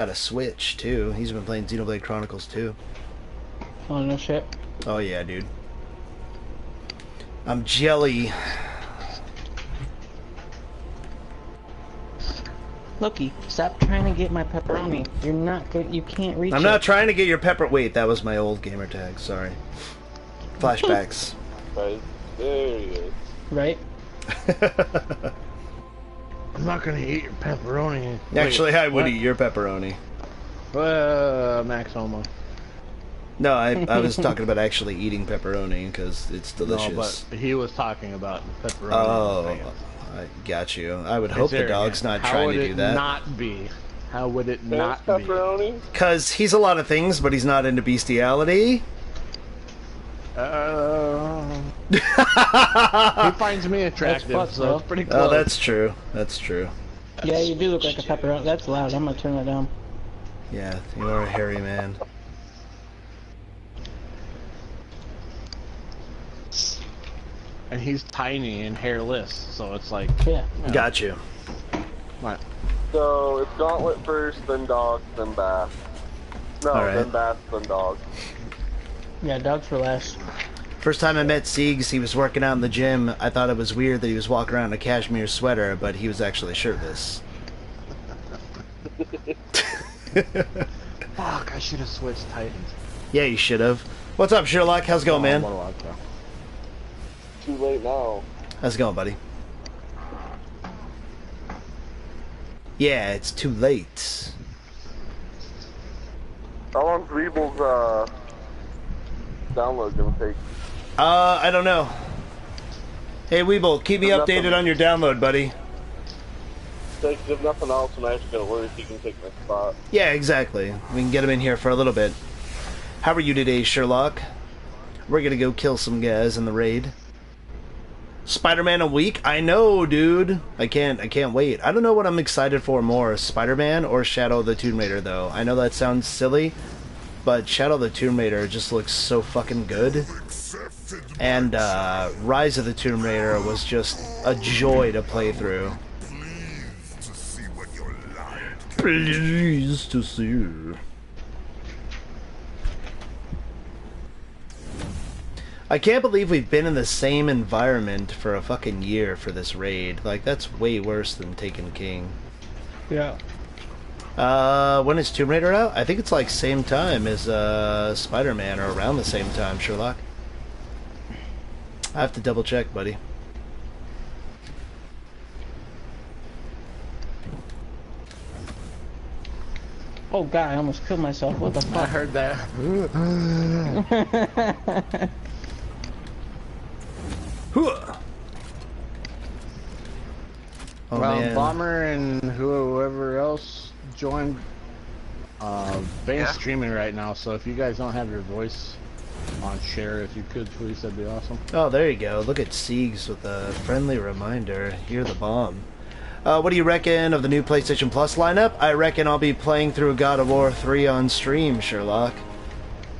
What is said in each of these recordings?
got a Switch too. He's been playing Xenoblade Chronicles 2. Oh, no shit. Oh yeah, dude. I'm jelly. Loki, stop trying to get my pepperoni. You're not good. You can't reach I'm it. not trying to get your pepper. Wait, that was my old gamer tag. Sorry. Flashbacks. Right, there he is. Right? I'm not gonna eat your pepperoni. Actually, I would what? eat your pepperoni. Max Homo. No, I was talking about actually eating pepperoni because it's delicious. No, but he was talking about pepperoni. Oh, I got you. I would hope the dog's not trying to do that. How would it not be? How would it There's not be? pepperoni? Because he's a lot of things, but he's not into bestiality. He finds me attractive, That's so it's pretty close. Oh, that's true. That's true. Yeah, you do look like a pepperoni. That's loud. I'm gonna turn that down. Yeah, you are a hairy man. And he's tiny and hairless, so it's like... Yeah. Got you. What? So, it's Gauntlet first, then Dog, then Bass. No, All right. then Bass, then Dog. Yeah, dogs for last. First time I met Siegs, he was working out in the gym. I thought it was weird that he was walking around in a cashmere sweater, but he was actually shirtless. Fuck, I should have switched Titans. Yeah, you should have. What's up, Sherlock? How's it going, man? Too late now. How's it going, buddy? Yeah, it's too late. How long's Weeble's, download gonna take? I don't know. Hey, Weeble, keep me updated on your download, buddy. Because if nothing else, when I actually go to work, he can take my spot. Yeah, exactly. We can get him in here for a little bit. How are you today, Sherlock? We're gonna go kill some guys in the raid. Spider-Man a week? I know, dude. I can't wait. I don't know what I'm excited for more, Spider-Man or Shadow of the Tomb Raider, though. I know that sounds silly, but Shadow of the Tomb Raider just looks so fucking good. And Rise of the Tomb Raider was just a joy to play through. Pleased to see you. I can't believe we've been in the same environment for a fucking year for this raid. Like, that's way worse than Taken King. Yeah. When is Tomb Raider out? I think it's like same time as Spider-Man, or around the same time, Sherlock. I have to double check, buddy. Oh god, I almost killed myself. What the fuck? I heard that. Oh, Well, man. Bomber and whoever else joined, Bane's streaming right now, so if you guys don't have your voice on share, if you could please, that'd be awesome. Oh, there you go. Look at Siegs with a friendly reminder. You're the bomb. What do you reckon of the new PlayStation Plus lineup? I reckon I'll be playing through God of War 3 on stream, Sherlock.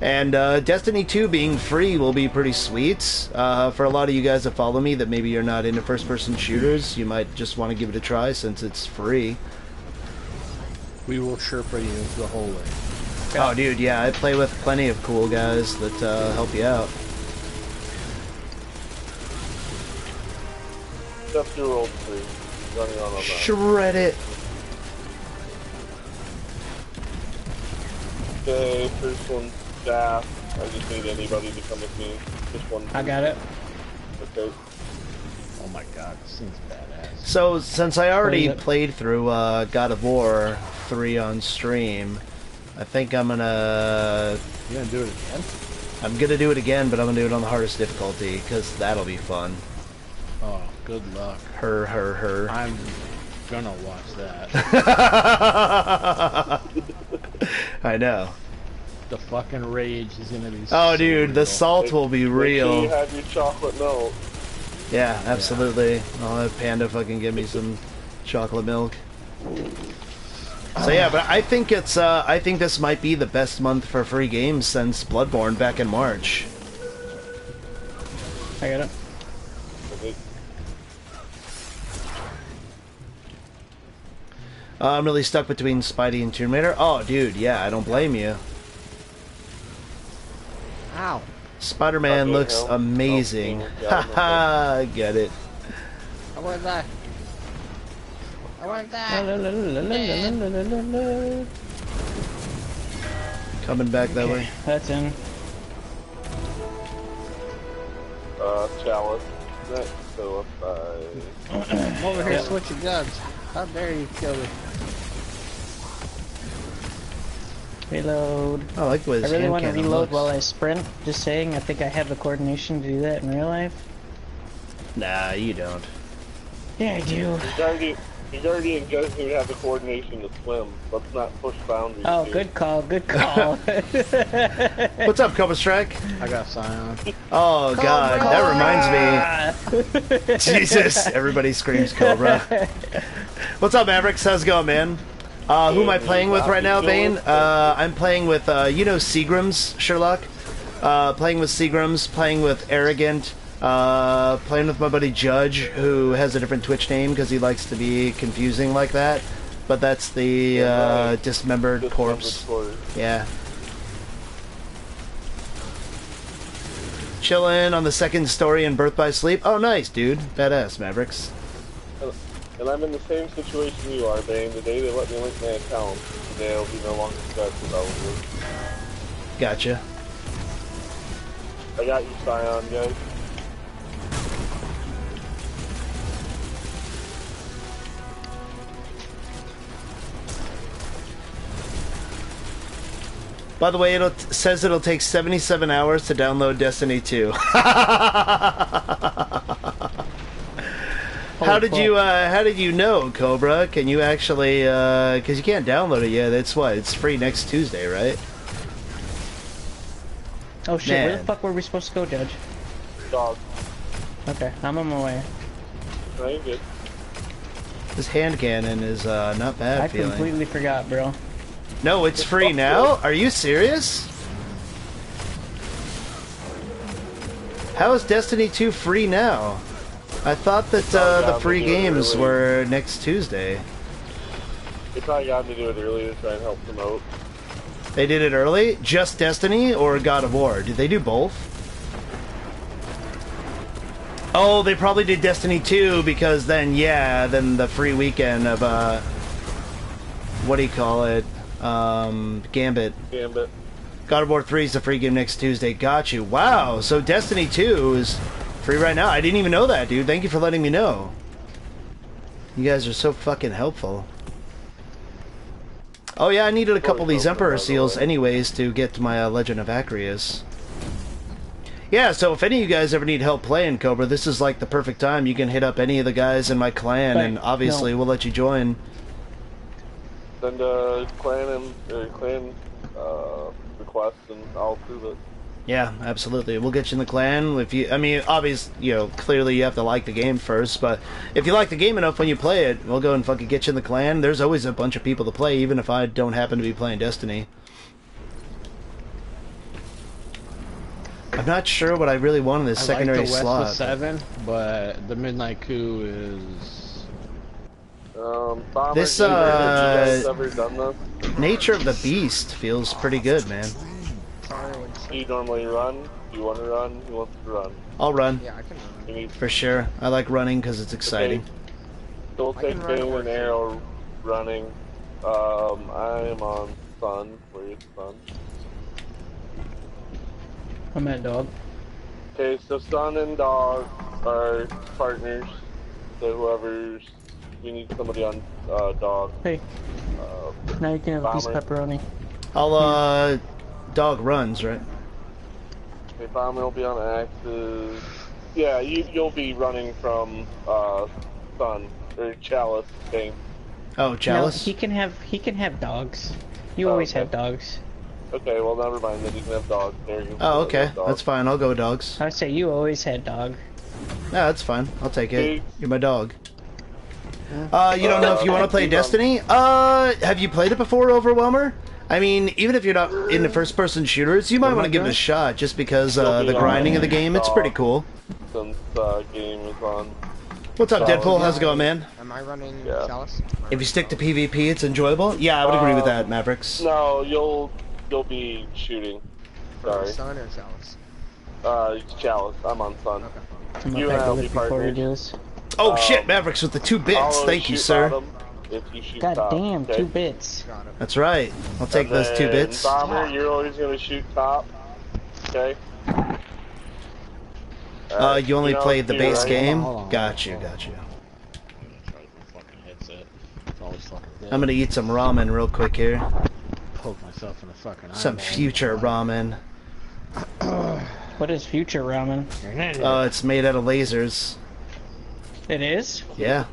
And Destiny 2 being free will be pretty sweet. For a lot of you guys that follow me that maybe you're not into first-person shooters, you might just want to give it a try since it's free. We will Sherpa you the whole way. Oh, dude, yeah, I play with plenty of cool guys that help you out. Just do roll 3. Running on that. Shred it. Okay, first one, staff. I just need anybody to come with me. Just one. I got it. Okay. Oh my god, this seems badass. So, since I already What is it? played through God of War 3 on stream, I think I'm gonna... You gonna do it again? I'm gonna do it again, but I'm gonna do it on the hardest difficulty, because that'll be fun. Oh, good luck. Her. I'm gonna watch that. I know. The fucking rage is gonna be Oh, so dude, the real. salt will be Make sure real. you have your chocolate milk. Yeah, absolutely. I'll have Panda fucking give me some chocolate milk. So yeah, but I think it's I think this might be the best month for free games since Bloodborne back in March. I got it. Okay. I'm really stuck between Spidey and Tomb Raider. Oh, dude, yeah, I don't blame you. Ow. Spider-Man Okay, looks no. amazing. Oh, yeah, Haha, get it. I want that. I want La, that. la, la, la, la, la, la, la, la. Coming back that way. That's in. Chalice. Next, so I'm over here switching guns. How dare you kill me? Reload. I like the way I this really hand want to cannon reload looks. while I sprint. Just saying, I think I have the coordination to do that in real life. Nah, you don't. Yeah, I do. Guardian does who have the coordination to swim. Let's not push boundaries. Oh, here. good call, good call. What's up, Cobra Strike? I got Scion. Oh god, that reminds me. Jesus, everybody screams Cobra. What's up, Mavericks? How's it going, man? Who am I playing with right now, Vane? I'm playing with, you know Seagrams, Sherlock? Playing with Seagrams, playing with Arrogant, playing with my buddy Judge, who has a different Twitch name because he likes to be confusing like that. But that's the dismembered corpse. Yeah. Chillin' on the second story in Birth by Sleep. Oh, nice, dude. Badass, Mavericks. And I'm in the same situation you are, Bane. The day they let me link my account, they'll be no longer Scratch developers. Gotcha. I got you, Scion, guys. By the way, says it'll take 77 hours to download Destiny 2. How did you know, Cobra? Can you actually, because you can't download it yet. It's what? It's free next Tuesday, right? Oh shit, where Man. the fuck were we supposed to go, Judge? Dog. Okay, I'm on my way. No, you're good. This hand cannon is not bad I feeling. completely forgot, bro. No, it's free now? Are you serious? How is Destiny 2 free now? I thought that the free games were next Tuesday. They probably got me to do it early to try and help promote. They did it early? Just Destiny or God of War? Did they do both? Oh, they probably did Destiny 2 because then, yeah, then the free weekend of, what do you call it? Gambit. Gambit. God of War 3 is the free game next Tuesday. Got you. Wow, so Destiny 2 is free right now. I didn't even know that, dude. Thank you for letting me know. You guys are so fucking helpful. Oh yeah, I needed a couple of these Emperor Seals anyways to get to my Legend of Acreus. Yeah, so if any of you guys ever need help playing Cobra, this is like the perfect time. You can hit up any of the guys in my clan, and obviously we'll let you join. Send clan request and I'll approve it. Yeah, absolutely. We'll get you in the clan. If you, I mean, obviously, you know, clearly you have to like the game first, but if you like the game enough when you play it, we'll go and fucking get you in the clan. There's always a bunch of people to play, even if I don't happen to be playing Destiny. I'm not sure what I really want in this secondary I like the slot. West 7, but the Midnight Coup is... Bomber, This, you guys ever done this? Nature of the Beast feels pretty good, man. Do you normally run? Do you want to run? Who wants to run? I'll run, Yeah, I can run. You need for sure. I like running because it's exciting. So we'll take Bane and Arrow running. I am on Sun. Where is Sun? I'm at dog. Okay, so Sun and Dog are partners. So whoever's... We need somebody on Dog. Hey, now you can have a piece of pepperoni. I'll, Dog runs, right? Okay, Bomber will be on Axis. Yeah, you'll be running from Sun. Or Chalice, Bane. Oh, No, Chalice? he can have dogs. You always have dogs. Okay, well, never mind. Then you can have Dog. There you go. Oh, okay. Dog. That's fine. I'll go with dogs. I would say you always had dog. Yeah, that's fine. I'll take it. Okay. You're my dog. You don't know if you want to play Destiny? Have you played it before, Overwhelmer? I mean, even if you're not into first-person shooters, you might want to give it a shot, just because the grinding of the game, it's pretty cool. Since game is on. What's up, So, Deadpool? How's it going, man? Am I running Yeah. Chalice? If you stick to PvP, it's enjoyable. Yeah, I would agree with that, Mavericks. No, you'll be shooting. Sorry. Sun or Chalice? Chalice. I'm on Sun. Okay. I'm You gonna and I'll be before we partners. do this. Oh shit, Mavericks with the 2 bits. I'll Thank you, shoot sir. bottom if you shoot God top, damn, okay? 2 bits. Got it. That's right. I'll take And those 2 then bits. Bomber, you're always gonna shoot top. Okay. You only played the base game? Hold on. Got you. Try the fucking headset. It's always fucking dead. I'm gonna eat some ramen real quick here. Poke myself in the fucking Some eyeball. future ramen. What is future ramen? You're an idiot. It's made out of lasers. It is? Yeah.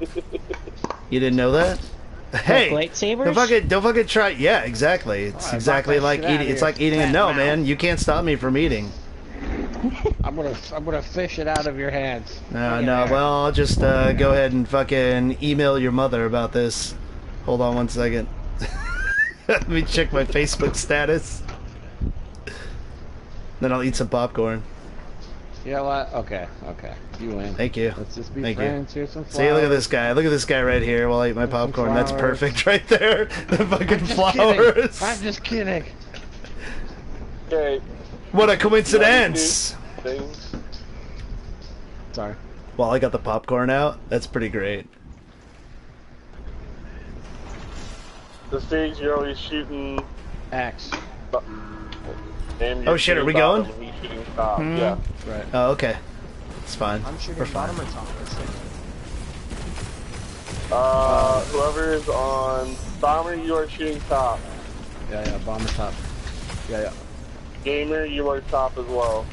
You didn't know that? Hey, lightsabers? don't fucking try. Yeah, exactly. It's Alright, exactly knock that like shit outta eating. It's here. like eating a Fat no, mouth. man. You can't stop me from eating. I'm gonna fish it out of your hands. No, Look at no. there. Well, I'll just go ahead and fucking email your mother about this. Hold on 1 second. Let me check my Facebook status. Then I'll eat some popcorn. You know what? Okay. You win. Thank you. Let's just be Thank you. friends. Here's some flowers. See, look at this guy. Look at this guy right here while I eat my popcorn. That's flowers. perfect right there. The fucking Just flowers. kidding. I'm just kidding. Okay. What a coincidence. Things. Sorry. While I got the popcorn out, that's pretty great. The stage you're always shooting. Axe. And you're Oh, shit, are shooting we bottom, going? and he's shooting top. Hmm. Yeah. Right. Oh, okay. It's fine. I'm shooting We're fine. bottom or top. Let's see. Whoever is on Bomber, you are shooting top. Yeah. Bomber top. Yeah. Gamer, you are top as well.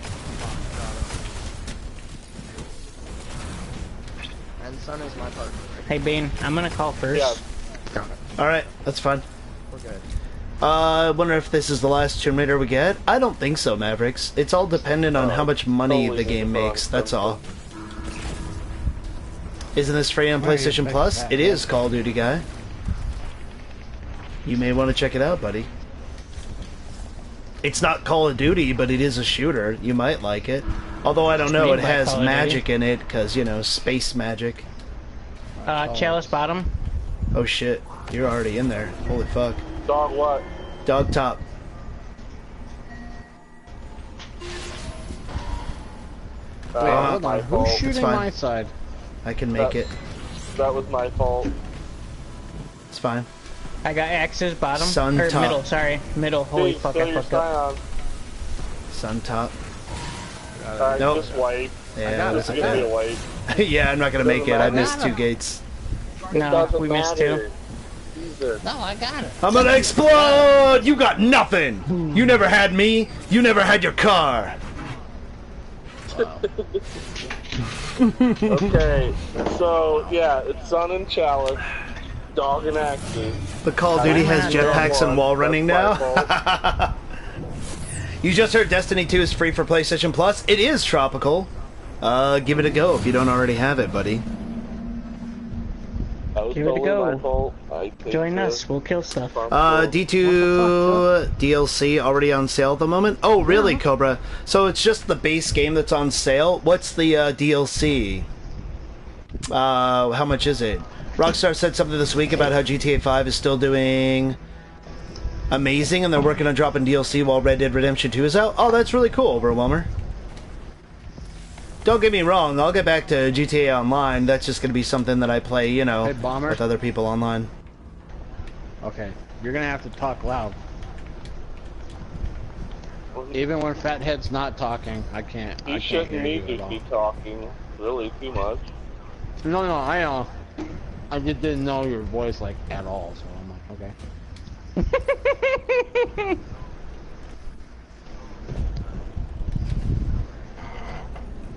And Sun is my partner. Hey, Bean, I'm gonna call first. Yeah. Alright, that's fine. We're good. I wonder if this is the last Tomb Raider we get. I don't think so, Mavericks. It's all dependent on how much money totally the game wrong. makes, that's all. Isn't this free on Why are you PlayStation fixing Plus? that? It is, Call of Duty guy. You may want to check it out, buddy. It's not Call of Duty, but it is a shooter. You might like it. Although I don't know, made it by has Call of Duty. magic in it, because, you know, space magic. Chalice bottom. Oh shit, you're already in there. Holy fuck. Dog what? Dog top. Wait, hold my on. fault. Who's shooting fine. my side? I can make That- it. That was my fault. It's fine. I got axes bottom. Sun or top. middle, sorry. Middle. Holy Dude, fuck, throw I your fucked up. scion. Sun top. Nope. Nope. Just wipe. Yeah, got Just that's give me a okay. wipe. Yeah, I'm not gonna make it. I Doesn't missed matter. 2 gates. No, Doesn't we missed 2. matter. Jesus. No, I got it. I'm gonna explode! You got nothing! You never had me. You never had your car. Okay, so yeah, it's Sun and Chalice, Dog and Axes. But Call of Duty has jetpacks and wall running That's my now. You just heard Destiny 2 is free for PlayStation Plus. It is tropical. Give it a go if you don't already have it, buddy. That was Give it a totally go. my fault. I take Join the us. We'll kill stuff. D2 DLC already on sale at the moment. Oh, really, Cobra? So it's just the base game that's on sale. What's the DLC? How much is it? Rockstar said something this week about how GTA 5 is still doing amazing, and they're working on dropping DLC while Red Dead Redemption 2 is out. Oh, that's really cool, Overwhelmer. Don't get me wrong, I'll get back to GTA Online. That's just going to be something that I play, you know, Hey, Bomber. with other people online. Okay, you're gonna have to talk loud. Even when Fathead's not talking, I can't. You I can't shouldn't hear need you to at be all. talking really too much. No, I know. I just didn't know your voice like at all, so I'm like, okay.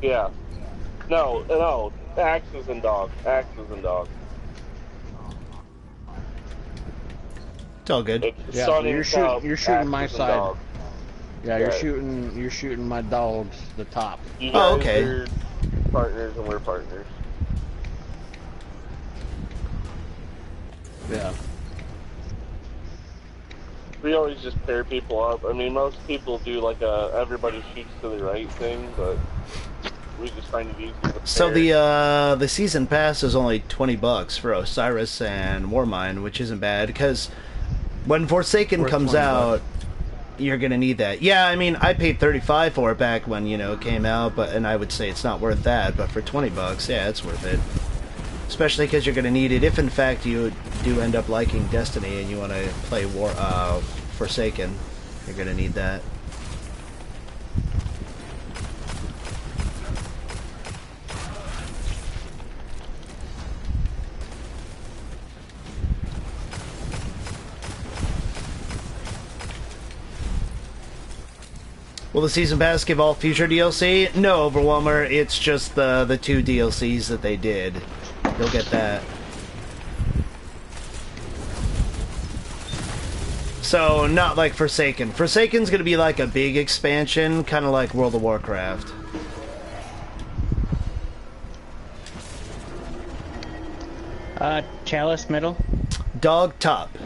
Yeah. No. Axes and dog. Axes and dog. It's all good. It's Yeah, Sun so and Cub, you're shooting my Axes and side. dog. Yeah, Right. you're shooting my dogs, the top. You Oh, guys okay. are partners and we're partners. Yeah. We always just pair people up. I mean, most people do like a everybody shoots to the right thing, but We just find it easy to So repair. the season pass is only $20 for Osiris and Warmind, which isn't bad because when Forsaken Worth comes 20 out, bucks. you're gonna need that. Yeah, I mean, I paid $35 for it back when it came out, and I would say it's not worth that. But for $20, yeah, it's worth it. Especially because you're gonna need it if, in fact, you do end up liking Destiny and you want to play Forsaken. You're gonna need that. Will the season pass give all future DLC? No, Overwhelmer. It's just the 2 DLCs that they did. You'll get that. So not like Forsaken. Forsaken's gonna be like a big expansion, kind of like World of Warcraft. Chalice middle. Dog top.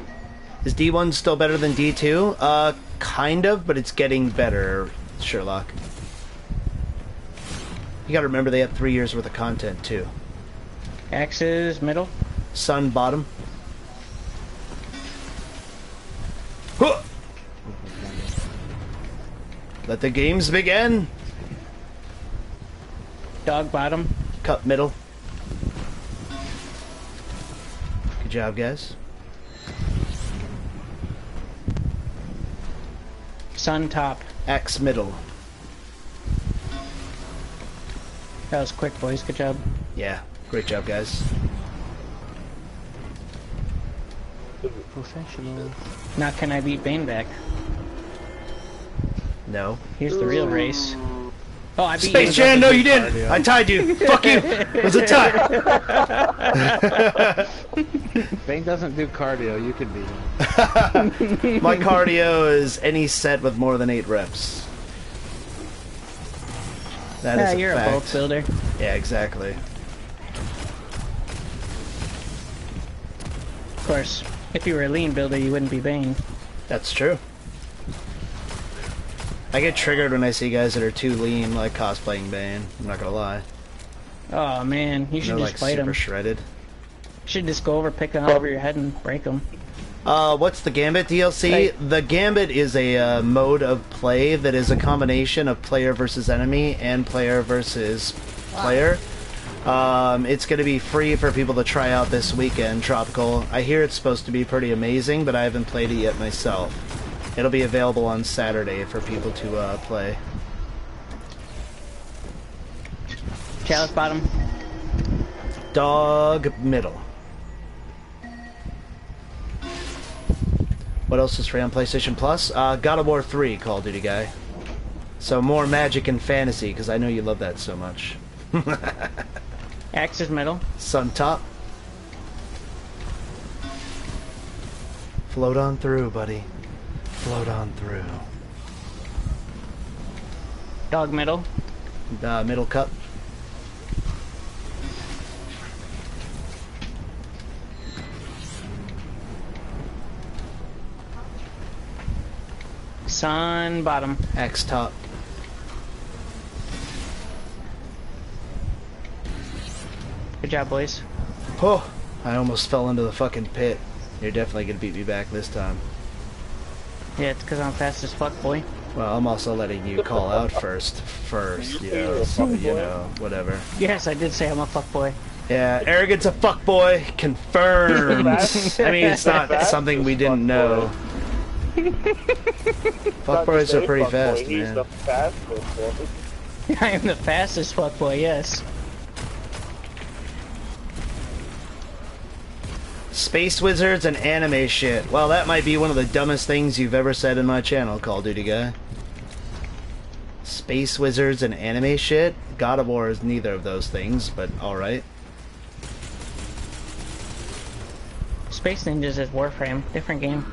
Is D1 still better than D2? Kind of, but it's getting better, Sherlock. You gotta remember they have 3 years worth of content, too. Axes middle. Sun bottom. Huh! Let the games begin! Dog bottom. Cup middle. Good job, guys. Sun top. Axe middle. That was quick, boys. Good job. Yeah, great job, guys. Professional. Now can I beat Bane back? No. Here's the real race. Oh, I beat Space you. Jam, no you didn't! I tied you! Fuck you! It was a tie! Bane doesn't do cardio, you could beat him. My cardio is any set with more than 8 reps. That is a You're fact. a bulk builder. Yeah, exactly. Of course, if you were a lean builder, you wouldn't be Bane. That's true. I get triggered when I see guys that are too lean, like cosplaying Bane. I'm not gonna lie. Oh man, you should They're just like fight super him. shredded. You should just go over, pick them over your head, and break them. What's the Gambit DLC? Hey. The Gambit is a mode of play that is a combination of player versus enemy and player versus player. It's going to be free for people to try out this weekend, Tropical. I hear it's supposed to be pretty amazing, but I haven't played it yet myself. It'll be available on Saturday for people to play. Chalice bottom. Dog middle. What else is free on PlayStation Plus? God of War 3, Call of Duty guy. So more magic and fantasy, because I know you love that so much. Axes middle. Sun top. Float on through, buddy. Float on through. Dog middle. Middle cup. Sun bottom. Axe top. Good job, boys. Oh, I almost fell into the fucking pit. You're definitely gonna beat me back this time. Yeah, it's because I'm fast as fuck, boy. Well, I'm also letting you call out first, you know, so, you know, whatever. Yes, I did say I'm a fuck boy. Yeah, arrogance a fuckboy, confirmed. I mean, it's not something we didn't know. Fuckboys are pretty fast, He's man. the fastest boy. I am the fastest fuck boy, yes. Space wizards and anime shit. Well, that might be one of the dumbest things you've ever said in my channel, Call of Duty guy. Space wizards and anime shit? God of War is neither of those things, but alright. Space Ninjas is Warframe. Different game.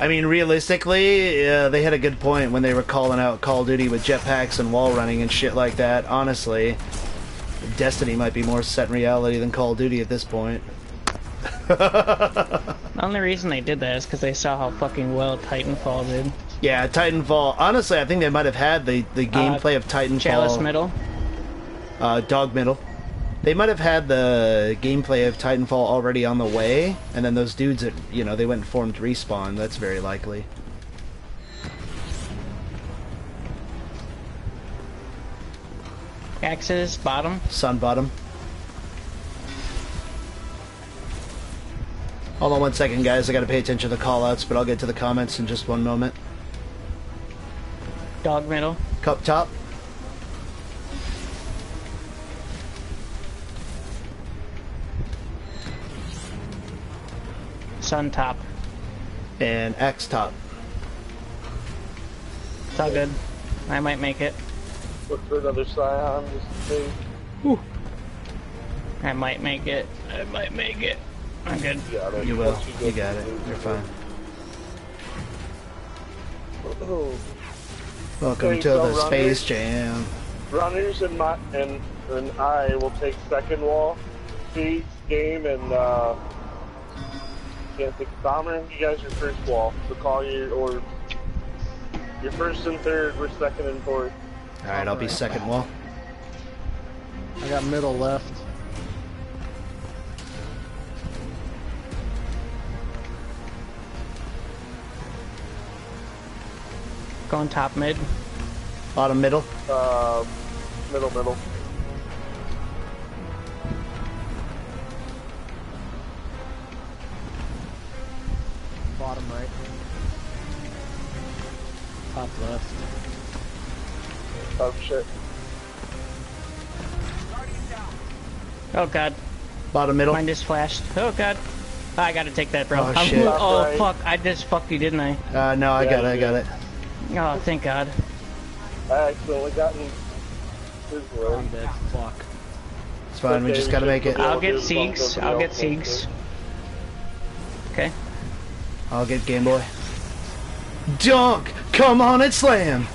I mean, realistically, they had a good point when they were calling out Call of Duty with jetpacks and wall running and shit like that. Honestly, Destiny might be more set in reality than Call of Duty at this point. The only reason they did that is because they saw how fucking well Titanfall did. Yeah, Titanfall. Honestly, I think they might have had the gameplay of Titanfall. Chalice middle. Dog middle. They might have had the gameplay of Titanfall already on the way, and then those dudes that, you know, they went and formed Respawn. That's very likely. Axis, bottom. Sun bottom. Hold on one second, guys. I gotta pay attention to the callouts, but I'll get to the comments in just one moment. Dog middle. Cup top. Sun top. And X top. It's all good. I might make it. Look for another Scion just in case. Whew. I might make it. I might make it. I'm good. You got it. You will. Once You got it. You're fine. Oh. Welcome Okay, to so the runners- Space Jam. Runners and I will take second wall. Feeds, game, and can't think of Bomber. You guys are first wall. So call your or your first and third. We're second and fourth. Alright, I'll be second wall. I got middle left. Going top mid. Bottom middle. Middle. Bottom right. Top left. Oh shit. Oh god. Bottom middle. Mine just flashed. Oh god. I gotta take that, bro. Oh, shit. Oh Right. fuck. I just fucked you, didn't I? No, I Yeah, got it, I you got did. it. Oh, thank god. I accidentally got in his way. I'm dead. Fuck. It's fine, we Okay, just we gotta should make it. put I'll get Here's a bump Siegs. over I'll the get outpost Siegs. there. Okay. I'll get Game Boy. Dunk! Come on and slam!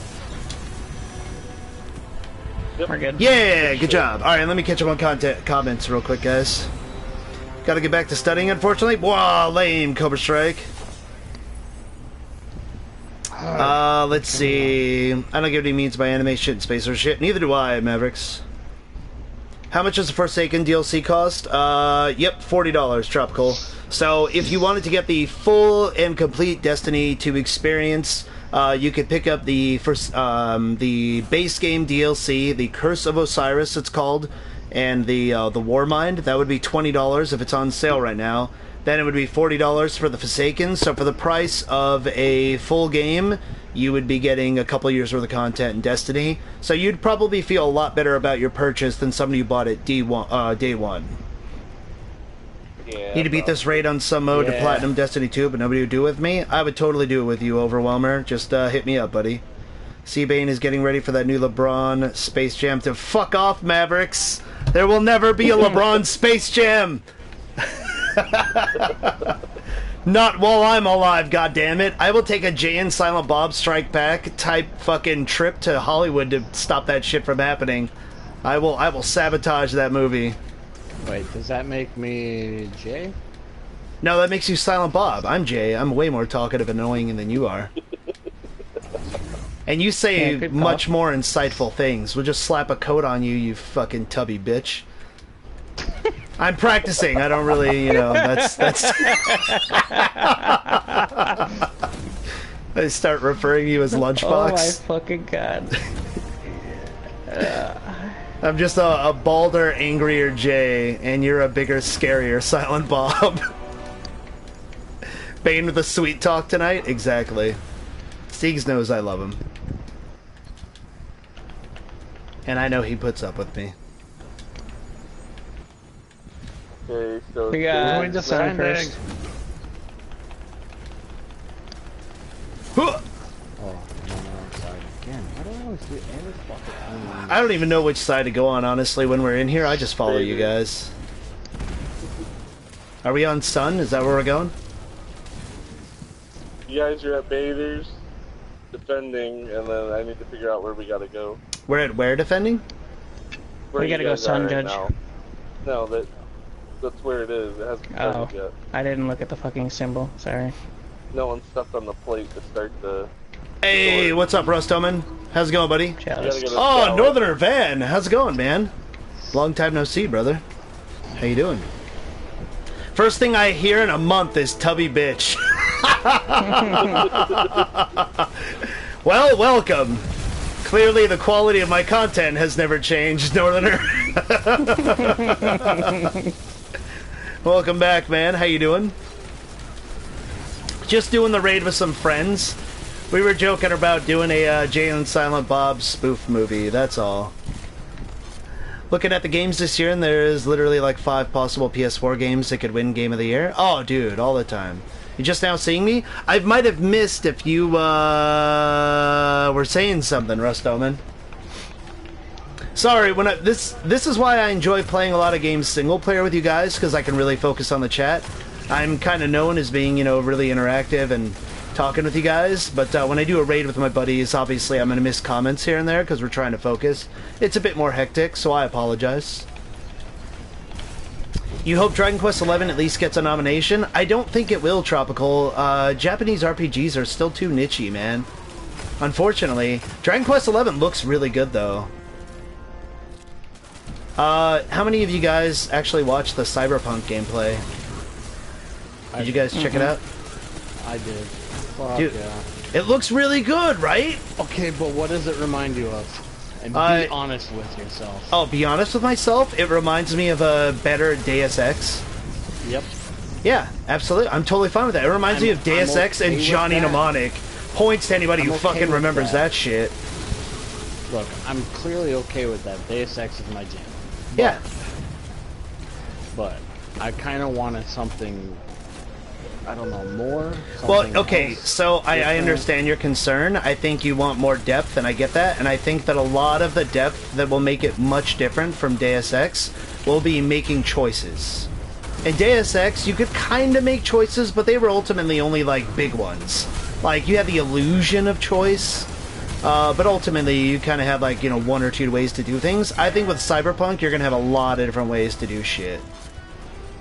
We're good. Yeah, good job. Alright, let me catch up on comments real quick, guys. Gotta get back to studying, unfortunately. Wow, lame, Cobra Strike. Let's see. I don't get what he means by anime shit and space or shit. Neither do I, Mavericks. How much does the Forsaken DLC cost? Yep, $40, Tropical. So, if you wanted to get the full and complete Destiny 2 experience, you could pick up the the base game DLC, the Curse of Osiris, it's called, and the Warmind. That would be $20 if it's on sale right now. Then it would be $40 for the Forsaken. So for the price of a full game, you would be getting a couple years worth of content in Destiny. So you'd probably feel a lot better about your purchase than somebody who bought it day one. Yeah. Need to beat this raid on some mode to Yeah. Platinum Destiny 2, but nobody would do it with me? I would totally do it with you, Overwhelmer. Just hit me up, buddy. Seabane is getting ready for that new LeBron Space Jam to fuck off, Mavericks. There will never be a LeBron Space Jam. Not while I'm alive, goddammit. I will take a Jay and Silent Bob Strike Back type fucking trip to Hollywood to stop that shit from happening. I will sabotage that movie. Wait, does that make me Jay? No, that makes you Silent Bob. I'm Jay. I'm way more talkative and annoying than you are. And you say Yeah, good call. much more insightful things. We'll just slap a coat on you, you fucking tubby bitch. I'm practicing. I don't really, you know, that's... I start referring to you as Oh my Lunchbox. fucking god. I'm just a balder, angrier Jay, and you're a bigger, scarier Silent Bob. Bane with a sweet talk tonight? Exactly. Siegs knows I love him. And I know he puts up with me. Okay, so We got Going to Sun Sandbag. first. Huh! Oh, I'm on the wrong side again. Why do I always do every fucking time? I don't even know which side to go on, honestly, when we're in here. I just follow you guys. Are we on Sun? Is that where we're going? you guys are at Bathers, defending, and then I need to figure out where we gotta go. We're at where defending? Where We gotta you go guys Sun are right Judge. now. No, that's where it is. It hasn't Oh. started yet. I didn't look at the fucking symbol. Sorry. No one stepped on the plate to start the. Hey, what's up, Rustoman? How's it going, buddy? You gotta Chalice. go to Oh, Chalice. Northerner Van. How's it going, man? Long time no see, brother. How you doing? First thing I hear in a month is Tubby Bitch. Well, welcome. Clearly the quality of my content has never changed, Northerner. Welcome back, man. How you doing? Just doing the raid with some friends. We were joking about doing a Jay and Silent Bob spoof movie, that's all. Looking at the games this year, and there is literally like 5 possible PS4 games that could win Game of the Year. Oh, dude, all the time. You just now seeing me? I might have missed if you were saying something, Rust Omen. Sorry, this is why I enjoy playing a lot of games single player with you guys, because I can really focus on the chat. I'm kind of known as being, you know, really interactive and talking with you guys, but when I do a raid with my buddies, obviously I'm going to miss comments here and there because we're trying to focus. It's a bit more hectic, so I apologize. You hope Dragon Quest XI at least gets a nomination? I don't think it will, Tropical. Japanese RPGs are still too niche-y, man. Unfortunately. Dragon Quest XI looks really good, though. How many of you guys actually watched the Cyberpunk gameplay? Did you guys check it out? I did. Fuck Dude, yeah. it looks really good, right? Okay, but what does it remind you of? And be honest with yourself. Oh, be honest with myself? It reminds me of a better Deus Ex. Yep. Yeah, absolutely. I'm totally fine with that. It reminds me of Deus Ex and Johnny Mnemonic. Points to anybody who fucking remembers that shit. Look, I'm clearly okay with that. Deus Ex is my jam. Yeah. But I kind of wanted something, I don't know, more? Well, okay, so I understand your concern. I think you want more depth, and I get that. And I think that a lot of the depth that will make it much different from Deus Ex will be making choices. In Deus Ex, you could kind of make choices, but they were ultimately only, like, big ones. Like, you had the illusion of choice, but ultimately you kind of had, like, you know, 1 or 2 ways to do things. I think with Cyberpunk, you're going to have a lot of different ways to do shit.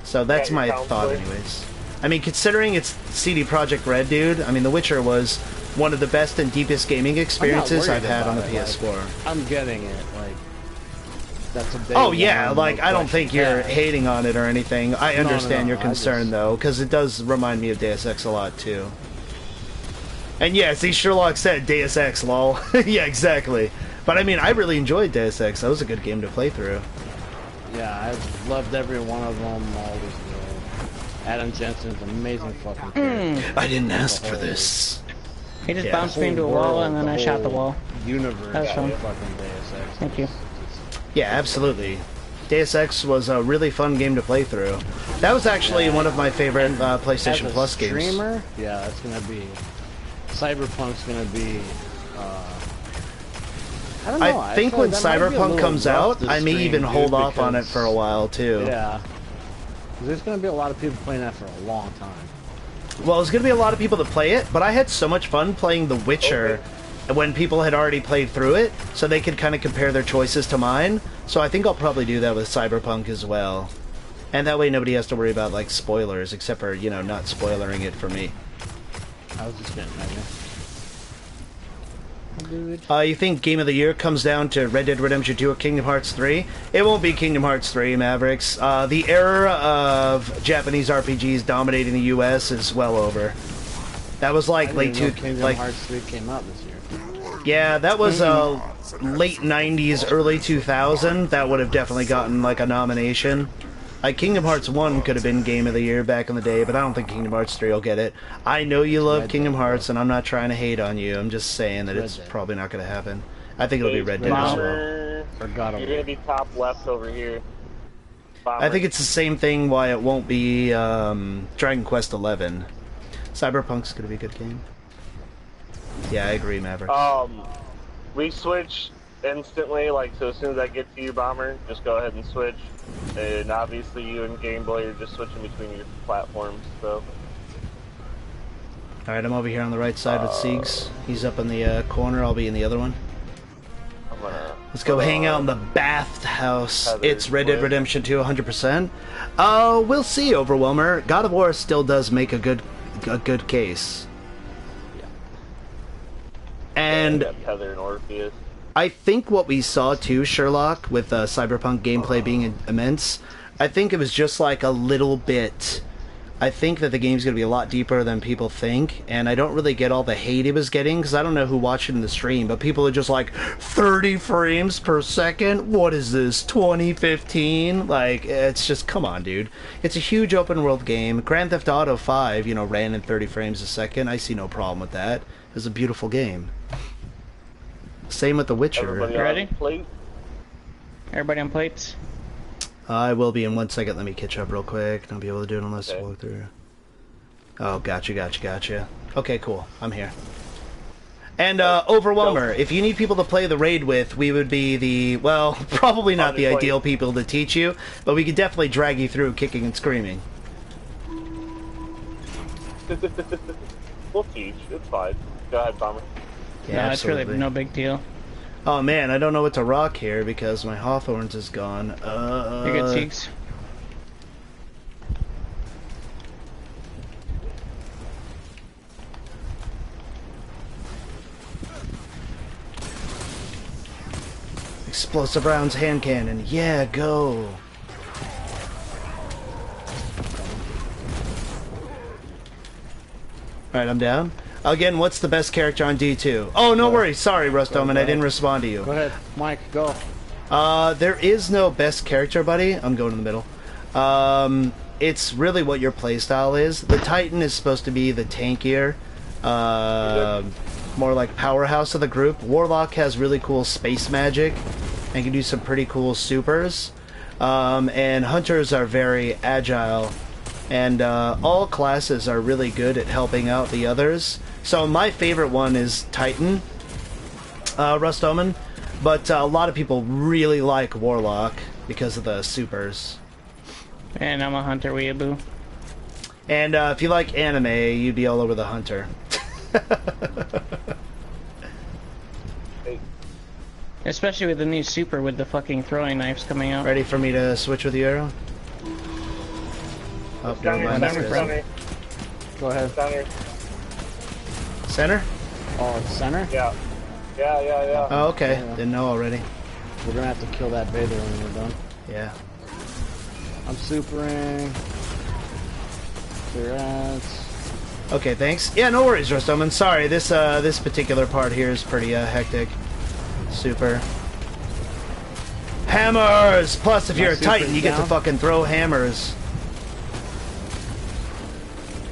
So that's my thought, anyways. I mean, considering it's CD Projekt Red, dude, I mean, The Witcher was one of the best and deepest gaming experiences I've had on the PS4. Like, I'm getting it, like, that's a big like, I don't think you're hating on it or anything. I understand your concern, though, because it does remind me of Deus Ex a lot, too. And yeah, see, Sherlock said Deus Ex, lol. Yeah, exactly. But I mean, I really enjoyed Deus Ex. That was a good game to play through. Yeah, I loved every one of them. All was Adam Jensen's amazing fucking character. I didn't ask for this. He just bounced me into a wall and then I shot the wall. Universe. That was fun. Fucking Deus Ex. Thank you. Yeah, absolutely. Deus Ex was a really fun game to play through. That was actually one of my favorite PlayStation Plus games. Streamer? Yeah, that's gonna be. Cyberpunk's gonna be. I don't know. I think when Cyberpunk comes out, I may even hold off on it for a while too. Yeah. There's going to be a lot of people playing that for a long time. Well, there's going to be a lot of people that play it, but I had so much fun playing The Witcher when people had already played through it, so they could kind of compare their choices to mine. So I think I'll probably do that with Cyberpunk as well. And that way nobody has to worry about, like, spoilers, except for, you know, not spoilering it for me. I was just getting idea. You think Game of the Year comes down to Red Dead Redemption 2 or Kingdom Hearts 3? It won't be Kingdom Hearts 3, Mavericks. The era of Japanese RPGs dominating the US is well over. That was like Kingdom Hearts 3 came out this year. Yeah, that was late 90s, early 2000. That would have definitely gotten like a nomination. Like, Kingdom Hearts 1 could have been Game of the Year back in the day, but I don't think Kingdom Hearts 3 will get it. I know you love Kingdom Hearts, and I'm not trying to hate on you. I'm just saying that it's probably not going to happen. I think it'll be Red Dead as well. You're going to be top left over here. Bomber. I think it's the same thing why it won't be Dragon Quest XI. Cyberpunk's going to be a good game. Yeah, I agree, Maverick. We switch instantly, like, so as soon as I get to you, Bomber, just go ahead and switch. And obviously you and Game Boy are just switching between your platforms, so... Alright, I'm over here on the right side with Siegs. He's up in the corner, I'll be in the other one. Let's go hang out in the bathhouse. It's Red Dead Redemption 2 100%. We'll see, Overwhelmer. God of War still does make a good case. Yeah. And... Heather and Orpheus. I think what we saw too, Sherlock, with Cyberpunk gameplay being immense, I think it was just like a little bit. I think that the game's going to be a lot deeper than people think, and I don't really get all the hate it was getting, because I don't know who watched it in the stream, but people are just like, 30 frames per second? What is this, 2015? Like, it's just, come on, dude. It's a huge open-world game. Grand Theft Auto 5, you know, ran in 30 frames a second. I see no problem with that. It was a beautiful game. Same with The Witcher. Everybody Ready? on plate? Everybody on plates? I will be in 1 second. Let me catch up real quick. I'll be able to do it unless I walk through. Oh, gotcha. Okay, cool. I'm here. And Overwhelmer, if you need people to play the raid with, we would be the, well, probably not the ideal people to teach you, but we could definitely drag you through kicking and screaming. We'll teach. It's fine. Go ahead, Bomber. Yeah, No, absolutely. it's really no big deal. Oh man, I don't know what to rock here because my Hawthorns is gone. You're good, Cheeks. Explosive rounds, hand cannon. Yeah, go. Alright, I'm down. Again, what's the best character on D2? Oh, no worries. Sorry, Rustoman, I didn't respond to you. Go ahead, Mike, go. There is no best character, buddy. I'm going in the middle. It's really what your playstyle is. The Titan is supposed to be the tankier, more like powerhouse of the group. Warlock has really cool space magic and can do some pretty cool supers. And Hunters are very agile. And all classes are really good at helping out the others. So my favorite one is Titan, Rust Omen, but a lot of people really like Warlock because of the supers. And I'm a Hunter weeaboo. And if you like anime, you'd be all over the Hunter. Especially with the new super with the fucking throwing knives coming out. Ready for me to switch with you, Arrow? Oh, never mind. Whatever, That's bro. good. Go ahead. Center. Center? Oh, it's center? Yeah. Yeah. Oh, okay. Yeah. Didn't know already. We're gonna have to kill that Vader when we're done. Yeah. I'm supering. Clear ads. Okay, thanks. Yeah, no worries, Rostoman. Sorry, this this particular part here is pretty hectic. Super. Hammers! Plus, if My you're a Titan, super's you get to down. fucking throw hammers.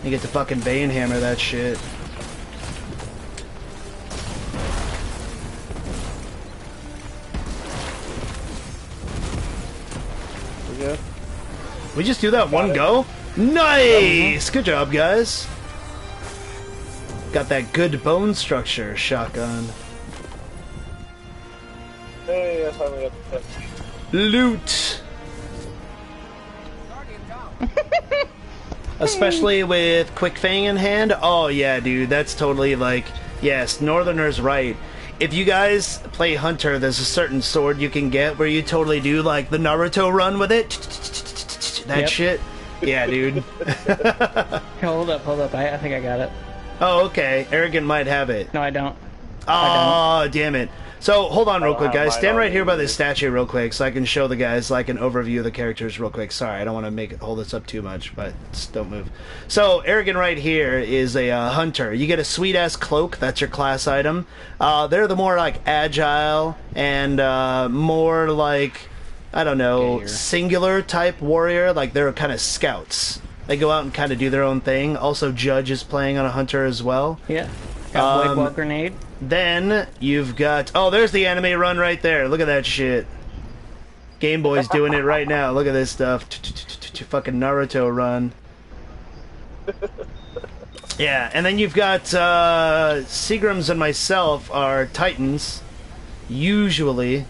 You get to fucking Bane hammer that shit. We good? We just do that one go? Nice! Good job, guys. Got that good bone structure, shotgun. Hey, I finally got the test. Loot! Especially with Quick Fang in hand. Oh yeah, dude, that's totally like, yes, Northerner's right. If you guys play Hunter, there's a certain sword you can get where you totally do like the Naruto run with it. That Yep. shit. Yeah, dude. Hold up. I think I got it. Oh, okay. Arrogant might have it. No, I don't. Oh, damn it. So, hold on real don't quick, have guys. mine Stand right on here by either. this statue real quick so I can show the guys, like, an overview of the characters real quick. Sorry, I don't want to make it hold this up too much, but just don't move. So, Arrogant right here is a hunter. You get a sweet-ass cloak. That's your class item. They're the more, like, agile and more, like, I don't know, Gayer. singular type warrior. Like, they're kind of scouts. They go out and kind of do their own thing. Also, Judge is playing on a hunter as well. Yeah. Got Blade Um, Wall Grenade. Then you've got... Oh, there's the anime run right there. Look at that shit. Game Boy's doing it right now. Look at this stuff. Fucking Naruto run. Yeah, and then you've got Seagrams and myself are Titans. Usually.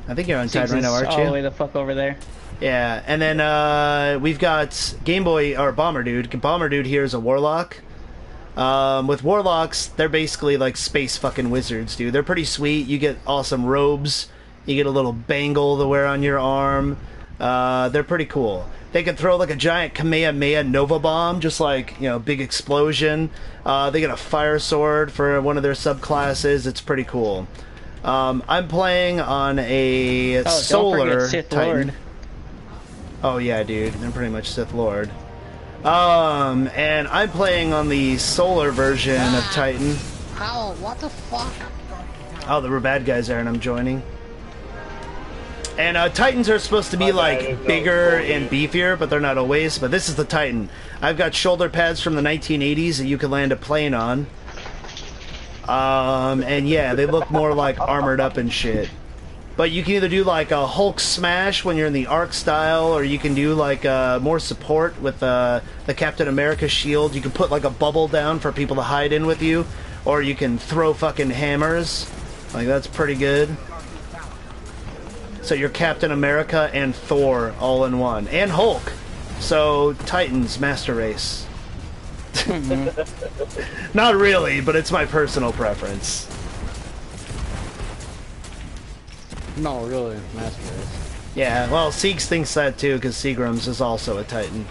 I think you're on Titan right now, aren't all the way you? the fuck over there. Yeah, and then we've got Game Boy, or Bomber Dude. Bomber Dude here is a Warlock. With Warlocks, they're basically like space fucking wizards, dude. They're pretty sweet. You get awesome robes. You get a little bangle to wear on your arm. They're pretty cool. They can throw like a giant Kamehameha Nova Bomb, just like, you know, big explosion. They get a fire sword for one of their subclasses. It's pretty cool. I'm playing on a Oh, don't solar forget Sith Titan. Lord. Oh yeah, dude, I'm pretty much Sith Lord. And I'm playing on the solar version of Titan. How? What the fuck? Oh, there were bad guys there, and I'm joining. And Titans are supposed to be like bigger and beefier, but they're not always. But this is the Titan. I've got shoulder pads from the 1980s that you could land a plane on. And yeah, they look more like armored up and shit. But you can either do like a Hulk smash when you're in the Arc style, or you can do like more support with the Captain America shield. You can put like a bubble down for people to hide in with you, or you can throw fucking hammers. Like, that's pretty good. So you're Captain America and Thor all in one. And Hulk. So, Titans, Master Race. Not really, but it's my personal preference. No, really, Master Race. Yeah, well, Siegs thinks that too, because Seagrams is also a Titan.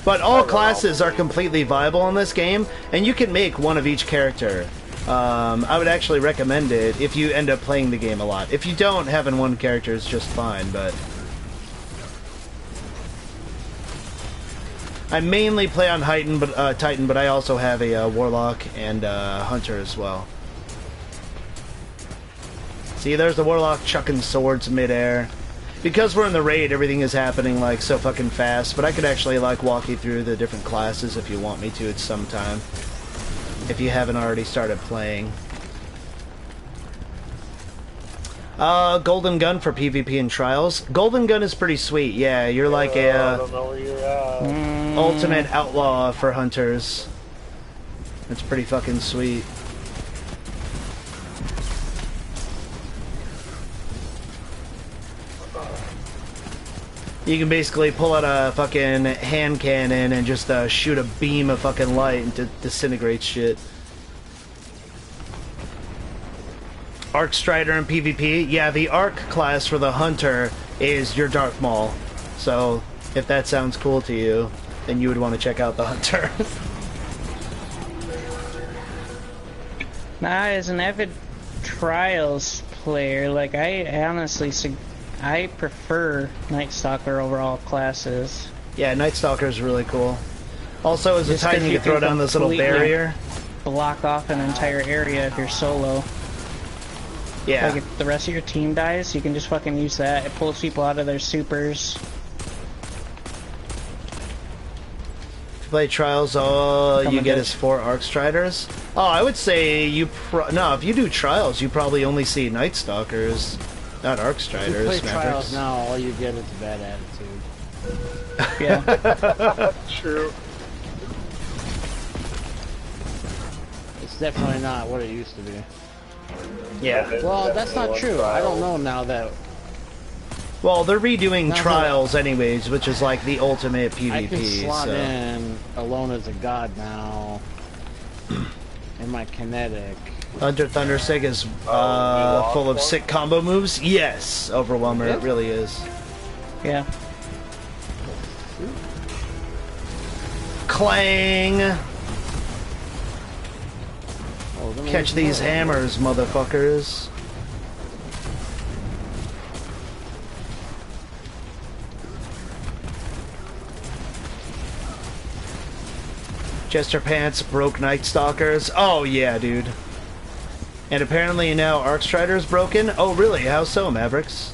But all classes are completely viable in this game, and you can make one of each character. I would actually recommend it if you end up playing the game a lot. If you don't, having one character is just fine, but... I mainly play on Titan, but I also have a Warlock and Hunter as well. See, there's the Warlock chucking swords midair. Because we're in the raid, everything is happening like so fucking fast, but I could actually like walk you through the different classes if you want me to at some time. If you haven't already started playing. Golden Gun for PvP and Trials. Golden Gun is pretty sweet, yeah. You're like I a don't know where you're at. ultimate outlaw for hunters. It's pretty fucking sweet. You can basically pull out a fucking hand cannon and just shoot a beam of fucking light and disintegrate shit. Arc Strider in PvP? Yeah, the Arc class for the Hunter is your Darth Maul. So, if that sounds cool to you, then you would want to check out the Hunter. Nah, as an avid Trials player, like, I honestly I prefer Night Stalker over all classes. Yeah, Night Stalker is really cool. Also, as a Just 'cause Titan, you can throw down this little completely barrier. Block off an entire area if you're solo. Yeah. Like, if the rest of your team dies, you can just fucking use that. It pulls people out of their supers. If you play Trials, all you get is 4 Arc Striders. Oh, I would say you no, if you do Trials, you probably only see Night Stalkers, not Arc Striders. If you play Mavericks. Trials now, all you get is a bad attitude. Yeah. True. It's definitely not what it used to be. Yeah. Well, that's not true. I don't know now that... Well, they're redoing Now that- Trials anyways, which is like the ultimate PvP. I can slot so. in Alone as a God now. In my kinetic. Under Thundersig is lost full of one? sick combo moves. Yes, Overwhelmer, it really is. Yeah. Clang! Oh, then Catch we- these hammers, motherfuckers. Chester Pants broke Night Stalkers. Oh yeah, dude. And apparently now Arc Strider's broken. Oh really? How so, Mavericks?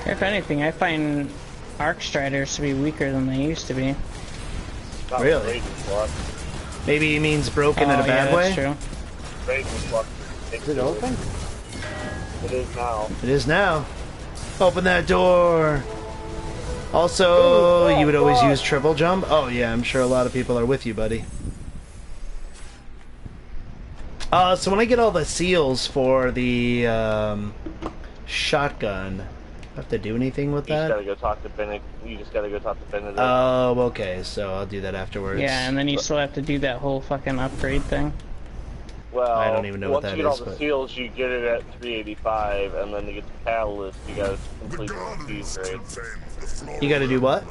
If anything, I find Arc Striders to be weaker than they used to be. Not Really? Raging Flux. Maybe he means broken in a Oh, bad yeah, way? that's true. Raging Flux. Is it open? It is now. It is now. Open that door. Also, Ooh, you would always fuck. use triple jump. Oh yeah, I'm sure a lot of people are with you, buddy. So when I get all the seals for the shotgun, I have to do anything with You just that? gotta go talk to Benedict. You just gotta go talk to Benedict. Oh, okay. So I'll do that afterwards. Yeah, and then you still have to do that whole fucking upgrade thing. Well, I don't even know what once that you get is, all the but- seals, you get it at 385, and then to get the catalyst, you gotta complete the speed grade. You got to do what?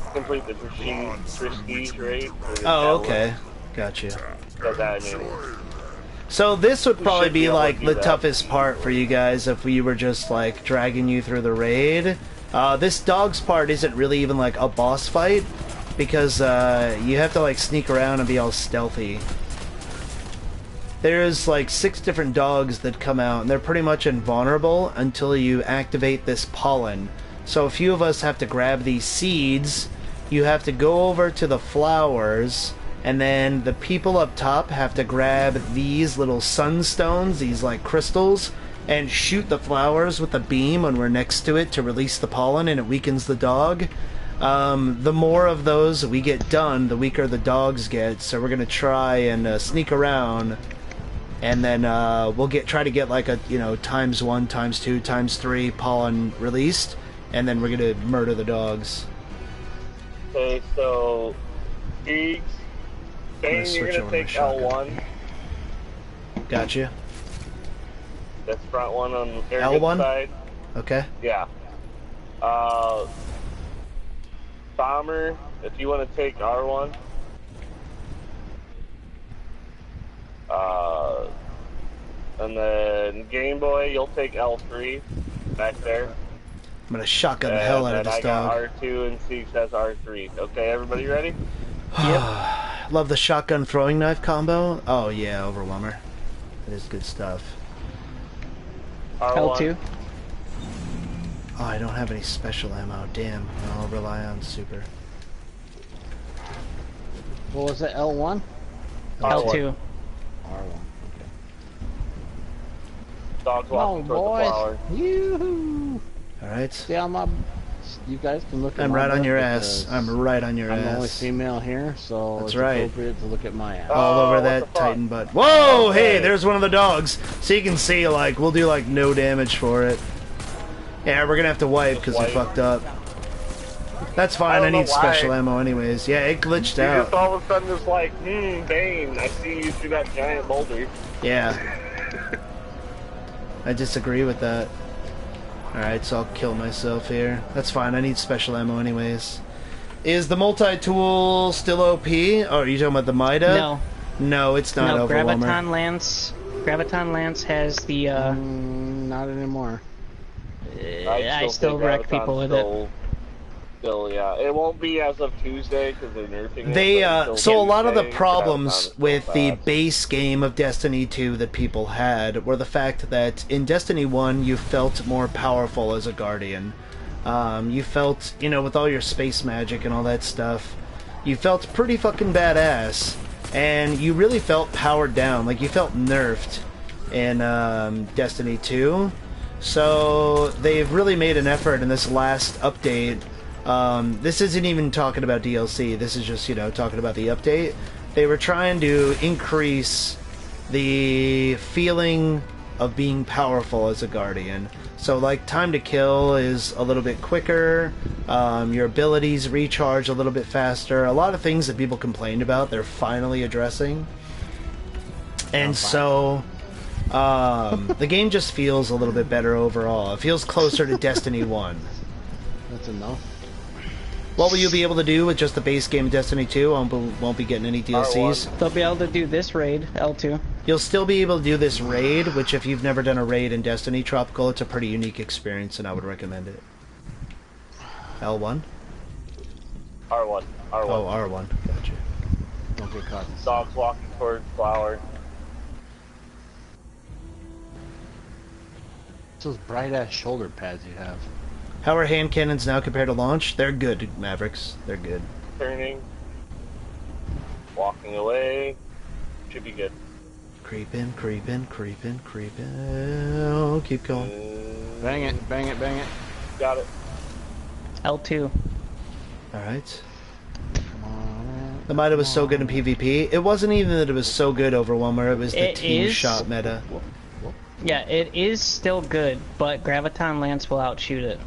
complete the prestige raid. Oh, okay. Gotcha. So that, I mean, So this would probably should be be able to like do the that. toughest part for you guys if we were just like dragging you through the raid. This dogs part isn't really even like a boss fight because you have to like sneak around and be all stealthy. There's like 6 different dogs that come out and they're pretty much invulnerable until you activate this pollen. So a few of us have to grab these seeds, you have to go over to the flowers, and then the people up top have to grab these little sunstones, these like crystals, and shoot the flowers with a beam when we're next to it to release the pollen and it weakens the dog. The more of those we get done, the weaker the dogs get, so we're gonna try and sneak around, and then we'll try to get like a, you know, times 1, times 2, times 3 pollen released, and then we're gonna murder the dogs. okay, so Biggs, gonna Bane, you're switch gonna over take to shotgun. L1. Gotcha. That's front one on the Arrogant L1? side. Okay. Yeah. Bomber, if you want to take R1. And then Game Boy, you'll take L3 back there. I'm gonna shotgun the hell out of And this then I dog. got R2 and Seeks has R3. Okay, everybody ready? Love the shotgun throwing knife combo. Oh yeah, Overwhelmer. That is good stuff. R1. L2. Oh, I don't have any special ammo. Damn. I'll rely on super. What was it? L1? L2. R1. Dogs Come on, walking toward the boys. flower. Yoo-hoo! Alright. See how my... You guys can look at I'm my right on butt your ass. because I'm right on your I'm the only ass. female here, so That's it's right. appropriate to look at my ass. All Oh, over what that the fuck? Titan butt. Whoa! Okay. Hey, there's one of the dogs. So you can see, like, we'll do, like, no damage for it. Yeah, we're gonna have to wipe because we Wipe. fucked up. That's I fine. I don't know need special why. ammo anyways. Yeah, it glitched You out. just all of a sudden just like, Bane, I see you through that giant boulder. Yeah. I disagree with that. Alright, so I'll kill myself here. That's fine, I need special ammo anyways. Is the multi-tool still OP? Oh, are you talking about the Mida? No. No, it's not No, Overwhelmer. Graviton Lance has the, Not anymore. I still think wreck Graviton's people with it. Still, yeah. It won't be as of Tuesday because they're nerfing They, it. but until so a lot of the Tuesday, problems Graviton is with still the fast. base game of Destiny 2 that people had were the fact that in Destiny 1 you felt more powerful as a Guardian. You felt, you know, with all your space magic and all that stuff, you felt pretty fucking badass. And you really felt powered down, like you felt nerfed in Destiny 2. So they've really made an effort in this last update. This isn't even talking about DLC, this is just, you know, talking about the update. They were trying to increase the feeling of being powerful as a Guardian. So, like, time to kill is a little bit quicker, your abilities recharge a little bit faster. A lot of things that people complained about, they're finally addressing. And so, the game just feels a little bit better overall. It feels closer to Destiny 1. That's enough. What will you be able to do with just the base game of Destiny 2? Won't be getting any DLCs. They'll be able to do this raid, L2. You'll still be able to do this raid, which if you've never done a raid in Destiny Tropical, it's a pretty unique experience and I would recommend it. L1? R1. R1. Oh, R1. Gotcha. Don't get caught. Dogs walking toward flower. It's those bright ass shoulder pads you have. How are hand cannons now compared to launch? They're good, Mavericks. They're good. Turning. Walking away. Should be good. Creeping, creeping, creeping, creeping. Oh, keep going. Bang it, bang it, bang it. Got it. L2. Alright. Come on. The Mida was so good in PvP. It wasn't even that it was so good, Overwhelmer. It was the It team is. shot meta. Yeah, it is still good, but Graviton Lance will outshoot it.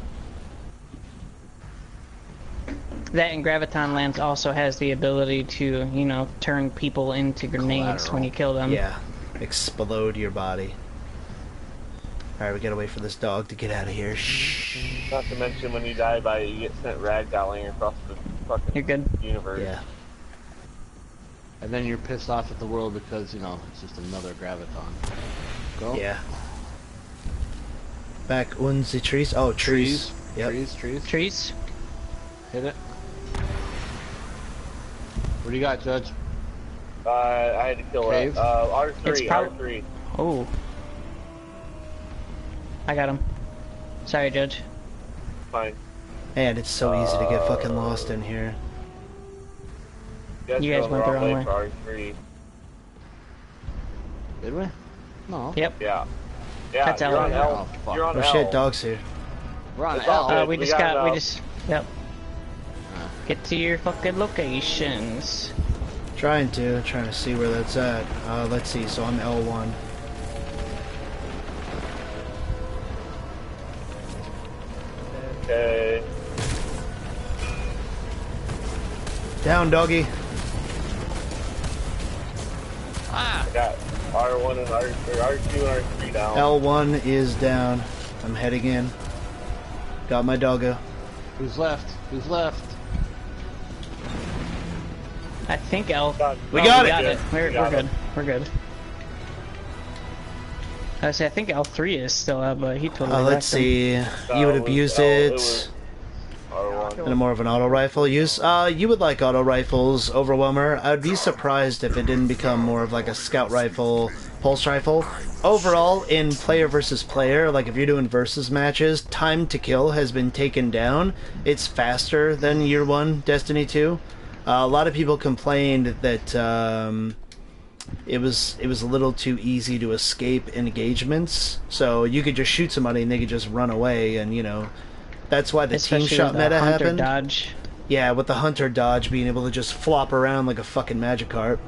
That and Graviton Lance also has the ability to, you know, turn people into grenades when you kill them. Yeah. Explode your body. Alright, we gotta wait for this dog to get out of here. Shh. Not to mention when you die by it, you get sent ragdolling across the fucking You're good. universe. Yeah. And then you're pissed off at the world because, you know, it's just another graviton. Go. Yeah. Back on the trees. Oh, trees. Yep. Trees. Trees. Hit it. What do you got, Judge? I had to kill Cave? that. It's R3, prob- R3. Oh. I got him. Sorry, Judge. Fine. Man, it's so easy to get fucking lost in here. You guys going went the wrong way. for R3. Did we? No. Yep. Yeah. Yeah, That's you're L. on L. Oh, fuck. You're on Oh L. shit, dog's here. We're on It's all L. good. We We just got got. it We out. just. Yep. Get to your fucking locations. Trying to see where that's at. Let's see, so I'm L1. Okay. Down, doggy. I got R1 and R2 and R3 down. L1 is down. I'm heading in. Got my doggo. Who's left? Who's left? I think L. We got it. We're We got good. it. We're good. I say I think L3 is still up, but he totally. Let's wrecked him. see. You would it was abuse L- it. was R1. And more of an auto rifle use. You would like auto rifles, Overwhelmer. I'd be surprised if it didn't become more of like a scout rifle, pulse rifle. Overall, in player versus player, like if you're doing versus matches, time to kill has been taken down. It's faster than Year 1 Destiny 2. A lot of people complained that it was a little too easy to escape engagements. So you could just shoot somebody and they could just run away, and you know. That's why the Especially team shot with the meta hunter happened. Dodge. Yeah, with the hunter dodge being able to just flop around like a fucking Magikarp.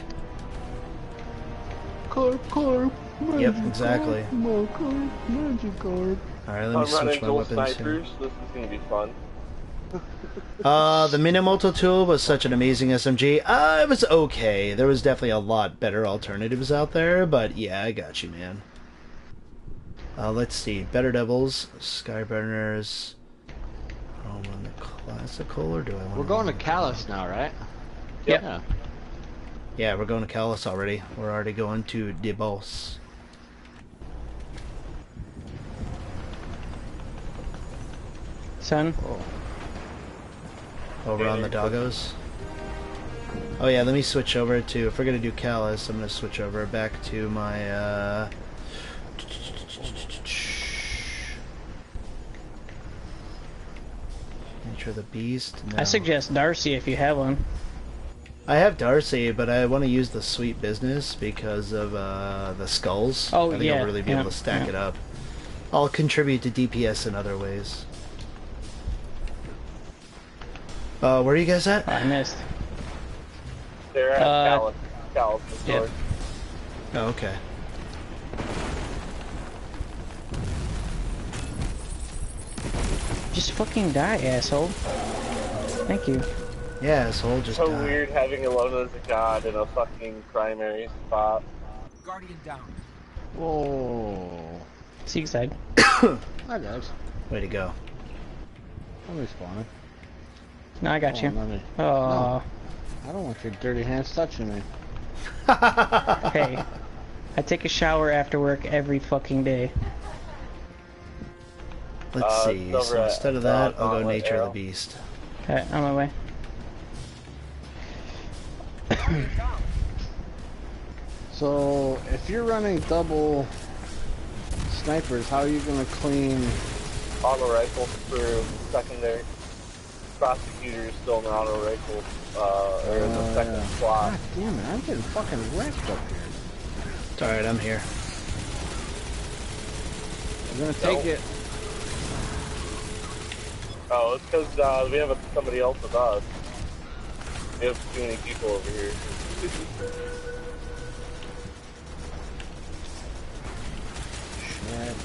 Carp. Yep, exactly. Magikarp. Alright, let me I'm switch running my dual weapons here. snipers. This is gonna be fun. The Minamoto tool was such an amazing SMG. It was okay. There was definitely a lot better alternatives out there, but yeah, I got you, man. Let's see. Better Devils, Skyburners. I want the classical, or do I want? We're going to Callus now, right? Yep. Yeah. Yeah, we're going to Callus already. We're already going to De Boss. Son. Over on the doggos. Oh yeah, let me switch over to, if we're gonna do Callus, I'm gonna switch over back to my Nature of the Beast. No. I suggest Darcy if you have one. I have Darcy, but I want to use the Sweet Business because of the skulls. Oh, I think yeah, I'll really be able yeah, to stack yeah. it up. I'll contribute to DPS in other ways. Where are you guys at? I missed. They're at Callus. Callus, the yep. sword. Oh, okay. Just fucking die, asshole. Thank you. Yeah, asshole, just So die. weird having Alona as a god in a fucking primary spot. Guardian down. Whoa. Seek side. Hi, guys. Way to go. I'm respawning. No, I got you. Let me... Oh, I don't want your dirty hands touching me. hey. I take a shower after work every fucking day. Let's see. it's over So at, instead of that, I'll go Gauntlet Nature Arrow. of the Beast. Alright, on my way. So, if you're running double snipers, how are you gonna clean? Auto rifle through secondary. Prosecutor is still in the auto rifle, or in the second yeah. slot. God damn it, I'm getting fucking wrecked up here. It's alright, I'm here. I'm gonna take it. Oh, it's because we have somebody else with us. We have too many people over here. Shit.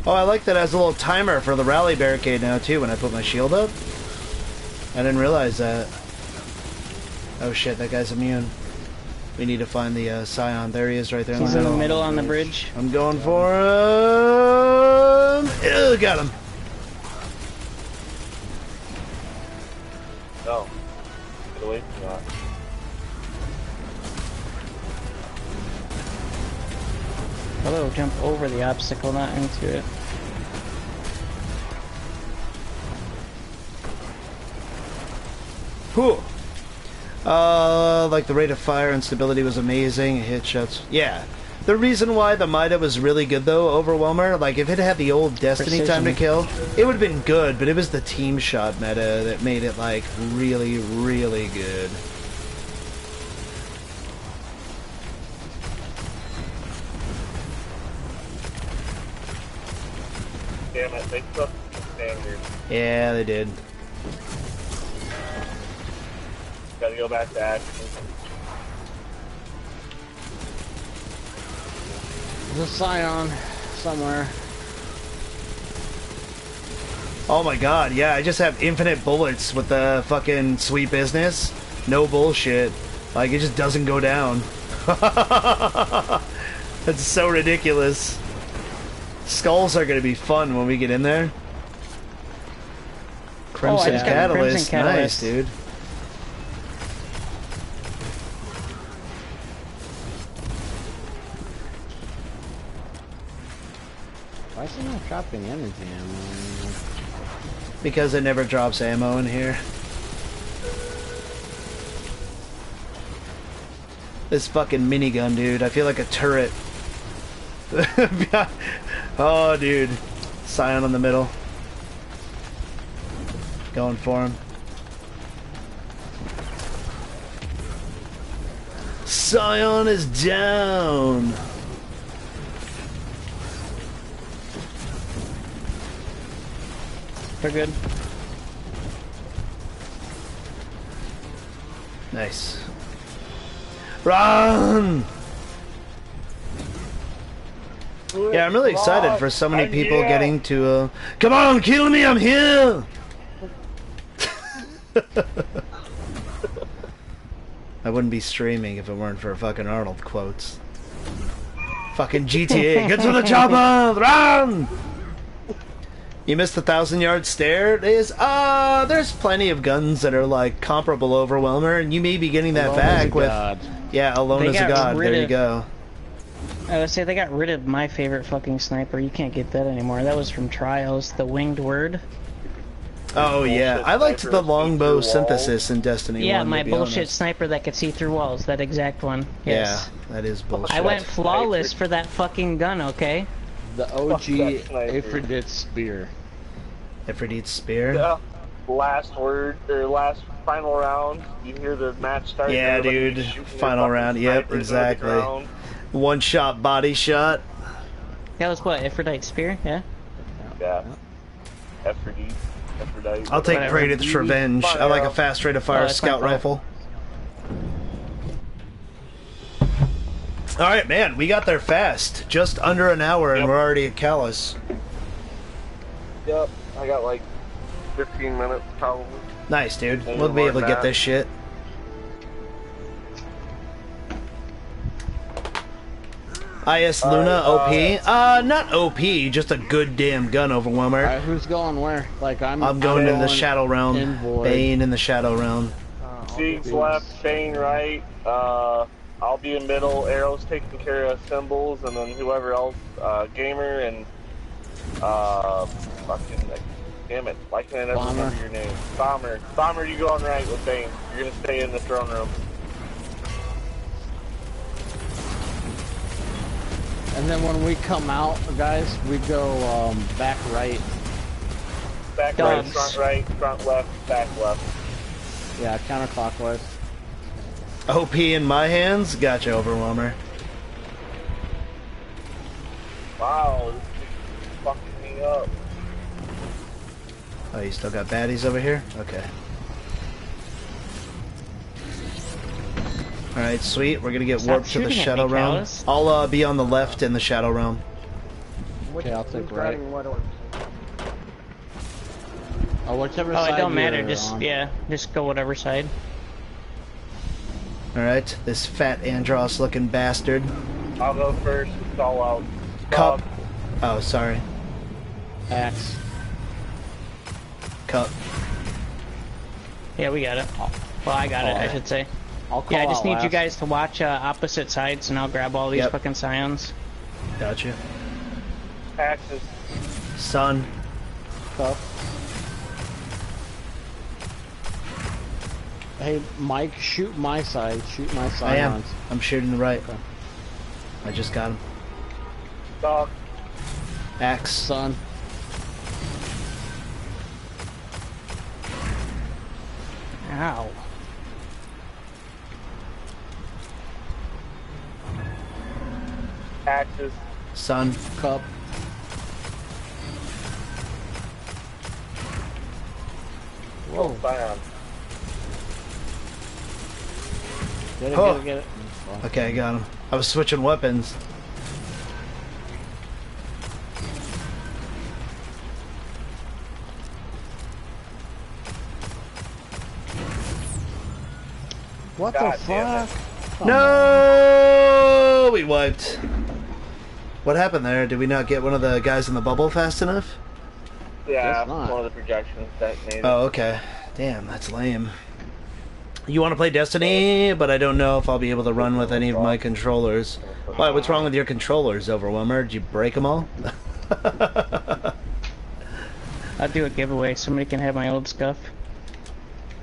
Oh, I like that it has a little timer for the rally barricade now, too, when I put my shield up. I didn't realize that. Oh shit, that guy's immune. We need to find the Scion. There he is right there. He's in the middle on the bridge. I'm going for him. Ew, got him. No. Get away from that. Although jump over the obstacle, not into it. Whew. Like the rate of fire and stability was amazing. Hit shots. Yeah. The reason why the Mida was really good though, Overwhelmer, like if it had the old Destiny Precision. time to kill, it would have been good, but it was the team shot meta that made it like really, really good. Damn it, they took the standard. Yeah, they did. Gotta go back to action. There's a Scion somewhere. Oh my god, yeah, I just have infinite bullets with the fucking sweet business. No bullshit. Like, it just doesn't go down. That's so ridiculous. Skulls are gonna be fun when we get in there. Crimson just got Catalyst, Crimson nice, Catalyst. dude. Why is it not dropping energy ammo? Because it never drops ammo in here. This fucking minigun, dude. I feel like a turret. Oh, dude. Scion in the middle. Going for him. Scion is down. They're good. Nice. Run! Yeah, I'm really excited for so many people getting to, come on, kill me, I'm here! I wouldn't be streaming if it weren't for fucking Arnold quotes. Fucking GTA, get to the chopper! Run! You missed the 1,000-yard stare? There's plenty of guns that are like comparable Overwhelmer, and you may be getting that Alone back as a with... god. Yeah, Alone They as a got God, rid there you of- go. I would say they got rid of my favorite fucking sniper. You can't get that anymore. That was from Trials, the Winged Word. Oh yeah, I liked sniper the longbow see through walls. synthesis in Destiny 1, Yeah, to my be bullshit honest. sniper that could see through walls. That exact one. Yes. Yeah, that is bullshit. I went flawless for that fucking gun, okay? The OG that sniper. Aphrodite spear. Aphrodite's spear? Yeah. Last word, or last final round, you hear the match start. and Yeah, everybody's dude. shooting their Final fucking round, yep, snipers over the exactly. ground. One shot body shot. That was what, Aphrodite Spear? Yeah? Yeah. Aphrodite. I'll take Whatever. Praetor's Revenge. I like a fast rate of fire Oh, that's my scout fault. rifle. Alright, man, we got there fast. Just under an hour and Yep. we're already at Callus. Yep. I got like 15 minutes probably. Nice, dude. Maybe We'll be more able to than get that. this shit. IS Luna Alright, OP? Not OP, just a good damn gun, Overwhelmer. Alright, who's going where? Like, I'm going in the Shadow in Realm. Void. Bane in the Shadow Realm. Siegs left, Bane right. I'll be in middle. Arrow's taking care of symbols, and then whoever else, Gamer and fucking damn it, why can't I never Bomber. remember your name? Bomber, you go on right with Bane. You're gonna stay in the throne room. And then when we come out, guys, we go back right. Back Dogs. right, front left, back left. Yeah, counterclockwise. OP in my hands? Gotcha, Overwhelmer. Wow, this is fucking me up. Oh, you still got baddies over here? Okay. Alright, sweet. We're gonna get Stop warped to the shooting at Shadow me, Realm. Callus. I'll be on the left in the Shadow Realm. Okay, I'll take Who's right. driving what order? Oh, whichever Oh, side it don't matter. you're Just, on. yeah, just go whatever side. Alright, this fat Andros looking bastard. I'll go first. It's all out. Cup. Oh, sorry. Axe. Cup. Yeah, we got it. Well, I got it, I should say. I'll call Yeah, I just out need you last. guys to watch opposite sides, and I'll grab all these Yep. fucking scions. Gotcha. Axis. Sun. Cup. Hey, Mike, shoot my side. Shoot my side. I am. I'm shooting the right. I just got him. Dog. Axe. Son. Ow. Axis. Sun. Cup. Whoa. Scion. Get it, Oh. get it, get it. Okay, I got him. I was switching weapons. What God the damn fuck? No, we wiped. What happened there? Did we not get one of the guys in the bubble fast enough? Yeah, Guess not. one of the projections that made it. Oh, okay. Damn, that's lame. You want to play Destiny, but I don't know if I'll be able to run with any of my controllers. Why? What's wrong with your controllers, Overwhelmer? Did you break them all? I'll do a giveaway. Somebody can have my old stuff.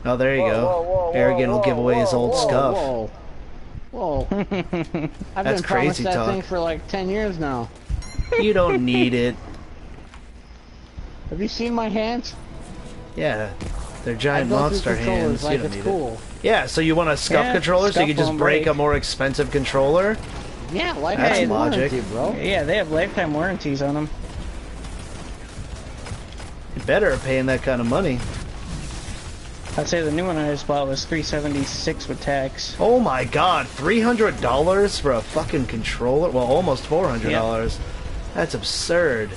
Oh, there you Whoa, go. whoa, whoa, Arrogant will whoa, give away his old whoa, scuff. Whoa. Whoa. I've That's been promised crazy that talk. thing for like 10 years now. You don't need it. Have you seen my hands? Yeah, they're I giant built monster these controllers hands. like You don't it's need cool. it. Yeah, so you want a scuff Yeah, controller so you scuff can just won't break break. a more expensive controller? Yeah, like That's that logic. warranty, bro. Yeah, they have lifetime warranties on them. You better paying that kind of money. I'd say the new one I just bought was $376 with tax. Oh my god, $300 for a fucking controller? Well, almost $400. That's absurd.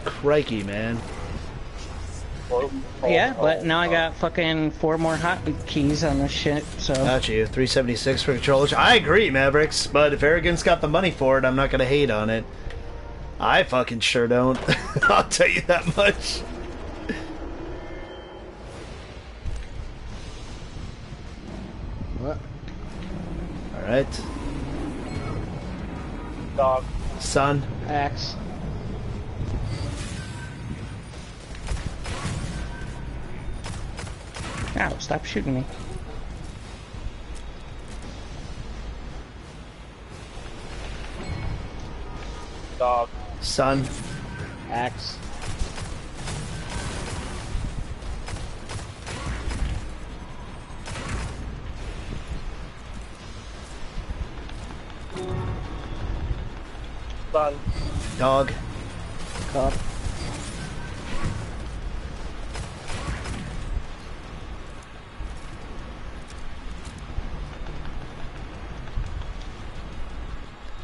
Crikey, man. Yeah, but now I got fucking 4 more hotkeys on this shit, so... Got you. $376 for controllers. I agree, Mavericks, but if Arrogant's got the money for it, I'm not gonna hate on it. I fucking sure don't. I'll tell you that much. What? Alright. Dog. Sun. Axe. Ow, stop shooting me. Dog. Sun. Axe. Sun. Dog. Cup.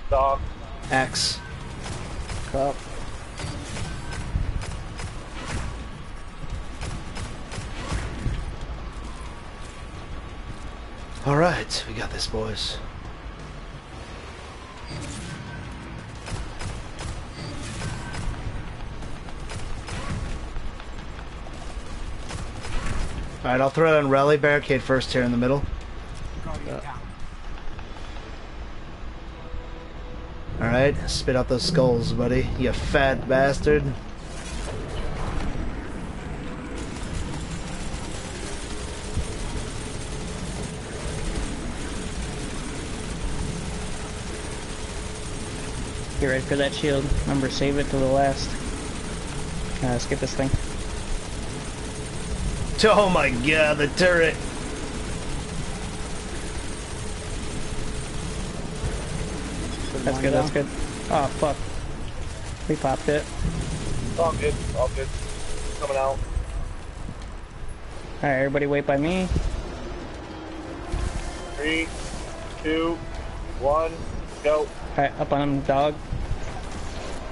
Dog. Axe. Cup. Alright, we got this, boys. Alright, I'll throw it on Rally Barricade first here in the middle. Alright, spit out those skulls, buddy. You fat bastard. Get ready for that shield. Remember, save it to the last. Let's get this thing. Oh my god, the turret. That's good, that's good. Oh, fuck. We popped it. All good. All good. Coming out. Alright, everybody wait by me. 3, 2, 1, go. Alright, up on him, dog.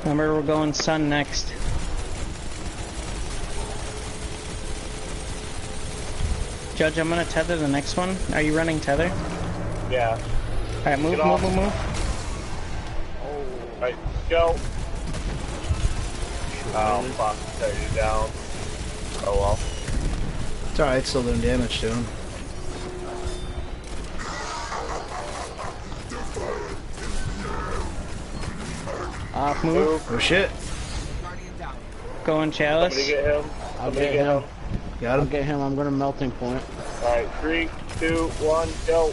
Remember, we're going sun next. Judge, I'm gonna tether the next one. Are you running tether? Yeah. Alright, move, Get move, off. move, move. Right. Go. Oh, fuck. Shut you down. Oh well. It's alright, still doing damage to him. Off move. Oh shit. Going chalice. Somebody get him. I'll Somebody get get him. him. Got I'll him. get him. I'm gonna melting point. Alright, 3, 2, 1, go.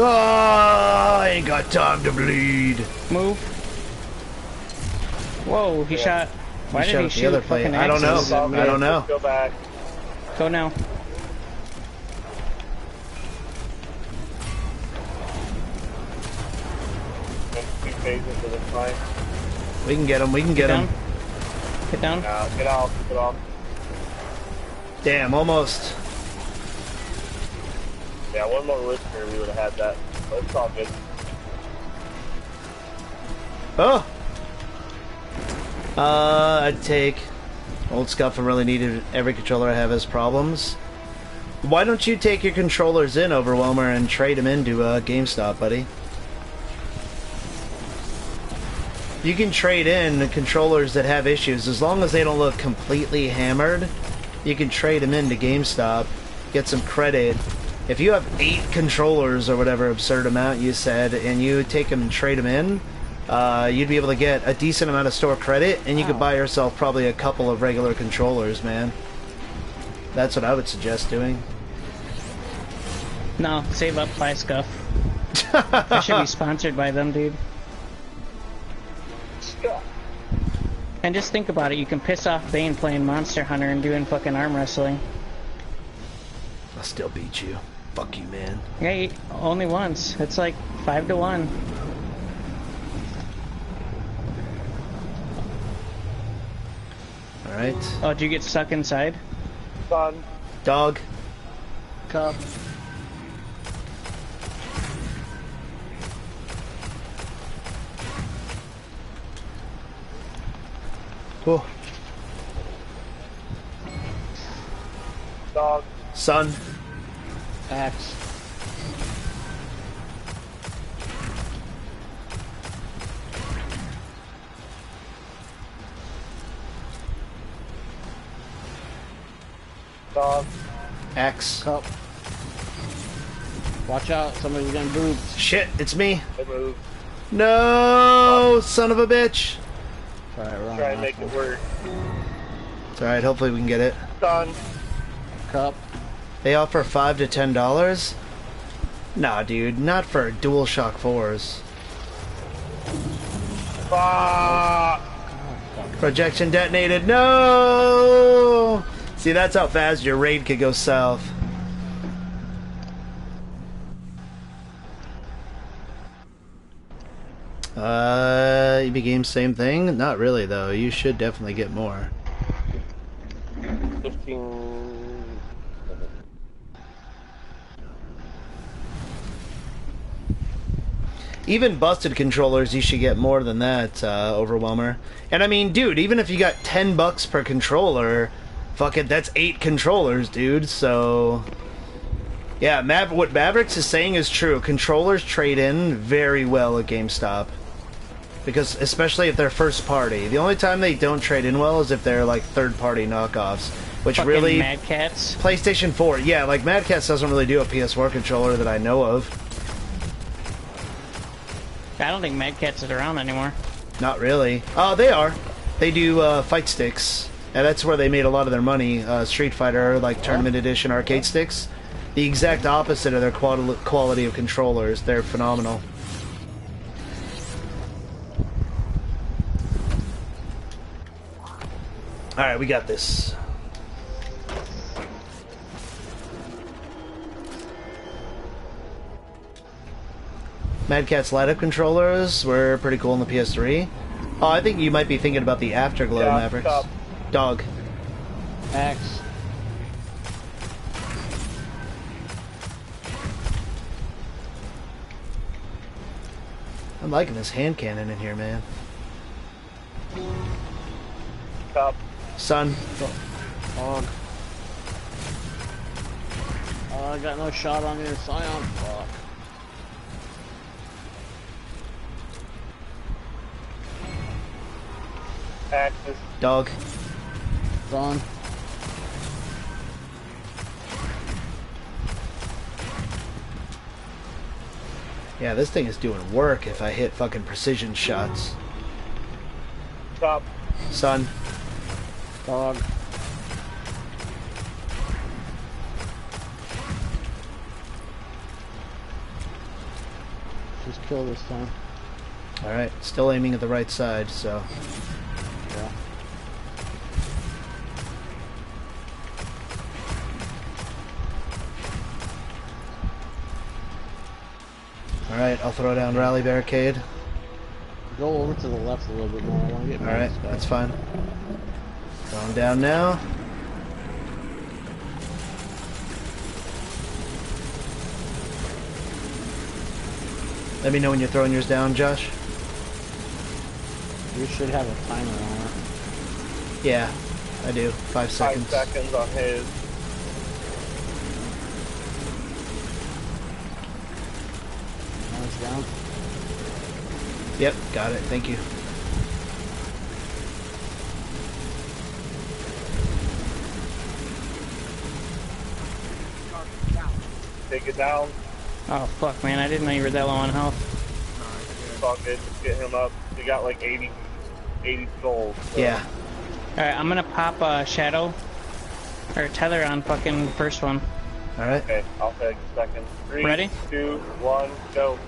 Oh, I ain't got time to bleed. Move. Whoa, he shot. Why He did shot he at the shoot other plate. fucking I don't know. axes? I don't know. Go back. Go now. Next 2 phases of this fight. We can get him. We can get him. Get down. Get off. Get off. Damn, almost. Yeah, one more listener, we would have had that. But it's all good. Oh! I'd take old scuff. I really needed every controller I have has problems. Why don't you take your controllers in, Overwhelmer, and trade them into GameStop, buddy? You can trade in the controllers that have issues. As long as they don't look completely hammered, you can trade them into GameStop, get some credit. If you have 8 controllers or whatever absurd amount you said, and you take them and trade them in, you'd be able to get a decent amount of store credit, and you could buy yourself probably a couple of regular controllers, man. That's what I would suggest doing. No, save up, buy Scuff. I should be sponsored by them, dude. And just think about it, you can piss off Bane playing Monster Hunter and doing fucking arm wrestling. I'll still beat you. Fuck you, man. Yeah, only once. It's like 5 to 1. Alright. Oh, did you get stuck inside? Son. Dog. Cup. Oh. Dog. Son. Axe. Dog. Axe. Cup. Watch out, somebody's getting boobed. Shit, it's me. Good move. No, son of a bitch. Alright, wrong. Try and make it work. It's alright, hopefully we can get it. Son. Cup. They offer $5 to $10? Nah, dude, not for DualShock 4s. Fuck. Projection detonated. No! See, that's how fast your raid could go south. EB Games, same thing? Not really, though. You should definitely get more. 15. Even busted controllers, you should get more than that, Overwhelmer. And I mean, dude, even if you got $10 per controller, fuck it, that's 8 controllers, dude. So, yeah, what Mavericks is saying is true. Controllers trade in very well at GameStop. Because, especially if they're first party. The only time they don't trade in well is if they're like third party knockoffs. Which Fucking really... Mad Cats. PlayStation 4, yeah, like Mad Catz doesn't really do a PS4 controller that I know of. I don't think Mad Cats is around anymore. Not really. Oh, they are. They do fight sticks. And that's where they made a lot of their money. Street Fighter, like Tournament Edition arcade sticks. The exact opposite of their quality of controllers. They're phenomenal. Alright, we got this. Mad Catz light-up controllers were pretty cool in the PS3. Oh, I think you might be thinking about the Afterglow Yeah, Mavericks. stop. Dog. Axe. I'm liking this hand cannon in here, man. Cup. Son. Dog. I got no shot on your Scion. Fuck. Axis. Dog. It's on. Yeah, this thing is doing work if I hit fucking precision shots. Stop. Son. Dog. Just kill this time. Alright, still aiming at the right side, so. Yeah. Alright, I'll throw down rally barricade. Go over to the left a little bit more. I want to get behind Alright, this guy. that's fine. Going down now. Let me know when you're throwing yours down, Josh. You should have a timer on it. Yeah, I do. 5 seconds. 5 seconds on his. Now it's down. Yep, got it. Thank you. Take it down. Oh fuck, man! I didn't know you were that low on health. It's all good. Just get him up. You got like 80 skulls. So. Yeah. All right, I'm gonna pop Shadow or Tether on fucking first one. Alright. Okay, I'll take a second. 3, Ready? 2, 1, go.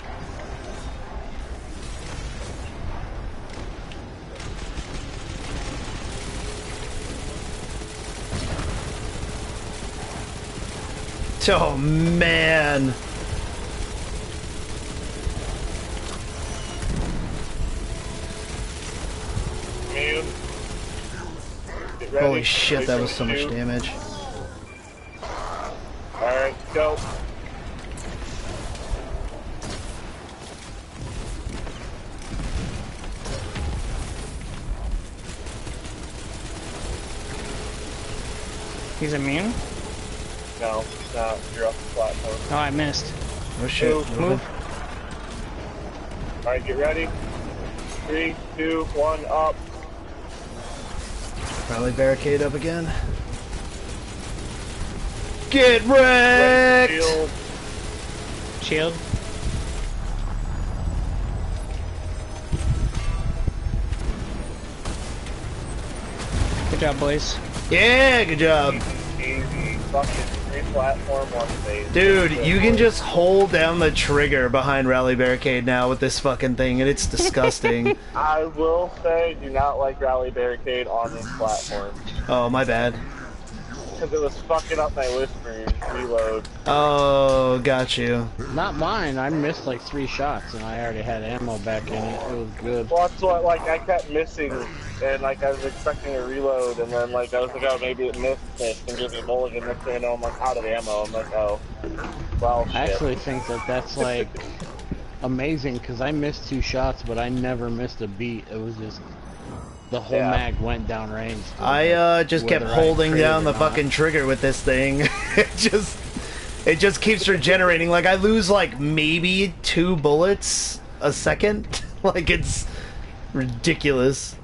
Oh, man. Immune. Get ready. Holy shit, that was so much 2. damage. Alright, go. He's immune. No, no, you're off the platform. Oh, I missed. Oh shit. Move. Alright, get ready. 3, 2, 1, up. Probably barricade up again. Get wrecked! Shield. Shield. Good job, boys. Yeah, good job. Easy. Fucking 3 platform, 1 phase. Dude, you can just hold down the trigger behind Rally Barricade now with this fucking thing, and it's disgusting. I will say, do not like Rally Barricade on this platform. Oh, my bad. Because it was fucking up my whispering reload. Oh, got you. Not mine. I missed like 3 shots and I already had ammo back in it. It was good. Well, that's what, like, I kept missing, and, like, I was expecting a reload, and then, like, I was like, oh, maybe it missed this, and give me a mulligan, next thing I know, I'm, like, out of ammo. I'm like, oh, well, shit. I actually think that that's like amazing because I missed 2 shots, but I never missed a beat. It was just the whole Yeah. mag went down range. I just kept Whether I holding crit down or the not. fucking trigger with this thing. It just keeps regenerating. Like, I lose, like, maybe 2 bullets a second. Like, it's ridiculous.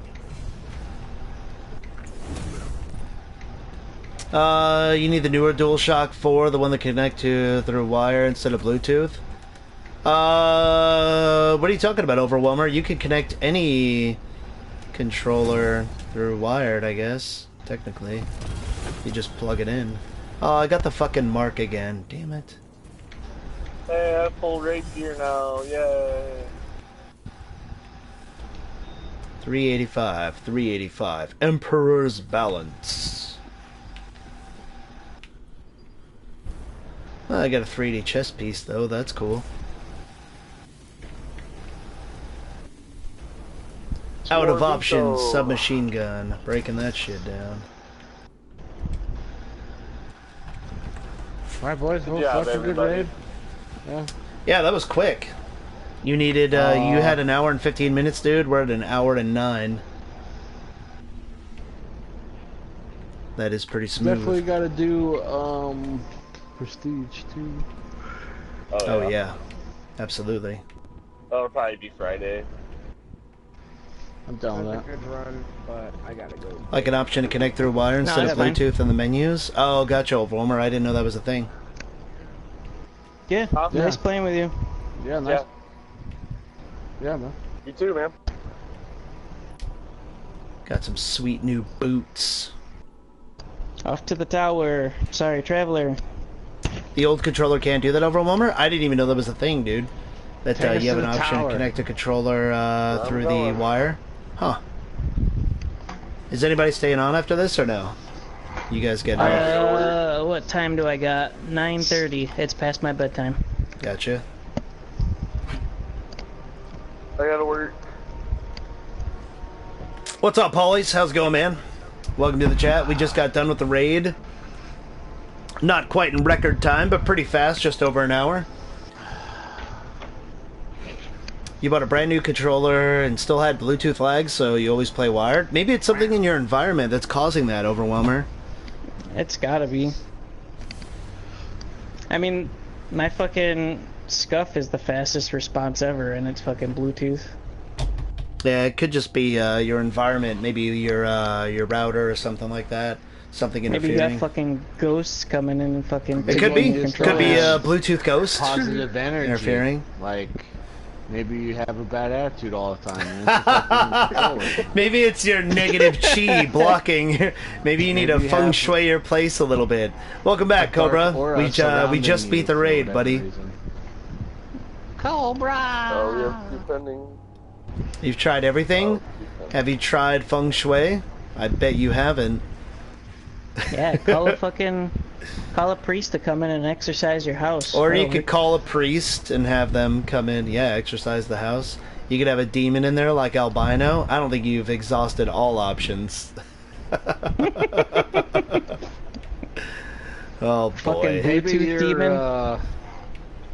You need the newer DualShock 4, the one that connect to through wire instead of Bluetooth. What are you talking about, Overwhelmer? You can connect any controller through wired, I guess. Technically, you just plug it in. Oh, I got the fucking mark again. Damn it. Hey, I have full rapier now, yay. 385, 385. Emperor's Balance. Well, I got a 3D chess piece, though. That's cool. Out of options, Morito. submachine gun. Breaking that shit down. Alright, boys. Well, job, such a good everybody. raid. Yeah. Yeah, that was quick. You needed, you had an hour and 15 minutes, dude. We're at an hour and 9. That is pretty smooth. Definitely got to do Prestige too. Oh yeah, absolutely. It'll probably be Friday. I'm down That with was a that. good run, but I gotta go. Like an option to connect through wire instead that's of fine. Bluetooth in the menus. Oh, gotcha, Overwhelmer. I didn't know that was a thing. Yeah, Huh? nice playing with you. Yeah, nice. Yeah, man. You too, man. Got some sweet new boots. Off to the tower. Sorry, Traveler. The old controller can't do that, Overwhelmer? I didn't even know that was a thing, dude. That Take us you have to an the option tower. to connect a controller through the going. wire. Huh. Is anybody staying on after this or no? You guys getting off? What time do I got? 9:30. It's past my bedtime. Gotcha. I gotta work. What's up, Paulies? How's it going, man? Welcome to the chat. We just got done with the raid. Not quite in record time, but pretty fast, just over an hour. You bought a brand new controller and still had Bluetooth lag, so you always play wired? Maybe it's something in your environment that's causing that, Overwhelmer. It's gotta be. I mean, my fucking Scuff is the fastest response ever, and it's fucking Bluetooth. Yeah, it could just be your environment, maybe your router or something like that. Something Maybe interfering. you got fucking ghosts coming in and fucking. It could be. taking It control. could be a Bluetooth ghost. Positive energy. Interfering. Like, maybe you have a bad attitude all the time. And it's a fucking controller. Maybe it's your negative chi blocking. Maybe you need Maybe to you feng have shui your place a little bit. Welcome back, Dark Cobra. aura We surrounding just you beat the for raid, whatever buddy. reason. Cobra. Oh, we have two pending. You've tried everything? Two pending. Have you tried feng shui? I bet you haven't. Yeah, call a priest to come in and exercise your house. Or you Oh, could call a priest and have them come in, exercise the house. You could have a demon in there like albino. I don't think you've exhausted all options. Oh Fucking boy. Maybe Bluetooth your demon.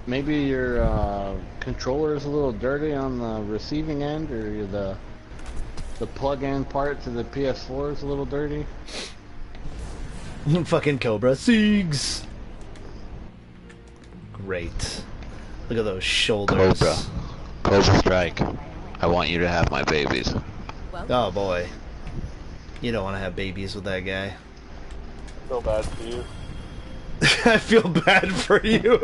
maybe your controller is a little dirty on the receiving end, or the plug-in part to the PS4 is a little dirty. Fucking Cobra. Siegs! Great. Look at those shoulders. Cobra. Cobra Strike. I want you to have my babies. Oh boy. You don't want to have babies with that guy. So bad for you. I feel bad for you.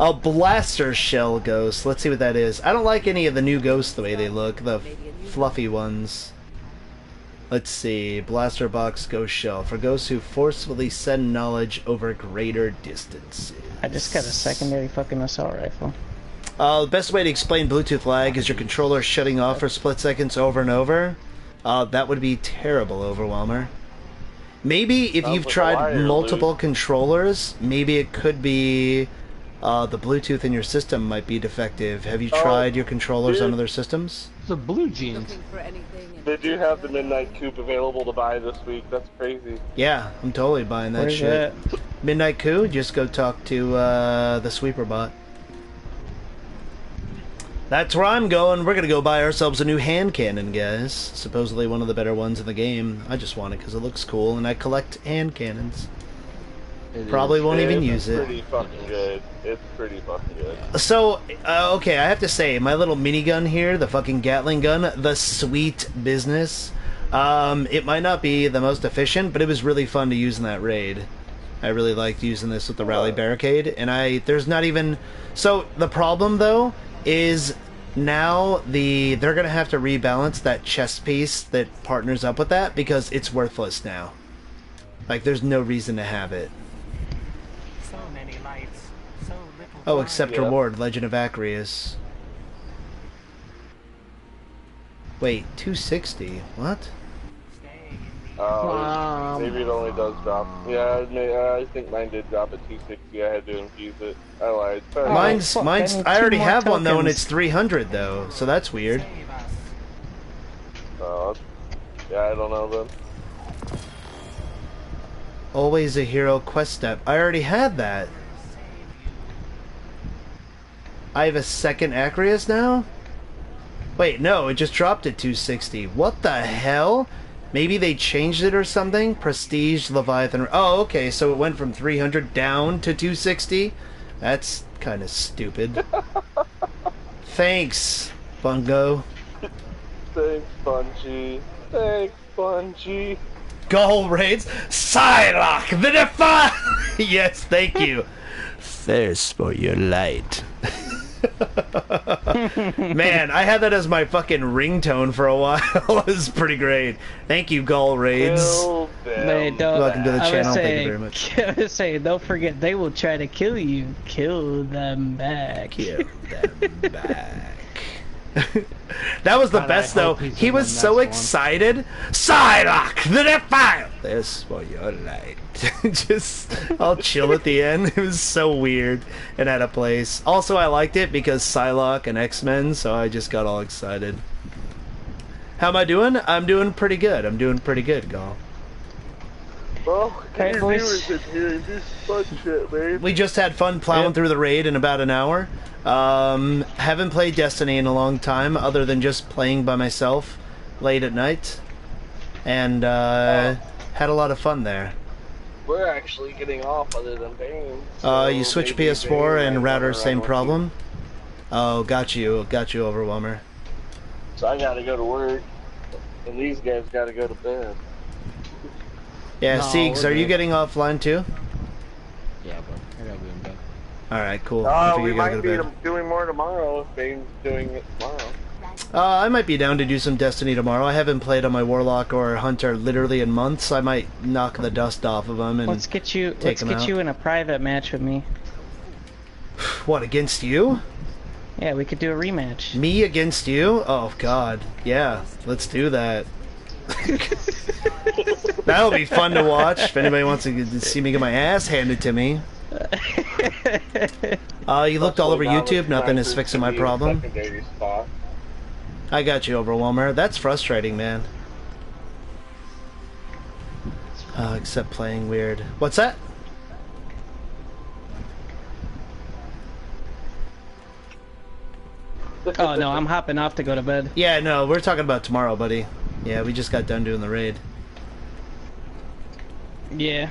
A blaster shell ghost. Let's see what that is. I don't like any of the new ghosts the way they look. The fluffy ones. Let's see. Blaster box ghost shell. For ghosts who forcefully send knowledge over greater distances. I just got a secondary fucking assault rifle. The best way to explain Bluetooth lag is your controller shutting off for split seconds over and over. That would be terrible, Overwhelmer. Maybe if Sounds you've like a tried liar, multiple Luke. controllers, maybe it could be the Bluetooth in your system might be defective. Have you tried your controllers on dude. other systems? The blue jeans. They do have the Midnight Coupe available to buy this week. That's crazy. Yeah, I'm totally buying that Where's shit. that? Midnight Coup, just go talk to the sweeper bot. That's where I'm going. We're gonna go buy ourselves a new hand cannon, guys. Supposedly one of the better ones in the game. I just want it because it looks cool, and I collect hand cannons. It Probably is. won't even It's use it. pretty fucking good. It's pretty fucking good. So, okay, I have to say, my little minigun here, the fucking Gatling gun, the sweet business. It might not be the most efficient, but it was really fun to use in that raid. I really liked using this with the rally barricade, and there's not even... So, the problem, though, is now they're gonna have to rebalance that chest piece that partners up with that, because it's worthless now. Like, there's no reason to have it. So many lights, so little Oh, time. accept Yeah. reward, Legend of Acreus. Wait, 260? What? Stay in the Maybe it only does drop. Yeah, I think mine did drop at 260. I had to infuse it. I lied. Sorry. Mine's, fuck, mine's. I need I two already more have one though, and tokens. it's 300 though, so that's weird. save us. Yeah, I don't know then. Always a hero quest step. I already had that. I have a second Acreus now? Wait, no, it just dropped at 260. What the hell? Maybe they changed it or something? Prestige, Leviathan... Oh, okay, so it went from 300 down to 260? That's kind of stupid. Thanks, Bungo. Thanks, Bungie. Thanks, Bungie. Goal raids, Psylocke the Defy! Yes, thank you. Thirst for your light. Man, I had that as my fucking ringtone for a while. It was pretty great. Thank you, Goal Raids. Kill them. Wait, don't, Welcome to the I was channel. Thank you saying- very much. I was saying, don't forget, they will try to kill you. Kill them back. Kill them back. That was the God, I best though. hope he's He in was the so next one. excited. Psylocke the Defile. This for your light. Just all chill at the end. It was so weird and out of place. Also, I liked it because Psylocke and X-Men, so I just got all excited. How am I doing? I'm doing pretty good. I'm doing pretty good, Gal. Well, Hey, your boys. viewers in here, this fun shit, man. We just had fun plowing through the raid in about an hour. Haven't played Destiny in a long time, other than just playing by myself late at night, and had a lot of fun there. We're actually getting off other than Bane. You switch maybe PS4 Bane and might router, wanna same run with problem. Oh, got you, Overwhelmer. you. So I gotta go to work, and these guys gotta go to bed. Yeah, No, Siegs, we're are you good. getting offline too? Yeah, bro. I gotta be in bed. All right, cool. I figure We you gotta might go be to bed. doing more tomorrow if Bane's doing it tomorrow. I might be down to do some Destiny tomorrow. I haven't played on my Warlock or Hunter literally in months. I might knock the dust off of them and Let's get you. take Let's him get out. you in a private match with me. What, against you? Yeah, we could do a rematch. Me against you? Oh God, yeah, let's do that. That'll be fun to watch if anybody wants to see me get my ass handed to me. You looked all over YouTube, nothing is fixing my problem. Secondary spot. I got you, Overwhelmer. That's frustrating, man. Except playing weird. What's that? Oh no, I'm hopping off to go to bed. Yeah, no, we're talking about tomorrow, buddy. Yeah, we just got done doing the raid. Yeah.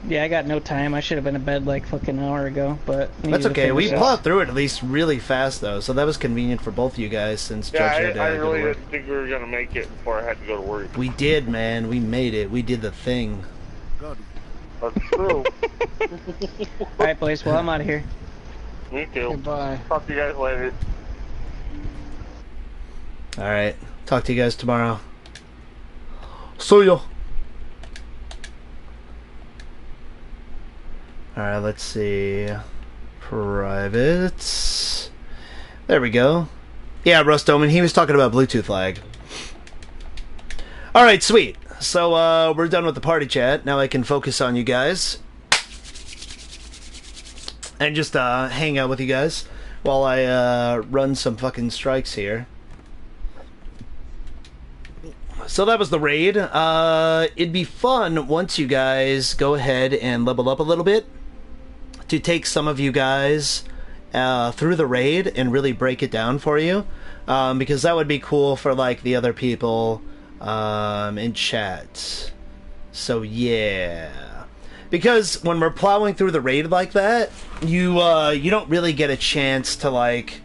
Yeah, I got no time. I should have been in bed like fucking an hour ago, but That's needed to okay. We finish plowed up. through it at least really fast, though, so that was convenient for both of you guys since Judge Yeah, had to I go to really work. didn't think we were gonna make it before I had to go to work. We did, man. We made it. We did the thing. That's true. Alright, boys. Well, I'm out of here. Me too. Goodbye. Talk to you guys later. All right. Talk to you guys tomorrow. See ya. Alright, let's see. Privates. There we go. Yeah, Rust Omen, he was talking about Bluetooth lag. Alright, sweet. So, we're done with the party chat. Now I can focus on you guys. And just, hang out with you guys while I, run some fucking strikes here. So that was the raid. It'd be fun once you guys go ahead and level up a little bit to take some of you guys through the raid and really break it down for you, because that would be cool for like the other people in chat. So yeah, because when we're plowing through the raid like that, you don't really get a chance to like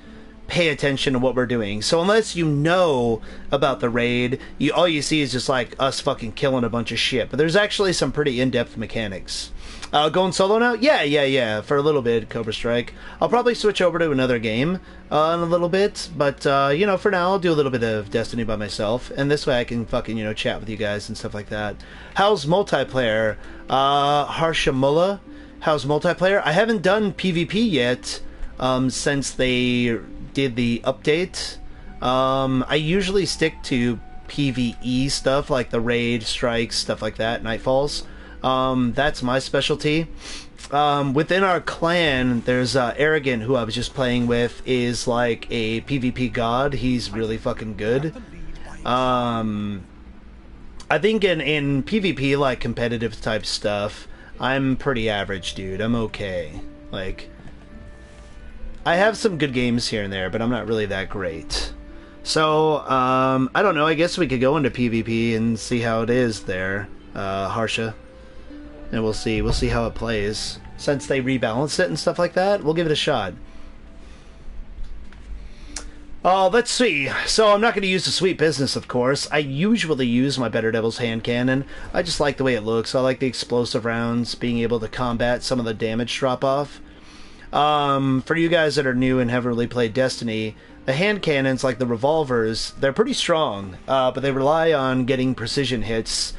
pay attention to what we're doing. So unless you know about the raid, all you see is just like us fucking killing a bunch of shit. But there's actually some pretty in-depth mechanics. Going solo now? Yeah. For a little bit, Cobra Strike. I'll probably switch over to another game in a little bit. But, for now, I'll do a little bit of Destiny by myself. And this way I can fucking, chat with you guys and stuff like that. How's multiplayer? Harshamullah? How's multiplayer? I haven't done PvP yet since they did the update. I usually stick to PvE stuff like the raid, strikes, stuff like that, nightfalls. That's my specialty. Within our clan, there's Arrogant, who I was just playing with, is like a PvP god. He's really fucking good. I think in PvP, like competitive type stuff, I'm pretty average, dude. I'm okay. Like, I have some good games here and there, but I'm not really that great. So, I don't know, I guess we could go into PvP and see how it is there, Harsha. And we'll see how it plays. Since they rebalanced it and stuff like that, we'll give it a shot. Let's see. So I'm not going to use the Sweet Business, of course. I usually use my Better Devil's hand cannon. I just like the way it looks. I like the explosive rounds, being able to combat some of the damage drop-off. For you guys that are new and haven't really played Destiny, the hand cannons, like the revolvers, they're pretty strong, but they rely on getting precision hits,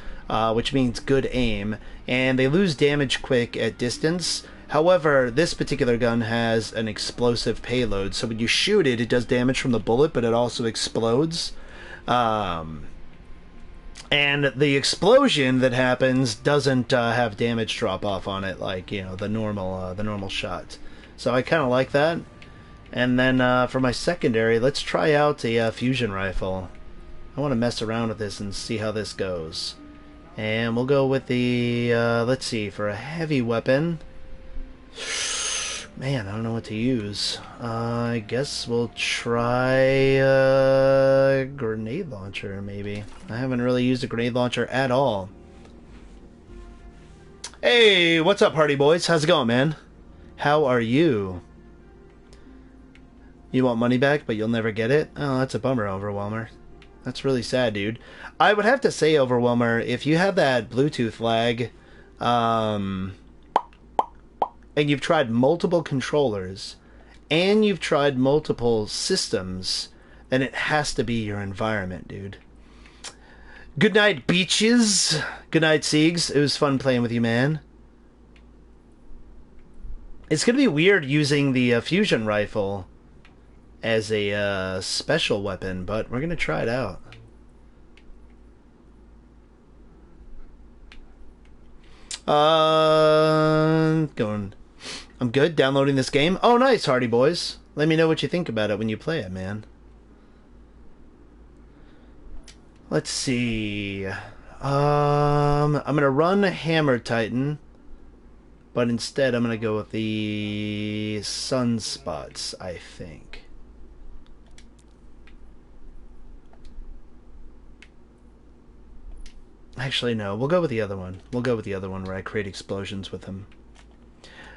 which means good aim, and they lose damage quick at distance. However, this particular gun has an explosive payload, so when you shoot it, it does damage from the bullet, but it also explodes. And the explosion that happens doesn't have damage drop off on it like, you know, the normal shot. So I kind of like that. And then for my secondary, let's try out a fusion rifle. I want to mess around with this and see how this goes. And we'll go with the, let's see, for a heavy weapon. Man, I don't know what to use. I guess we'll try a grenade launcher, maybe. I haven't really used a grenade launcher at all. Hey, what's up, Hardy Boys? How's it going, man? How are you? You want money back, but you'll never get it? Oh, that's a bummer, Overwhelmer. That's really sad, dude. I would have to say, Overwhelmer, if you have that Bluetooth lag, and you've tried multiple controllers, and you've tried multiple systems, then it has to be your environment, dude. Good night, Beaches. Good night, Siegs. It was fun playing with you, man. It's going to be weird using the fusion rifle as a special weapon, but we're going to try it out. I'm good downloading this game. Oh, nice, Hardy Boys. Let me know what you think about it when you play it, man. Let's see. I'm going to run Hammer Titan, but instead I'm going to go with the Sunspots, I think. Actually, no. We'll go with the other one. We'll go with the other one where I create explosions with them.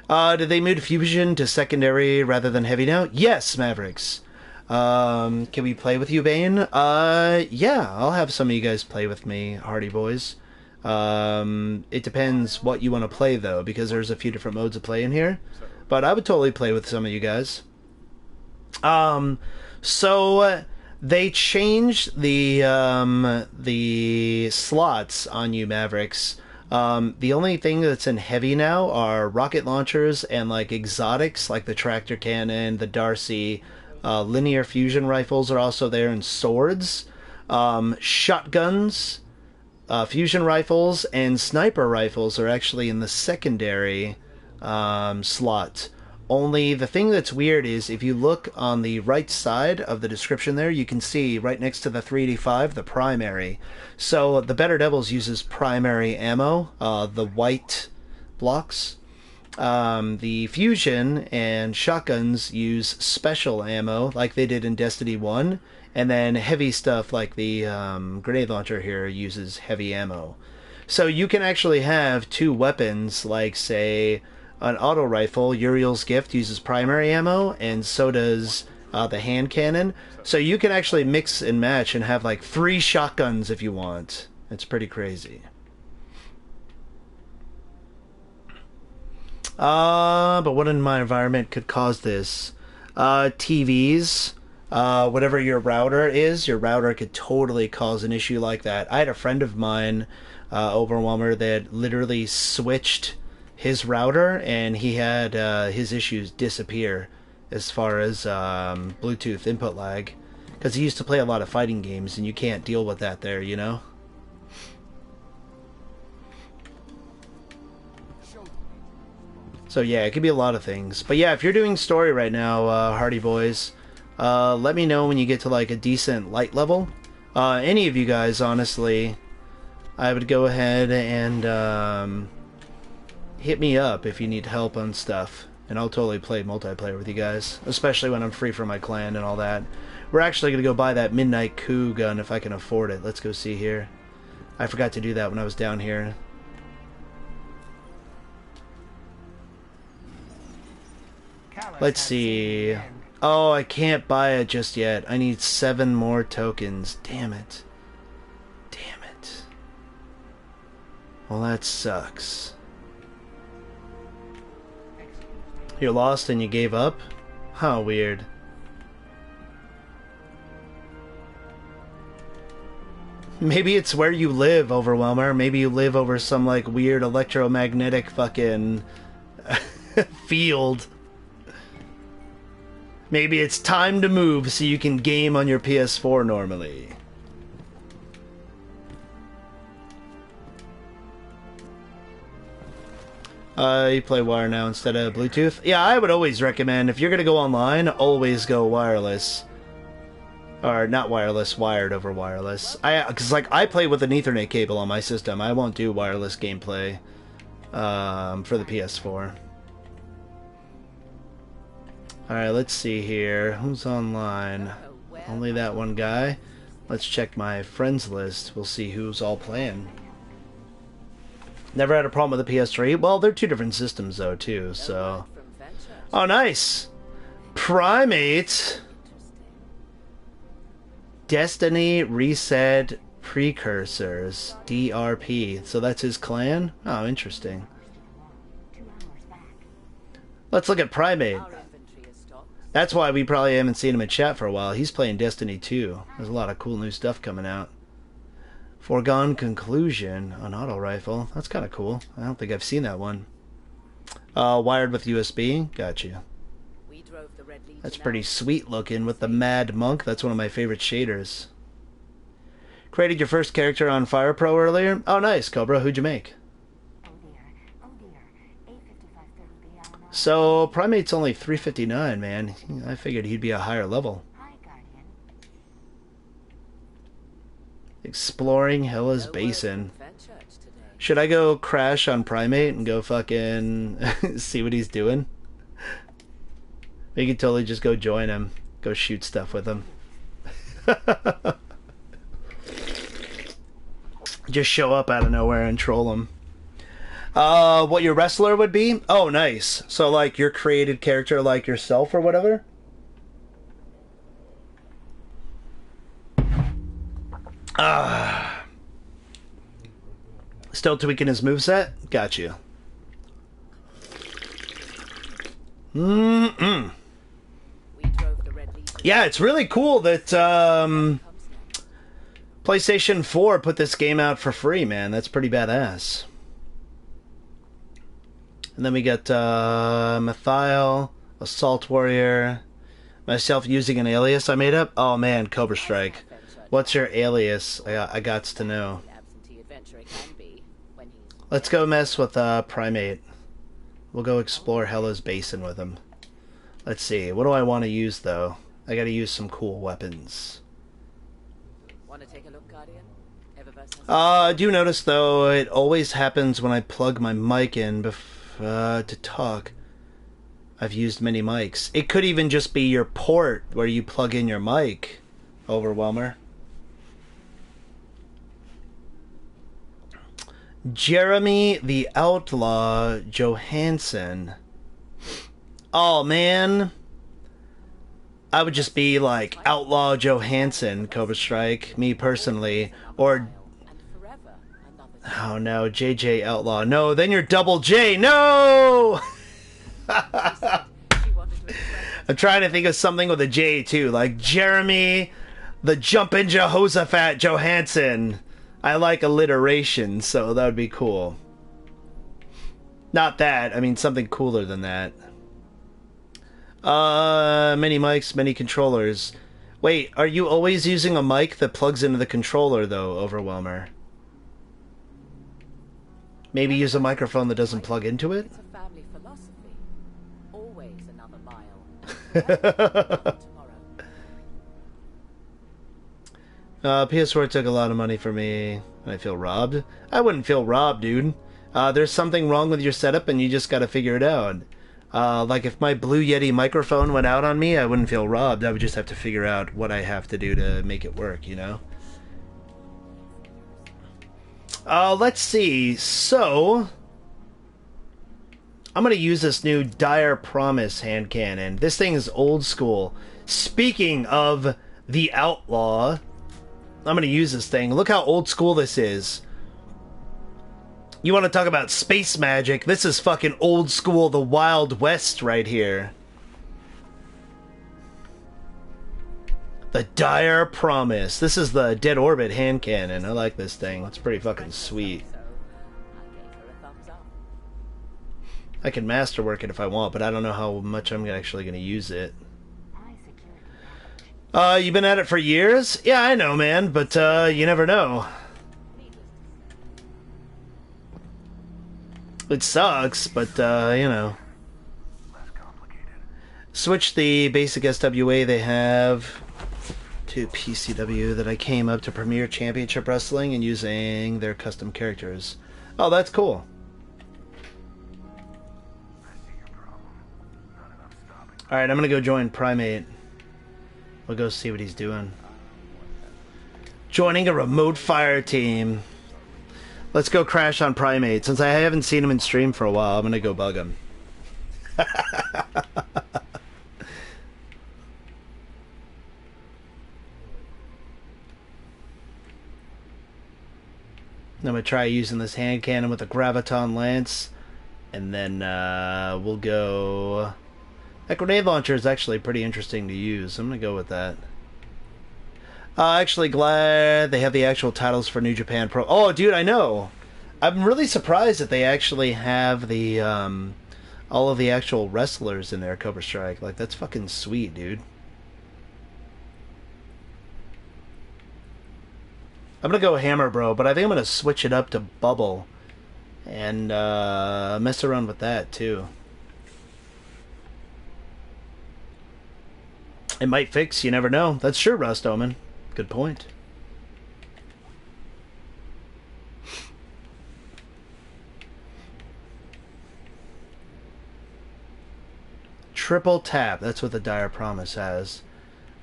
Did they move fusion to secondary rather than heavy now? Yes, Mavericks. Can we play with you, Bane? Yeah, I'll have some of you guys play with me, Hardy Boys. It depends what you want to play, though, because there's a few different modes of play in here. But I would totally play with some of you guys. So they changed the slots on you, Mavericks. The only thing that's in heavy now are rocket launchers and like exotics like the tractor cannon, the Darcy, linear fusion rifles are also there, and swords, shotguns, fusion rifles, and sniper rifles are actually in the secondary slot. Only the thing that's weird is if you look on the right side of the description there, you can see right next to the 385 the primary. So the Better Devils uses primary ammo, the white blocks. The fusion and shotguns use special ammo like they did in Destiny 1, and then heavy stuff like the grenade launcher here uses heavy ammo. So you can actually have two weapons, like say an auto rifle. Uriel's Gift uses primary ammo, and so does the hand cannon. So you can actually mix and match and have like 3 shotguns if you want. It's pretty crazy. But what in my environment could cause this? TVs. Whatever your router is, your router could totally cause an issue like that. I had a friend of mine, Overwhelmer, that literally switched his router, and he had his issues disappear as far as Bluetooth input lag, because he used to play a lot of fighting games, and you can't deal with that there, you know? So yeah, it could be a lot of things. But yeah, if you're doing story right now, Hardy Boys, let me know when you get to like a decent light level. Any of you guys, honestly, I would go ahead and hit me up if you need help on stuff. And I'll totally play multiplayer with you guys, especially when I'm free from my clan and all that. We're actually going to go buy that Midnight Coup gun if I can afford it. Let's go see here. I forgot to do that when I was down here. Let's see. Oh, I can't buy it just yet. I need 7 more tokens. Damn it. Damn it. Well, that sucks. You're lost and you gave up? How weird. Maybe it's where you live, Overwhelmer. Maybe you live over some, like, weird electromagnetic fucking field. Maybe it's time to move so you can game on your PS4 normally. You play wire now instead of Bluetooth? Yeah, I would always recommend, if you're going to go online, always go wireless. Or not wireless, wired over wireless. Because like I play with an Ethernet cable on my system. I won't do wireless gameplay for the PS4. Alright, let's see here. Who's online? Only that one guy. Let's check my friends list. We'll see who's all playing. Never had a problem with the PS3. Well, they're two different systems though, too, so... Oh, nice! Primate! Destiny Reset Precursors. DRP. So that's his clan? Oh, interesting. Let's look at Primate. That's why we probably haven't seen him in chat for a while. He's playing Destiny 2. There's a lot of cool new stuff coming out. Foregone Conclusion, an auto rifle. That's kind of cool. I don't think I've seen that one. Wired with USB. Gotcha. That's pretty sweet looking with the Mad Monk. That's one of my favorite shaders. Created your first character on Fire Pro earlier? Oh, nice, Cobra. Who'd you make? So, Primate's only 359, man. I figured he'd be a higher level. Exploring Hella's Basin. Should I go crash on Primate and go fucking see what he's doing? We could totally just go join him. Go shoot stuff with him. Just show up out of nowhere and troll him. What your wrestler would be? Oh, nice. So, like, your created character like yourself or whatever? Still tweaking his moveset? Got you. Yeah, it's really cool that PlayStation 4 put this game out for free, man. That's pretty badass. And then we got Methyl, Assault Warrior, myself using an alias I made up. Oh man, Cobra Strike. What's your alias? I gots to know. Let's go mess with Primate. We'll go explore Hella's Basin with him. Let's see. What do I want to use though? I gotta use some cool weapons. Want to take a look, Guardian? I do notice though, it always happens when I plug my mic in to talk. I've used many mics. It could even just be your port where you plug in your mic, Overwhelmer. Jeremy the Outlaw Johansson. Oh man, I would just be like Outlaw Johansson, Cobra Strike, me personally, or oh no, JJ Outlaw. No, then you're Double J. No. I'm trying to think of something with a J too, like Jeremy the Jumpin' Jehoshaphat Johansson. I like alliteration, so that would be cool. Not that, I mean something cooler than that. Many mics, many controllers. Wait, are you always using a mic that plugs into the controller though, Overwhelmer? Maybe use a microphone that doesn't plug into it? PS4 took a lot of money from me. I feel robbed. I wouldn't feel robbed, dude. There's something wrong with your setup and you just gotta figure it out. Like if my Blue Yeti microphone went out on me, I wouldn't feel robbed. I would just have to figure out what I have to do to make it work, you know? Let's see. So, I'm going to use this new Dire Promise hand cannon. This thing is old school. Speaking of the Outlaw, I'm going to use this thing. Look how old school this is. You want to talk about space magic? This is fucking old school, the Wild West right here. The Dire Promise. This is the Dead Orbit hand cannon. I like this thing. It's pretty fucking sweet. I can masterwork it if I want, but I don't know how much I'm actually going to use it. You've been at it for years? Yeah, I know, man, but you never know. It sucks, but, you know. Switch the basic SWA they have to PCW that I came up to Premier Championship Wrestling and using their custom characters. Oh, that's cool. Alright, I'm gonna go join Primate. We'll go see what he's doing. Joining a remote fire team. Let's go crash on Primate. Since I haven't seen him in stream for a while, I'm gonna go bug him. I'm gonna try using this hand cannon with a Graviton Lance. And then we'll go... That grenade launcher is actually pretty interesting to use. I'm gonna go with that. Actually glad they have the actual titles for New Japan Pro. Oh, dude, I know. I'm really surprised that they actually have the all of the actual wrestlers in there. Cobra Strike. Like, that's fucking sweet, dude. I'm gonna go Hammer Bro, but I think I'm gonna switch it up to Bubble and mess around with that too. It might fix, you never know. That's true, Rust Omen. Good point. Triple tap, that's what the Dire Promise has.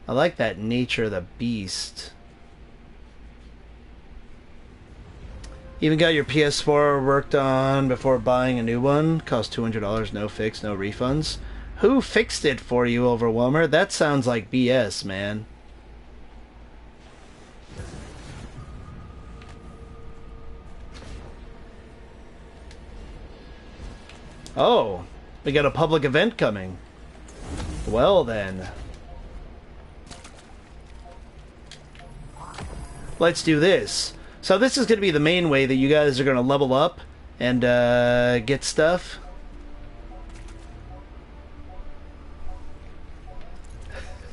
I like that Nature of the Beast. Even got your PS4 worked on before buying a new one. Cost $200, no fix, no refunds. Who fixed it for you, Overwhelmer? That sounds like BS, man. Oh, we got a public event coming. Well then. Let's do this. So this is going to be the main way that you guys are going to level up and get stuff.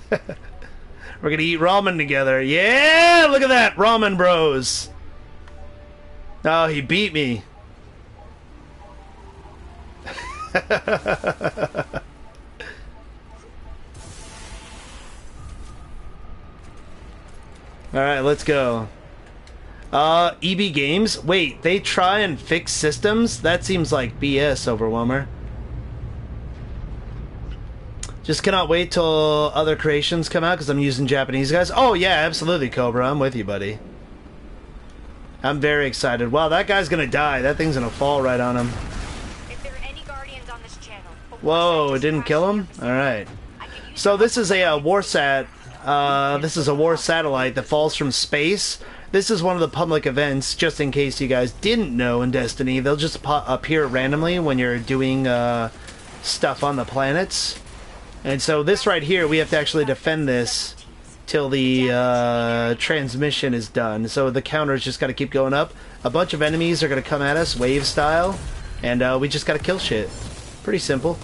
We're gonna eat ramen together. Yeah, look at that, ramen bros. Oh, he beat me. Alright, let's go. EB Games? Wait, they try and fix systems? That seems like BS, Overwhelmer. Just cannot wait till other creations come out because I'm using Japanese guys. Oh yeah, absolutely, Cobra. I'm with you, buddy. I'm very excited. Wow, that guy's gonna die. That thing's gonna fall right on him. If there are any guardians on this channel, whoa, it didn't kill him? Alright. So this is a Warsat. This is a war satellite that falls from space. This is one of the public events, just in case you guys didn't know in Destiny. They'll just appear randomly when you're doing stuff on the planets. And so this right here, we have to actually defend this till the transmission is done. So the counter's just got to keep going up. A bunch of enemies are going to come at us, wave style, and we just got to kill shit. Pretty simple.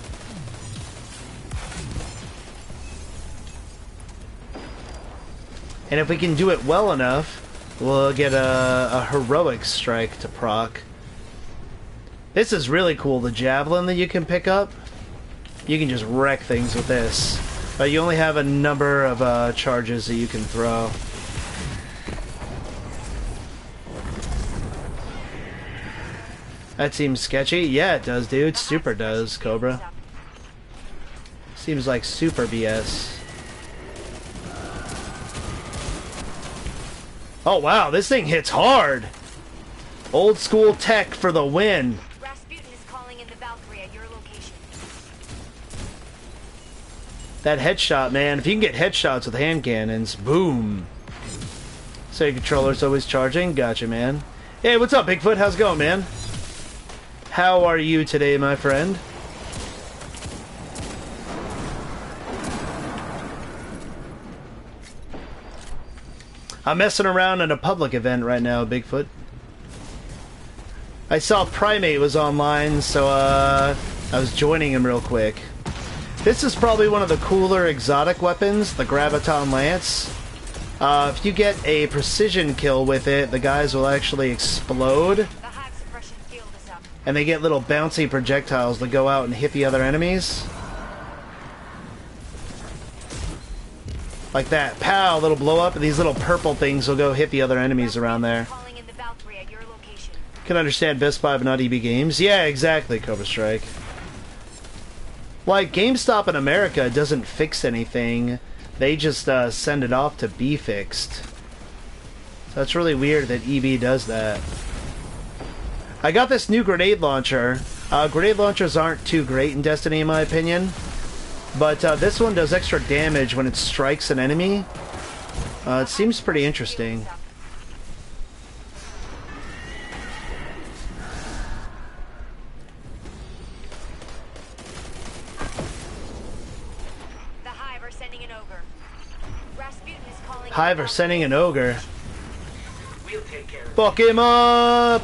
And if we can do it well enough, we'll get a heroic strike to proc. This is really cool, the javelin that you can pick up. You can just wreck things with this. But you only have a number of charges that you can throw. That seems sketchy. Yeah, it does, dude. Super does, Cobra. Seems like super BS. Oh wow, this thing hits hard! Old school tech for the win. Rasputin is calling in the Valkyrie at your location. That headshot, man. If you can get headshots with hand cannons, boom. So your controller's always charging? Gotcha, man. Hey, what's up, Bigfoot? How's it going, man? How are you today, my friend? I'm messing around in a public event right now, Bigfoot. I saw Primate was online, so I was joining him real quick. This is probably one of the cooler exotic weapons, the Graviton Lance. If you get a precision kill with it, the guys will actually explode. The hive suppression field is up. And they get little bouncy projectiles that go out and hit the other enemies. Like that. Pow! Little blow up, and these little purple things will go hit the other enemies around there. Calling in the Valkyrie at your location. Can understand Best Buy but not EB Games. Yeah, exactly, Cobra Strike. Like, GameStop in America doesn't fix anything. They just send it off to be fixed. So it's really weird that EB does that. I got this new grenade launcher. Grenade launchers aren't too great in Destiny, in my opinion. But this one does extra damage when it strikes an enemy. It seems pretty interesting. The hive are sending an ogre. Rasputin is calling. Hive are sending an ogre. We'll take care of it. Fuck him up!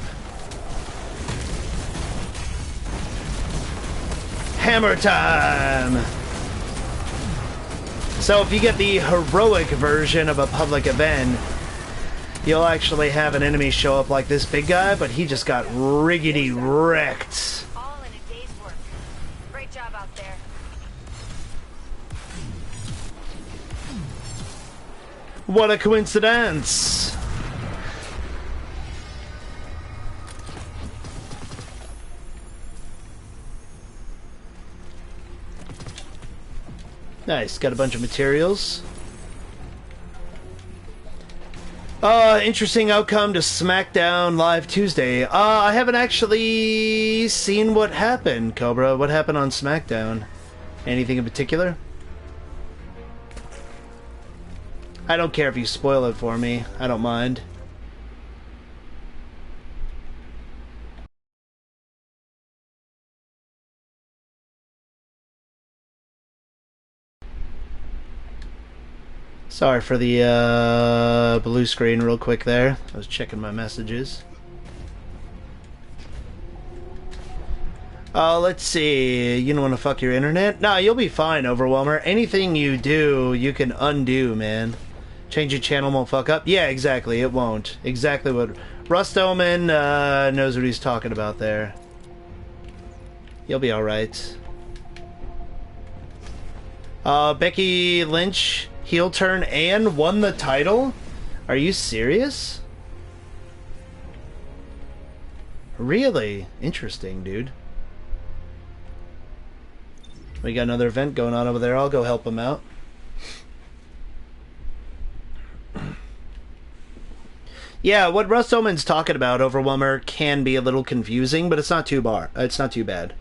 Hammer time! So if you get the heroic version of a public event, you'll actually have an enemy show up like this big guy, but he just got riggedy wrecked. All in a day's work. Great job out there. What a coincidence! Nice, got a bunch of materials. Interesting outcome to SmackDown Live Tuesday. I haven't actually seen what happened, Cobra. What happened on SmackDown? Anything in particular? I don't care if you spoil it for me. I don't mind. Sorry for the blue screen real quick there. I was checking my messages. Let's see. You don't want to fuck your internet? Nah, you'll be fine, Overwhelmer. Anything you do, you can undo, man. Change your channel won't fuck up? Yeah, exactly. It won't. Exactly what... Rust Omen knows what he's talking about there. You'll be alright. Becky Lynch... heel turn and won the title? Are you serious? Really? Interesting, dude. We got another event going on over there. I'll go help him out. Yeah, what Rust Omen's talking about, Overwhelmer, can be a little confusing, but it's not too bad.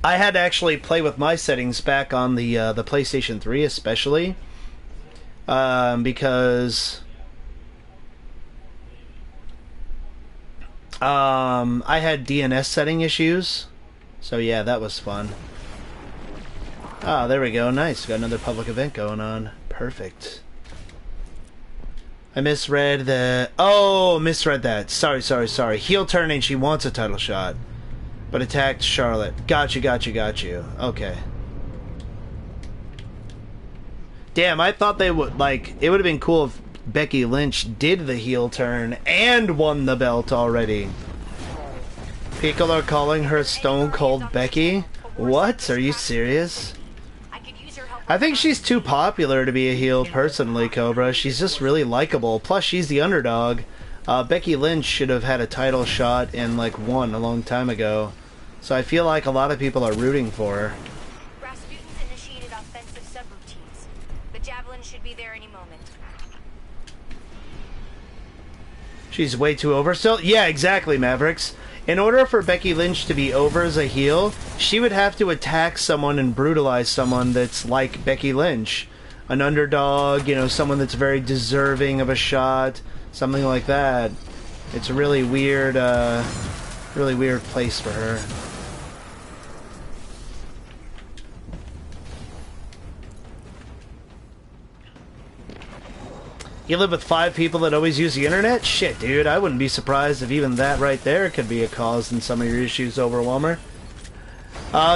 I had to actually play with my settings back on the PlayStation 3 especially, because I had DNS setting issues, so yeah, that was fun. Ah, there we go, nice, got another public event going on, perfect. I misread the... oh, misread that, sorry, heel turn and she wants a title shot. But attacked Charlotte. Got you. Okay. Damn, I thought they would, like, it would have been cool if Becky Lynch did the heel turn and won the belt already. People are calling her Stone Cold Becky? What? Are you serious? I think she's too popular to be a heel personally, Cobra. She's just really likable. Plus, she's the underdog. Becky Lynch should have had a title shot and, like, won a long time ago. So I feel like a lot of people are rooting for her. Rasputin's initiated offensive subroutines. The Javelin should be there any moment. She's way too over still? Yeah, exactly, Mavericks. In order for Becky Lynch to be over as a heel, she would have to attack someone and brutalize someone that's like Becky Lynch. An underdog, you know, someone that's very deserving of a shot, something like that. It's a really weird place for her. You live with 5 people that always use the internet? Shit, dude, I wouldn't be surprised if even that right there could be a cause in some of your issues, Overwhelmer.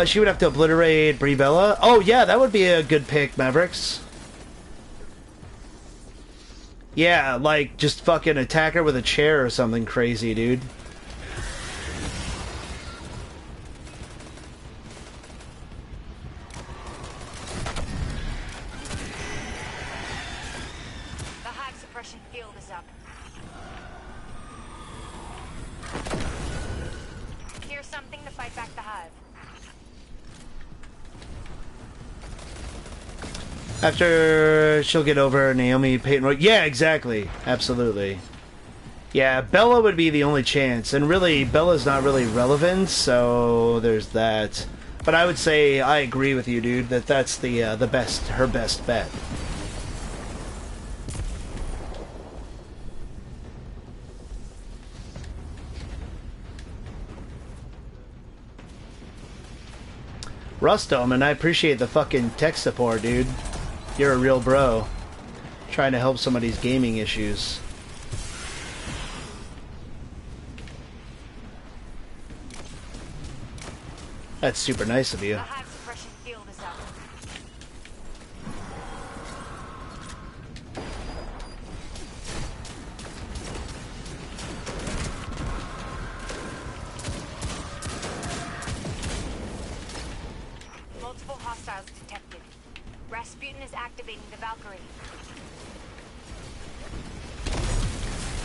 She would have to obliterate Brie Bella. Oh, yeah, that would be a good pick, Mavericks. Yeah, like, just fucking attack her with a chair or something crazy, dude. The hive suppression field is up. Here's something to fight back the hive. After she'll get over Naomi Peyton. Yeah, exactly. Absolutely. Yeah, Bella would be the only chance. And really, Bella's not really relevant, so there's that. But I would say I agree with you, dude, that that's her best bet. Rustum, and I appreciate the fucking tech support, dude. You're a real bro. Trying to help somebody's gaming issues. That's super nice of you. The hive suppression field is up. Multiple hostiles detected. Rasputin is activating the Valkyrie.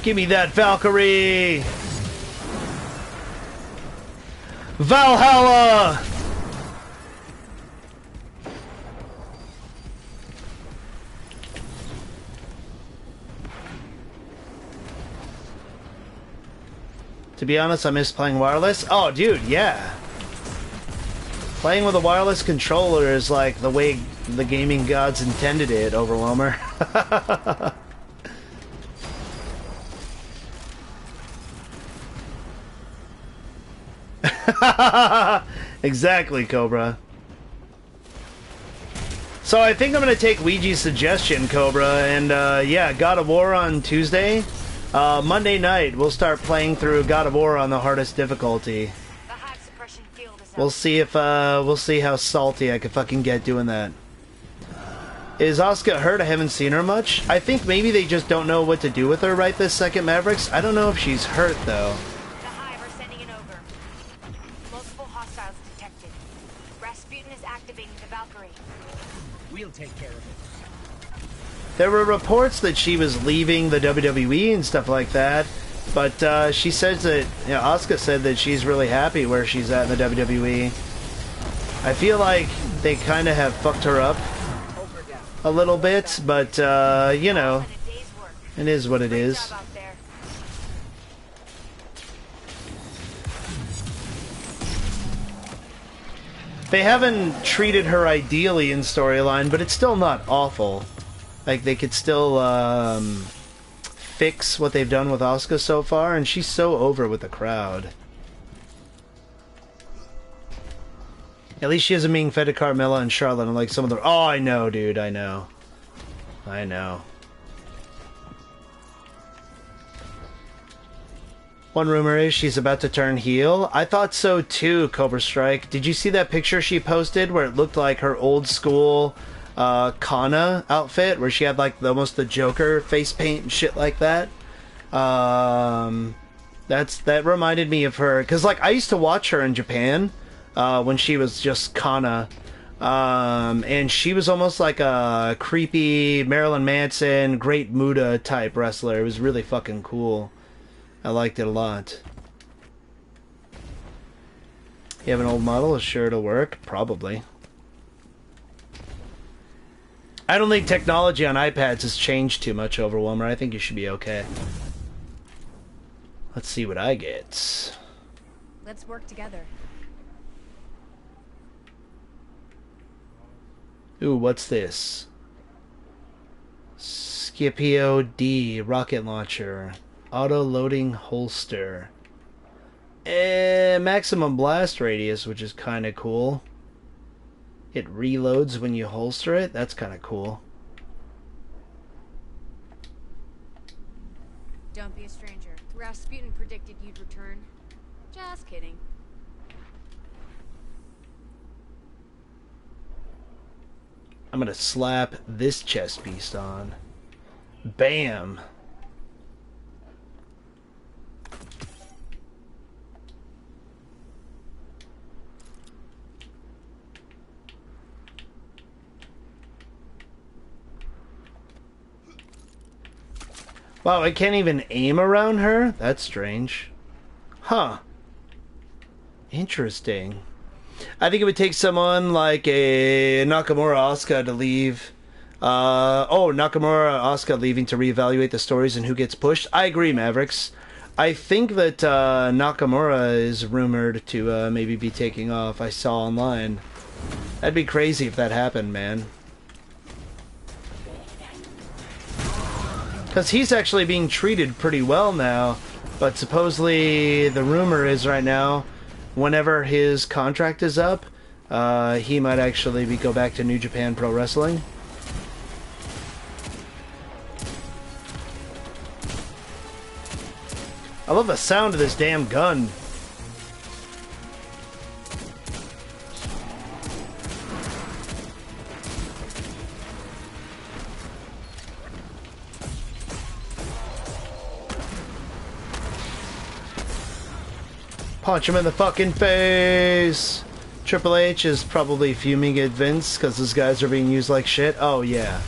Give me that Valkyrie! Valhalla! To be honest, I miss playing wireless. Oh, dude, yeah. Playing with a wireless controller is like the way the gaming gods intended it, Overwhelmer. Exactly, Cobra. So I think I'm going to take Ouija's suggestion, Cobra, and yeah, God of War on Tuesday. Monday night, we'll start playing through God of War on the hardest difficulty. The hive suppression field is up. We'll see if, we'll see how salty I can fucking get doing that. Is Asuka hurt? I haven't seen her much. I think maybe they just don't know what to do with her right this second, Mavericks. I don't know if she's hurt, though. The hive are sending it over. Multiple hostiles detected. Rasputin is activating the Valkyrie. We'll take care of it. There were reports that she was leaving the WWE and stuff like that, but she says that, you know, Asuka said that she's really happy where she's at in the WWE. I feel like they kind of have fucked her up a little bit, but, you know, And a day's work. it is what it Great is. job out there. They haven't treated her ideally in storyline, but it's still not awful. Like, they could still fix what they've done with Asuka so far, and she's so over with the crowd. At least she isn't being fed to Carmella and Charlotte, unlike some of the... Oh, I know, dude, I know. I know. One rumor is she's about to turn heel. I thought so too, Cobra Strike. Did you see that picture she posted where it looked like her old school Kana outfit, where she had like almost the Joker face paint and shit like that? That reminded me of her, because like I used to watch her in Japan when she was just Kana, and she was almost like a creepy Marilyn Manson, Great Muta type wrestler. It was really fucking cool. I liked it a lot. You have an old model? Sure, it'll work. Probably. I don't think technology on iPads has changed too much, Overwhelmer. I think you should be okay. Let's see what I get. Let's work together. Ooh, what's this? Scipio D rocket launcher. Auto-loading holster. Maximum blast radius, which is kind of cool. It reloads when you holster it. That's kind of cool. Don't be a stranger. Rasputin predicted you'd return. Just kidding. I'm gonna slap this chest piece on. Bam! Wow, I can't even aim around her? That's strange. Huh. Interesting. I think it would take someone like a Nakamura Asuka to leave. Nakamura Asuka leaving to reevaluate the stories and who gets pushed. I agree, Mavericks. I think that Nakamura is rumored to maybe be taking off. I saw online. That'd be crazy if that happened, man. Because he's actually being treated pretty well now, but supposedly the rumor is right now, whenever his contract is up, he might actually go back to New Japan Pro Wrestling. I love the sound of this damn gun. Punch him in the fucking face! Triple H is probably fuming at Vince because those guys are being used like shit. Oh, yeah.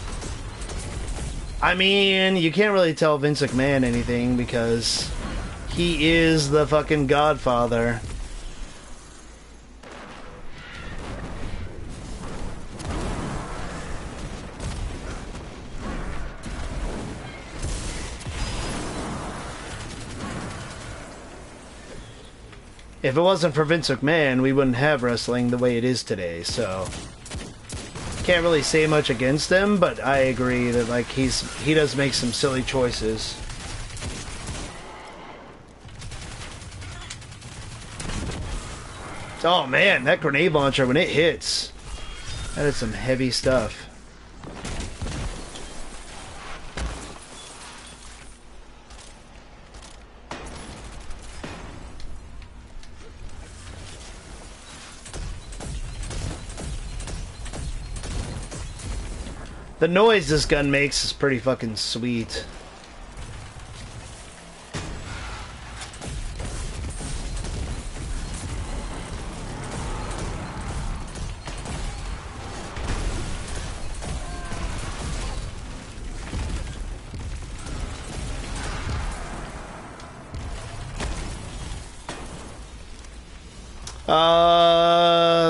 I mean, you can't really tell Vince McMahon anything because he is the fucking Godfather. If it wasn't for Vince McMahon, we wouldn't have wrestling the way it is today, so can't really say much against him, but I agree that like he does make some silly choices. Oh man, that grenade launcher when it hits, that is some heavy stuff. The noise this gun makes is pretty fucking sweet.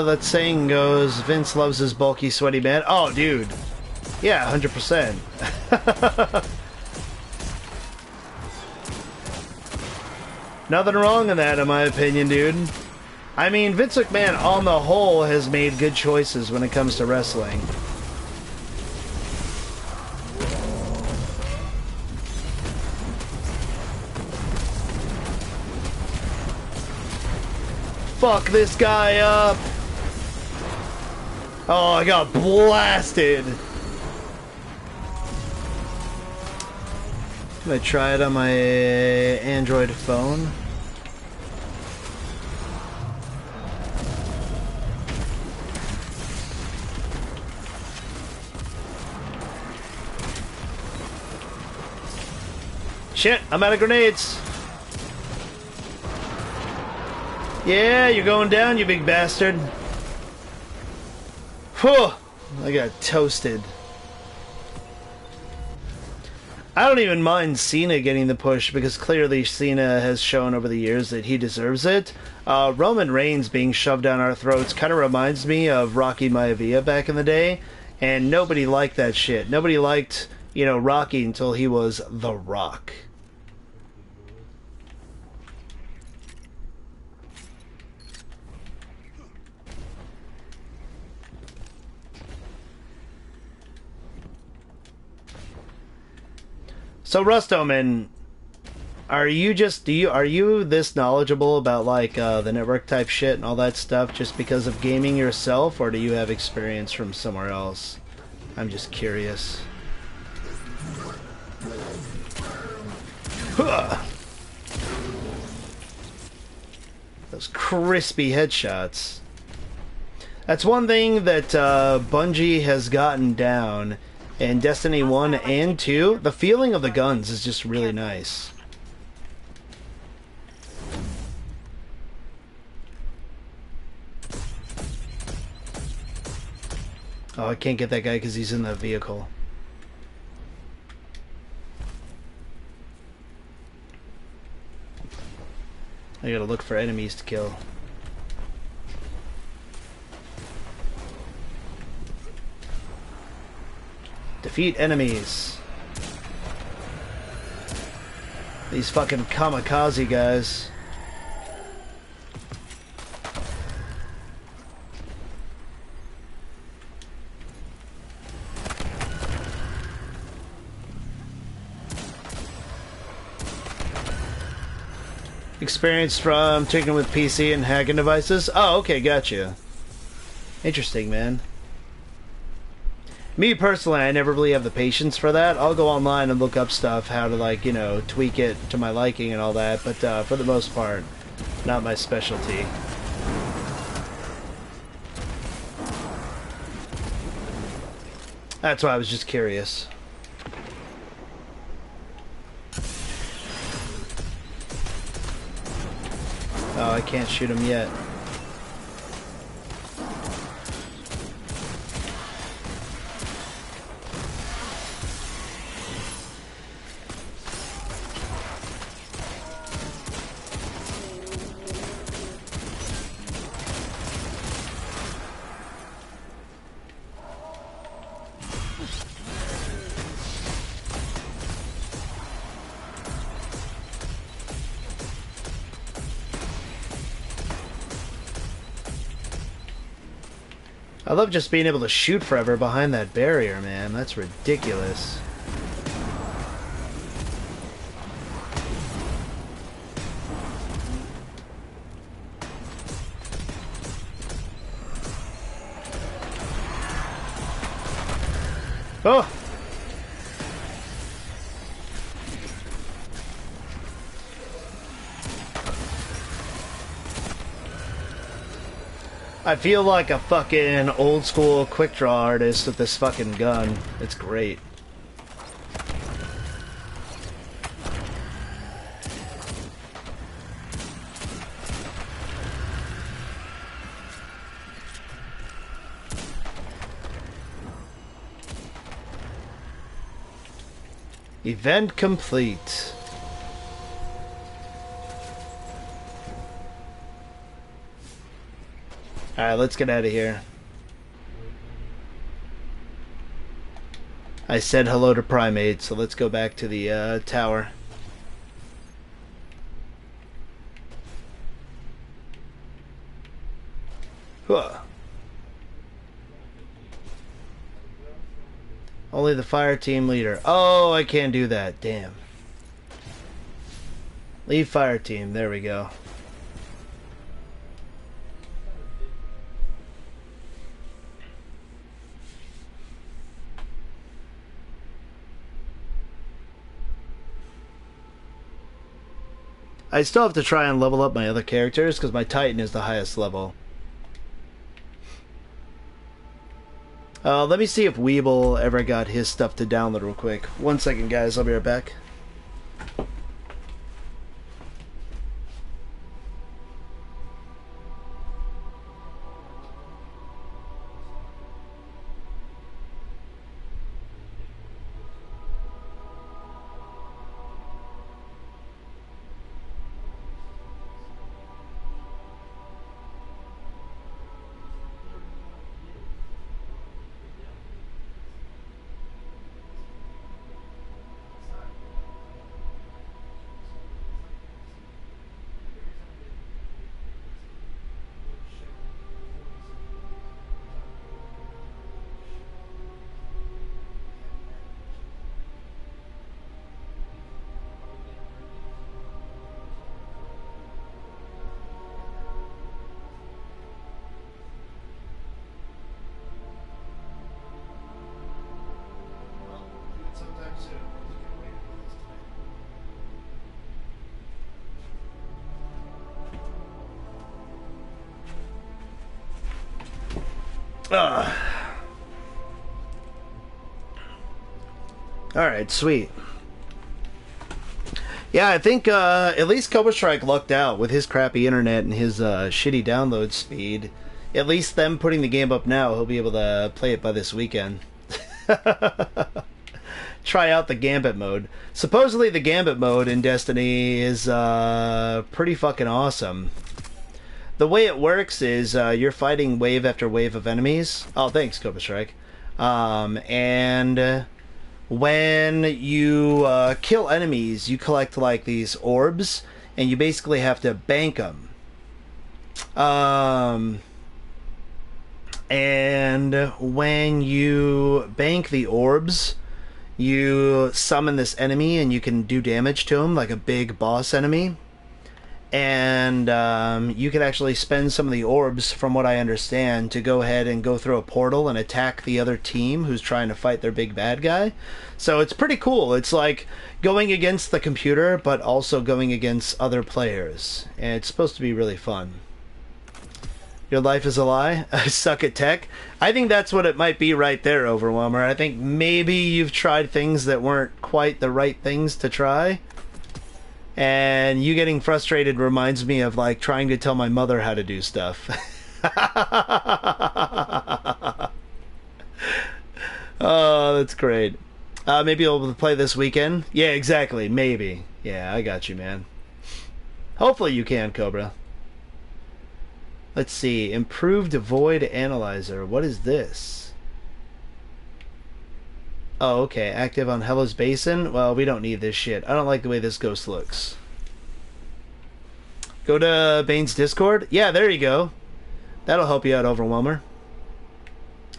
That saying goes, Vince loves his bulky, sweaty man. Oh, dude. Yeah, 100%. Nothing wrong in that, in my opinion, dude. I mean, Vince McMahon, on the whole, has made good choices when it comes to wrestling. Fuck this guy up! Oh, I got blasted! I'm gonna try it on my Android phone. Shit, I'm out of grenades. Yeah, you're going down, you big bastard. Whew, I got toasted. I don't even mind Cena getting the push because clearly Cena has shown over the years that he deserves it. Roman Reigns being shoved down our throats kind of reminds me of Rocky Maivia back in the day, and nobody liked that shit. Nobody liked, you know, Rocky until he was The Rock. So Rustoman, are you this knowledgeable about like the network type shit and all that stuff just because of gaming yourself, or do you have experience from somewhere else? I'm just curious. Huh. Those crispy headshots. That's one thing that Bungie has gotten down. In Destiny 1 and 2, the feeling of the guns is just really nice. Oh, I can't get that guy because he's in the vehicle. I gotta look for enemies to kill. Defeat enemies. These fucking kamikaze guys. Experience from taking with PC and hacking devices? Oh, okay, gotcha. Interesting, man. Me personally, I never really have the patience for that. I'll go online and look up stuff, how to, like, you know, tweak it to my liking and all that, but for the most part, not my specialty. That's why I was just curious. Oh, I can't shoot him yet. I love just being able to shoot forever behind that barrier, man. That's ridiculous. Oh! I feel like a fucking old school quick draw artist with this fucking gun. It's great. Event complete. Alright, let's get out of here. I said hello to Primate, so let's go back to the tower. Huh. Only the fire team leader. Oh, I can't do that. Damn. Leave fire team. There we go. I still have to try and level up my other characters because my Titan is the highest level. Let me see if Weeble ever got his stuff to download real quick. 1 second, guys. I'll be right back. Alright, sweet. Yeah, I think at least Cobra Strike lucked out with his crappy internet and his shitty download speed. At least them putting the game up now, he'll be able to play it by this weekend. Try out the Gambit mode. Supposedly the Gambit mode in Destiny is pretty fucking awesome. The way it works is you're fighting wave after wave of enemies. Oh, thanks, Cobra Strike. And when you kill enemies, you collect like these orbs, and you basically have to bank them. And when you bank the orbs, you summon this enemy and you can do damage to him, like a big boss enemy. And you can actually spend some of the orbs, from what I understand, to go ahead and go through a portal and attack the other team who's trying to fight their big bad guy. So it's pretty cool. It's like going against the computer, but also going against other players. And it's supposed to be really fun. Your life is a lie? I suck at tech? I think that's what it might be right there, Overwhelmer. I think maybe you've tried things that weren't quite the right things to try. And you getting frustrated reminds me of like trying to tell my mother how to do stuff. Oh, that's great. Maybe you'll play this weekend? Yeah, exactly. Maybe. Yeah, I got you, man. Hopefully you can, Cobra. Let's see. Improved Void Analyzer. What is this? Oh, okay. Active on Hellas Basin? Well, we don't need this shit. I don't like the way this ghost looks. Go to Bane's Discord? Yeah, there you go. That'll help you out, Overwhelmer.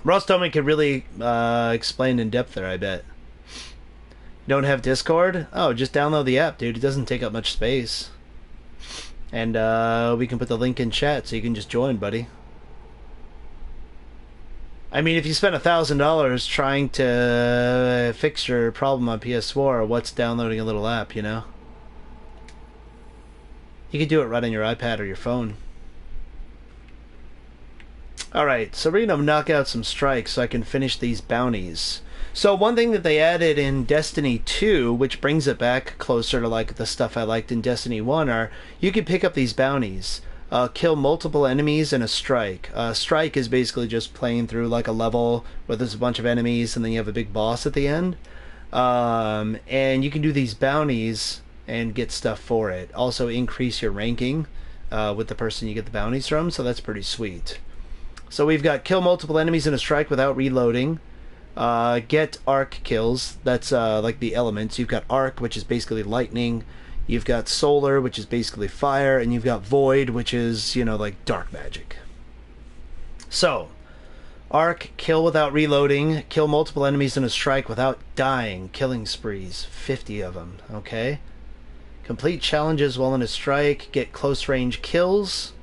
Ross Toman could really explain in depth there, I bet. Don't have Discord? Oh, just download the app, dude. It doesn't take up much space. And we can put the link in chat so you can just join, buddy. I mean, if you spend $1,000 trying to fix your problem on PS4, what's downloading a little app, you know? You can do it right on your iPad or your phone. Alright, so we're going to knock out some strikes so I can finish these bounties. So one thing that they added in Destiny 2, which brings it back closer to like the stuff I liked in Destiny 1, are you can pick up these bounties. Kill multiple enemies in a strike. Strike is basically just playing through like a level where there's a bunch of enemies and then you have a big boss at the end. And you can do these bounties and get stuff for it. Also increase your ranking with the person you get the bounties from, so that's pretty sweet. So we've got kill multiple enemies in a strike without reloading. Get arc kills. That's like the elements. You've got arc, which is basically lightning. You've got solar, which is basically fire, and you've got void, which is, you know, like dark magic. So, arc, kill without reloading, kill multiple enemies in a strike without dying, killing sprees, 50 of them, okay? Complete challenges while in a strike, get close range kills,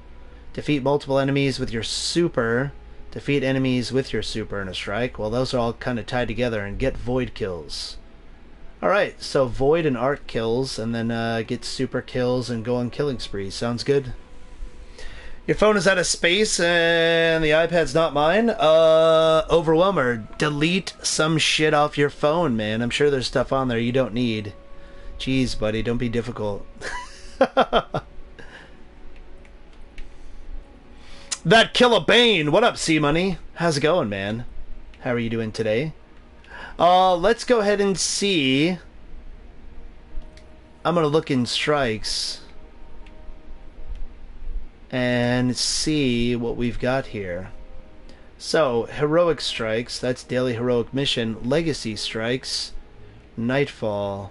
defeat multiple enemies with your super, defeat enemies with your super in a strike. Well, those are all kind of tied together, and get void kills. Alright, so void and arc kills, and then get super kills and go on killing sprees. Sounds good. Your phone is out of space and the iPad's not mine? Overwhelmer, delete some shit off your phone, man. I'm sure there's stuff on there you don't need. Jeez, buddy, don't be difficult. That Killer Bane! What up, C-Money? How's it going, man? How are you doing today? Let's go ahead and see. I'm gonna look in strikes and see what we've got here. So, heroic strikes, that's daily heroic mission. Legacy strikes, nightfall.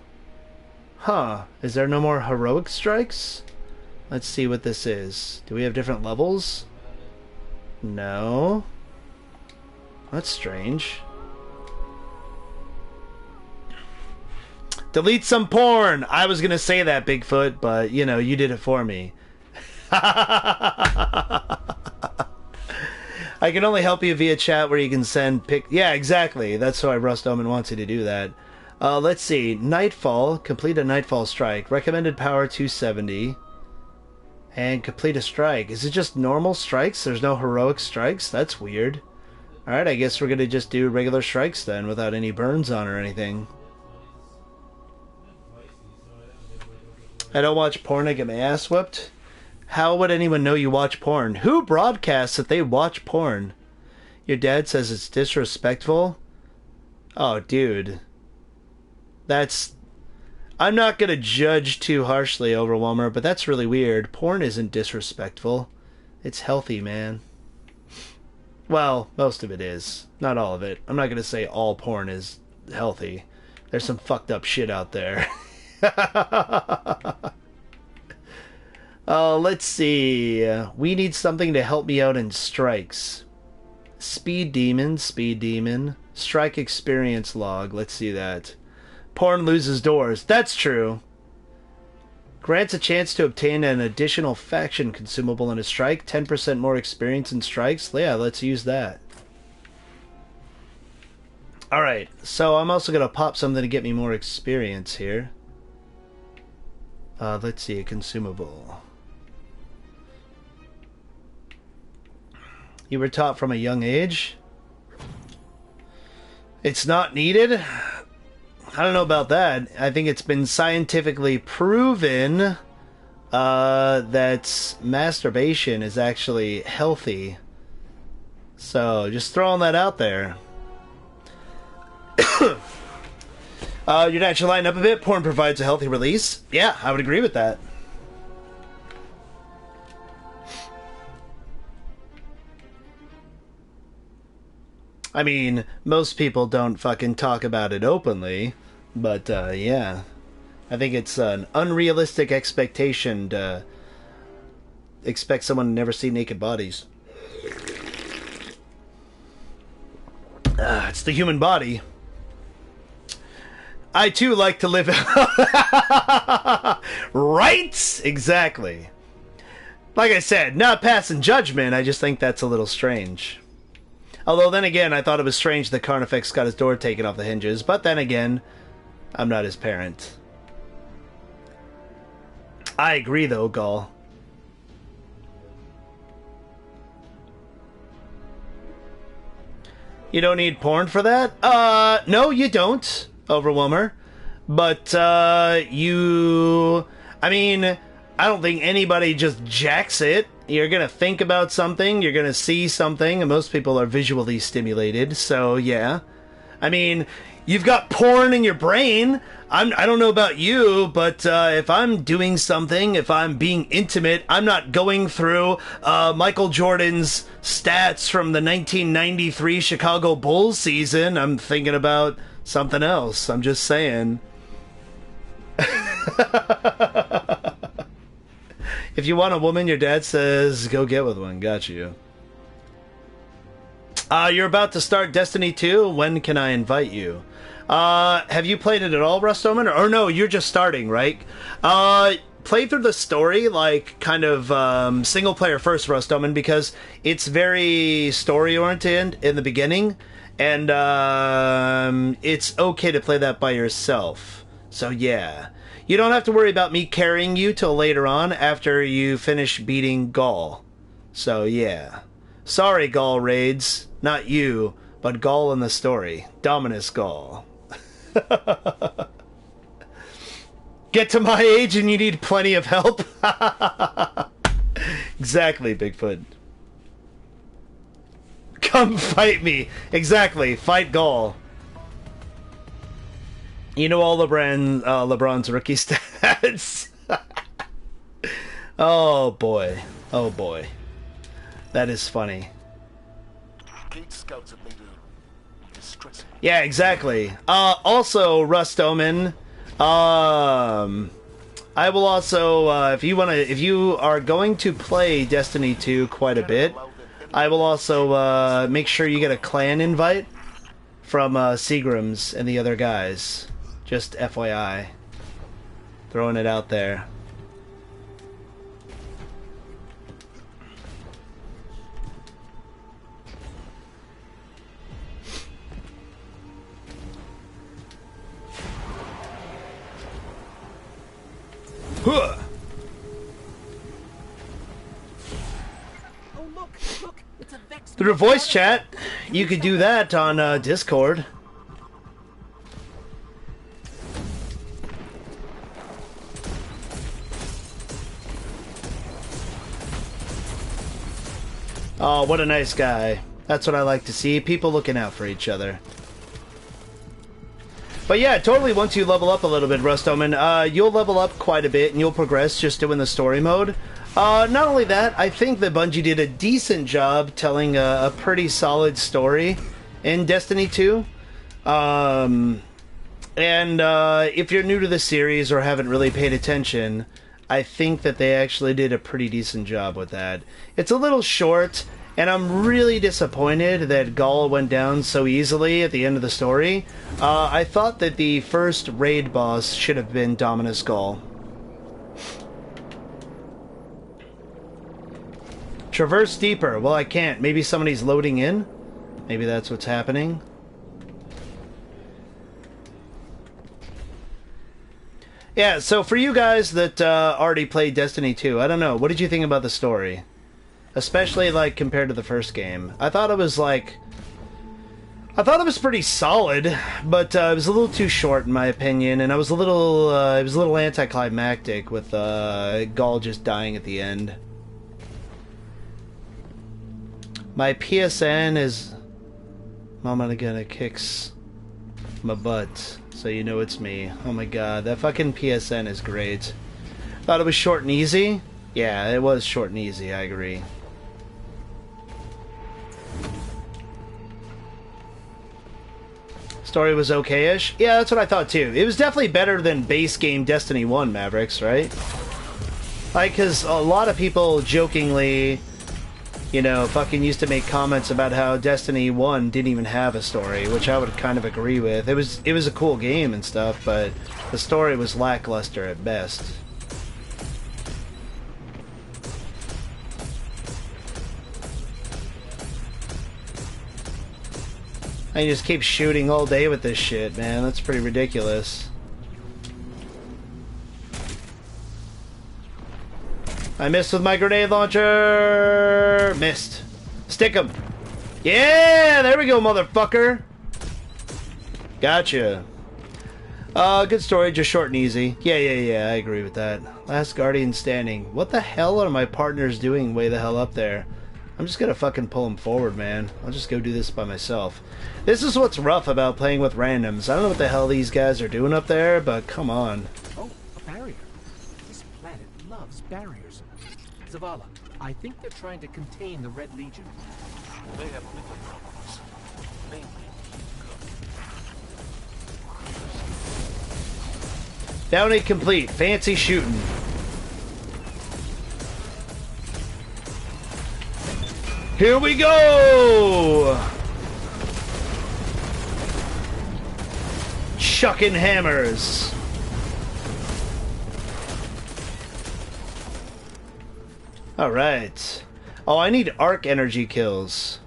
Huh, is there no more heroic strikes? Let's see what this is. Do we have different levels? No. That's strange. Delete some porn! I was gonna say that, Bigfoot, but, you know, you did it for me. I can only help you via chat where you can send Yeah, exactly. That's why Rust Omen wants you to do that. Let's see. Nightfall. Complete a Nightfall strike. Recommended power 270. And complete a strike. Is it just normal strikes? There's no heroic strikes? That's weird. Alright, I guess we're gonna just do regular strikes then, without any burns on or anything. I don't watch porn, I get my ass whipped. How would anyone know you watch porn? Who broadcasts that they watch porn? Your dad says it's disrespectful? Oh, dude. That's... I'm not gonna judge too harshly, Overwhelmer, but that's really weird. Porn isn't disrespectful. It's healthy, man. Well, most of it is. Not all of it. I'm not gonna say all porn is healthy. There's some fucked up shit out there. Let's see. We need something to help me out in strikes. Speed Demon, Speed Demon. Strike experience log. Let's see that. Porn loses doors. That's true. Grants a chance to obtain an additional faction consumable in a strike. 10% more experience in strikes. Yeah, let's use that. Alright, so I'm also going to pop something to get me more experience here. Let's see, a consumable. You were taught from a young age? It's not needed? I don't know about that. I think it's been scientifically proven that masturbation is actually healthy. So, just throwing that out there. Your dad should lighten up a bit. Porn provides a healthy release. Yeah, I would agree with that. I mean, most people don't fucking talk about it openly, but yeah. I think it's an unrealistic expectation to expect someone to never see naked bodies. It's the human body. I too like to live... Right? Exactly. Like I said, not passing judgment, I just think that's a little strange. Although then again, I thought it was strange that Carnifex got his door taken off the hinges, but then again, I'm not his parent. I agree though, Gall. You don't need porn for that? No, you don't, Overwhelmer. But, I mean, I don't think anybody just jacks it. You're gonna think about something, you're gonna see something, and most people are visually stimulated, so yeah. I mean, you've got porn in your brain. I don't know about you, but if I'm doing something, if I'm being intimate, I'm not going through Michael Jordan's stats from the 1993 Chicago Bulls season. I'm thinking about something else. I'm just saying. If you want a woman, your dad says, go get with one. Got you. You're about to start Destiny 2. When can I invite you? Have you played it at all, Rustoman? Or no, you're just starting, right? Play through the story, like, kind of single player first, Rustoman, because it's very story-oriented in the beginning, and it's okay to play that by yourself. So, yeah. You don't have to worry about me carrying you till later on after you finish beating Gaul. So, yeah. Sorry, Gaul Raids. Not you, but Gaul in the story. Dominus Gaul. Get to my age and you need plenty of help? Exactly, Bigfoot. Come fight me. Exactly, fight Gaul. You know all LeBron's rookie stats. Oh boy. Oh boy. That is funny. Yeah, exactly. Also, Rustoman, I will also, if you are going to play Destiny 2 quite a bit, I will also make sure you get a clan invite from Seagrams and the other guys. Just FYI. Throwing it out there. Huh. look, look, it's a Vex. Through voice chat, you could do that on Discord. Oh, what a nice guy. That's what I like to see. People looking out for each other. But yeah, totally once you level up a little bit, Rustoman, you'll level up quite a bit and you'll progress just doing the story mode. Not only that, I think that Bungie did a decent job telling a pretty solid story in Destiny 2. If you're new to the series or haven't really paid attention, I think that they actually did a pretty decent job with that. It's a little short, and I'm really disappointed that Gaul went down so easily at the end of the story. I thought that the first raid boss should have been Dominus Gaul. Traverse deeper. Well, I can't. Maybe somebody's loading in? Maybe that's what's happening. Yeah, so for you guys that already played Destiny 2, I don't know, what did you think about the story? Especially, like, compared to the first game. I thought it was pretty solid, but it was a little too short in my opinion, and it was a little anticlimactic with Gaul just dying at the end. My PSN is Mama gonna kicks my butt. So you know it's me. Oh my god, that fucking PSN is great. Thought it was short and easy? Yeah, it was short and easy, I agree. Story was okay-ish? Yeah, that's what I thought too. It was definitely better than base game Destiny 1, Mavericks, right? Like, because a lot of people jokingly, you know, fucking used to make comments about how Destiny 1 didn't even have a story, which I would kind of agree with. It was a cool game and stuff, but the story was lackluster at best. I just keep shooting all day with this shit, man. That's pretty ridiculous. I missed with my grenade launcher! Missed. Stick him. Yeah! There we go, motherfucker! Gotcha. Good story, just short and easy. Yeah, I agree with that. Last Guardian standing. What the hell are my partners doing way the hell up there? I'm just gonna fucking pull them forward, man. I'll just go do this by myself. This is what's rough about playing with randoms. I don't know what the hell these guys are doing up there, but come on. Oh, a barrier. This planet loves barriers. Zavala, I think they're trying to contain the Red Legion. They have little problems. Mainly. Downey complete. Fancy shooting. Here we go! Chucking hammers. Alright. Oh, I need arc energy kills.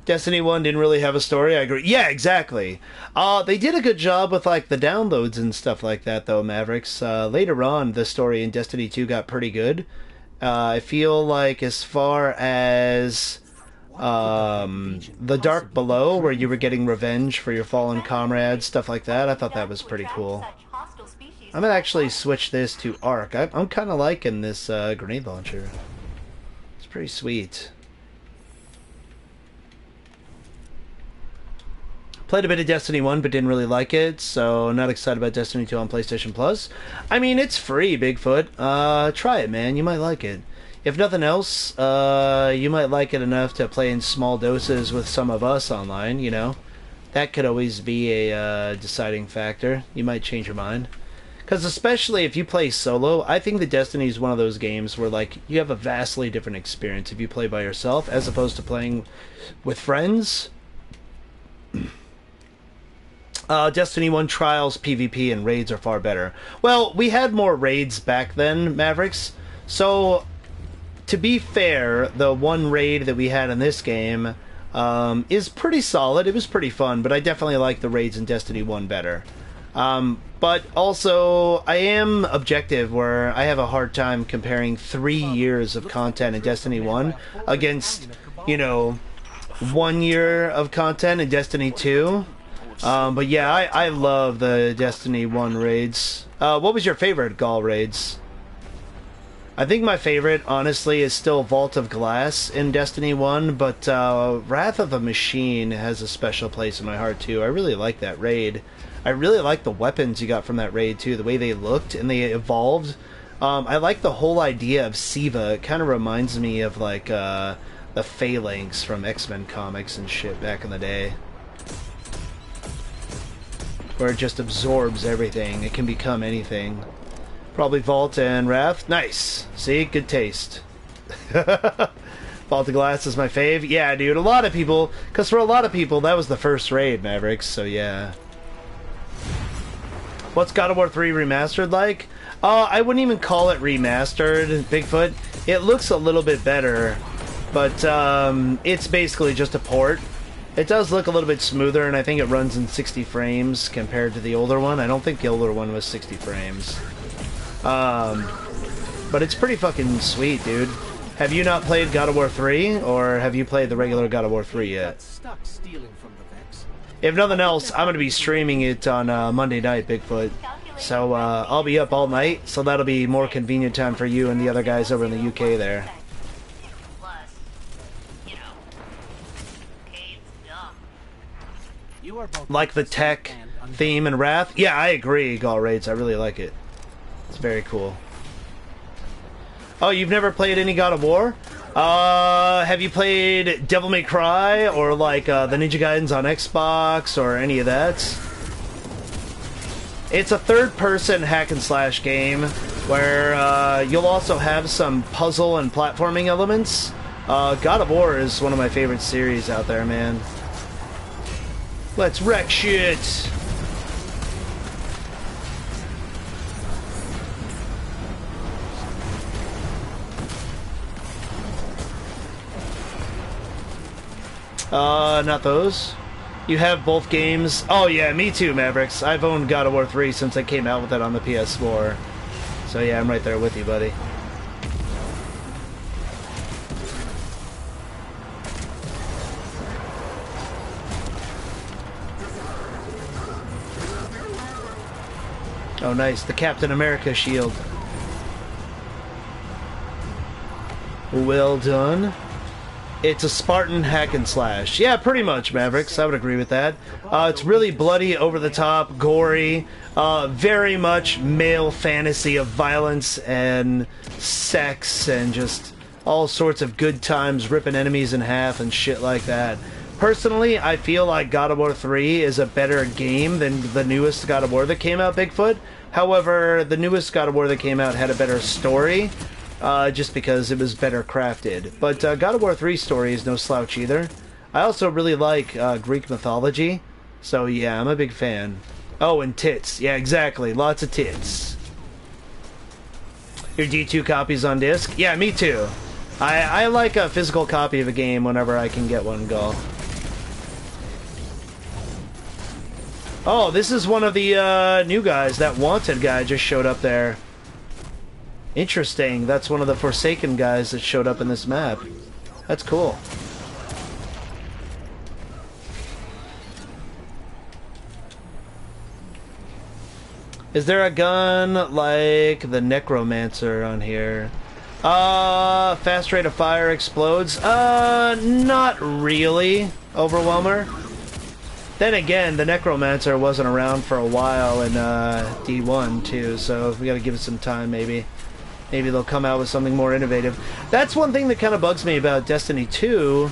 Destiny 1 didn't really have a story, I agree. Yeah, exactly. They did a good job with, like, the downloads and stuff like that, though, Mavericks. Later on, the story in Destiny 2 got pretty good. I feel like as far as The Dark Below, where you were getting revenge for your fallen comrades, stuff like that, I thought that was pretty cool. I'm gonna actually switch this to arc. I'm kind of liking this grenade launcher. It's pretty sweet. Played a bit of Destiny 1, but didn't really like it, so not excited about Destiny 2 on PlayStation Plus. I mean, it's free, Bigfoot. Try it, man. You might like it. If nothing else, you might like it enough to play in small doses with some of us online, you know. That could always be a deciding factor. You might change your mind. Because especially if you play solo, I think that Destiny is one of those games where, like, you have a vastly different experience if you play by yourself as opposed to playing with friends. Destiny 1 Trials, PvP, and raids are far better. Well, we had more raids back then, Mavericks. So, to be fair, the one raid that we had in this game is pretty solid. It was pretty fun, but I definitely like the raids in Destiny 1 better. But But also, I am objective, where I have a hard time comparing 3 years of content in Destiny 1 against, you know, 1 year of content in Destiny 2. But yeah, I love the Destiny 1 raids. What was your favorite Gaul raids? I think my favorite, honestly, is still Vault of Glass in Destiny 1, but Wrath of the Machine has a special place in my heart, too. I really like that raid. I really like the weapons you got from that raid, too, the way they looked and they evolved. I like the whole idea of Siva. It kind of reminds me of, like, the Phalanx from X-Men comics and shit back in the day. Where it just absorbs everything. It can become anything. Probably Vault and Wrath. Nice. See? Good taste. Vault of Glass is my fave. Yeah, dude. A lot of people... Because for a lot of people, that was the first raid, Mavericks. So, yeah. What's God of War 3 Remastered like? I wouldn't even call it remastered, Bigfoot. It looks a little bit better. But, it's basically just a port. It does look a little bit smoother, and I think it runs in 60 frames compared to the older one. I don't think the older one was 60 frames. But it's pretty fucking sweet, dude. Have you not played God of War 3, or have you played the regular God of War 3 yet? If nothing else, I'm going to be streaming it on Monday night, Bigfoot. So I'll be up all night, so that'll be more convenient time for you and the other guys over in the UK there. Like the tech theme and Wrath? Yeah, I agree, Gaul Raids. I really like it. It's very cool. Oh, you've never played any God of War? Have you played Devil May Cry or like the Ninja Gaidens on Xbox or any of that? It's a third-person hack-and-slash game where you'll also have some puzzle and platforming elements. God of War is one of my favorite series out there, man. Let's wreck shit! Not those. You have both games. Oh yeah, me too, Mavericks. I've owned God of War 3 since I came out with it on the PS4. So yeah, I'm right there with you, buddy. Oh nice, the Captain America shield. Well done. It's a Spartan hack and slash. Yeah, pretty much, Mavericks. I would agree with that. It's really bloody, over the top, gory, very much male fantasy of violence and sex and just all sorts of good times, ripping enemies in half and shit like that. Personally, I feel like God of War 3 is a better game than the newest God of War that came out, Bigfoot. However, the newest God of War that came out had a better story. Just because it was better crafted. But God of War 3's story is no slouch either. I also really like Greek mythology, so yeah, I'm a big fan. Oh, and tits. Yeah, exactly. Lots of tits. Your D2 copies on disc? Yeah, me too. I like a physical copy of a game whenever I can get one, Gaul. Oh, this is one of the new guys. That Wanted guy just showed up there. Interesting. That's one of the Forsaken guys that showed up in this map. That's cool. Is there a gun like the Necromancer on here? Fast rate of fire explodes? Not really, Overwhelmer. Then again, the Necromancer wasn't around for a while in D1 too, so we gotta give it some time maybe. Maybe they'll come out with something more innovative. That's one thing that kind of bugs me about Destiny 2,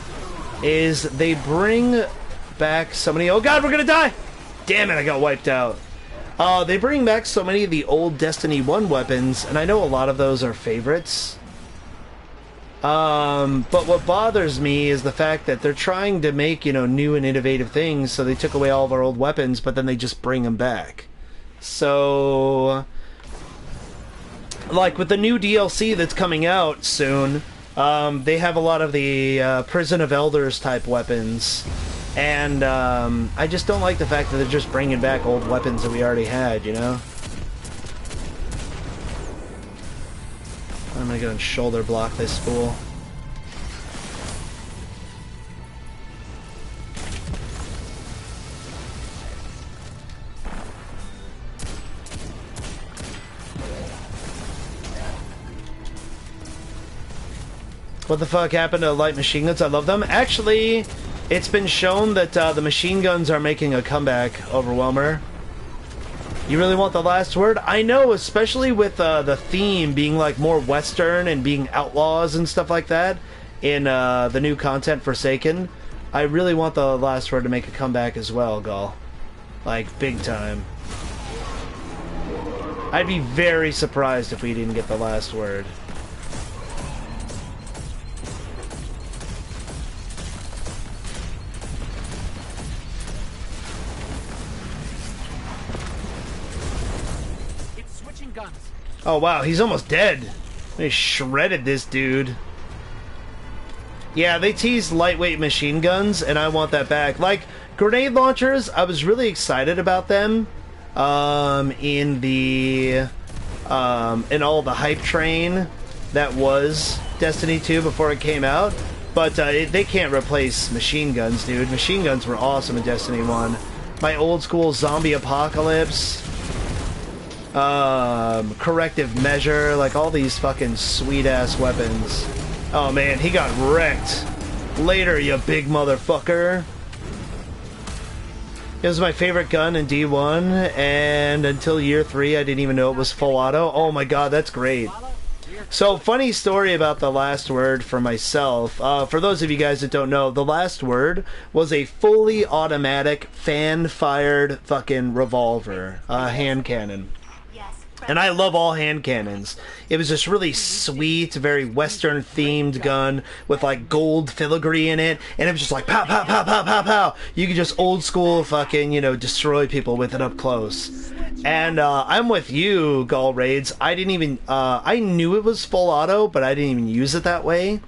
is they bring back so many... Oh god, we're gonna die! Damn it, I got wiped out. They bring back so many of the old Destiny 1 weapons, and I know a lot of those are favorites. But what bothers me is the fact that they're trying to make, you know, new and innovative things, so they took away all of our old weapons, but then they just bring them back. So... like with the new DLC that's coming out soon, they have a lot of the Prison of Elders type weapons And I just don't like the fact that they're just bringing back old weapons that we already had, you know? I'm gonna go and shoulder block this fool. What the fuck happened to light machine guns? I love them. Actually, it's been shown that the machine guns are making a comeback, Overwhelmer. You really want the last word? I know, especially with the theme being like more Western and being outlaws and stuff like that in the new content Forsaken. I really want the last word to make a comeback as well, Gull. Like, big time. I'd be very surprised if we didn't get the last word. Oh wow, he's almost dead. They shredded this dude. Yeah, they teased lightweight machine guns, and I want that back. Like, grenade launchers, I was really excited about them in all the hype train that was Destiny 2 before it came out. But they can't replace machine guns, dude. Machine guns were awesome in Destiny 1. My old school zombie apocalypse. Corrective measure, like all these fucking sweet ass weapons. Oh man, he got wrecked. Later, you big motherfucker. It was my favorite gun in D1, and until year 3, I didn't even know it was full auto. Oh my god, that's great. So, funny story about the last word for myself. For those of you guys that don't know, the last word was a fully automatic, fan-fired fucking revolver, hand cannon. And I love all hand cannons. It was this really sweet, very Western themed gun with like gold filigree in it, and it was just like pow, pow, pow, pow, pow, pow. You could just old school fucking, you know, destroy people with it up close. And I'm with you, Gull Raids. I didn't even, I knew it was full auto, but I didn't even use it that way.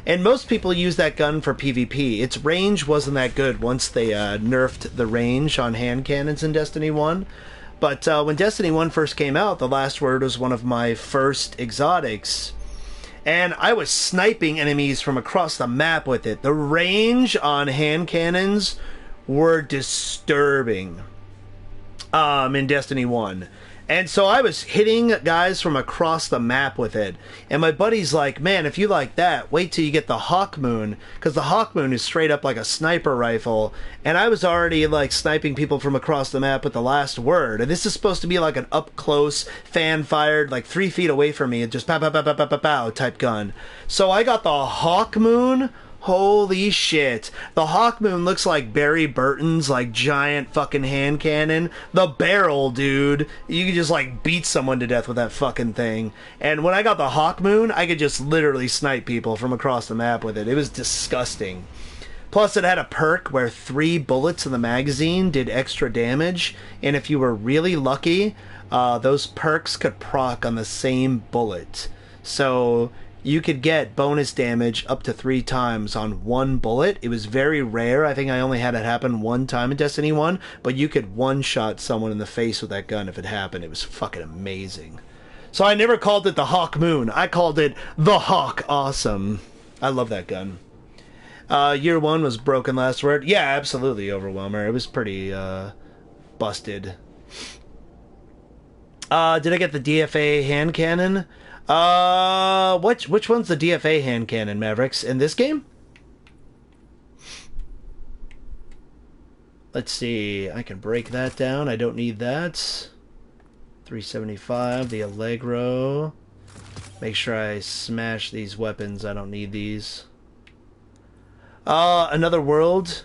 And most people use that gun for PvP. Its range wasn't that good once they nerfed the range on hand cannons in Destiny 1. But when Destiny 1 first came out, the last word was one of my first exotics. And I was sniping enemies from across the map with it. The range on hand cannons were disturbing in Destiny 1. And so I was hitting guys from across the map with it. And my buddy's like, man, if you like that, wait till you get the Hawkmoon. Because the Hawkmoon is straight up like a sniper rifle. And I was already like sniping people from across the map with the last word. And this is supposed to be like an up-close, fan-fired, like 3 feet away from me, just pow, pow, pow, pow, pow, pow, pow type gun. So I got the Hawkmoon. Holy shit. The Hawkmoon looks like Barry Burton's like giant fucking hand cannon. The barrel, dude. You could just like beat someone to death with that fucking thing. And when I got the Hawkmoon, I could just literally snipe people from across the map with it. It was disgusting. Plus it had a perk where 3 bullets in the magazine did extra damage. And if you were really lucky, those perks could proc on the same bullet. So you could get bonus damage up to 3 times on 1 bullet. It was very rare. I think I only had it happen 1 time in Destiny 1, but you could one-shot someone in the face with that gun if it happened. It was fucking amazing. So I never called it the Hawkmoon. I called it the Hawk Awesome. I love that gun. Year 1 was broken last word. Yeah, absolutely, Overwhelmer. It was pretty busted. Did I get the DFA hand cannon? Which one's the DFA hand cannon, Mavericks? In this game? Let's see. I can break that down. I don't need that. 375, the Allegro. Make sure I smash these weapons. I don't need these. Another World.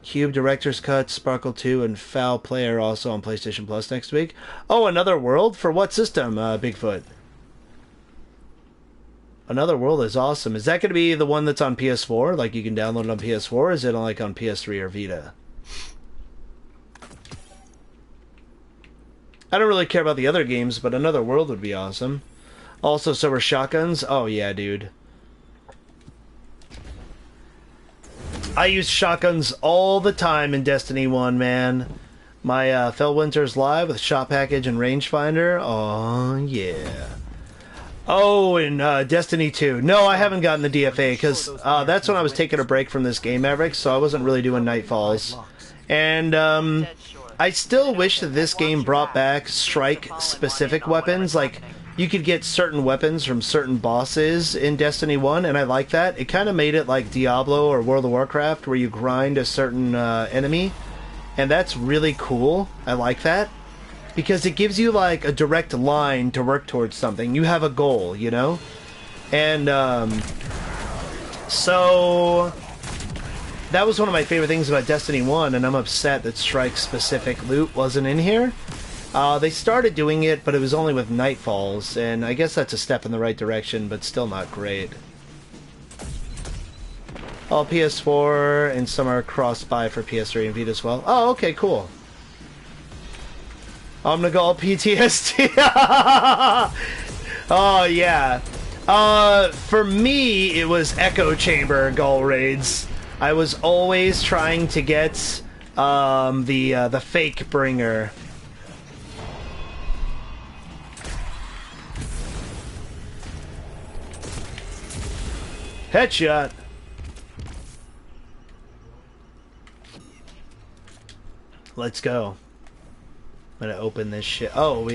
Cube Director's Cut, Sparkle 2, and Foul Play are also on PlayStation Plus next week. Oh, Another World? For what system, Bigfoot? Another World is awesome. Is that going to be the one that's on PS4? Like you can download it on PS4? Or is it like on PS3 or Vita? I don't really care about the other games, but Another World would be awesome. Also, so are shotguns. Oh yeah, dude. I use shotguns all the time in Destiny 1, man. My Fellwinter's live with shot package and rangefinder. Oh, yeah. Oh, and Destiny 2. No, I haven't gotten the DFA, because that's when I was taking a break from this game, Maverick, so I wasn't really doing Nightfalls. And I still wish that this game brought back strike-specific weapons. Like, you could get certain weapons from certain bosses in Destiny 1, and I like that. It kind of made it like Diablo or World of Warcraft, where you grind a certain enemy, and that's really cool. I like that. Because it gives you, like, a direct line to work towards something. You have a goal, you know? And, so... that was one of my favorite things about Destiny 1, and I'm upset that strike-specific loot wasn't in here. They started doing it, but it was only with Nightfalls, and I guess that's a step in the right direction, but still not great. All PS4, and some are cross-buy for PS3 and Vita as well. Oh, okay, cool. I'm gonna go all PTSD. Oh, yeah. For me, it was Echo Chamber Gull Raids. I was always trying to get the fake bringer. Headshot. Let's go. I'm gonna open this shit. Oh,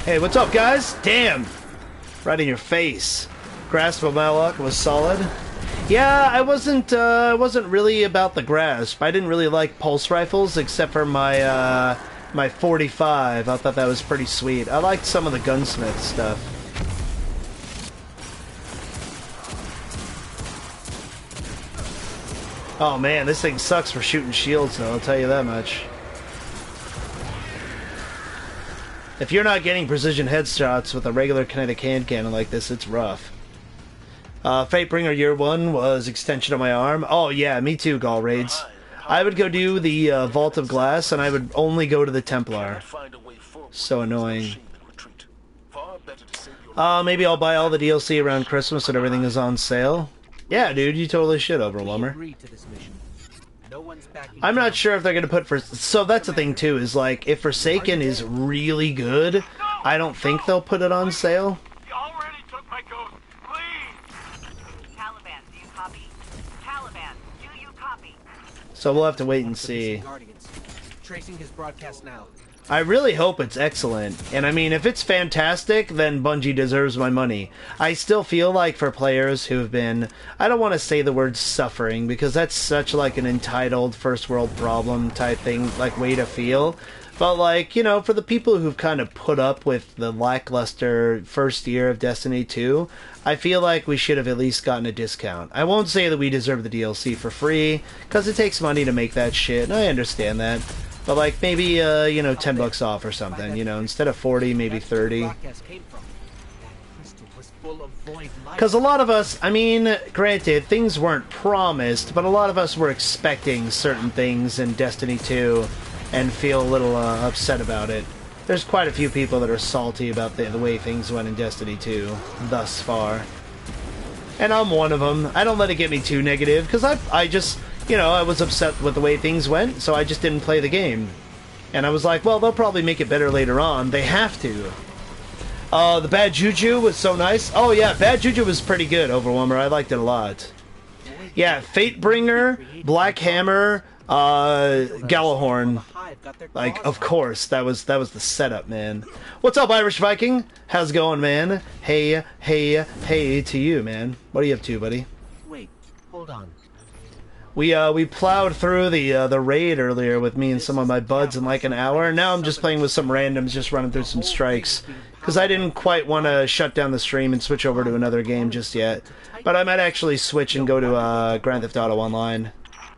hey, what's up, guys? Damn! Right in your face. Grasp of Malok was solid. Yeah, I wasn't really about the grasp. I didn't really like pulse rifles, except for my, my 45. I thought that was pretty sweet. I liked some of the gunsmith stuff. Oh man, this thing sucks for shooting shields though, I'll tell you that much. If you're not getting precision headshots with a regular kinetic hand cannon like this, it's rough. Fatebringer Year 1 was extension of my arm. Oh yeah, me too, Gall Raids. I would go do the Vault of Glass, and I would only go to the Templar. So annoying. Maybe I'll buy all the DLC around Christmas when everything is on sale. Yeah, dude, you totally should, Overwhelmer. I'm not sure if they're going to put... So that's the thing, too, is like, if Forsaken is really good, I don't think they'll put it on sale. You already took my ghost. Please. Caliban, do you copy? Caliban, do you copy? So we'll have to wait and see. Tracing his broadcast now. I really hope it's excellent, and I mean, if it's fantastic, then Bungie deserves my money. I still feel like for players who have been, I don't want to say the word suffering, because that's such like an entitled first world problem type thing, like way to feel, but like, you know, for the people who've kind of put up with the lackluster first year of Destiny 2, I feel like we should have at least gotten a discount. I won't say that we deserve the DLC for free, because it takes money to make that shit, and I understand that. But like maybe you know, $10 off or something, you know, instead of 40, maybe 30. Because a lot of us, I mean, granted, things weren't promised, but a lot of us were expecting certain things in Destiny 2 and feel a little upset about it. There's quite a few people that are salty about the way things went in Destiny 2 thus far. And I'm one of them. I don't let it get me too negative, because I just... You know, I was upset with the way things went, so I just didn't play the game. And I was like, well, they'll probably make it better later on. They have to. The Bad Juju was so nice. Oh, yeah, Bad Juju was pretty good, Overwhelmer. I liked it a lot. Yeah, Fatebringer, Black Hammer, Gallahorn. Like, of course, that was the setup, man. What's up, Irish Viking? How's it going, man? Hey, hey, hey to you, man. What are you up to, buddy? Wait, hold on. We plowed through the raid earlier with me and some of my buds in like an hour. Now I'm just playing with some randoms, just running through some strikes. Because I didn't quite want to shut down the stream and switch over to another game just yet. But I might actually switch and go to Grand Theft Auto Online.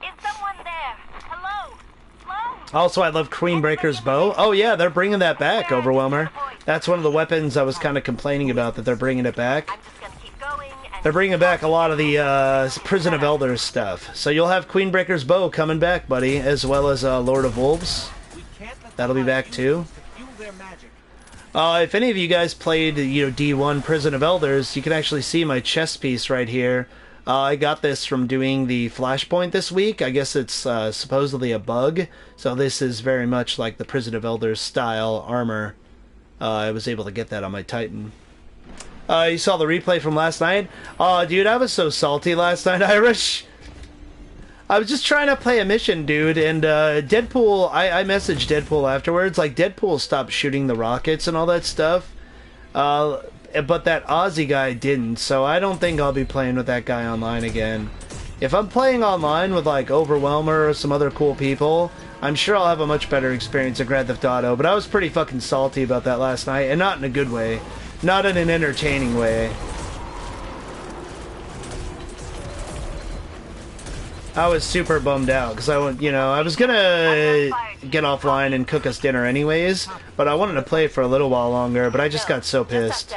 Is someone there? Hello? Hello? Also, I love Queenbreaker's bow. Oh yeah, they're bringing that back, Overwhelmer. That's one of the weapons I was kind of complaining about, that they're bringing it back. They're bringing back a lot of the Prison of Elders stuff. So you'll have Queenbreaker's bow coming back, buddy, as well as Lord of Wolves. That'll be back too. If any of you guys played, you know, D1 Prison of Elders, you can actually see my chest piece right here. I got this from doing the Flashpoint this week. I guess it's supposedly a bug, so this is very much like the Prison of Elders style armor. I was able to get that on my Titan. You saw the replay from last night? Oh, dude, I was so salty last night, Irish. I was just trying to play a mission, dude, and Deadpool, I messaged Deadpool afterwards, like, Deadpool stopped shooting the rockets and all that stuff, but that Aussie guy didn't, so I don't think I'll be playing with that guy online again. If I'm playing online with, like, Overwhelmer or some other cool people, I'm sure I'll have a much better experience at Grand Theft Auto, but I was pretty fucking salty about that last night, and not in a good way. Not in an entertaining way. I was super bummed out, because I was gonna get offline and cook us dinner anyways, but I wanted to play for a little while longer, but I just got so pissed.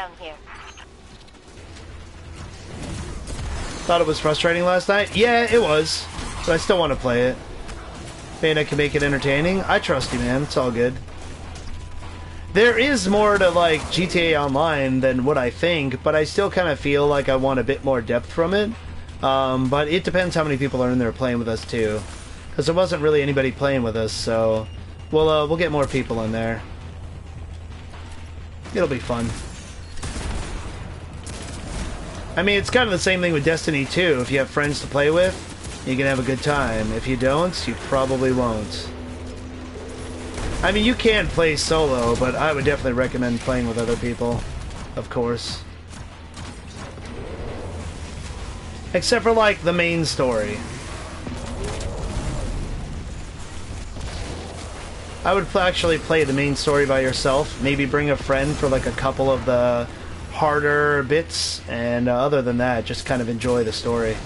Thought it was frustrating last night? Yeah, it was, but I still want to play it. Man, I can make it entertaining. I trust you, man. It's all good. There is more to, like, GTA Online than what I think, but I still kind of feel like I want a bit more depth from it. But it depends how many people are in there playing with us, too. Because there wasn't really anybody playing with us, so we'll get more people in there. It'll be fun. I mean, it's kind of the same thing with Destiny 2. If you have friends to play with, you can have a good time. If you don't, you probably won't. I mean, you can play solo, but I would definitely recommend playing with other people, of course. Except for, like, the main story. I would actually play the main story by yourself. Maybe bring a friend for, like, a couple of the harder bits, and other than that, just kind of enjoy the story.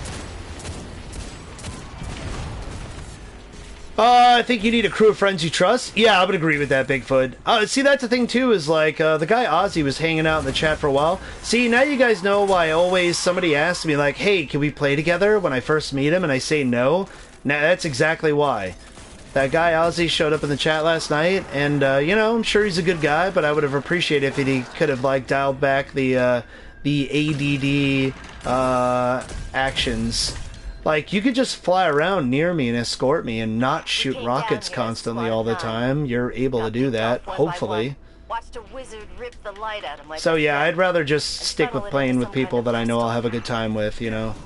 I think you need a crew of friends you trust. Yeah, I would agree with that, Bigfoot. See, that's the thing, too, is like, the guy Ozzy was hanging out in the chat for a while. See, now you guys know why always somebody asks me, like, hey, can we play together when I first meet him, and I say no? Now, that's exactly why. That guy Ozzy showed up in the chat last night, and, I'm sure he's a good guy, but I would have appreciated if he could have, like, dialed back the ADD, actions. Like, you could just fly around near me and escort me and not shoot rockets constantly all the time. You're able to do that, hopefully. So yeah, I'd rather just stick with playing with people that I know I'll have a good time with, you know.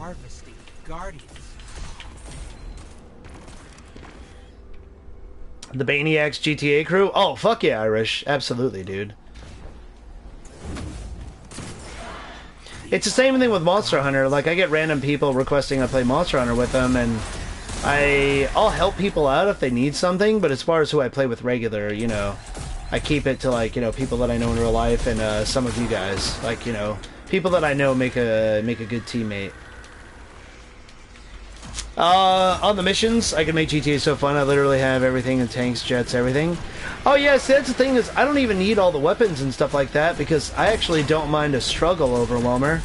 The Baniacs GTA crew? Oh, fuck yeah, Irish. Absolutely, dude. It's the same thing with Monster Hunter. Like, I get random people requesting I play Monster Hunter with them, and I'll help people out if they need something, but as far as who I play with regular, I keep it to, like, people that I know in real life and some of you guys. Like, people that I know make a good teammate. On the missions, I can make GTA so fun. I literally have everything, the tanks, jets, everything. Oh yes, that's the thing, is I don't even need all the weapons and stuff like that, because I actually don't mind a struggle Overwhelmer.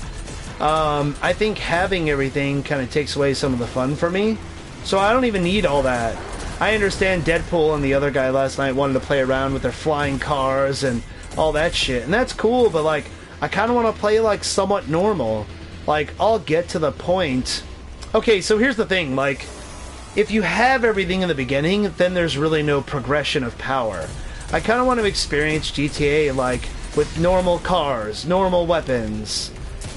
I think having everything kind of takes away some of the fun for me, so I don't even need all that. I understand Deadpool and the other guy last night wanted to play around with their flying cars and all that shit, and that's cool, but like, I kind of want to play like somewhat normal. Like, I'll get to the point. Okay, so here's the thing, like, if you have everything in the beginning, then there's really no progression of power. I kind of want to experience GTA, like, with normal cars, normal weapons,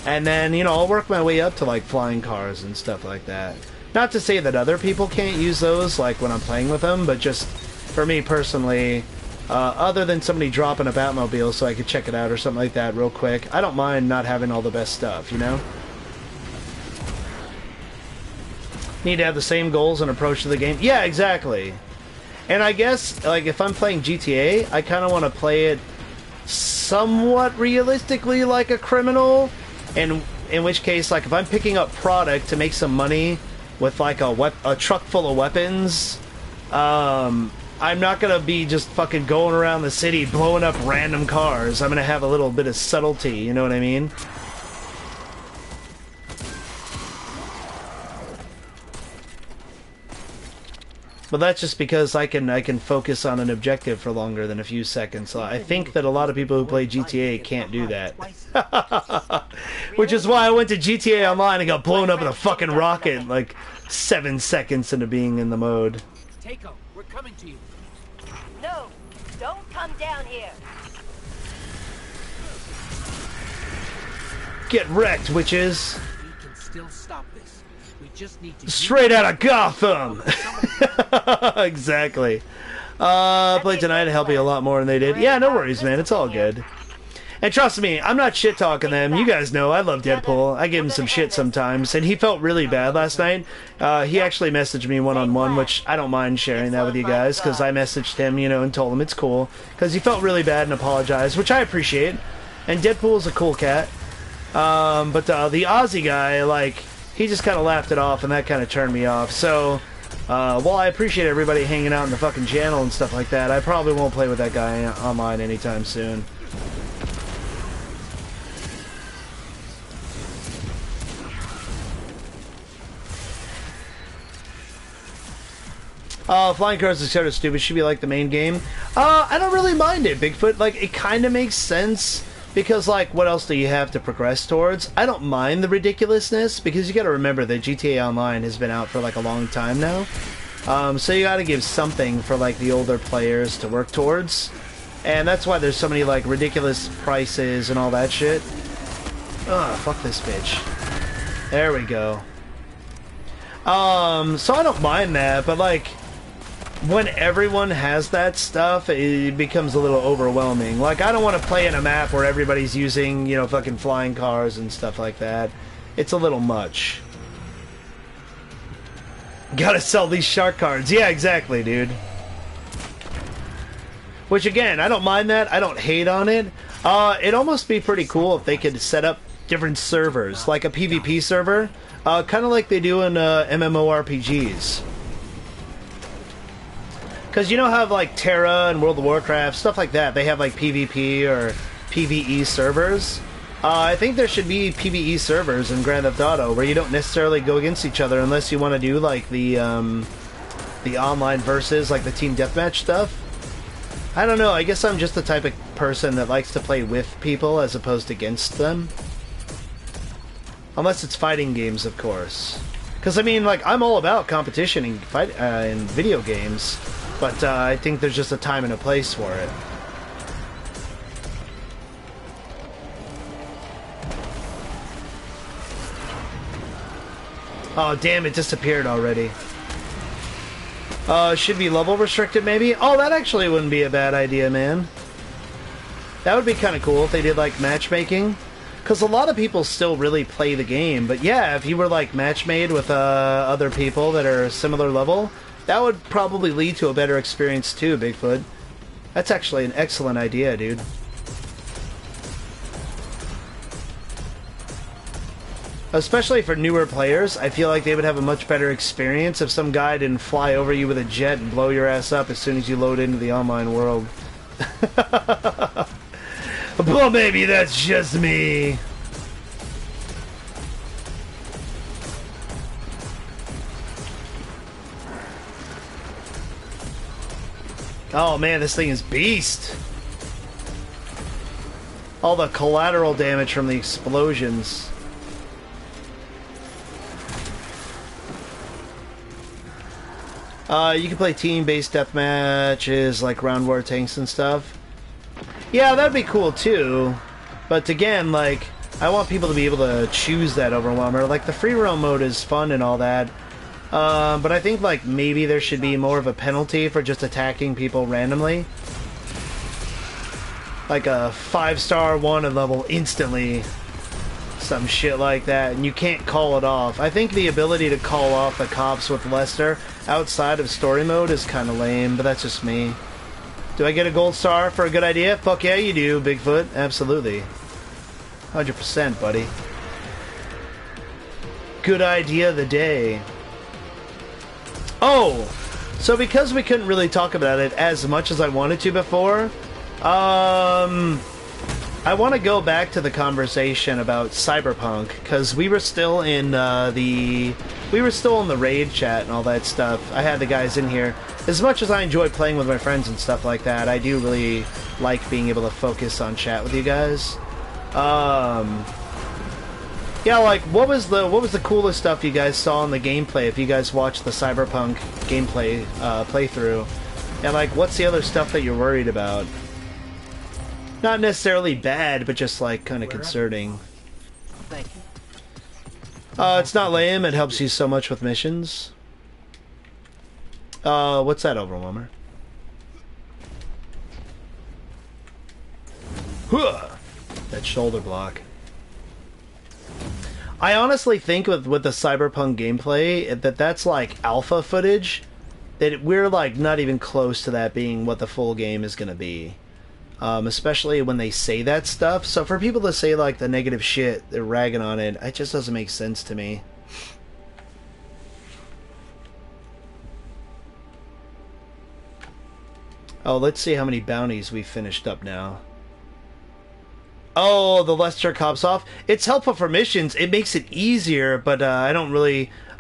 and then, I'll work my way up to, like, flying cars and stuff like that. Not to say that other people can't use those, like, when I'm playing with them, but just, for me personally, other than somebody dropping a Batmobile so I could check it out or something like that real quick, I don't mind not having all the best stuff, Need to have the same goals and approach to the game. Yeah, exactly. And I guess, like, if I'm playing GTA, I kind of want to play it somewhat realistically like a criminal, and in which case, like, if I'm picking up product to make some money with, like, a truck full of weapons, I'm not going to be just fucking going around the city blowing up random cars. I'm going to have a little bit of subtlety, you know what I mean? But that's just because I can focus on an objective for longer than a few seconds. So I think that a lot of people who play GTA can't do that. Which is why I went to GTA Online and got blown up in a fucking rocket like 7 seconds into being in the mode. Takeo, we're coming to you. No, don't come down here. Get wrecked, witches. We can still stop this. We just need to Straight out of Gotham! Exactly. Played tonight to help you a lot more than they did. Yeah, no worries, man. It's all good. And trust me, I'm not shit-talking them. You guys know I love Deadpool. I give him some shit sometimes. And he felt really bad last night. He actually messaged me one-on-one, which I don't mind sharing that with you guys, because I messaged him, you know, and told him it's cool. Because he felt really bad and apologized, which I appreciate. And Deadpool's a cool cat. But the Aussie guy, like, he just kind of laughed it off, and that kind of turned me off. So, while I appreciate everybody hanging out in the fucking channel and stuff like that, I probably won't play with that guy online anytime soon. Flying cars is sort of stupid. Should be like the main game. I don't really mind it, Bigfoot. Like, it kind of makes sense. Because, like, what else do you have to progress towards? I don't mind the ridiculousness, because you gotta remember that GTA Online has been out for, like, a long time now. So you gotta give something for, like, the older players to work towards. And that's why there's so many, like, ridiculous prices and all that shit. Ugh, fuck this bitch. There we go. So I don't mind that, but, like, when everyone has that stuff, it becomes a little overwhelming. Like, I don't want to play in a map where everybody's using, you know, fucking flying cars and stuff like that. It's a little much. Gotta sell these shark cards. Yeah, exactly, dude. Which, again, I don't mind that. I don't hate on it. It'd almost be pretty cool if they could set up different servers, like a PvP server, kind of like they do in MMORPGs. Because you know how, like, Terra and World of Warcraft, stuff like that, they have, like, PvP or PvE servers. I think there should be PvE servers in Grand Theft Auto where you don't necessarily go against each other unless you want to do, like, the online versus, like, the team deathmatch stuff. I don't know, I guess I'm just the type of person that likes to play with people as opposed to against them. Unless it's fighting games, of course. Because, I mean, like, I'm all about competition in video games. But I think there's just a time and a place for it. Oh, damn, it disappeared already. Should be level restricted, maybe? Oh, that actually wouldn't be a bad idea, man. That would be kind of cool if they did, like, matchmaking. Because a lot of people still really play the game. But yeah, if you were, like, match-made with other people that are similar level, that would probably lead to a better experience too, Bigfoot. That's actually an excellent idea, dude. Especially for newer players, I feel like they would have a much better experience if some guy didn't fly over you with a jet and blow your ass up as soon as you load into the online world. Well, maybe that's just me. Oh man, this thing is beast! All the collateral damage from the explosions. You can play team-based deathmatches, like round war tanks and stuff. Yeah, that'd be cool too. But again, like, I want people to be able to choose that overwhelmer. Like, the free roam mode is fun and all that. But I think, like, maybe there should be more of a penalty for just attacking people randomly. Like a 5-star wanted level instantly. Some shit like that, and you can't call it off. I think the ability to call off the cops with Lester outside of story mode is kind of lame, but that's just me. Do I get a gold star for a good idea? Fuck yeah, you do, Bigfoot. Absolutely. 100%, buddy. Good idea of the day. Oh, so because we couldn't really talk about it as much as I wanted to before, I I want to go back to the conversation about Cyberpunk, because we were still in the raid chat and all that stuff. I had the guys in here. As much as I enjoy playing with my friends and stuff like that, I do really like being able to focus on chat with you guys. Yeah, like what was the coolest stuff you guys saw in the gameplay? If you guys watched the Cyberpunk gameplay playthrough, and like what's the other stuff that you're worried about? Not necessarily bad, but just like kind of concerning. Thank you. It's not lame. It helps you so much with missions. What's that, Overwhelmer? Huh! That shoulder block. I honestly think with the Cyberpunk gameplay that's like alpha footage. That we're like not even close to that being what the full game is gonna be. Especially when they say that stuff. So for people to say like the negative shit, they're ragging on it, it just doesn't make sense to me. Oh, let's see how many bounties we finished up now. Oh, the Lester cops off. It's helpful for missions. It makes it easier, but I don't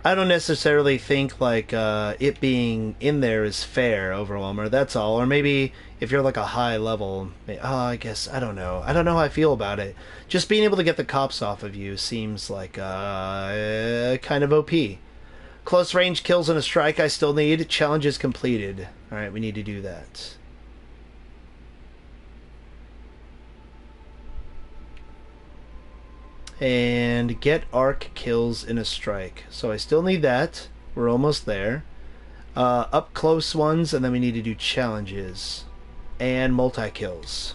necessarily think like it being in there is fair, Overwhelmer. That's all. Or maybe if you're like a high level, I guess I don't know how I feel about it. Just being able to get the cops off of you seems like kind of OP. Close range kills in a strike. I still need. Challenges completed. All right, we need to do that. And get arc kills in a strike. So I still need that. We're almost there. Up close ones, and then we need to do challenges. And multi-kills.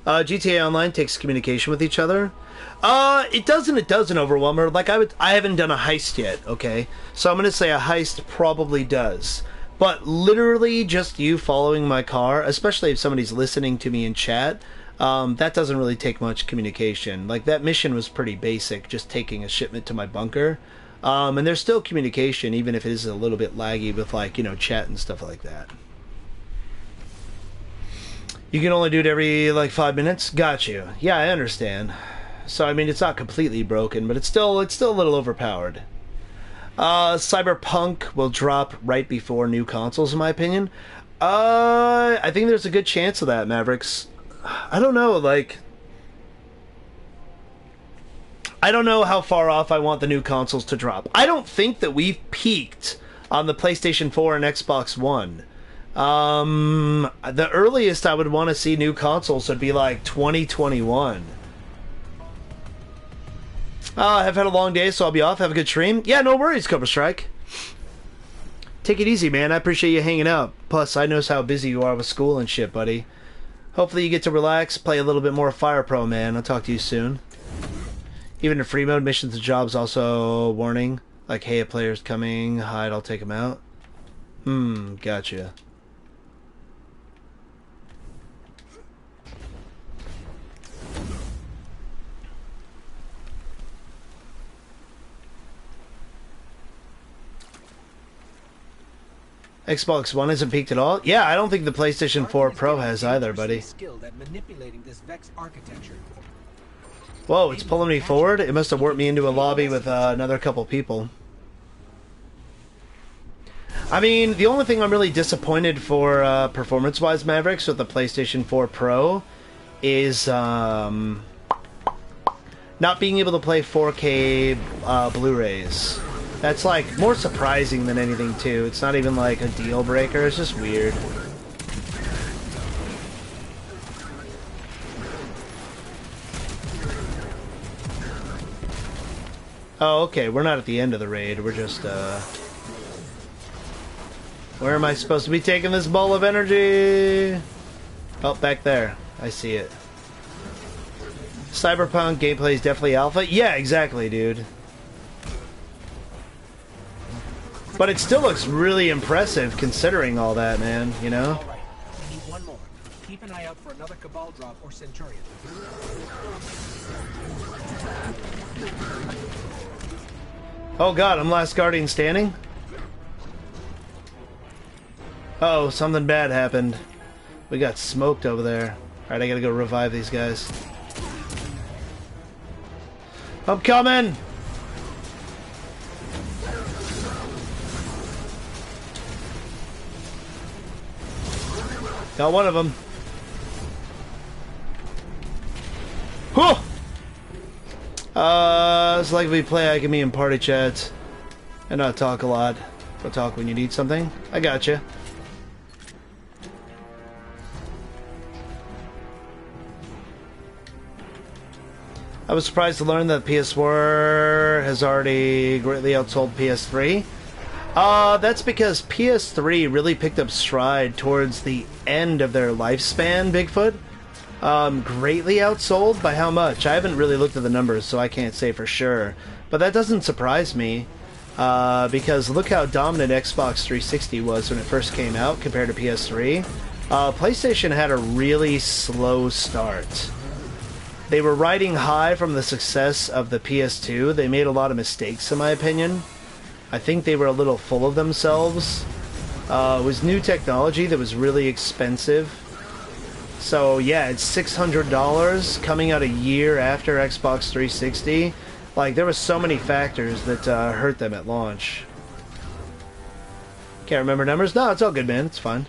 GTA Online takes communication with each other. It doesn't, Overwhelmer. Like, I haven't done a heist yet, okay? So I'm gonna say a heist probably does. But literally just you following my car, especially if somebody's listening to me in chat, that doesn't really take much communication. Like, that mission was pretty basic, just taking a shipment to my bunker. And there's still communication, even if it is a little bit laggy with, like, you know, chat and stuff like that. You can only do it every, like, 5 minutes? Got you. Yeah, I understand. So, I mean, it's not completely broken, but it's still a little overpowered. Cyberpunk will drop right before new consoles, in my opinion. I think there's a good chance of that, Mavericks. I don't know, like... I don't know how far off I want the new consoles to drop. I don't think that we've peaked on the PlayStation 4 and Xbox One. The earliest I would want to see new consoles would be like 2021. I've had a long day, so I'll be off. Have a good stream. Yeah, no worries, Cobra Strike. Take it easy, man. I appreciate you hanging out. Plus, I know how busy you are with school and shit, buddy. Hopefully you get to relax, play a little bit more Fire Pro, man. I'll talk to you soon. Even in free mode, missions and jobs also warning. Like, hey, a player's coming. Hide, I'll take him out. Gotcha. Xbox One hasn't peaked at all? Yeah, I don't think the PlayStation 4 Pro has either, buddy. Whoa, it's pulling me forward? It must have warped me into a lobby with another couple people. I mean, the only thing I'm really disappointed for performance-wise, Mavericks, with the PlayStation 4 Pro is not being able to play 4K Blu-rays. That's, like, more surprising than anything, too. It's not even, like, a deal breaker. It's just weird. Oh, okay. We're not at the end of the raid. We're just, Where am I supposed to be taking this ball of energy? Oh, back there. I see it. Cyberpunk gameplay is definitely alpha. Yeah, exactly, dude. But it still looks really impressive considering all that, man, you know? All right. We need one more. Keep an eye out for another Cabal drop or Centurion. Oh god, I'm last guardian standing? Oh, something bad happened. We got smoked over there. Alright, I gotta go revive these guys. I'm coming! Got one of them. Whew! It's like we play Alchemy in party chats and not talk a lot. Or talk when you need something. I gotcha. I was surprised to learn that PS4 has already greatly outsold PS3. That's because PS3 really picked up stride towards the end of their lifespan, Bigfoot. Greatly outsold by how much? I haven't really looked at the numbers, so I can't say for sure. But that doesn't surprise me, because look how dominant Xbox 360 was when it first came out compared to PS3. PlayStation had a really slow start. They were riding high from the success of the PS2. They made a lot of mistakes, in my opinion. I think they were a little full of themselves. It was new technology that was really expensive. So yeah, it's $600 coming out a year after Xbox 360. Like, there were so many factors that hurt them at launch. Can't remember numbers? No, it's all good, man. It's fine.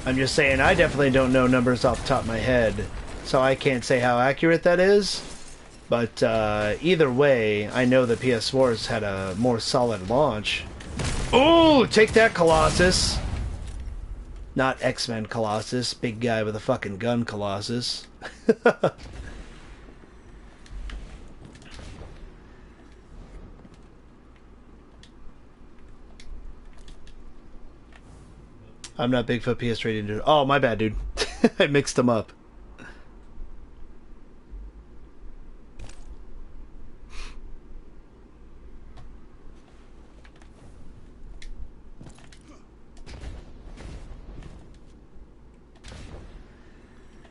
I'm just saying, I definitely don't know numbers off the top of my head, so I can't say how accurate that is. But either way, I know the PS4's had a more solid launch. Ooh, take that, Colossus! Not X-Men Colossus, big guy with a fucking gun Colossus. I'm not Bigfoot, PS3 dude. Oh, my bad, dude. I mixed them up.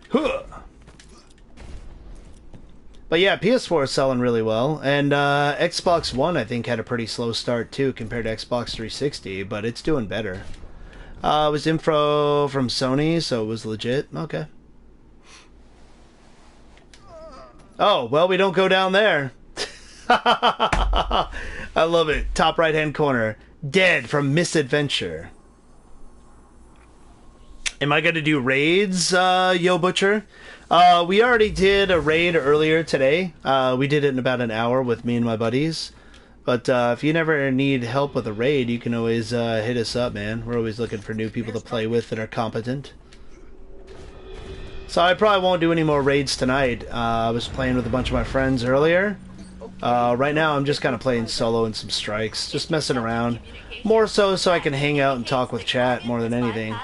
Huh. But yeah, PS4 is selling really well, and Xbox One I think had a pretty slow start too compared to Xbox 360, but it's doing better. It was info from Sony, so it was legit. Okay. Oh, well, we don't go down there. I love it. Top right-hand corner. Dead from Misadventure. Am I going to do raids, Yo Butcher? We already did a raid earlier today. We did it in about an hour with me and my buddies. But if you never need help with a raid, you can always hit us up, man. We're always looking for new people to play with that are competent. So I probably won't do any more raids tonight. I was playing with a bunch of my friends earlier. Right now I'm just kind of playing solo and some strikes. Just messing around. More so I can hang out and talk with chat more than anything.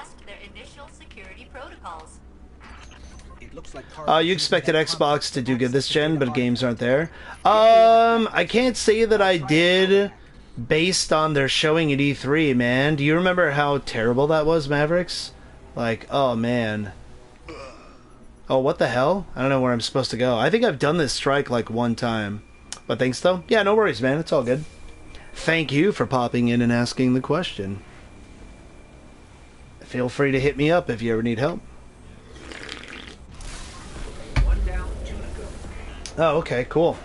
You expected Xbox to do good this gen, but games aren't there. I can't say that I did based on their showing at E3, man. Do you remember how terrible that was, Mavericks? Like, oh man. Oh, what the hell? I don't know where I'm supposed to go. I think I've done this strike like one time. But thanks though? Yeah, no worries, man. It's all good. Thank you for popping in and asking the question. Feel free to hit me up if you ever need help. Oh, okay, cool.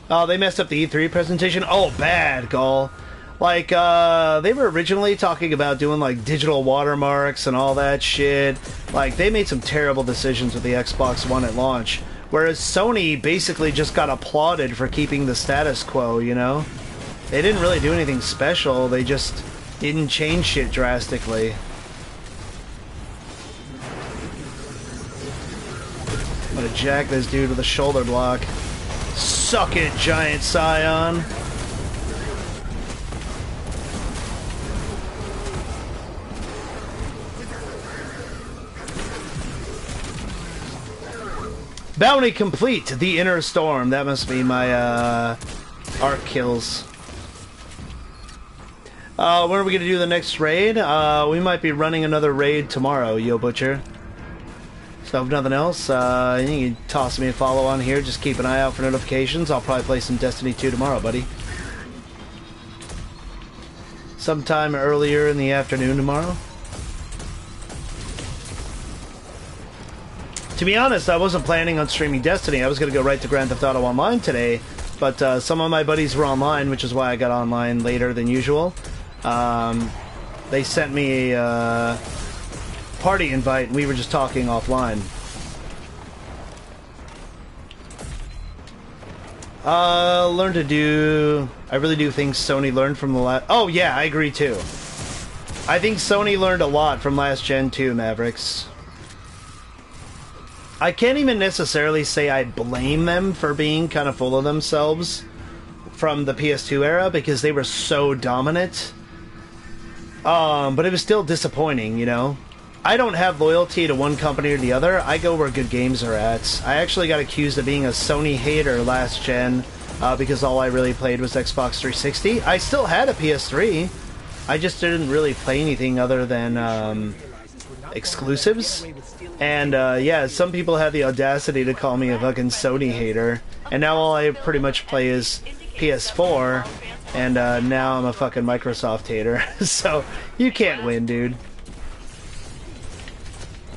Oh, they messed up the E3 presentation? Oh, bad, Gall. Like, they were originally talking about doing, like, digital watermarks and all that shit. Like, they made some terrible decisions with the Xbox One at launch. Whereas Sony basically just got applauded for keeping the status quo, you know? They didn't really do anything special, they just didn't change shit drastically. I'm gonna jack this dude with a shoulder block. Suck it, giant scion. Bounty complete. The Inner Storm. That must be my arc kills. When are we gonna do the next raid? We might be running another raid tomorrow, Yo Butcher. So if nothing else, you can toss me a follow on here. Just keep an eye out for notifications. I'll probably play some Destiny 2 tomorrow, buddy. Sometime earlier in the afternoon tomorrow. To be honest, I wasn't planning on streaming Destiny. I was going to go right to Grand Theft Auto Online today, but some of my buddies were online, which is why I got online later than usual. They sent me a party invite, and we were just talking offline. Learn to do... I really do think Sony learned from the last... Oh, yeah, I agree, too. I think Sony learned a lot from last Gen 2, Mavericks. I can't even necessarily say I blame them for being kind of full of themselves from the PS2 era, because they were so dominant. But it was still disappointing, you know? I don't have loyalty to one company or the other. I go where good games are at. I actually got accused of being a Sony hater last gen because all I really played was Xbox 360. I still had a PS3. I just didn't really play anything other than exclusives. And yeah, some people had the audacity to call me a fucking Sony hater. And now all I pretty much play is PS4. And now I'm a fucking Microsoft hater. So you can't win, dude.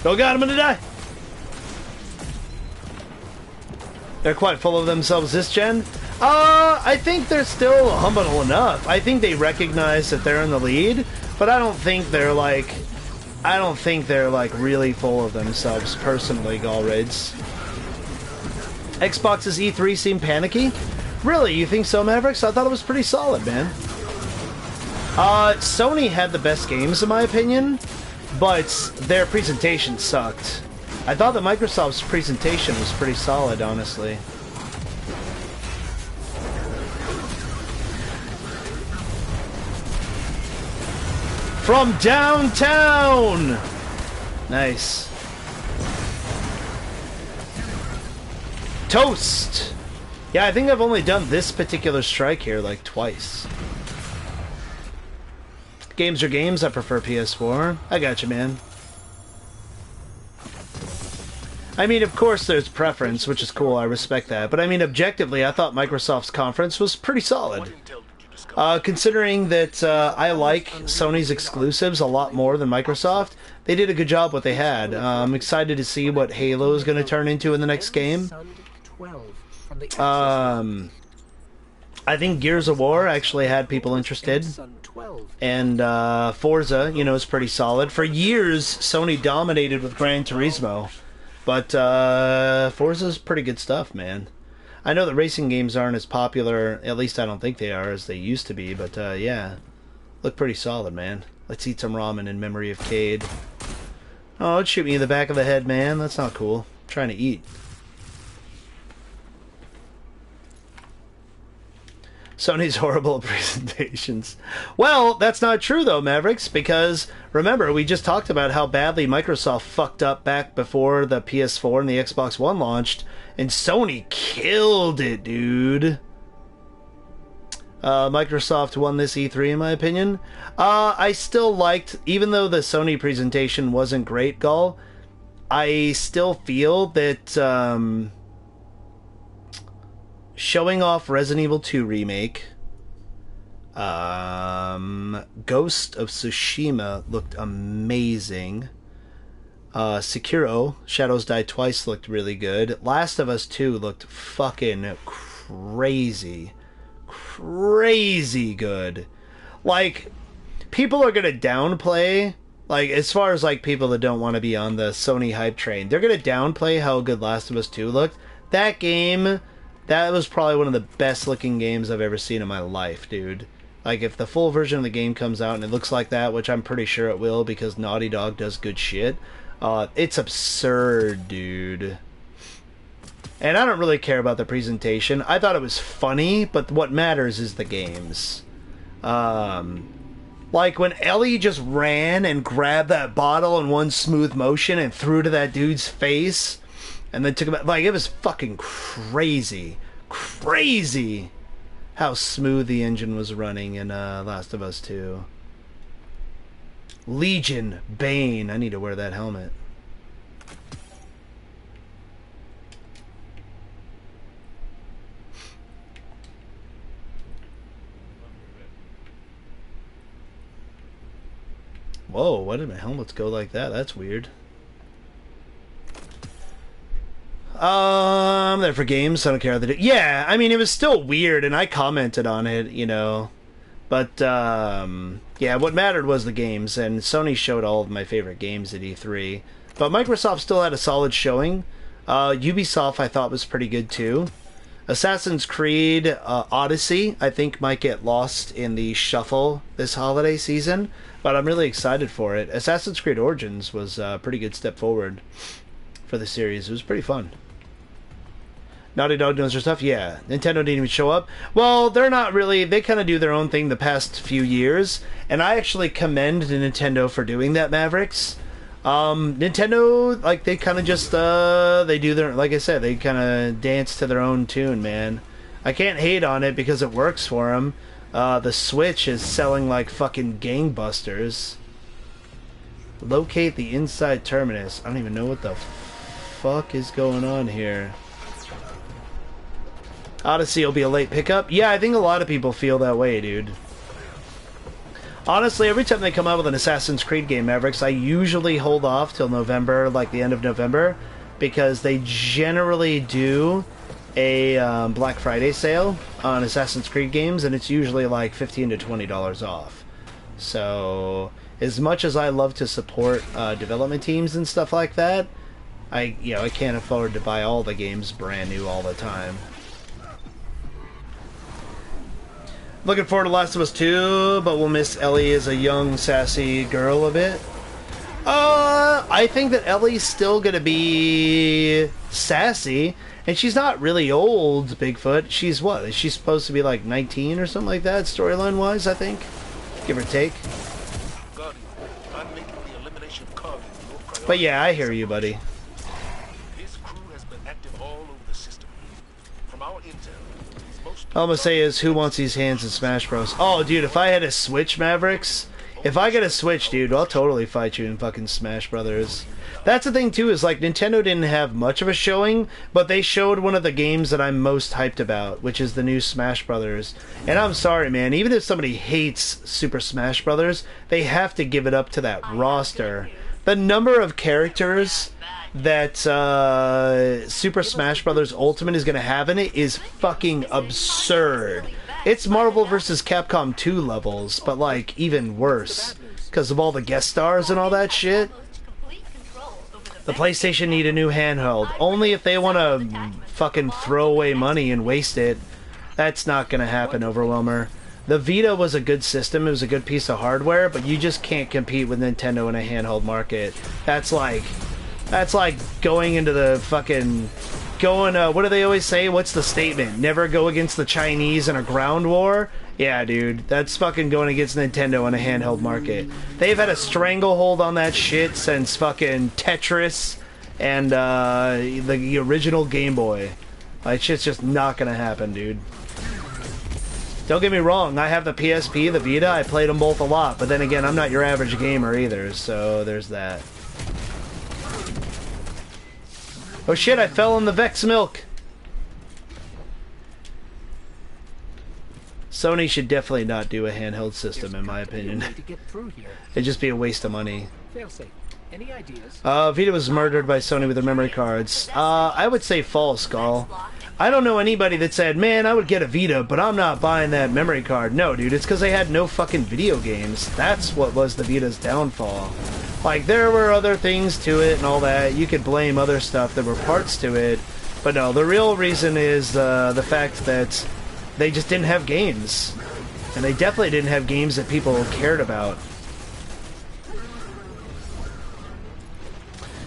Oh god, I'm gonna die! They're quite full of themselves this gen. I think they're still humble enough. I think they recognize that they're in the lead, but I don't think they're like really full of themselves personally, Galraids. Xbox's E3 seemed panicky? Really? You think so, Mavericks? I thought it was pretty solid, man. Sony had the best games in my opinion, but their presentation sucked. I thought that Microsoft's presentation was pretty solid, honestly. From downtown! Nice. Toast! Yeah, I think I've only done this particular strike here like twice. Games are games, I prefer PS4. I gotcha, man. I mean, of course there's preference, which is cool, I respect that. But I mean, objectively, I thought Microsoft's conference was pretty solid. Considering that I like Sony's exclusives a lot more than Microsoft, they did a good job what they had. I'm excited to see what Halo is going to turn into in the next game. I think Gears of War actually had people interested. And Forza, you know, is pretty solid. For years, Sony dominated with Gran Turismo. But Forza's pretty good stuff, man. I know that racing games aren't as popular, at least I don't think they are, as they used to be. But yeah, look pretty solid, man. Let's eat some ramen in memory of Cade. Oh, it'd shoot me in the back of the head, man. That's not cool. I'm trying to eat. Sony's horrible presentations. Well, that's not true though, Mavericks, because remember, we just talked about how badly Microsoft fucked up back before the PS4 and the Xbox One launched, and Sony killed it, dude. Microsoft won this E3 in my opinion. I still liked, even though the Sony presentation wasn't great, Gull, I still feel that showing off Resident Evil 2 Remake, Ghost of Tsushima looked amazing. Sekiro, Shadows Die Twice looked really good. Last of Us 2 looked fucking crazy. Crazy good. Like, people are gonna downplay, like, as far as, like, people that don't want to be on the Sony hype train, they're gonna downplay how good Last of Us 2 looked. That game... that was probably one of the best looking games I've ever seen in my life, dude. Like, if the full version of the game comes out and it looks like that, which I'm pretty sure it will because Naughty Dog does good shit, it's absurd, dude. And I don't really care about the presentation. I thought it was funny, but what matters is the games. Like, when Ellie just ran and grabbed that bottle in one smooth motion and threw to that dude's face... and then took him out, like, it was fucking crazy. Crazy how smooth the engine was running in Last of Us 2. Legion Bane. I need to wear that helmet. Whoa, why did my helmets go like that? That's weird. I'm there for games. I don't care how they do. Yeah, I mean, it was still weird, and I commented on it, you know. But, yeah, what mattered was the games, and Sony showed all of my favorite games at E3. But Microsoft still had a solid showing. Ubisoft, I thought, was pretty good, too. Assassin's Creed Odyssey, I think, might get lost in the shuffle this holiday season, but I'm really excited for it. Assassin's Creed Origins was a pretty good step forward for the series. It was pretty fun. Naughty Dog knows their stuff? Yeah. Nintendo didn't even show up? Well, they're not really. They kind of do their own thing the past few years, and I actually commend Nintendo for doing that, Mavericks. Nintendo, like, they kind of just, they do their, like I said, they kind of dance to their own tune, man. I can't hate on it because it works for them. The Switch is selling like fucking gangbusters. Locate the inside terminus. I don't even know what the fuck is going on here. Odyssey will be a late pickup. Yeah, I think a lot of people feel that way, dude. Honestly, every time they come out with an Assassin's Creed game, Mavericks, I usually hold off till November, like the end of November, because they generally do a Black Friday sale on Assassin's Creed games, and it's usually like $15 to $20 off. So, as much as I love to support development teams and stuff like that, I can't afford to buy all the games brand new all the time. Looking forward to Last of Us 2, but we'll miss Ellie as a young, sassy girl a bit. I think that Ellie's still gonna be sassy, and she's not really old, Bigfoot. She's what? Is she supposed to be like 19 or something like that, storyline-wise, I think? Give or take. But yeah, I hear you, buddy. All I'm gonna say is, who wants these hands in Smash Bros? Oh, dude, if I had a Switch, Mavericks, if I get a Switch, dude, I'll totally fight you in fucking Smash Brothers. That's the thing, too, is like Nintendo didn't have much of a showing, but they showed one of the games that I'm most hyped about, which is the new Smash Brothers. And I'm sorry, man, even if somebody hates Super Smash Brothers, they have to give it up to that roster. The number of characters that Super Smash Bros. Ultimate is going to have in it is fucking absurd. It's Marvel vs. Capcom 2 levels, but like even worse because of all the guest stars and all that shit. The PlayStation need a new handheld. Only if they want to fucking throw away money and waste it. That's not going to happen, Overwhelmer. The Vita was a good system. It was a good piece of hardware, but you just can't compete with Nintendo in a handheld market. That's like going into the fucking... what do they always say? What's the statement? Never go against the Chinese in a ground war? Yeah, dude. That's fucking going against Nintendo in a handheld market. They've had a stranglehold on that shit since fucking Tetris and the original Game Boy. Like, shit's just not gonna happen, dude. Don't get me wrong, I have the PSP, the Vita, I played them both a lot, but then again, I'm not your average gamer either, so there's that. Oh shit, I fell in the Vex milk! Sony should definitely not do a handheld system, in my opinion. It'd just be a waste of money. Any ideas? Vita was murdered by Sony with their memory cards. I would say false, Gall. I don't know anybody that said, man, I would get a Vita, but I'm not buying that memory card. No, dude, it's because they had no fucking video games. That's what was the Vita's downfall. Like, there were other things to it and all that. You could blame other stuff. There were parts to it. But no, the real reason is the fact that they just didn't have games. And they definitely didn't have games that people cared about.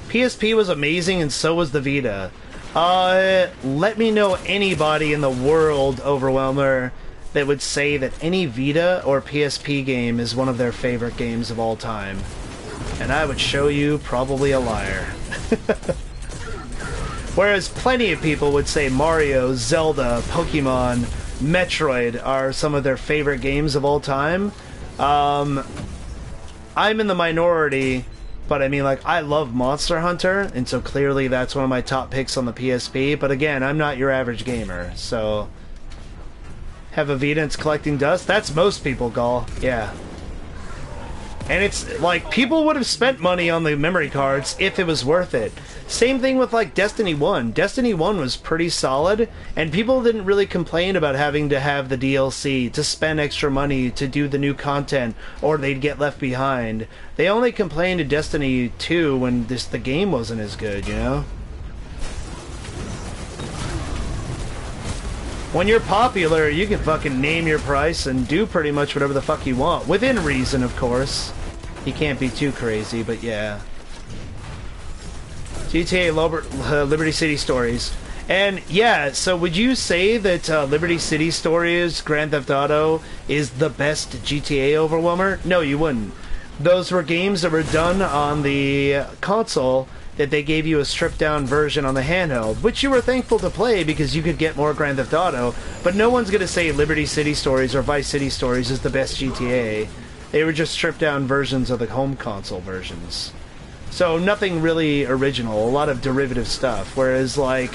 PSP was amazing, and so was the Vita. Let me know anybody in the world, Overwhelmer, that would say that any Vita or PSP game is one of their favorite games of all time. And I would show you probably a liar. Whereas plenty of people would say Mario, Zelda, Pokemon, Metroid are some of their favorite games of all time. I'm in the minority. But I mean, like, I love Monster Hunter, and so clearly that's one of my top picks on the PSP. But again, I'm not your average gamer, so... Have a Vita and it's collecting dust? That's most people, Gall. Yeah. And it's like, people would have spent money on the memory cards if it was worth it. Same thing with like Destiny 1. Destiny 1 was pretty solid, and people didn't really complain about having to have the DLC, to spend extra money to do the new content, or they'd get left behind. They only complained to Destiny 2 when the game wasn't as good, you know? When you're popular, you can fucking name your price and do pretty much whatever the fuck you want. Within reason, of course. You can't be too crazy, but yeah. GTA Liberty City Stories. And yeah, so would you say that Liberty City Stories, Grand Theft Auto, is the best GTA Overwhelmer? No, you wouldn't. Those were games that were done on the console, that they gave you a stripped-down version on the handheld, which you were thankful to play because you could get more Grand Theft Auto, but no one's going to say Liberty City Stories or Vice City Stories is the best GTA. They were just stripped-down versions of the home console versions. So nothing really original, a lot of derivative stuff, whereas, like,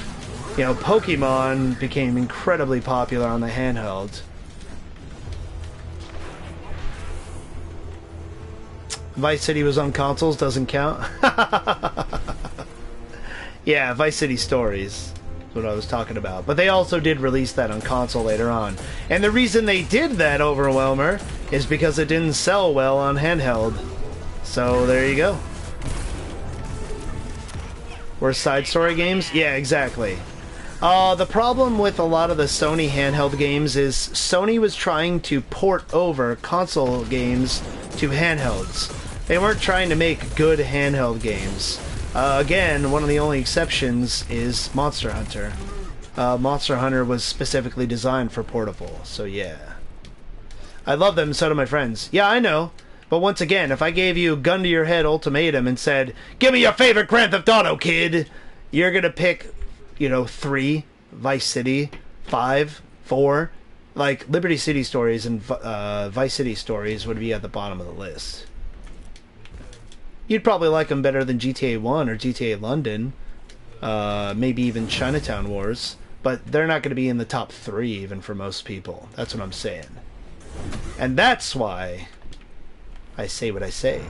you know, Pokemon became incredibly popular on the handheld. Vice City was on consoles, doesn't count. Yeah, Vice City Stories is what I was talking about. But they also did release that on console later on. And the reason they did that, Overwhelmer, is because it didn't sell well on handheld. So there you go. Were side story games? Yeah, exactly. The problem with a lot of the Sony handheld games is Sony was trying to port over console games to handhelds. They weren't trying to make good handheld games. Again, one of the only exceptions is Monster Hunter. Monster Hunter was specifically designed for portable, so yeah. I love them, so do my friends. Yeah, I know. But once again, if I gave you a gun to your head ultimatum and said, give me your favorite Grand Theft Auto, kid, you're gonna pick, you know, 3, Vice City, 5, 4. Like, Liberty City Stories and Vice City Stories would be at the bottom of the list. You'd probably like them better than GTA 1 or GTA London. Maybe even Chinatown Wars. But they're not going to be in the top 3 even for most people. That's what I'm saying. And that's why I say what I say.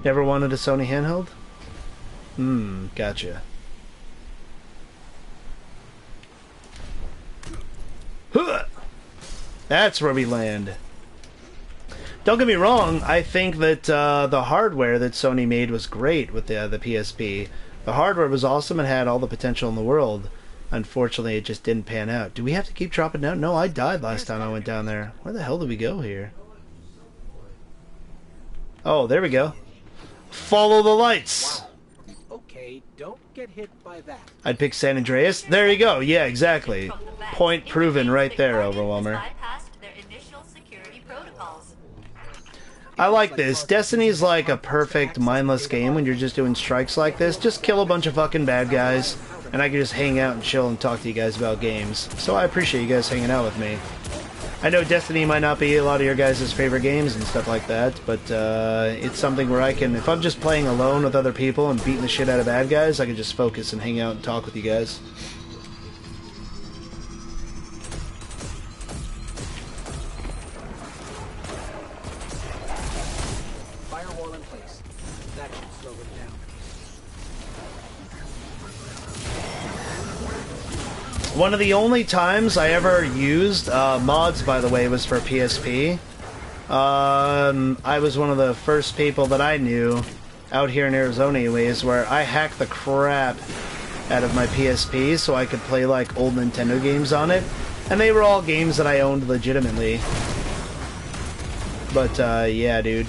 Never wanted a Sony handheld? Gotcha. That's where we land. Don't get me wrong, I think that the hardware that Sony made was great with the PSP. The hardware was awesome and had all the potential in the world. Unfortunately, it just didn't pan out. Do we have to keep dropping down? No, I died last time I went down there. Where the hell did we go here? Oh, there we go. Follow the lights. Okay, don't get hit by that. I'd pick San Andreas. There you go. Yeah, exactly. Point proven right there, Overwhelmer. I like this. Destiny's like a perfect mindless game when you're just doing strikes like this. Just kill a bunch of fucking bad guys, and I can just hang out and chill and talk to you guys about games. So I appreciate you guys hanging out with me. I know Destiny might not be a lot of your guys' favorite games and stuff like that, but it's something where I can, if I'm just playing alone with other people and beating the shit out of bad guys, I can just focus and hang out and talk with you guys. Firewall in place. That should slow it down. One of the only times I ever used mods, by the way, was for PSP. I was one of the first people that I knew out here in Arizona anyways, where I hacked the crap out of my PSP so I could play like old Nintendo games on it. And they were all games that I owned legitimately. But yeah, dude.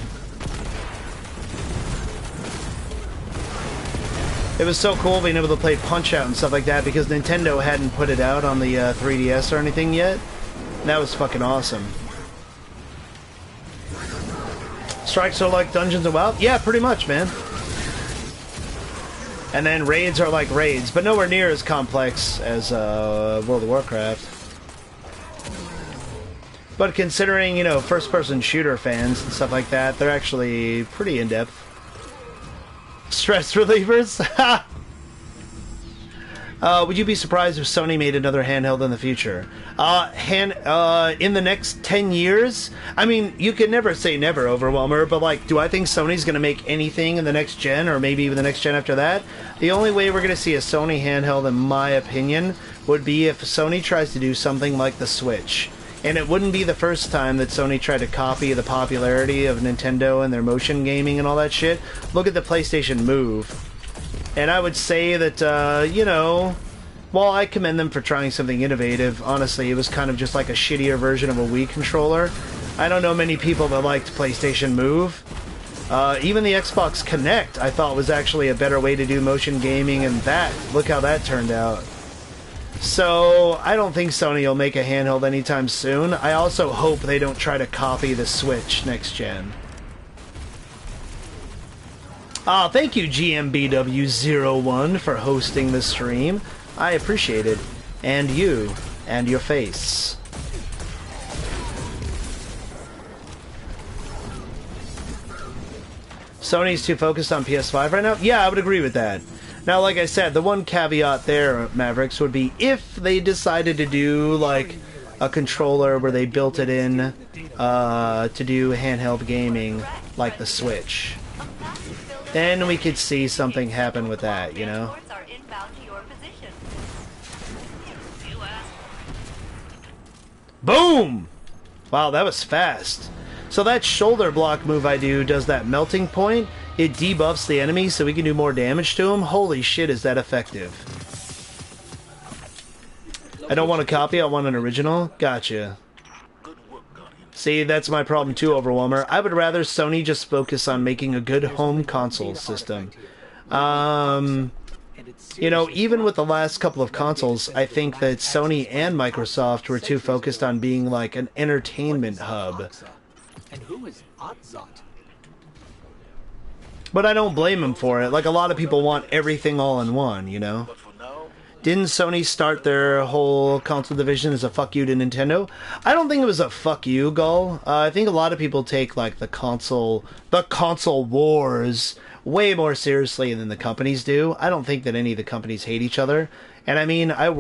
It was so cool being able to play Punch-Out and stuff like that because Nintendo hadn't put it out on the 3DS or anything yet. And that was fucking awesome. Strikes are like Dungeons and WoW? Yeah, pretty much, man. And then raids are like raids, but nowhere near as complex as World of Warcraft. But considering, you know, first-person shooter fans and stuff like that, they're actually pretty in-depth. Stress relievers? Would you be surprised if Sony made another handheld in the future? In the next 10 years? I mean, you can never say never, Overwhelmer, but, like, do I think Sony's going to make anything in the next gen, or maybe even the next gen after that? The only way we're going to see a Sony handheld, in my opinion, would be if Sony tries to do something like the Switch. And it wouldn't be the first time that Sony tried to copy the popularity of Nintendo and their motion gaming and all that shit. Look at the PlayStation Move. And I would say that, you know, while I commend them for trying something innovative, honestly, it was kind of just like a shittier version of a Wii controller. I don't know many people that liked PlayStation Move. Even the Xbox Kinect, I thought, was actually a better way to do motion gaming, and look how that turned out. So, I don't think Sony will make a handheld anytime soon. I also hope they don't try to copy the Switch next gen. Thank you, GMBW01, for hosting the stream. I appreciate it. And you. And your face. Sony's too focused on PS5 right now? Yeah, I would agree with that. Now, like I said, the one caveat there, Mavericks, would be if they decided to do, like, a controller where they built it in to do handheld gaming, like the Switch. Then we could see something happen with that, you know? Boom! Wow, that was fast. So that shoulder block move I do does that melting point. It debuffs the enemy so we can do more damage to him. Holy shit, is that effective. I don't want a copy, I want an original. Gotcha. See, that's my problem too, Overwhelmer. I would rather Sony just focus on making a good home console system. You know, even with the last couple of consoles, I think that Sony and Microsoft were too focused on being like an entertainment hub. And who is Odzot? But I don't blame them for it. Like, a lot of people want everything all in one, you know? Didn't Sony start their whole console division as a fuck you to Nintendo? I don't think it was a fuck you, Gull. I think a lot of people take, like, the console wars way more seriously than the companies do. I don't think that any of the companies hate each other. And I mean, I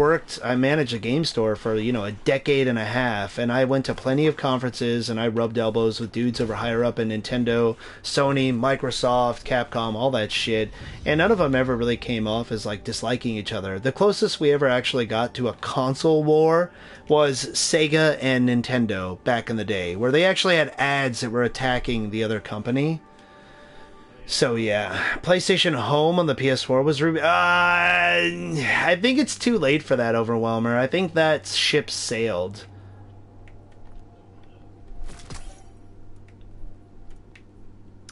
managed a game store for, you know, a decade and a half, and I went to plenty of conferences, and I rubbed elbows with dudes over higher up in Nintendo, Sony, Microsoft, Capcom, all that shit, and none of them ever really came off as, like, disliking each other. The closest we ever actually got to a console war was Sega and Nintendo back in the day, where they actually had ads that were attacking the other company. So yeah, PlayStation Home on the PS4 was I think it's too late for that, Overwhelmer. I think that ship sailed.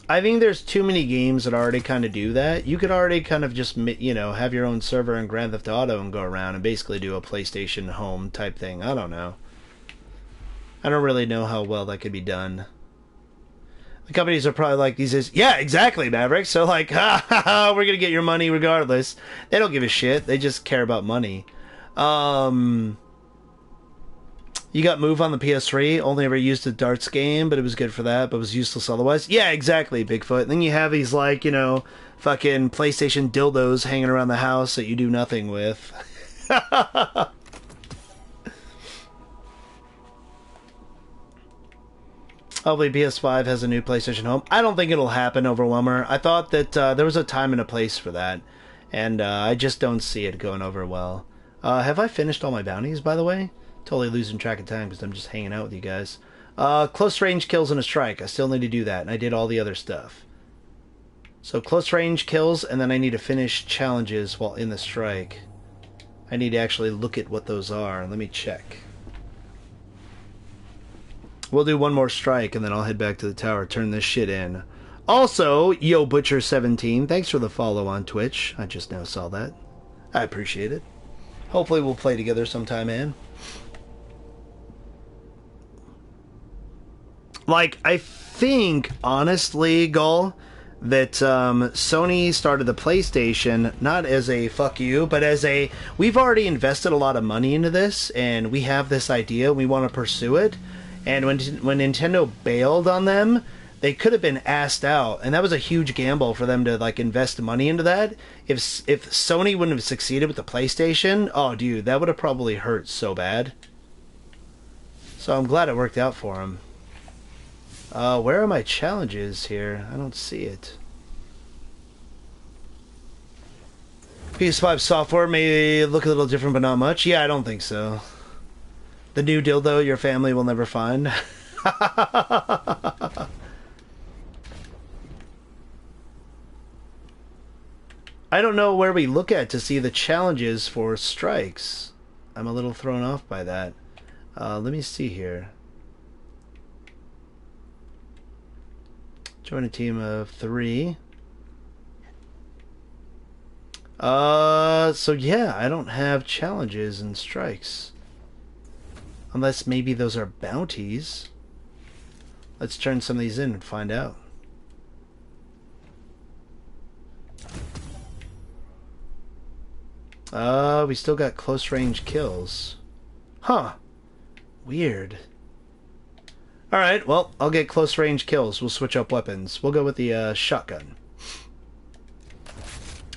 I think there's too many games that already kind of do that. You could already kind of just, you know, have your own server in Grand Theft Auto and go around and basically do a PlayStation Home type thing. I don't know. I don't really know how well that could be done. The companies are probably like, yeah, exactly, Maverick. So, like, we're going to get your money regardless. They don't give a shit. They just care about money. You got Move on the PS3. Only ever used a darts game, but it was good for that, but was useless otherwise. Yeah, exactly, Bigfoot. And then you have these, like, you know, fucking PlayStation dildos hanging around the house that you do nothing with. Hopefully PS5 has a new PlayStation Home. I don't think it'll happen, Overwhelmer. I thought that there was a time and a place for that, and I just don't see it going over well. Have I finished all my bounties, by the way? Totally losing track of time because I'm just hanging out with you guys. Close range kills and a strike. I still need to do that, and I did all the other stuff. So close range kills, and then I need to finish challenges while in the strike. I need to actually look at what those are. Let me check. We'll do one more strike, and then I'll head back to the tower, turn this shit in. Also, Yo Butcher17, thanks for the follow on Twitch. I just now saw that. I appreciate it. Hopefully we'll play together sometime, man. Like, I think, honestly, Gull, that Sony started the PlayStation not as a fuck you, but as a, we've already invested a lot of money into this, and we have this idea, we want to pursue it. And when Nintendo bailed on them, they could have been asked out, and that was a huge gamble for them to like invest money into that. If Sony wouldn't have succeeded with the PlayStation, oh dude, that would have probably hurt so bad. So I'm glad it worked out for them. Where are my challenges here? I don't see it. PS5 software may look a little different, but not much. Yeah, I don't think so. The new dildo your family will never find. I don't know where we look at to see the challenges for strikes. I'm a little thrown off by that. Let me see here. Join a team of 3. So yeah, I don't have challenges and strikes. Unless maybe those are bounties. Let's turn some of these in and find out. We still got close range kills. Huh. Weird. Alright, well, I'll get close range kills. We'll switch up weapons. We'll go with the shotgun.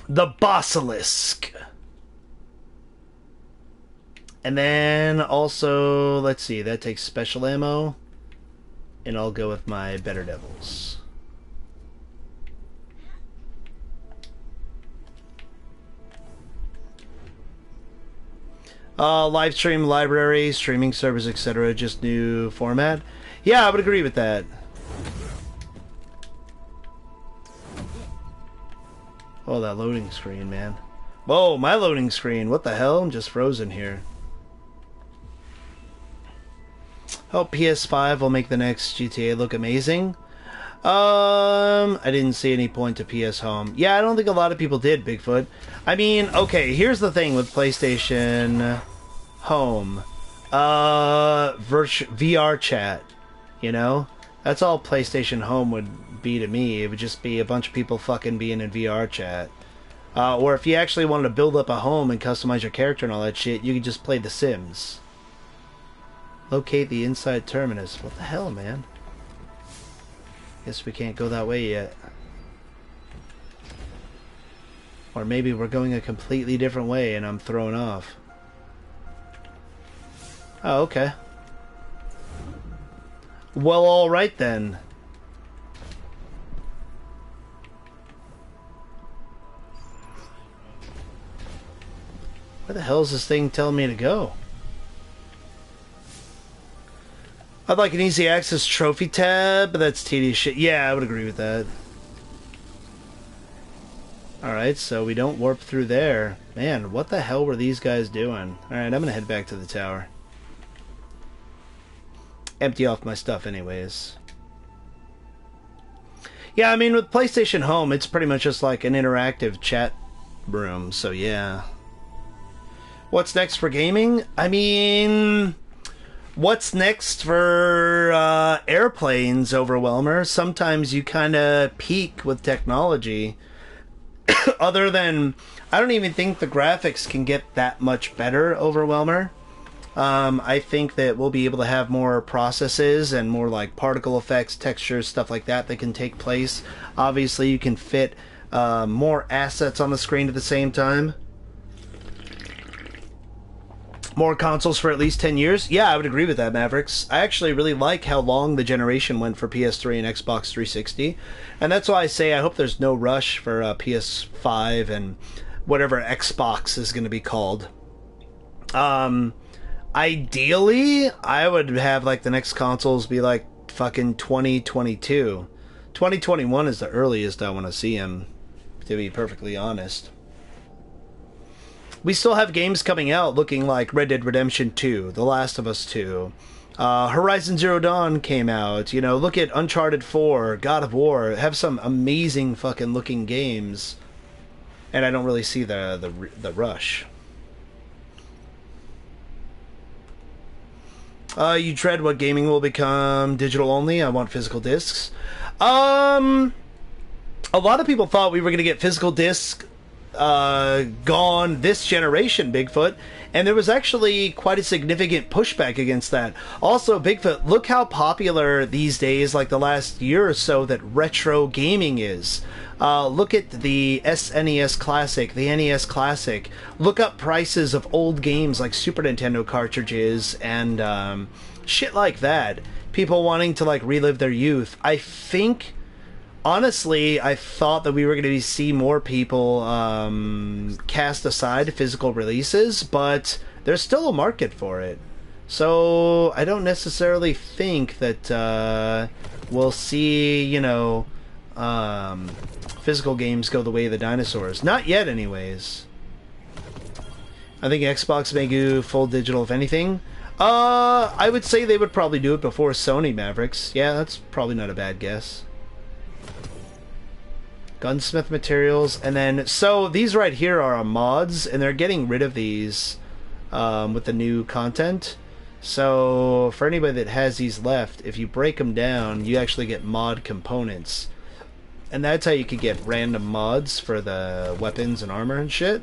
The Basilisk. And then also, let's see, that takes special ammo. And I'll go with my Better Devils. Live stream, library, streaming service, etc. Just new format. Yeah, I would agree with that. Oh, that loading screen, man. Whoa, my loading screen. What the hell? I'm just frozen here. Hope PS5 will make the next GTA look amazing. I didn't see any point to PS Home. Yeah, I don't think a lot of people did, Bigfoot. I mean, okay, here's the thing with PlayStation Home. VR chat, you know? That's all PlayStation Home would be to me. It would just be a bunch of people fucking being in VR chat. Or if you actually wanted to build up a home and customize your character and all that shit, you could just play The Sims. Locate the inside terminus. What the hell, man? Guess we can't go that way yet. Or maybe we're going a completely different way and I'm thrown off. Oh, okay. Well, alright then. Where the hell is this thing telling me to go? I'd like an easy access trophy tab, but that's tedious shit. Yeah, I would agree with that. Alright, so we don't warp through there. Man, what the hell were these guys doing? Alright, I'm gonna head back to the tower. Empty off my stuff anyways. Yeah, I mean, with PlayStation Home, it's pretty much just like an interactive chat room, so yeah. What's next for gaming? I mean... What's next for airplanes, Overwhelmer? Sometimes you kind of peak with technology. Other than, I don't even think the graphics can get that much better, Overwhelmer. I think that we'll be able to have more processes and more like particle effects, textures, stuff like that that can take place. Obviously, you can fit more assets on the screen at the same time. More consoles for at least 10 years? Yeah, I would agree with that, Mavericks. I actually really like how long the generation went for PS3 and Xbox 360. And that's why I say I hope there's no rush for PS5 and whatever Xbox is going to be called. Ideally, I would have like the next consoles be like fucking 2022. 2021 is the earliest I want to see them, to be perfectly honest. We still have games coming out looking like Red Dead Redemption 2, The Last of Us 2. Horizon Zero Dawn came out. You know, look at Uncharted 4, God of War. Have some amazing fucking looking games. And I don't really see the rush. You dread what gaming will become digital only. I want physical discs. A lot of people thought we were going to get physical discs gone this generation, Bigfoot, and there was actually quite a significant pushback against that. Also, Bigfoot, look how popular these days, like the last year or so, that retro gaming is. Look at the SNES Classic, the NES Classic. Look up prices of old games like Super Nintendo cartridges and shit like that. People wanting to like relive their youth. I think, honestly, I thought that we were going to see more people cast aside physical releases, but there's still a market for it. So I don't necessarily think that we'll see, you know, physical games go the way of the dinosaurs. Not yet, anyways. I think Xbox may go full digital, if anything. I would say they would probably do it before Sony, Mavericks. Yeah, that's probably not a bad guess. Gunsmith materials, and then, so these right here are mods, and they're getting rid of these with the new content. So for anybody that has these left, if you break them down, you actually get mod components. And that's how you could get random mods for the weapons and armor and shit.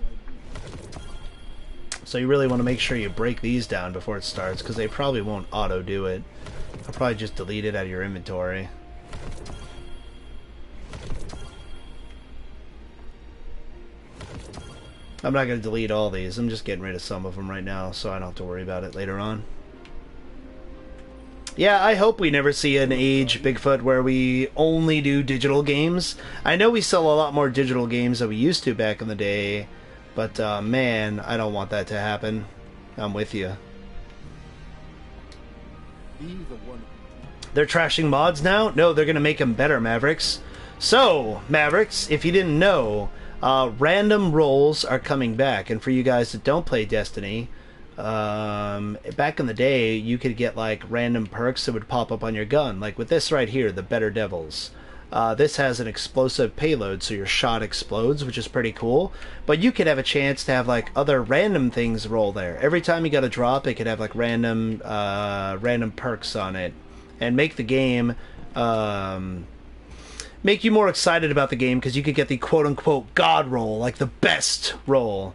So you really want to make sure you break these down before it starts, because they probably won't auto do it. I'll probably just delete it out of your inventory. I'm not going to delete all these. I'm just getting rid of some of them right now, so I don't have to worry about it later on. Yeah, I hope we never see an age, Bigfoot, where we only do digital games. I know we sell a lot more digital games than we used to back in the day, but man, I don't want that to happen. I'm with you. They're trashing mods now? No, they're going to make them better, Mavericks. So, Mavericks, if you didn't know, random rolls are coming back, and for you guys that don't play Destiny, back in the day, you could get like random perks that would pop up on your gun, like with this right here, the Better Devils. This has an explosive payload, so your shot explodes, which is pretty cool. But you could have a chance to have like other random things roll there. Every time you got a drop, it could have like random perks on it, and make the game make you more excited about the game, because you could get the quote-unquote God roll, like the best roll.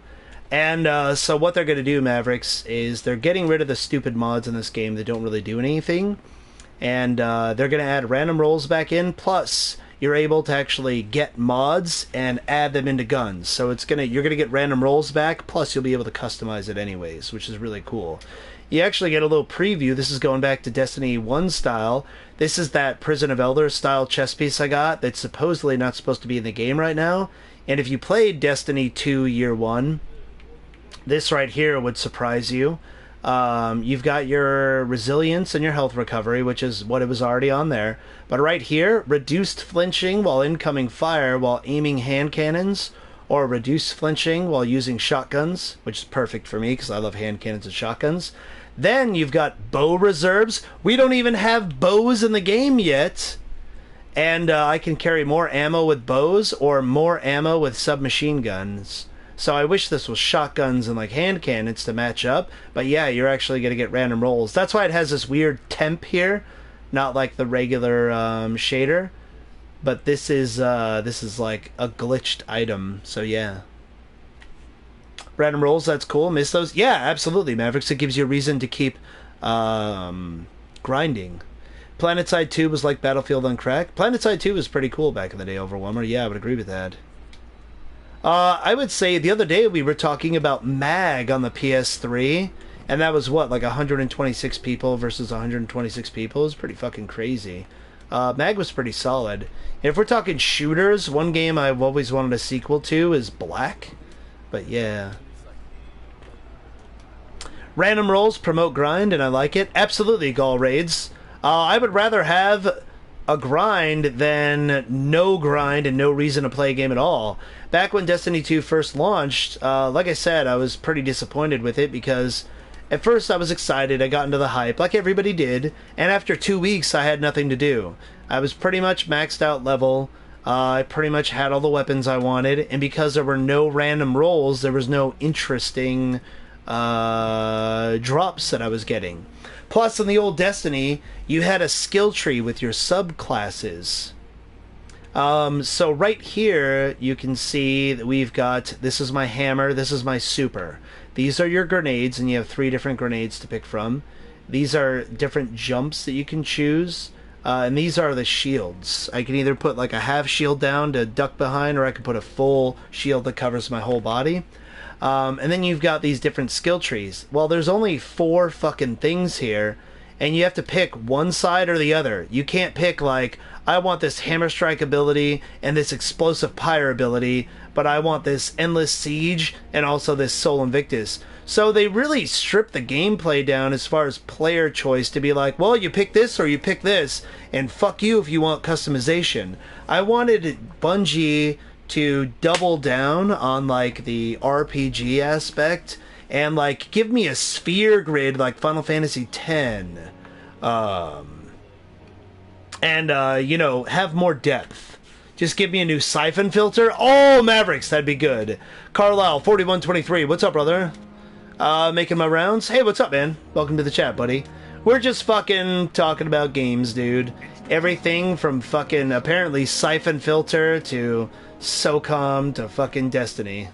And so what they're going to do, Mavericks, is they're getting rid of the stupid mods in this game that don't really do anything. And they're going to add random rolls back in, plus you're able to actually get mods and add them into guns. So you're going to get random rolls back, plus you'll be able to customize it anyways, which is really cool. You actually get a little preview. This is going back to Destiny 1 style. This is that Prison of Elders style chess piece I got that's supposedly not supposed to be in the game right now. And if you played Destiny 2 Year 1, this right here would surprise you. You've got your resilience and your health recovery, which is what it was already on there. But right here, reduced flinching while incoming fire while aiming hand cannons, or reduced flinching while using shotguns, which is perfect for me because I love hand cannons and shotguns. Then you've got bow reserves. We don't even have bows in the game yet. And I can carry more ammo with bows or more ammo with submachine guns. So I wish this was shotguns and like hand cannons to match up. But yeah, you're actually going to get random rolls. That's why it has this weird temp here. Not like the regular shader. But this is like a glitched item. So yeah. Random rolls, that's cool. Miss those? Yeah, absolutely, Mavericks. It gives you a reason to keep grinding. PlanetSide 2 was like Battlefield on crack. PlanetSide 2 was pretty cool back in the day, Overwhelmer. Yeah, I would agree with that. I would say the other day we were talking about MAG on the PS3, and that was what, like 126 people versus 126 people? It was pretty fucking crazy. MAG was pretty solid. If we're talking shooters, one game I've always wanted a sequel to is Black. But yeah. Random rolls promote grind, and I like it. Absolutely, Gall Raids. I would rather have a grind than no grind and no reason to play a game at all. Back when Destiny 2 first launched, like I said, I was pretty disappointed with it because at first I was excited, I got into the hype like everybody did, and after 2 weeks I had nothing to do. I was pretty much maxed out level, I pretty much had all the weapons I wanted, and because there were no random rolls, there was no interesting drops that I was getting. Plus, in the old Destiny, you had a skill tree with your subclasses. So right here, you can see that we've got, this is my hammer, this is my super. These are your grenades, and you have 3 different grenades to pick from. These are different jumps that you can choose, and these are the shields. I can either put like a half shield down to duck behind, or I can put a full shield that covers my whole body. And then you've got these different skill trees. Well, there's only 4 fucking things here, and you have to pick one side or the other. You can't pick like, I want this hammer strike ability and this explosive pyre ability, but I want this endless siege and also this Sol Invictus. So they really stripped the gameplay down as far as player choice to be like, well, you pick this or you pick this, and fuck you if you want customization. I wanted Bungie to double down on like the RPG aspect and like give me a sphere grid like Final Fantasy X, and you know, have more depth. Just give me a new siphon filter. Oh, Mavericks, that'd be good. Carlisle 4123, what's up, brother? Making my rounds. Hey, what's up, man? Welcome to the chat, buddy. We're just fucking talking about games, dude. Everything from fucking apparently siphon filter to SOCOM to fucking Destiny.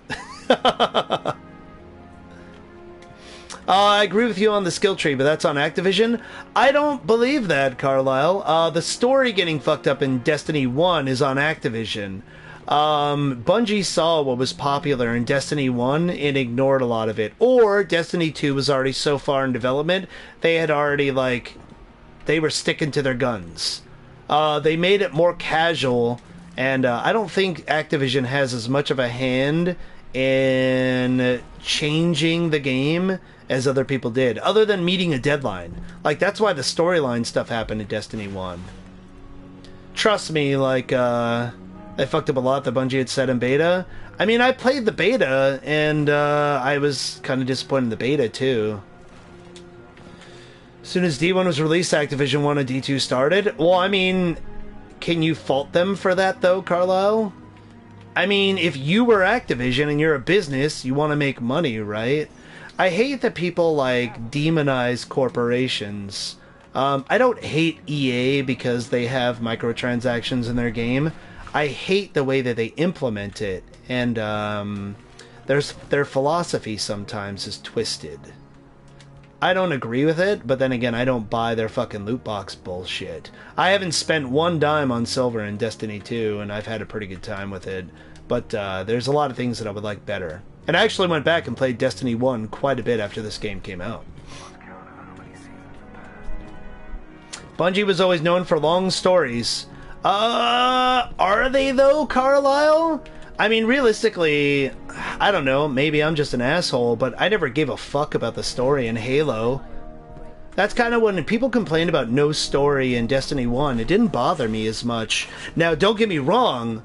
I agree with you on the skill tree, but that's on Activision. I don't believe that, Carlisle. The story getting fucked up in Destiny 1 is on Activision. Bungie saw what was popular in Destiny 1 and ignored a lot of it. Or Destiny 2 was already so far in development, they had already, like, they were sticking to their guns. They made it more casual, and I don't think Activision has as much of a hand in changing the game as other people did, other than meeting a deadline. Like, that's why the storyline stuff happened in Destiny 1. Trust me, like, they fucked up a lot that Bungie had said in beta. I mean, I played the beta, and I was kind of disappointed in the beta, too. As soon as D1 was released, Activision 1 and D2 started. Well, I mean, can you fault them for that, though, Carlisle? I mean, if you were Activision and you're a business, you want to make money, right? I hate that people, like, demonize corporations. I don't hate EA because they have microtransactions in their game. I hate the way that they implement it, and their philosophy sometimes is twisted. I don't agree with it, but then again, I don't buy their fucking loot box bullshit. I haven't spent one dime on silver in Destiny 2, and I've had a pretty good time with it, but there's a lot of things that I would like better. And I actually went back and played Destiny 1 quite a bit after this game came out. Bungie was always known for long stories. Are they though, Carlisle? I mean, realistically, I don't know, maybe I'm just an asshole, but I never gave a fuck about the story in Halo. That's kind of when people complained about no story in Destiny 1, it didn't bother me as much. Now, don't get me wrong,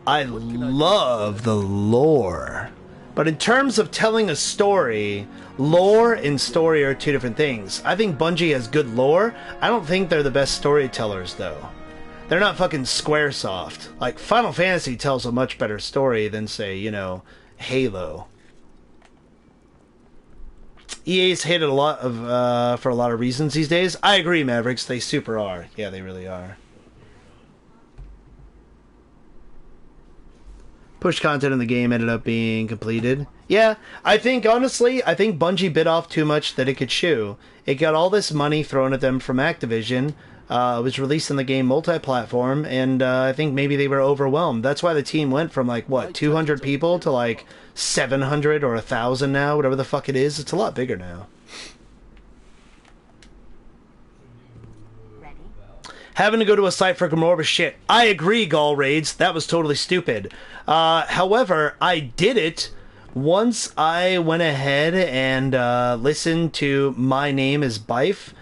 I love the lore. But in terms of telling a story, lore and story are 2 different things. I think Bungie has good lore. I don't think they're the best storytellers, though. They're not fucking Squaresoft. Like, Final Fantasy tells a much better story than, say, you know, Halo. EA's hated a lot of, for a lot of reasons these days. I agree, Mavericks. They super are. Yeah, they really are. Push content in the game ended up being completed. Yeah, I think, honestly, I think Bungie bit off too much that it could chew. It got all this money thrown at them from Activision. It was released in the game multi-platform, and I think maybe they were overwhelmed. That's why the team went from, like, what, 200 people to, like, 700 or 1,000 now, whatever the fuck it is. It's a lot bigger now. Having to go to a site for Gamora was shit. I agree, Gall Raids. That was totally stupid. However, I did it once I went ahead and listened to My Name is Bife.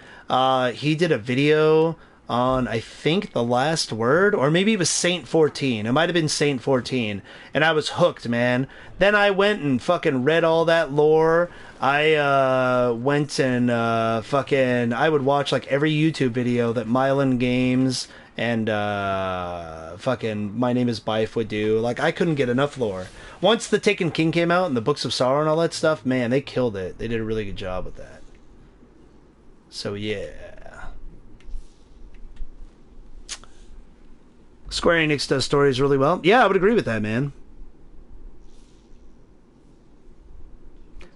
He did a video on, I think, The Last Word, or maybe it was Saint 14. It might have been Saint 14, and I was hooked, man. Then I went and fucking read all that lore. I went and I would watch like every YouTube video that Mylan Games and fucking My Name is Bife would do. Like, I couldn't get enough lore. Once The Taken King came out and the Books of Sorrow and all that stuff, man, they killed it. They did a really good job with that. So, yeah. Square Enix does stories really well. Yeah, I would agree with that, man.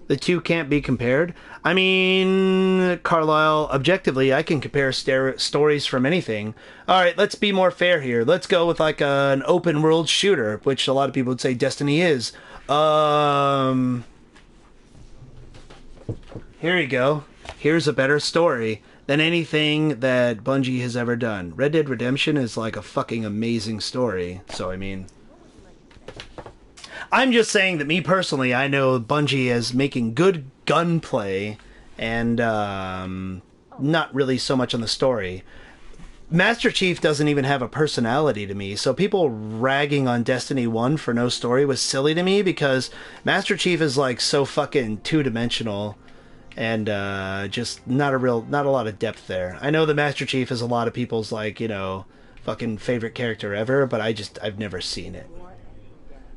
The two can't be compared. I mean, Carlisle, objectively, I can compare stories from anything. Alright, let's be more fair here. Let's go with like an open world shooter, which a lot of people would say Destiny is. Here you go. Here's a better story than anything that Bungie has ever done. Red Dead Redemption is like a fucking amazing story. So, I mean, I'm just saying that me personally, I know Bungie as making good gunplay and not really so much on the story. Master Chief doesn't even have a personality to me, so people ragging on Destiny 1 for no story was silly to me because Master Chief is like so fucking two-dimensional and just not a lot of depth there. I know the Master Chief is a lot of people's like, you know, fucking favorite character ever, but I've never seen it.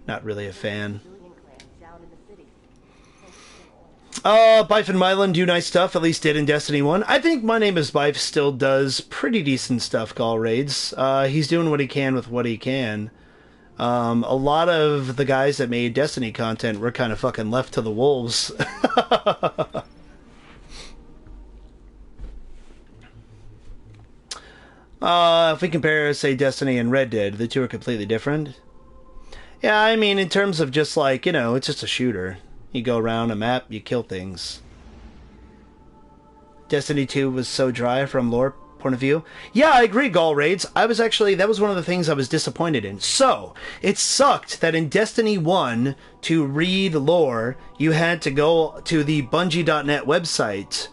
Not really a fan. Bife and Mylan do nice stuff, at least did in Destiny 1. I think My Name is Bife still does pretty decent stuff, Gall Raids. He's doing what he can with what he can. A lot of the guys that made Destiny content were kind of fucking left to the wolves. If we compare, say, Destiny and Red Dead, the two are completely different. Yeah, I mean, in terms of just like, you know, it's just a shooter. You go around a map, you kill things. Destiny 2 was so dry from lore point of view. Yeah, I agree, Gall Raids. That was one of the things I was disappointed in. So, it sucked that in Destiny 1, to read lore, you had to go to the Bungie.net website.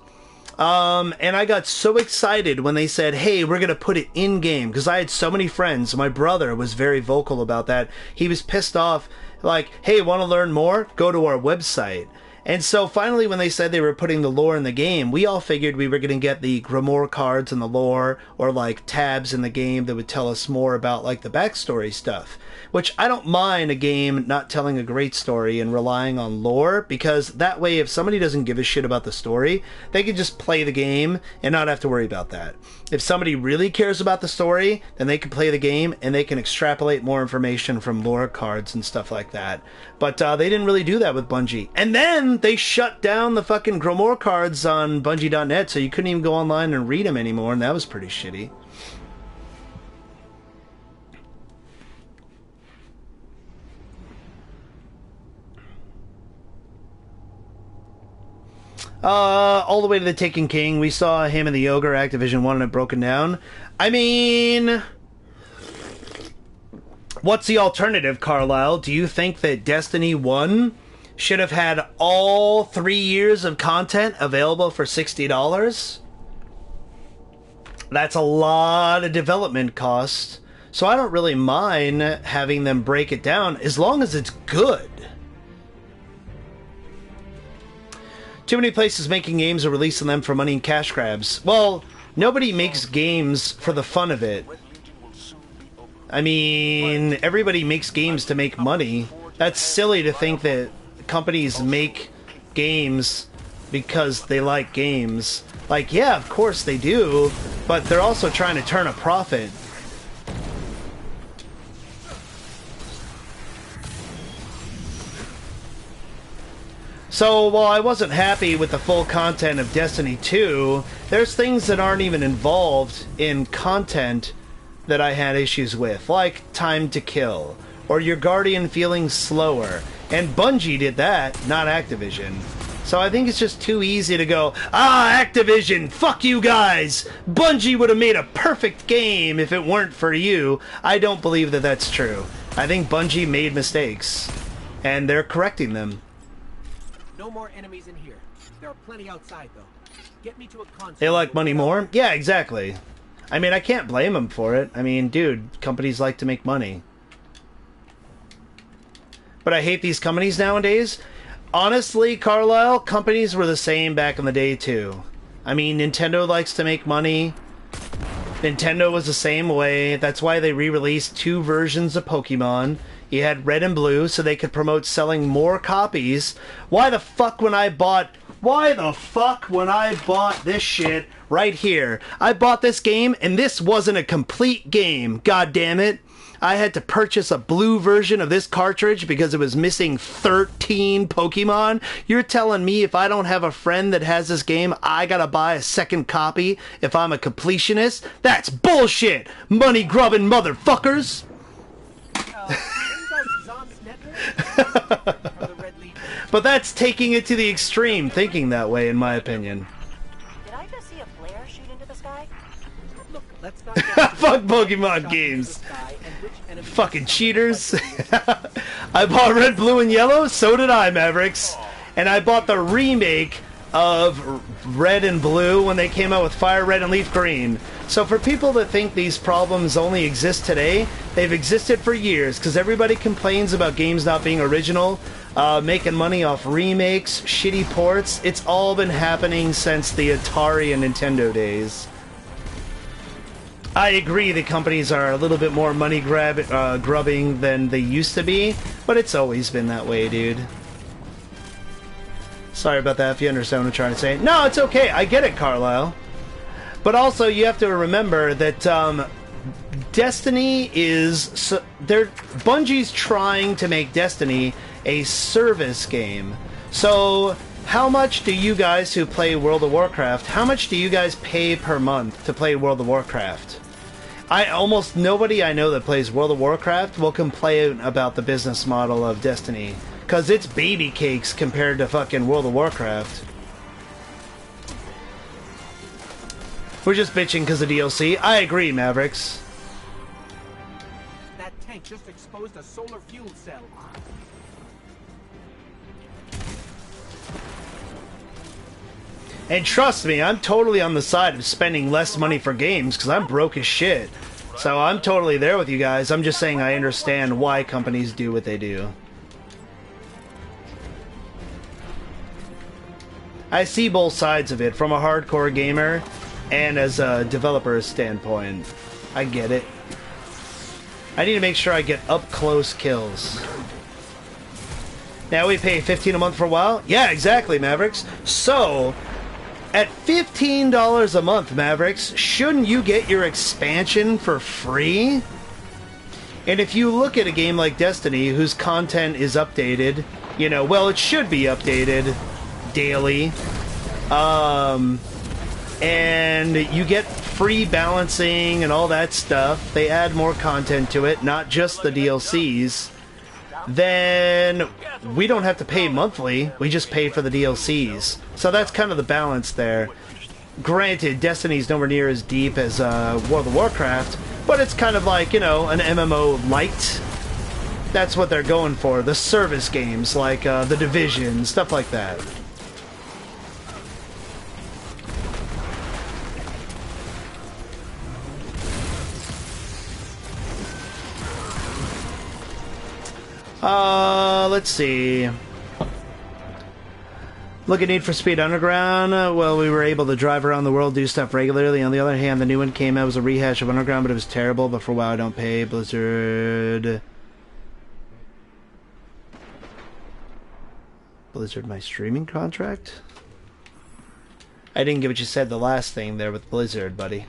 And I got so excited when they said, hey, we're going to put it in-game, because I had so many friends. My brother was very vocal about that. He was pissed off, like, hey, want to learn more? Go to our website. And so finally when they said they were putting the lore in the game, we all figured we were going to get the Grimoire cards in the lore, or like tabs in the game that would tell us more about like the backstory stuff. Which I don't mind a game not telling a great story and relying on lore, because that way if somebody doesn't give a shit about the story, they can just play the game and not have to worry about that. If somebody really cares about the story, then they can play the game and they can extrapolate more information from lore cards and stuff like that. But they didn't really do that with Bungie. And then they shut down the fucking Grimoire cards on Bungie.net, so you couldn't even go online and read them anymore, and that was pretty shitty. All the way to the Taken King. We saw him and the Ogre Activision wanted it broken down. I mean, what's the alternative, Carlisle? Do you think that Destiny 1 should have had all 3 years of content available for $60? That's a lot of development costs. So I don't really mind having them break it down as long as it's good. Too many places making games or releasing them for money and cash grabs. Well, nobody makes games for the fun of it. I mean, everybody makes games to make money. That's silly to think that companies make games because they like games. Like, yeah, of course they do, but they're also trying to turn a profit. So, while I wasn't happy with the full content of Destiny 2, there's things that aren't even involved in content that I had issues with, like time to kill, or your Guardian feeling slower. And Bungie did that, not Activision. So I think it's just too easy to go, Activision, fuck you guys! Bungie would have made a perfect game if it weren't for you. I don't believe that that's true. I think Bungie made mistakes, and they're correcting them. No more enemies in here. There are plenty outside, though. Get me to a console. They like money more? Yeah, exactly. I mean, I can't blame them for it. I mean, dude, companies like to make money. But I hate these companies nowadays. Honestly, Carlisle, companies were the same back in the day, too. I mean, Nintendo likes to make money. Nintendo was the same way. That's why they re-released 2 versions of Pokemon. You had Red and Blue so they could promote selling more copies. Why the fuck when I bought this shit right here? I bought this game and this wasn't a complete game. God damn it. I had to purchase a blue version of this cartridge because it was missing 13 Pokemon. You're telling me if I don't have a friend that has this game, I gotta buy a second copy if I'm a completionist? That's bullshit! Money grubbing motherfuckers! But that's taking it to the extreme, thinking that way, in my opinion. Did I just see a flare shoot into the sky? Look, let's not Fuck Pokemon games. Fucking cheaters. I bought Red, Blue, and Yellow. So did I, Mavericks. And I bought the remake of Red and Blue when they came out with Fire Red and Leaf Green. So for people that think these problems only exist today, they've existed for years because everybody complains about games not being original, making money off remakes, shitty ports. It's all been happening since the Atari and Nintendo days. I agree the companies are a little bit more money grubbing than they used to be, but it's always been that way, dude. Sorry about that, if you understand what I'm trying to say. No, it's okay. I get it, Carlisle. But also, you have to remember that Destiny is... Bungie's trying to make Destiny a service game. So, how much do you guys who play World of Warcraft, how much do you guys pay per month to play World of Warcraft? Almost nobody I know that plays World of Warcraft will complain about the business model of Destiny. Because it's baby cakes compared to fucking World of Warcraft. We're just bitching because of DLC. I agree, Mavericks. That tank just exposed a solar fuel cell. And trust me, I'm totally on the side of spending less money for games because I'm broke as shit. So I'm totally there with you guys. I'm just saying I understand why companies do what they do. I see both sides of it from a hardcore gamer and as a developer's standpoint. I get it. I need to make sure I get up close kills. Now we pay $15 a month for a while? Yeah, exactly, Mavericks. So, at $15 a month, Mavericks, shouldn't you get your expansion for free? And if you look at a game like Destiny, whose content is updated, you know, well, it should be updated daily. And you get free balancing and all that stuff. They add more content to it, not just the DLCs. Then we don't have to pay monthly. We just pay for the DLCs. So that's kind of the balance there. Granted, Destiny's nowhere near as deep as World of Warcraft, but it's kind of like, you know, an MMO light. That's what they're going for. The service games, like The Division, stuff like that. Let's see. Look at Need for Speed Underground. Well, we were able to drive around the world, do stuff regularly. On the other hand, the new one came out as a rehash of Underground, but it was terrible. But for a while, I don't pay. Blizzard, my streaming contract? I didn't get what you said the last thing there with Blizzard, buddy.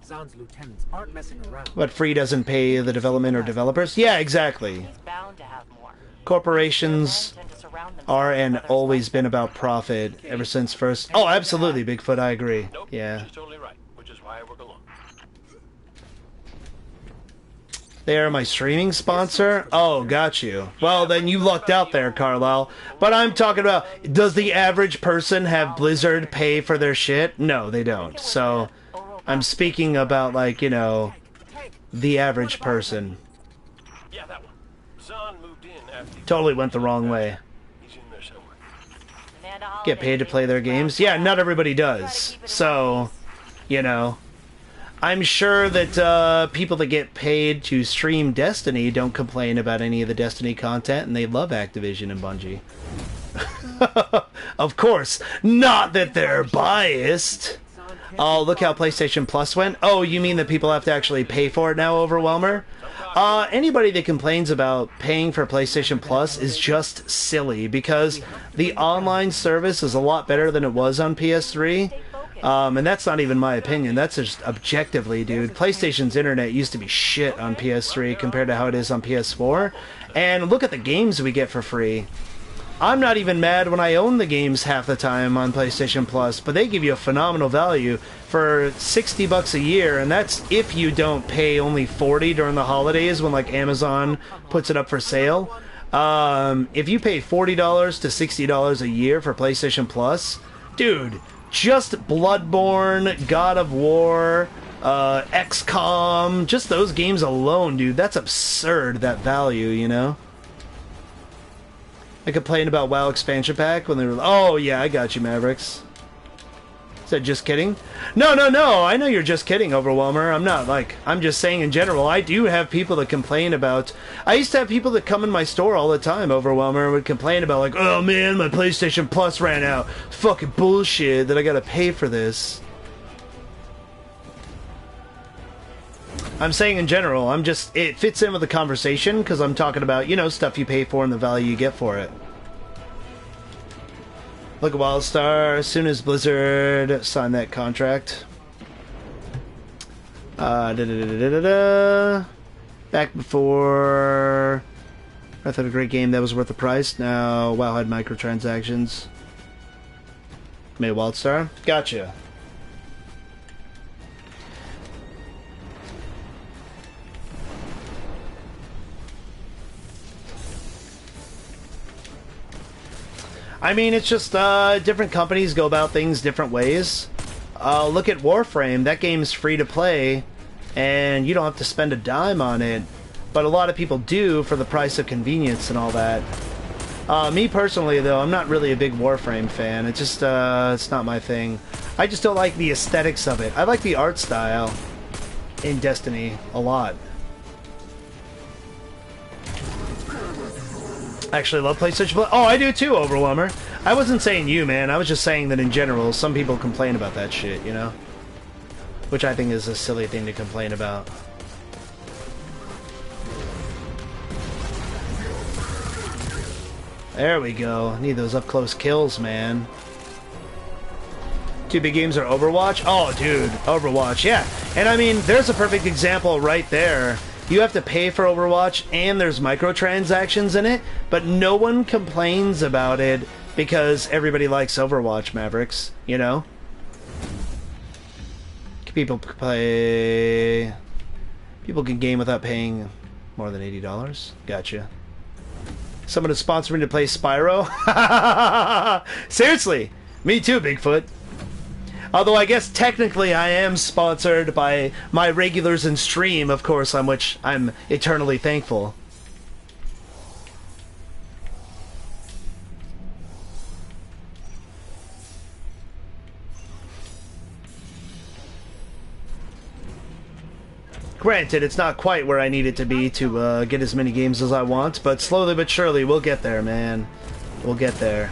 Zaan's lieutenants aren't messing around. What, free doesn't pay the development or developers? Yeah, exactly. Corporations are and always been about profit ever since first. Oh, absolutely, Bigfoot, I agree. Yeah. She's totally right, which is why I work alone. They are my streaming sponsor? Oh, got you. Well, then you lucked out there, Carlisle. But I'm talking about, does the average person have Blizzard pay for their shit? No, they don't. So, I'm speaking about, like, you know, the average person. Yeah, that one. Zaan moved in after Totally went the wrong way. he's in there somewhere. Get paid to play their games? Yeah, not everybody does. So, you know, I'm sure that people that get paid to stream Destiny don't complain about any of the Destiny content, and they love Activision and Bungie. Of course, not that they're biased. Oh, look how PlayStation Plus went. Oh, you mean that people have to actually pay for it now, Overwhelmer? Anybody that complains about paying for PlayStation Plus is just silly, because the online service is a lot better than it was on PS3. And that's not even my opinion. That's just objectively, dude. PlayStation's internet used to be shit on PS3 compared to how it is on PS4. And look at the games we get for free. I'm not even mad when I own the games half the time on PlayStation Plus, but they give you a phenomenal value for $60 a year, and that's if you don't pay only $40 during the holidays when like Amazon puts it up for sale. If you pay $40 to $60 a year for PlayStation Plus, dude, just Bloodborne, God of War, XCOM, just those games alone, dude, that's absurd, that value, you know? I complained about WoW expansion pack when they were... Oh, yeah, I got you, Mavericks. Is that just kidding? No, no, no, I know you're just kidding, Overwhelmer. I'm not, like... I'm just saying in general, I do have people that complain about... I used to have people that come in my store all the time, Overwhelmer, and would complain about, like, oh, man, my PlayStation Plus ran out. Fucking bullshit that I gotta pay for this. I'm saying in general, I'm just... It fits in with the conversation, because I'm talking about, you know, stuff you pay for and the value you get for it. Look at WildStar, as soon as Blizzard signed that contract. Back before... I thought a great game that was worth the price. Now, WoW had microtransactions. Made WildStar? Gotcha. I mean, it's just different companies go about things different ways. Look at Warframe. That game's free to play, and you don't have to spend a dime on it. But a lot of people do for the price of convenience and all that. Me personally, though, I'm not really a big Warframe fan. It's just, it's not my thing. I just don't like the aesthetics of it. I like the art style in Destiny a lot. I actually love PlayStation Plus. Oh, I do too, Overwhelmer. I wasn't saying you, man. I was just saying that in general, some people complain about that shit, you know? Which I think is a silly thing to complain about. There we go. Need those up-close kills, man. Two big games are Overwatch? Oh, dude. Overwatch, yeah. And I mean, there's a perfect example right there. You have to pay for Overwatch, and there's microtransactions in it, but no one complains about it because everybody likes Overwatch, Mavericks, you know? People play... People can game without paying more than $80. Gotcha. Someone to sponsor me to play Spyro? Seriously! Me too, Bigfoot. Although I guess technically I am sponsored by my regulars in stream, of course, on which I'm eternally thankful. Granted, it's not quite where I need it to be to get as many games as I want, but slowly but surely we'll get there, man. We'll get there.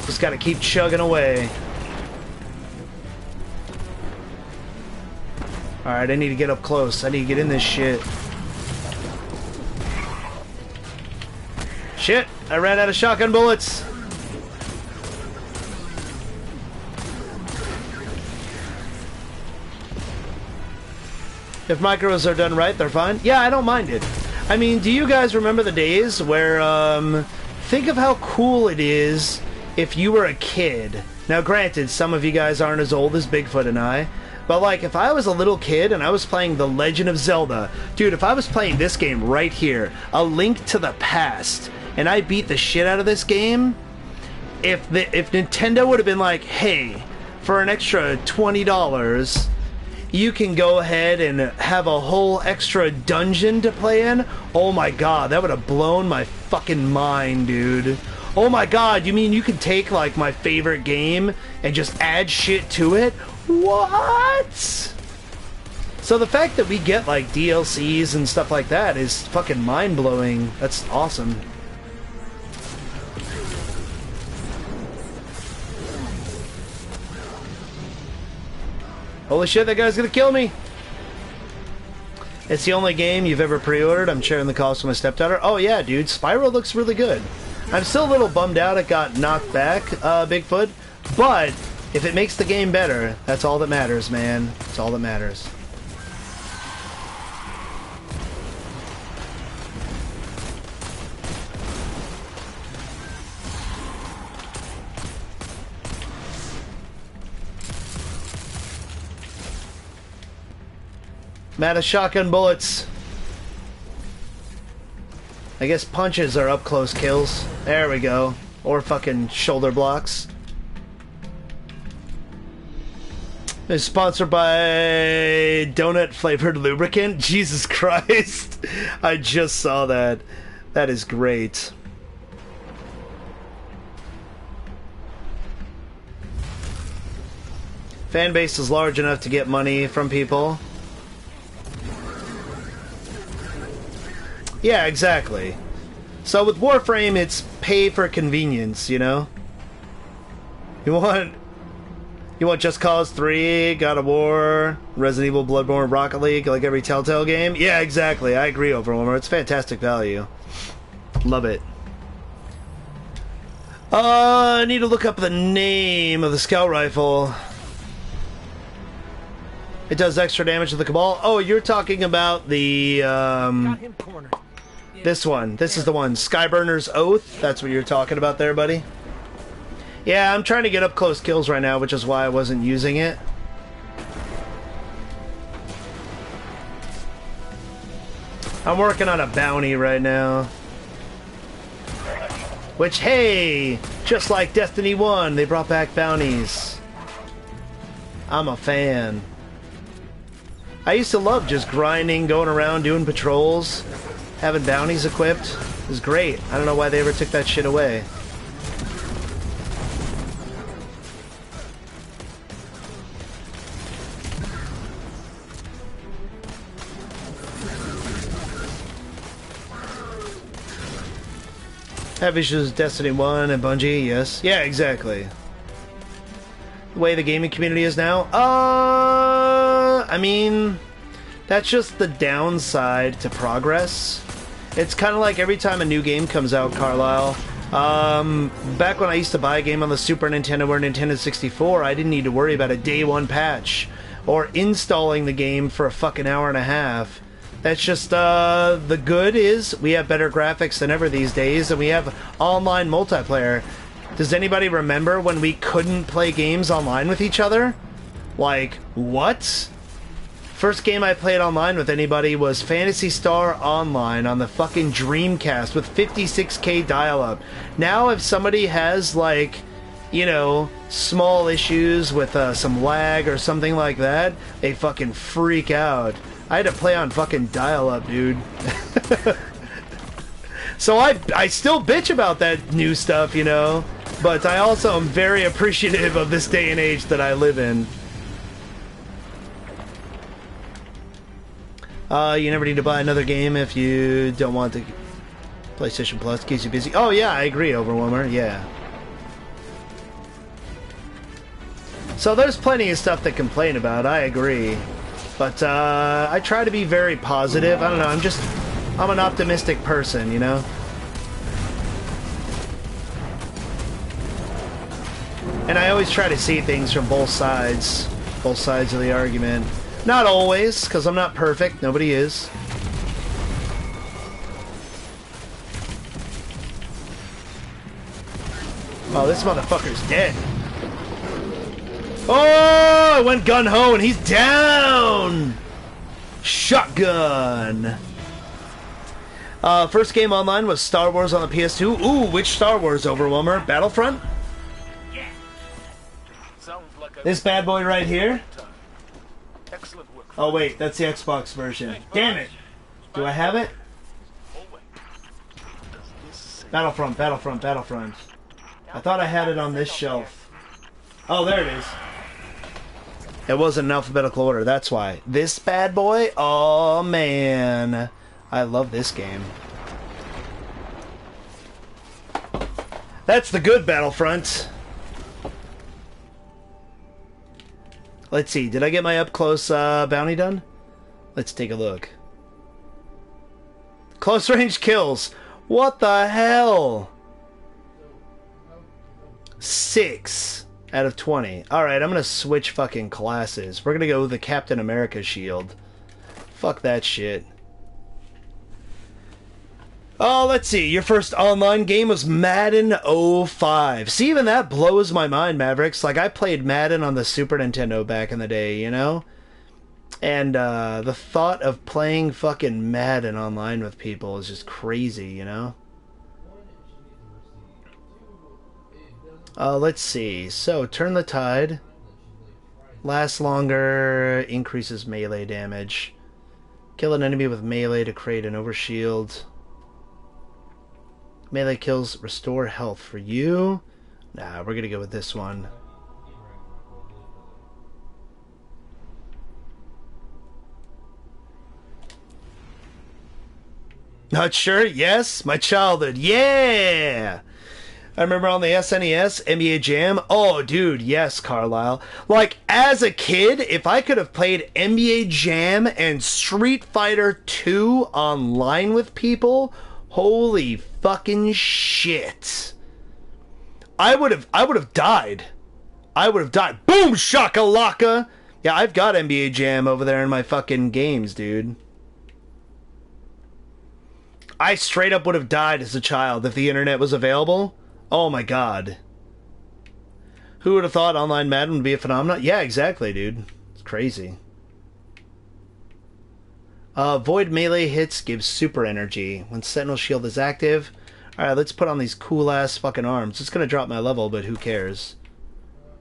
Just gotta keep chugging away. Alright, I need to get up close. I need to get in this shit. Shit! I ran out of shotgun bullets! If micros are done right, they're fine. Yeah, I don't mind it. I mean, do you guys remember the days where, think of how cool it is if you were a kid. Now, granted, some of you guys aren't as old as Bigfoot and I, but, like, if I was a little kid and I was playing The Legend of Zelda, dude, if I was playing this game right here, A Link to the Past, and I beat the shit out of this game, if Nintendo would have been like, hey, for an extra $20, you can go ahead and have a whole extra dungeon to play in, oh my god, that would have blown my fucking mind, dude. Oh my god, you mean you can take, like, my favorite game and just add shit to it? What? So the fact that we get, like, DLCs and stuff like that is fucking mind-blowing. That's awesome. Holy shit, that guy's gonna kill me! It's the only game you've ever pre-ordered. I'm sharing the cost with my stepdaughter. Oh yeah, dude, Spyro looks really good. I'm still a little bummed out it got knocked back, Bigfoot, but If it makes the game better, that's all that matters, man. That's all that matters. I'm out of shotgun bullets. I guess punches are up close kills. There we go. Or fucking shoulder blocks. It's sponsored by donut flavored lubricant. Jesus Christ. I just saw that. That is great. Fan base is large enough to get money from people. Yeah, exactly. So with Warframe, it's pay for convenience, you know? You want Just Cause 3, God of War, Resident Evil, Bloodborne, Rocket League, like every Telltale game? Yeah, exactly. I agree, Overwhelmer. It's fantastic value. Love it. I need to look up the name of the scout rifle. It does extra damage to the Cabal. Oh, you're talking about the, Got him cornered. this one. This is the one. Skyburner's Oath. That's what you're talking about there, buddy. Yeah, I'm trying to get up close kills right now, which is why I wasn't using it. I'm working on a bounty right now. Which, hey, just like Destiny 1, they brought back bounties. I'm a fan. I used to love just grinding, going around, doing patrols, having bounties equipped. It was great. I don't know why they ever took that shit away. Have issues with Destiny 1 and Bungie, yes. Yeah, exactly. The way the gaming community is now? I mean, that's just the downside to progress. It's kind of like every time a new game comes out, Carlisle. Back when I used to buy a game on the Super Nintendo or Nintendo 64, I didn't need to worry about a day one patch or installing the game for a fucking hour and a half. That's just, the good is we have better graphics than ever these days, and we have online multiplayer. Does anybody remember when we couldn't play games online with each other? Like, what? First game I played online with anybody was Phantasy Star Online on the fucking Dreamcast with 56K dial-up. Now if somebody has, like, you know, small issues with some lag or something like that, they fucking freak out. I had to play on fucking dial-up, dude. So I still bitch about that new stuff, you know, but I also am very appreciative of this day and age that I live in. You never need to buy another game if you don't want the PlayStation Plus. Keeps you busy. Oh yeah, I agree, Overwhelmer. Yeah. So there's plenty of stuff to complain about. I agree. But I try to be very positive. I don't know, I'm an optimistic person, you know? And I always try to see things from both sides of the argument. Not always, because I'm not perfect. Nobody is. Oh, this motherfucker's dead. Oh, I went gun-ho and he's down! Shotgun! First game online was Star Wars on the PS2. Ooh, which Star Wars, Overwhelmer? Battlefront? Yeah. Sounds like This bad boy right here? excellent work. Oh wait, that's the Xbox version. Damn it! Do I have it? Battlefront, Battlefront, Battlefront. I thought I had it on this shelf. Oh, there it is. It wasn't in alphabetical order, that's why. This bad boy? Oh, man. I love this game. That's the good Battlefront. Let's see, did I get my up-close bounty done? Let's take a look. Close range kills. What the hell? 6 out of 20. Alright, I'm gonna switch fucking classes. We're gonna go with the Captain America shield. Fuck that shit. Oh, let's see. Your first online game was Madden 05. See, even that blows my mind, Mavericks. Like, I played Madden on the Super Nintendo back in the day, you know? And the thought of playing fucking Madden online with people is just crazy, you know? Let's see. So, Turn the Tide. Lasts longer. Increases melee damage. Kill an enemy with melee to create an overshield. Melee kills restore health for you. Nah, we're gonna go with this one. Not sure? Yes? My childhood. Yeah! I remember on the SNES, NBA Jam. Oh, dude, yes, Carlisle. Like, as a kid, if I could have played NBA Jam and Street Fighter 2 online with people, holy fucking shit. I would have died. I would have died. Boom shakalaka! Yeah, I've got NBA Jam over there in my fucking games, dude. I straight up would have died as a child if the internet was available. Oh my god. Who would have thought online Madden would be a phenomenon? Yeah, exactly, dude. It's crazy. Void melee hits gives super energy when Sentinel Shield is active. Alright, let's put on these cool ass fucking arms. It's gonna drop my level, but who cares?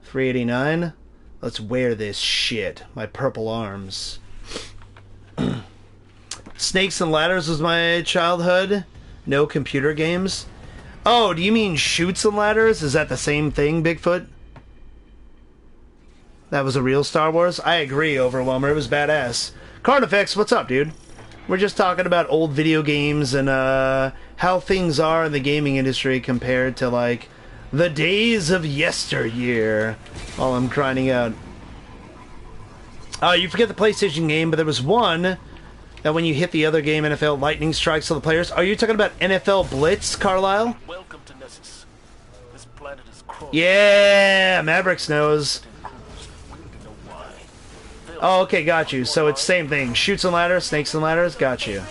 389. Let's wear this shit. My purple arms. Snakes and Ladders was my childhood. No computer games. Oh, do you mean Chutes and Ladders? Is that the same thing, Bigfoot? That was a real Star Wars? I agree, Overwhelmer. It was badass. Carnifex, what's up, dude? We're just talking about old video games and how things are in the gaming industry compared to, like, the days of yesteryear. While I'm grinding out. You forget the PlayStation game, but there was one that when you hit the other game, NFL lightning strikes all the players. Are you talking about NFL Blitz, Carlisle? Welcome to Nessus. This planet is crawling. Yeah, Mavericks knows. Oh, okay, got you. So it's same thing. Chutes and Ladders, Snakes and Ladders, got you.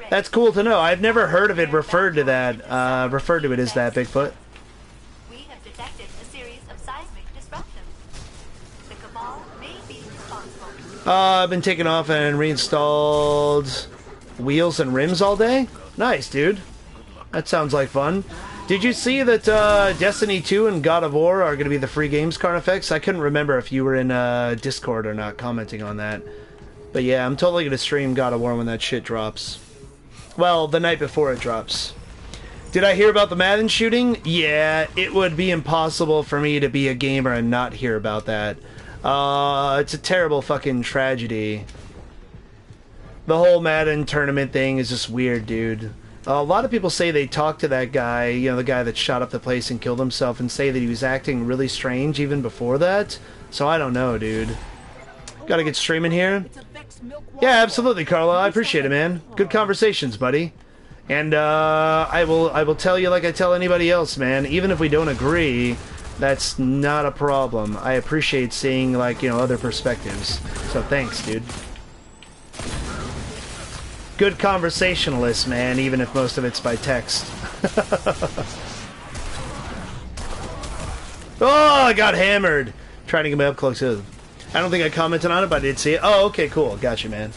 That's cool to know. I've never heard of it referred to that. Referred to it as that, Bigfoot. We have detected a series of seismic disruptions. The Cabal may be responsible. I've been taken off and reinstalled wheels and rims all day. Nice, dude. That sounds like fun. Did you see that Destiny 2 and God of War are going to be the free games, Carnifex? I couldn't remember if you were in Discord or not commenting on that. But yeah, I'm totally going to stream God of War when that shit drops. Well, the night before it drops. Did I hear about the Madden shooting? Yeah, it would be impossible for me to be a gamer and not hear about that. It's a terrible fucking tragedy. The whole Madden tournament thing is just weird, dude. A lot of people say they talked to that guy, you know, the guy that shot up the place and killed himself, and say that he was acting really strange even before that. So I don't know, dude. Gotta get streaming here. Yeah, absolutely, Carlo. I appreciate it, man. Good conversations, buddy. And I will tell you like I tell anybody else, man. Even if we don't agree, that's not a problem. I appreciate seeing, like, you know, other perspectives. So thanks, dude. Good conversationalist, man, even if most of it's by text. Oh, I got hammered. Trying to get me up close to it. I don't think I commented on it, but I did see it. Oh, okay, cool. Got you, man.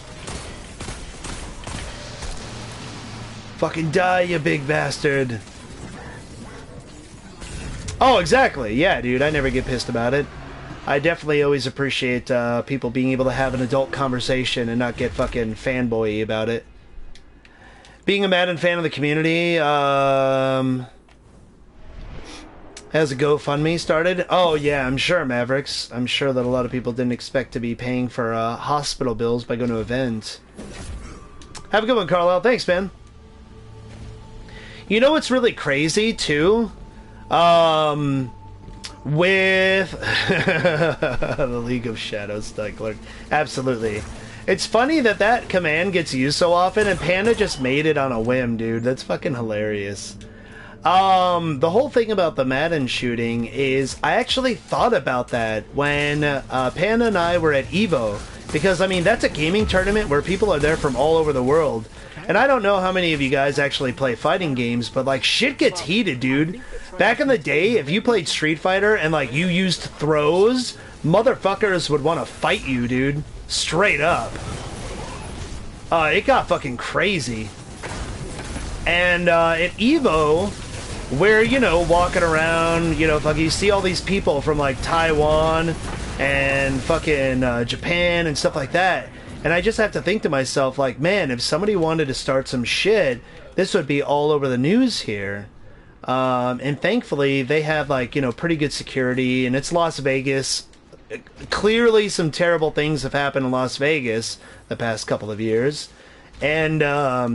Fucking die, you big bastard. Oh, exactly. Yeah, dude, I never get pissed about it. I definitely always appreciate people being able to have an adult conversation and not get fucking fanboy about it. Being a Madden fan of the community, has a GoFundMe started? Oh yeah, I'm sure, Mavericks. I'm sure that a lot of people didn't expect to be paying for hospital bills by going to events. Have a good one, Carlisle. Thanks, man. You know what's really crazy, too? With the League of Shadows Cycler. Absolutely. It's funny that that command gets used so often, and Panda just made it on a whim, dude. That's fucking hilarious. The whole thing about the Madden shooting is I actually thought about that when Panda and I were at EVO, because I mean that's a gaming tournament where people are there from all over the world, and I don't know how many of you guys actually play fighting games, but like shit gets heated, dude. Back in the day, if you played Street Fighter and like you used throws, motherfuckers would want to fight you, dude. Straight up. It got fucking crazy. And at EVO, where, you know, walking around, you know, fucking, you see all these people from, like, Taiwan and fucking Japan and stuff like that. And I just have to think to myself, like, man, if somebody wanted to start some shit, this would be all over the news here. And thankfully, they have, like, you know, pretty good security, and it's Las Vegas. Clearly, some terrible things have happened in Las Vegas the past couple of years. And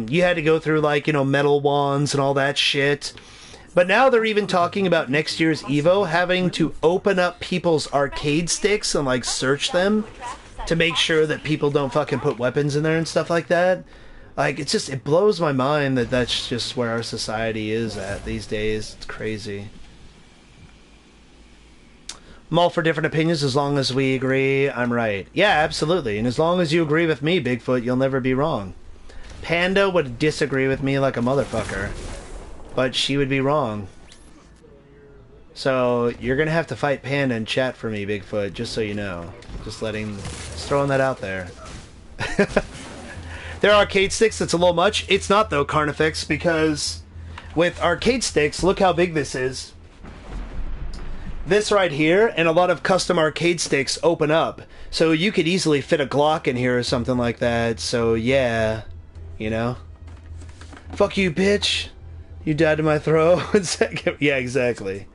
you had to go through, like, you know, metal wands and all that shit. But now they're even talking about next year's EVO having to open up people's arcade sticks and, like, search them to make sure that people don't fucking put weapons in there and stuff like that. Like, it's just, it blows my mind that that's just where our society is at these days. It's crazy. I'm all for different opinions as long as we agree I'm right. Yeah, absolutely. And as long as you agree with me, Bigfoot, you'll never be wrong. Panda would disagree with me like a motherfucker. But she would be wrong. So, you're gonna have to fight Panda in chat for me, Bigfoot, just so you know. Just throwing that out there. There are arcade sticks, that's a little much. It's not though, Carnifex, because with arcade sticks, look how big this is. This right here, and a lot of custom arcade sticks open up. So you could easily fit a Glock in here or something like that, so yeah. You know? Fuck you, bitch. You died to my throw. Yeah, exactly.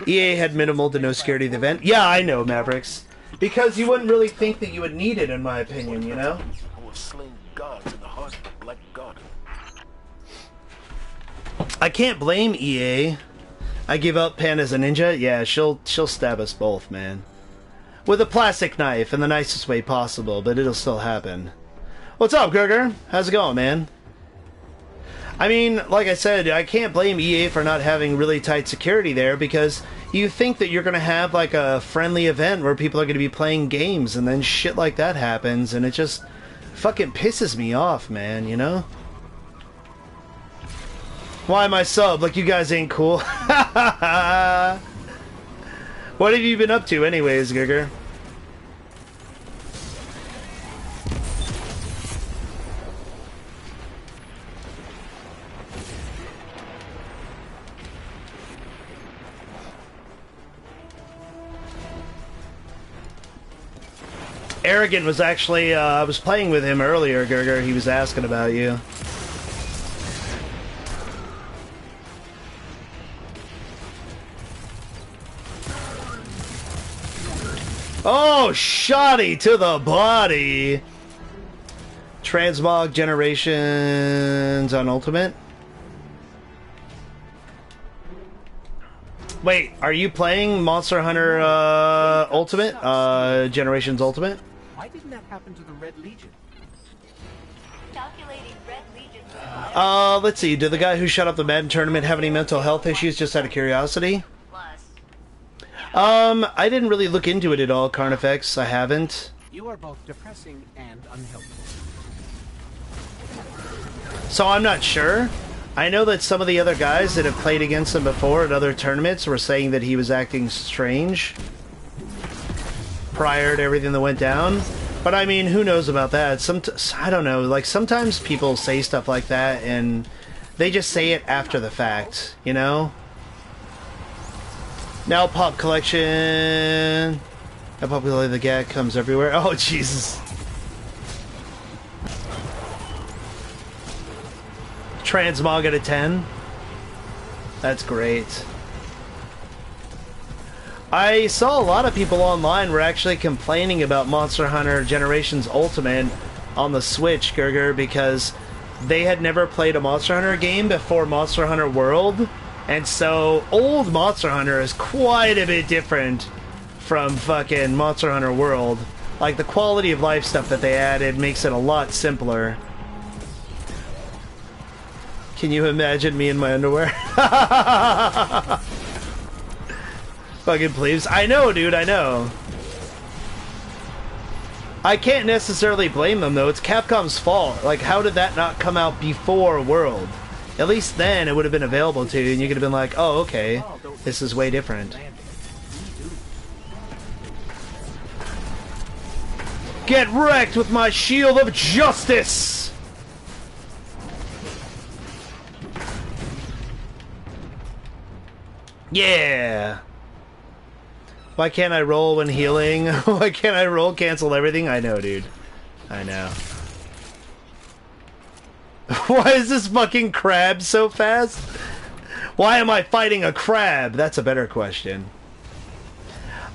EA had minimal to no security of the event. Yeah, I know, Mavericks. Because you wouldn't really think that you would need it, in my opinion, you know? I can't blame EA. I give up Panda's a ninja? Yeah, she'll stab us both, man. With a plastic knife in the nicest way possible, but it'll still happen. What's up, Gerger? How's it going, man? I mean, like I said, I can't blame EA for not having really tight security there, because you think that you're going to have like a friendly event where people are going to be playing games, and then shit like that happens, and it just fucking pisses me off, man, you know? Why my sub? Like, you guys ain't cool. What have you been up to anyways, Giger? Arrogant was actually, I was playing with him earlier, Gerger. He was asking about you. Oh, shoddy to the body. Transmog Generations on Ultimate. Wait, are you playing Monster Hunter Ultimate? Generations Ultimate? Why didn't that happen to the Red Legion? Calculating Red Legion. Let's see. Did the guy who shut up the Madden tournament have any mental health issues, just out of curiosity? I didn't really look into it at all, Carnifex. I haven't. You are both depressing and unhelpful. So I'm not sure. I know that some of the other guys that have played against him before at other tournaments were saying that he was acting strange prior to everything that went down. But I mean, who knows about that? I don't know. Like, sometimes people say stuff like that and they just say it after the fact, you know? Now Pop Collection. Now Popularly the Gag comes everywhere. Oh, Jesus. Transmog at a 10. That's great. I saw a lot of people online were actually complaining about Monster Hunter Generations Ultimate on the Switch, Gerger, because they had never played a Monster Hunter game before Monster Hunter World. And so, old Monster Hunter is quite a bit different from fucking Monster Hunter World. Like, the quality of life stuff that they added makes it a lot simpler. Can you imagine me in my underwear? Fucking please. I know, dude, I know. I can't necessarily blame them, though. It's Capcom's fault. Like, how did that not come out before World? At least then it would have been available to you, and you could have been like, oh, okay, this is way different. Get wrecked with my shield of justice! Yeah! Why can't I roll when healing? Why can't I roll cancel everything? I know, dude. I know. Why is this fucking crab so fast? Why am I fighting a crab? That's a better question.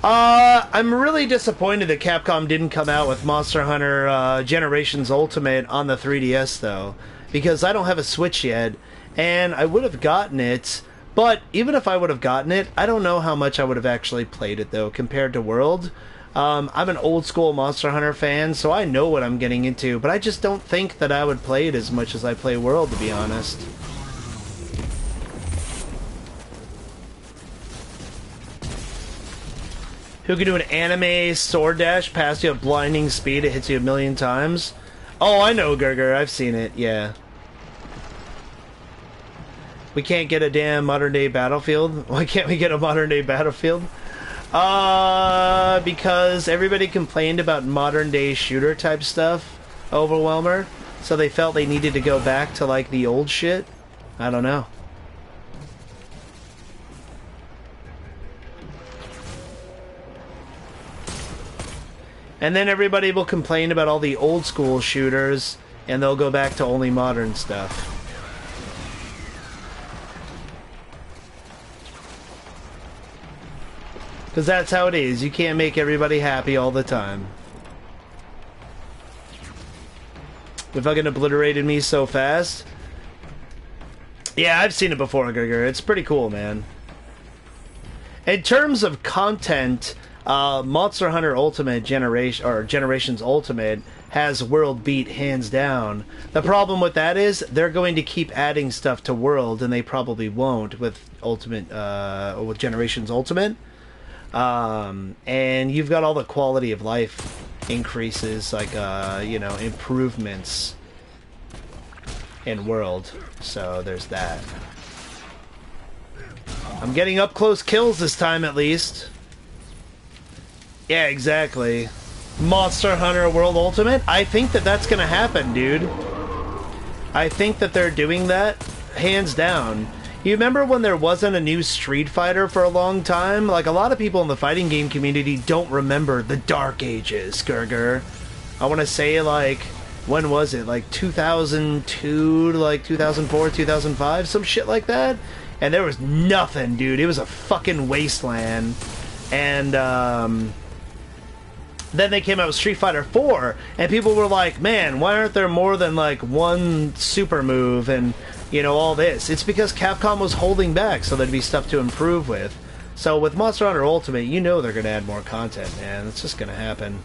I'm really disappointed that Capcom didn't come out with Monster Hunter Generations Ultimate on the 3DS, though. Because I don't have a Switch yet, and I would have gotten it. But even if I would have gotten it, I don't know how much I would have actually played it, though, compared to World. I'm an old-school Monster Hunter fan, so I know what I'm getting into, but I just don't think that I would play it as much as I play World, to be honest. Who can do an anime sword dash past you at blinding speed? It hits you 1,000,000 times. Oh, I know, Gurgur. I've seen it, yeah. We can't get a damn modern-day Battlefield? Why can't we get a modern-day Battlefield? Because everybody complained about modern-day shooter-type stuff, Overwhelmer, so they felt they needed to go back to, like, the old shit? I don't know. And then everybody will complain about all the old-school shooters, and they'll go back to only modern stuff. Because that's how it is. You can't make everybody happy all the time. They fucking obliterated me so fast. Yeah, I've seen it before, Gurgur. It's pretty cool, man. In terms of content, Monster Hunter Ultimate Generation, or Generations Ultimate, has World beat hands down. The problem with that is they're going to keep adding stuff to World, and they probably won't with Ultimate, with Generations Ultimate. And you've got all the quality of life increases, like, you know, improvements in World. So there's that. I'm getting up close kills this time, at least. Yeah, exactly. Monster Hunter World Ultimate? I think that that's gonna happen, dude. I think that they're doing that, hands down. You remember when there wasn't a new Street Fighter for a long time? Like, a lot of people in the fighting game community don't remember the Dark Ages, Gurgur. I want to say, like, when was it? Like, 2002 to, like, 2004, 2005? Some shit like that? And there was nothing, dude. It was a fucking wasteland. And, then they came out with Street Fighter 4, and people were like, man, why aren't there more than, like, one super move and, you know, all this? It's because Capcom was holding back so there'd be stuff to improve with. So with Monster Hunter Ultimate, you know they're going to add more content, man. It's just going to happen.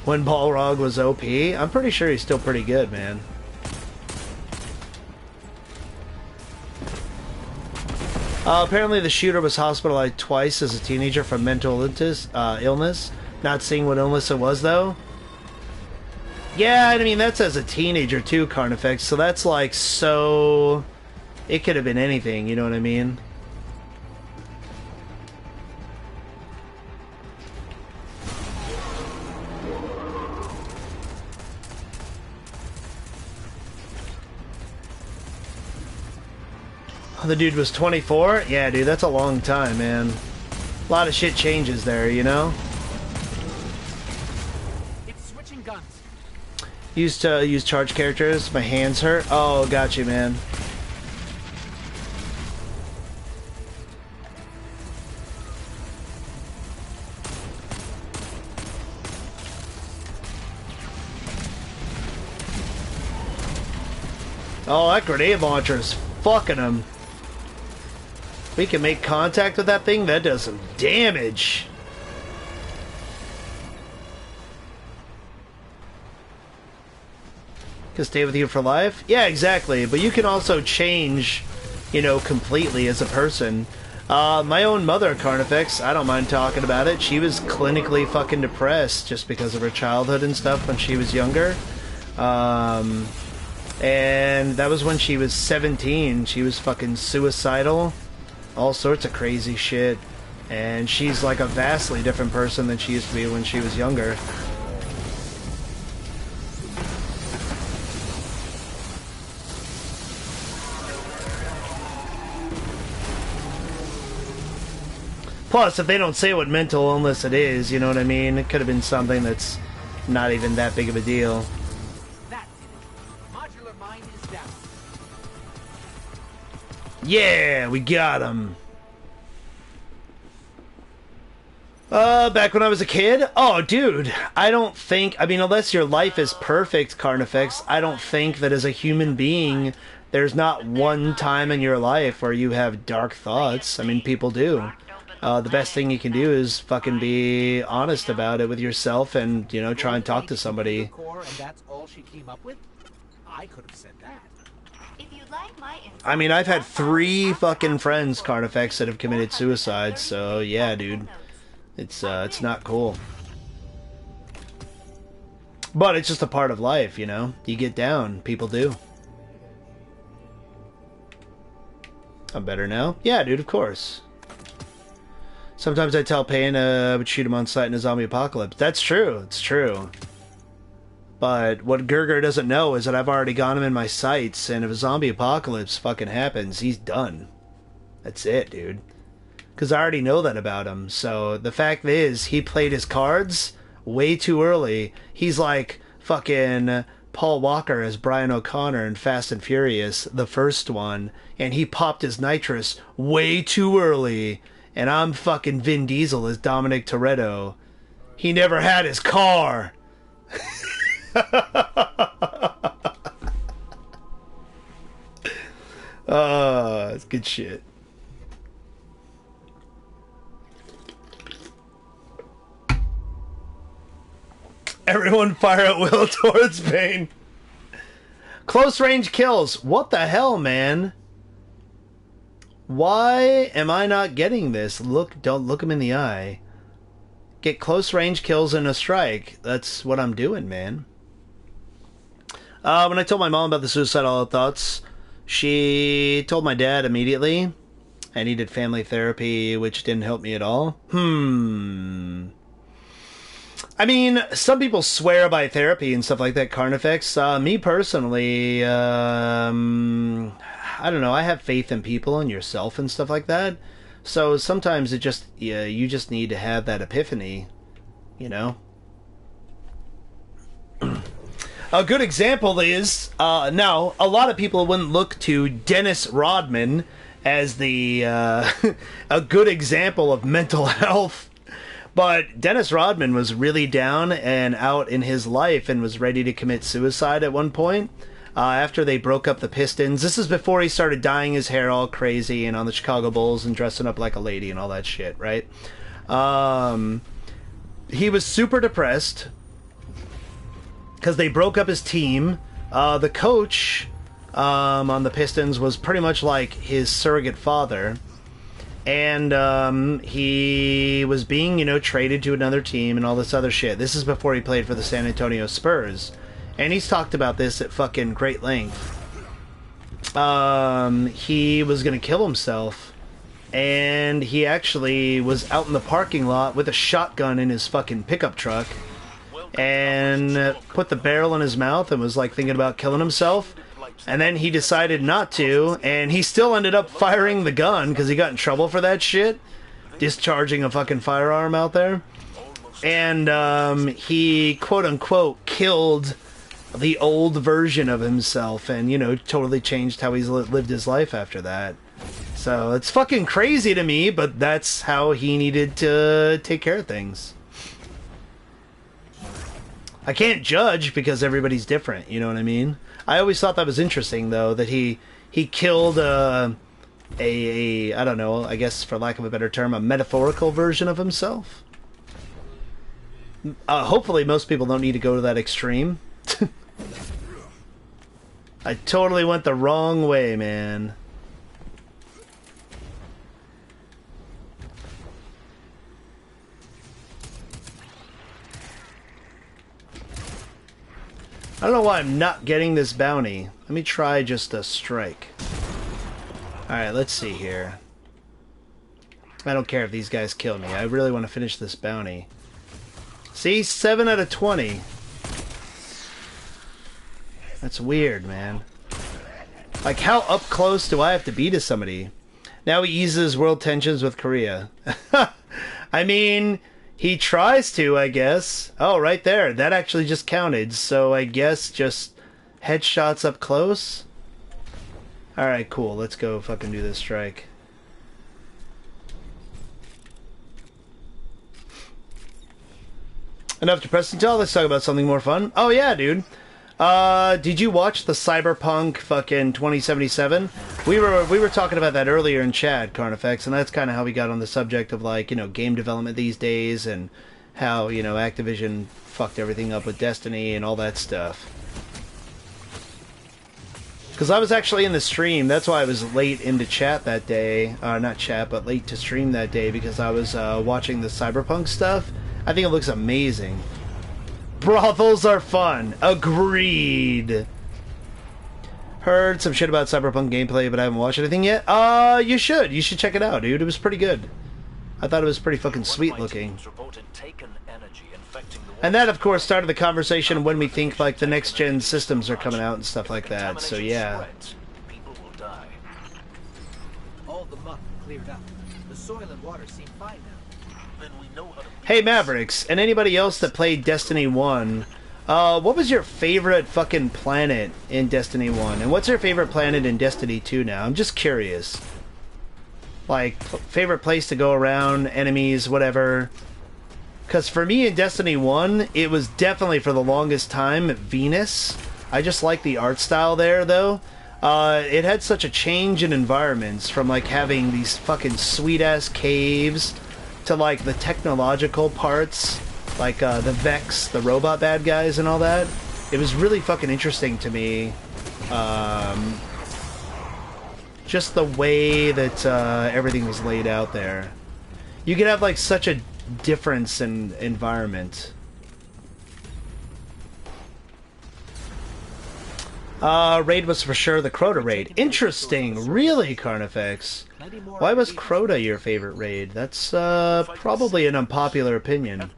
When Balrog was OP, I'm pretty sure he's still pretty good, man. Apparently the shooter was hospitalized twice as a teenager for mental illness. Not seeing what illness it was, though. Yeah, I mean, that's as a teenager, too, Carnifex. So that's like, so... It could have been anything, you know what I mean? The dude was 24? Yeah, dude, that's a long time, man. A lot of shit changes there, you know? It's switching guns. Used to use charge characters. My hands hurt. Oh, got you, man. Oh, that grenade launcher is fucking him. We can make contact with that thing. That does some damage. can stay with you for life. Yeah, exactly. But you can also change, you know, completely as a person. My own mother, Carnifex, I don't mind talking about it. She was clinically fucking depressed just because of her childhood and stuff when she was younger. And that was when she was 17. She was fucking suicidal. All sorts of crazy shit. And she's like a vastly different person than she used to be when she was younger. Plus, if they don't say what mental illness it is, you know what I mean? It could have been something that's not even that big of a deal. That's it. Modular mine is down. Yeah, we got him. Back when I was a kid? Oh, dude, I don't think... I mean, unless your life is perfect, Carnifex, I don't think that as a human being, there's not one time in your life where you have dark thoughts. I mean, people do. The best thing you can do is fucking be honest about it with yourself and, you know, try and talk to somebody. And that's all she came up with? I could have said that. I mean, I've had 3 fucking friends, Carnifex, that have committed suicide, so yeah, dude. It's not cool. But it's just a part of life, you know? You get down. People do. I'm better now? Yeah, dude, of course. Sometimes I tell Payne I would shoot him on sight in a zombie apocalypse. That's true. It's true. But what Gerger doesn't know is that I've already got him in my sights, and if a zombie apocalypse fucking happens, he's done. That's it, dude. Because I already know that about him. So the fact is, he played his cards way too early. He's like fucking Paul Walker as Brian O'Connor in Fast and Furious, the first one, and he popped his nitrous way too early. And I'm fucking Vin Diesel as Dominic Toretto. He never had his car. It's good shit. Everyone fire at will towards Payne. Close range kills. What the hell, man? Why am I not getting this? Don't look him in the eye. Get close range kills in a strike. That's what I'm doing, man. When I told my mom about the suicidal thoughts, she told my dad immediately. I needed family therapy, which didn't help me at all. I mean, some people swear by therapy and stuff like that, Carnifex. Me personally, I don't know, I have faith in people and yourself and stuff like that. So sometimes it just, yeah, you just need to have that epiphany, you know? A good example is, now, a lot of people wouldn't look to Dennis Rodman as the, a good example of mental health. But Dennis Rodman was really down and out in his life and was ready to commit suicide at one point. After they broke up the Pistons. This is before he started dyeing his hair all crazy and on the Chicago Bulls and dressing up like a lady and all that shit, right? He was super depressed because they broke up his team. The coach on the Pistons was pretty much like his surrogate father. And he was being, you know, traded to another team and all this other shit. This is before he played for the San Antonio Spurs. And he's talked about this at fucking great length. He was gonna kill himself. And he actually was out in the parking lot with a shotgun in his fucking pickup truck. And put the barrel in his mouth and was like thinking about killing himself. And then he decided not to. And he still ended up firing the gun because he got in trouble for that shit. Discharging a fucking firearm out there. And he quote unquote killed the old version of himself and, you know, totally changed how he's lived his life after that. So it's fucking crazy to me, but that's how he needed to take care of things. I can't judge because everybody's different, you know what I mean? I always thought that was interesting, though, that he killed I don't know, I guess for lack of a better term, a metaphorical version of himself. Hopefully most people don't need to go to that extreme. I totally went the wrong way, man. I don't know why I'm not getting this bounty. Let me try just a strike. Alright, let's see here. I don't care if these guys kill me. I really want to finish this bounty. See? 7 out of 20. That's weird, man. Like, how up close do I have to be to somebody? Now he eases world tensions with Korea. I mean, he tries to, I guess. Oh, right there. That actually just counted. So I guess just headshots up close? Alright, cool. Let's go fucking do this strike. Enough depressing talk. Let's talk about something more fun. Oh, yeah, dude. Did you watch the Cyberpunk fucking 2077? We were talking about that earlier in chat, Carnifex, and that's kind of how we got on the subject of, like, you know, game development these days and how, you know, Activision fucked everything up with Destiny and all that stuff. Because I was actually in the stream. That's why I was late into chat that day. Not chat, but late to stream that day because I was watching the Cyberpunk stuff. I think it looks amazing. Brothels are fun. Agreed. Heard some shit about Cyberpunk gameplay, but I haven't watched anything yet. You should. You should check it out, dude. It was pretty good. I thought it was pretty fucking sweet looking. And that, of course, started the conversation when we think, like, the next-gen systems are coming out and stuff like that. So, yeah. People will die. All the muck cleared up. The soil and water seem fine now. Then we know how to... Hey, Mavericks, and anybody else that played Destiny 1, what was your favorite fucking planet in Destiny 1? And what's your favorite planet in Destiny 2 now? I'm just curious. Like, favorite place to go around, enemies, whatever. Because for me in Destiny 1, it was definitely for the longest time Venus. I just like the art style there, though. It had such a change in environments from, like, having these fucking sweet-ass caves to, like, the technological parts, like the Vex, the robot bad guys and all that. It was really fucking interesting to me. Just the way that everything was laid out there. You could have, like, such a difference in environment. Raid was for sure the Crota raid. Interesting. Really, Carnifex? Why was Crota your favorite raid? That's probably an unpopular opinion.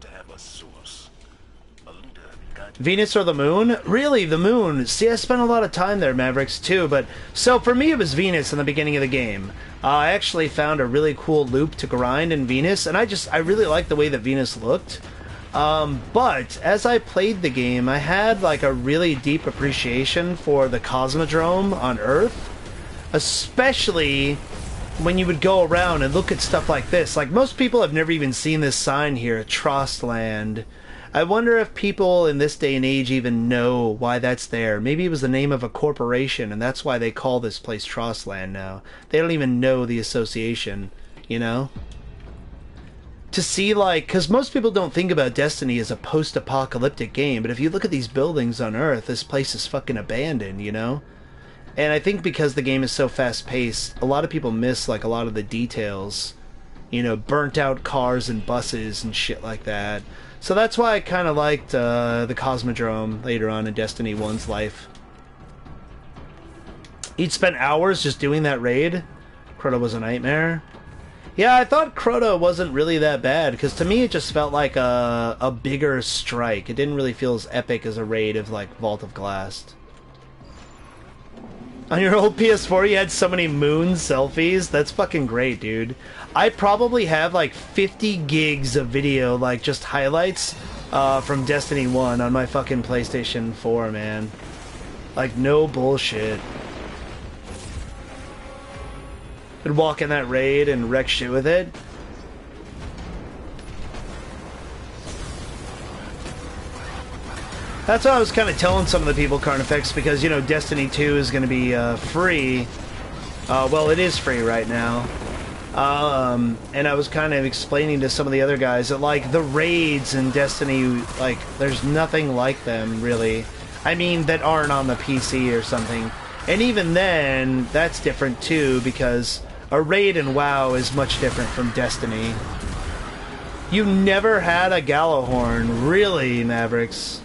Venus or the moon? Really, the moon. See, I spent a lot of time there, Mavericks, too, but... So, for me, it was Venus in the beginning of the game. I actually found a really cool loop to grind in Venus, and I really liked the way that Venus looked. But, as I played the game, I had, like, a really deep appreciation for the Cosmodrome on Earth. Especially when you would go around and look at stuff like this. Like, most people have never even seen this sign here, Trostland. I wonder if people in this day and age even know why that's there. Maybe it was the name of a corporation, and that's why they call this place Trostland now. They don't even know the association, you know? To see, like, because most people don't think about Destiny as a post-apocalyptic game, but if you look at these buildings on Earth, this place is fucking abandoned, you know? And I think because the game is so fast-paced, a lot of people miss, like, a lot of the details. You know, burnt-out cars and buses and shit like that. So that's why I kind of liked the Cosmodrome later on in Destiny 1's life. He'd spent hours just doing that raid. Crota was a nightmare. Yeah, I thought Crota wasn't really that bad, because to me it just felt like a bigger strike. It didn't really feel as epic as a raid of, like, Vault of Glass. On your old PS4 you had so many moon selfies? That's fucking great, dude. I probably have like 50 gigs of video, like just highlights from Destiny 1 on my fucking PlayStation 4, man. Like, no bullshit. Could walk in that raid and wreck shit with it. That's what I was kind of telling some of the people, Carnifex, because, you know, Destiny 2 is going to be free. Well, it is free right now. And I was kind of explaining to some of the other guys that, like, the raids in Destiny, like, there's nothing like them, really. I mean that aren't on the PC or something. And even then, that's different too, because a raid in WoW is much different from Destiny. You never had a Gallowhorn, really, Mavericks?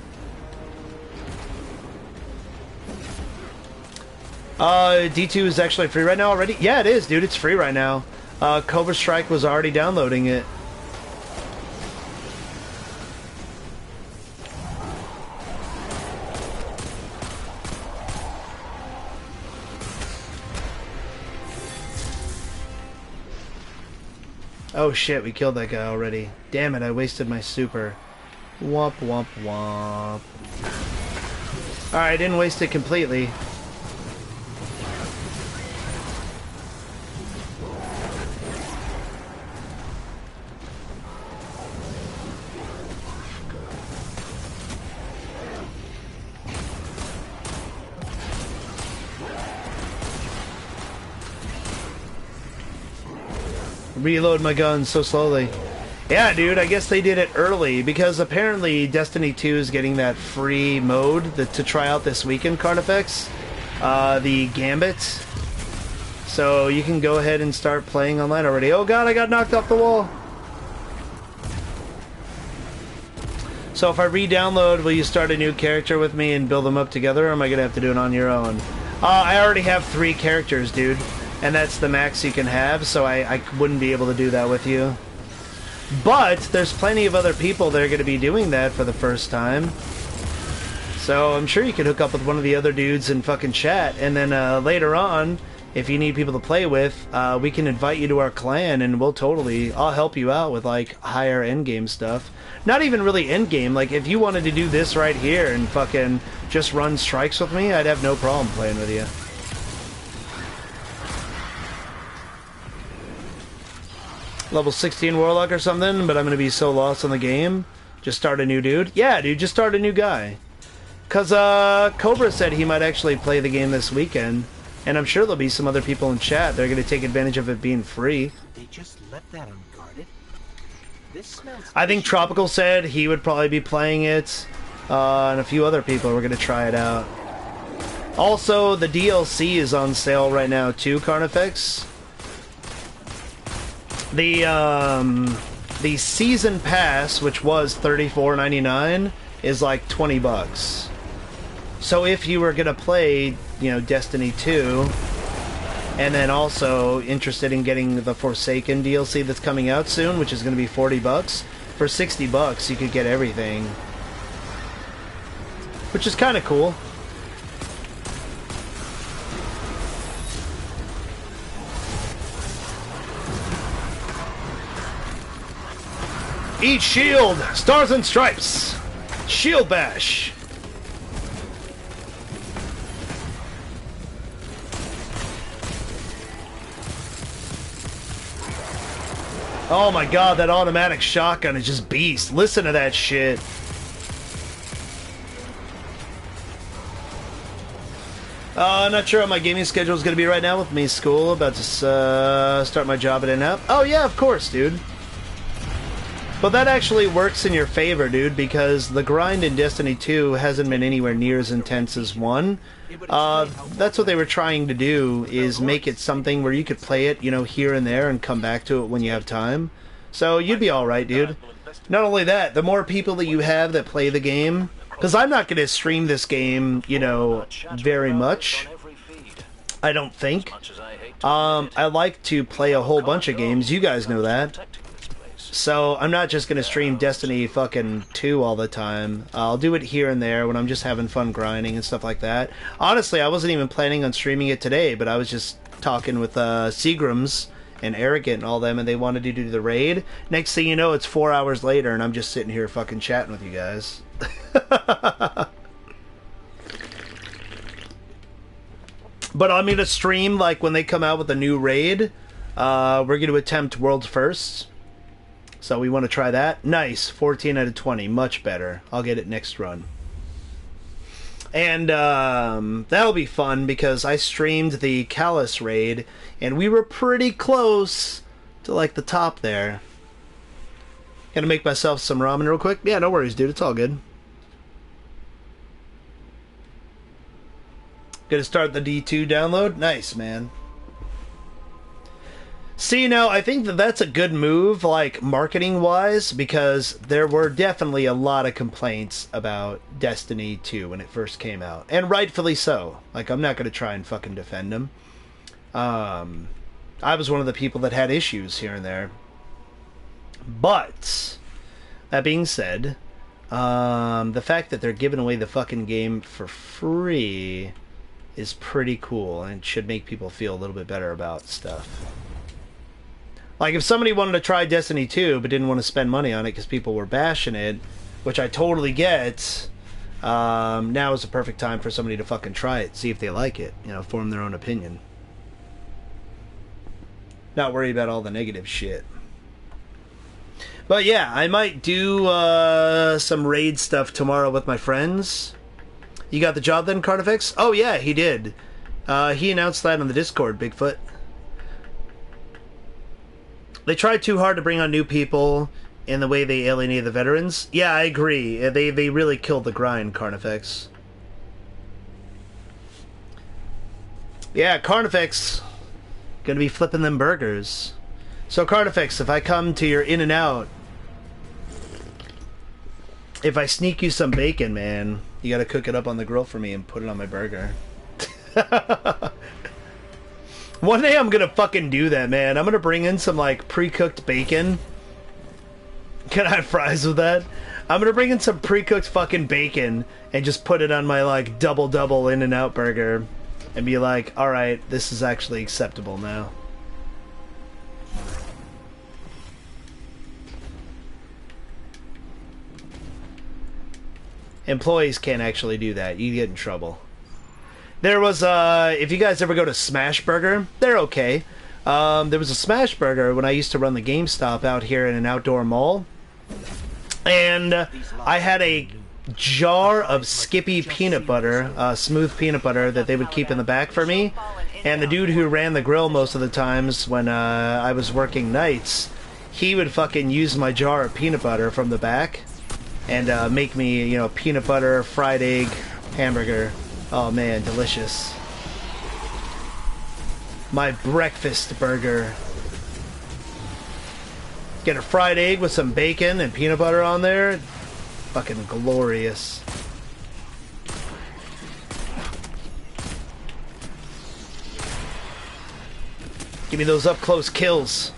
D2 is actually free right now already? Yeah, it is, dude. It's free right now. Cobra Strike was already downloading it. Oh shit, we killed that guy already. Damn it, I wasted my super. Womp womp womp. Alright, I didn't waste it completely. Reload my gun so slowly. Yeah, dude, I guess they did it early because apparently Destiny 2 is getting that free mode to try out this weekend, Carnifex. The Gambit. So you can go ahead and start playing online already. Oh god, I got knocked off the wall. So if I re-download, will you start a new character with me and build them up together, or am I going to have to do it on your own? I already have 3 characters, dude. And that's the max you can have, so I wouldn't be able to do that with you. But there's plenty of other people that are going to be doing that for the first time. So I'm sure you could hook up with one of the other dudes and fucking chat. And then later on, if you need people to play with, we can invite you to our clan and I'll help you out with like higher endgame stuff. Not even really endgame, like if you wanted to do this right here and fucking just run strikes with me, I'd have no problem playing with you. Level 16 Warlock or something, but I'm gonna be so lost on the game. Just start a new dude? Yeah, dude, just start a new guy. Cause Cobra said he might actually play the game this weekend, and I'm sure there'll be some other people in chat. They're gonna take advantage of it being free. They just left that unguarded. This smells. I think Tropical said he would probably be playing it, and a few other people were gonna try it out. Also, the DLC is on sale right now too, Carnifex. The season pass, which was $34.99, is like $20. So if you were gonna play, you know, Destiny 2, and then also interested in getting the Forsaken DLC that's coming out soon, which is gonna be $40, for $60 you could get everything, which is kind of cool. Eat shield! Stars and stripes! Shield bash! Oh my god, that automatic shotgun is just beast. Listen to that shit. I'm not sure how my gaming schedule is going to be right now with me school. About to start my job at In-App. Oh yeah, of course, dude. But that actually works in your favor, dude, because the grind in Destiny 2 hasn't been anywhere near as intense as 1. That's what they were trying to do, is make it something where you could play it, you know, here and there and come back to it when you have time. So you'd be alright, dude. Not only that, the more people that you have that play the game, because I'm not going to stream this game, you know, very much. I don't think. I like to play a whole bunch of games, you guys know that. So I'm not just going to stream Destiny fucking 2 all the time. I'll do it here and there when I'm just having fun grinding and stuff like that. Honestly, I wasn't even planning on streaming it today, but I was just talking with Seagrams and Arrogant and all them, and they wanted to do the raid. Next thing you know, it's 4 hours later, and I'm just sitting here fucking chatting with you guys. But I'm going to stream, like, when they come out with a new raid. We're going to attempt World's First. So we want to try that. Nice. 14 out of 20. Much better. I'll get it next run. And that'll be fun because I streamed the Callus raid and we were pretty close to like the top there. Gonna make myself some ramen real quick. Yeah, no worries, dude. It's all good. Gonna start the D2 download? Nice, man. See, now, I think that that's a good move, like, marketing-wise, because there were definitely a lot of complaints about Destiny 2 when it first came out. And rightfully so. Like, I'm not gonna try and fucking defend them. I was one of the people that had issues here and there. But, that being said, the fact that they're giving away the fucking game for free is pretty cool, and should make people feel a little bit better about stuff. Like, if somebody wanted to try Destiny 2 but didn't want to spend money on it because people were bashing it, which I totally get, now is the perfect time for somebody to fucking try it, see if they like it, you know, form their own opinion. Not worry about all the negative shit. But yeah, I might do some raid stuff tomorrow with my friends. You got the job then, Carnifex? Oh yeah, he did. He announced that on the Discord, Bigfoot. They tried too hard to bring on new people in the way they alienated the veterans. Yeah, I agree. They really killed the grind, Carnifex. Yeah, Carnifex gonna be flipping them burgers. So Carnifex, if I come to your In-N-Out, if I sneak you some bacon, man, you gotta cook it up on the grill for me and put it on my burger. One day I'm gonna fucking do that, man. I'm gonna bring in some, like, pre-cooked bacon. Can I have fries with that? I'm gonna bring in some pre-cooked fucking bacon and just put it on my, like, double In-N-Out burger and be like, alright, this is actually acceptable now. Employees can't actually do that. You get in trouble. There was, if you guys ever go to Smashburger, they're okay. There was a Smashburger when I used to run the GameStop out here in an outdoor mall. And I had a jar of Skippy peanut butter, smooth peanut butter, that they would keep in the back for me. And the dude who ran the grill most of the times when I was working nights, he would fucking use my jar of peanut butter from the back and make me, you know, peanut butter, fried egg, hamburger. Oh man, delicious. My breakfast burger. Get a fried egg with some bacon and peanut butter on there. Fucking glorious. Give me those up close kills.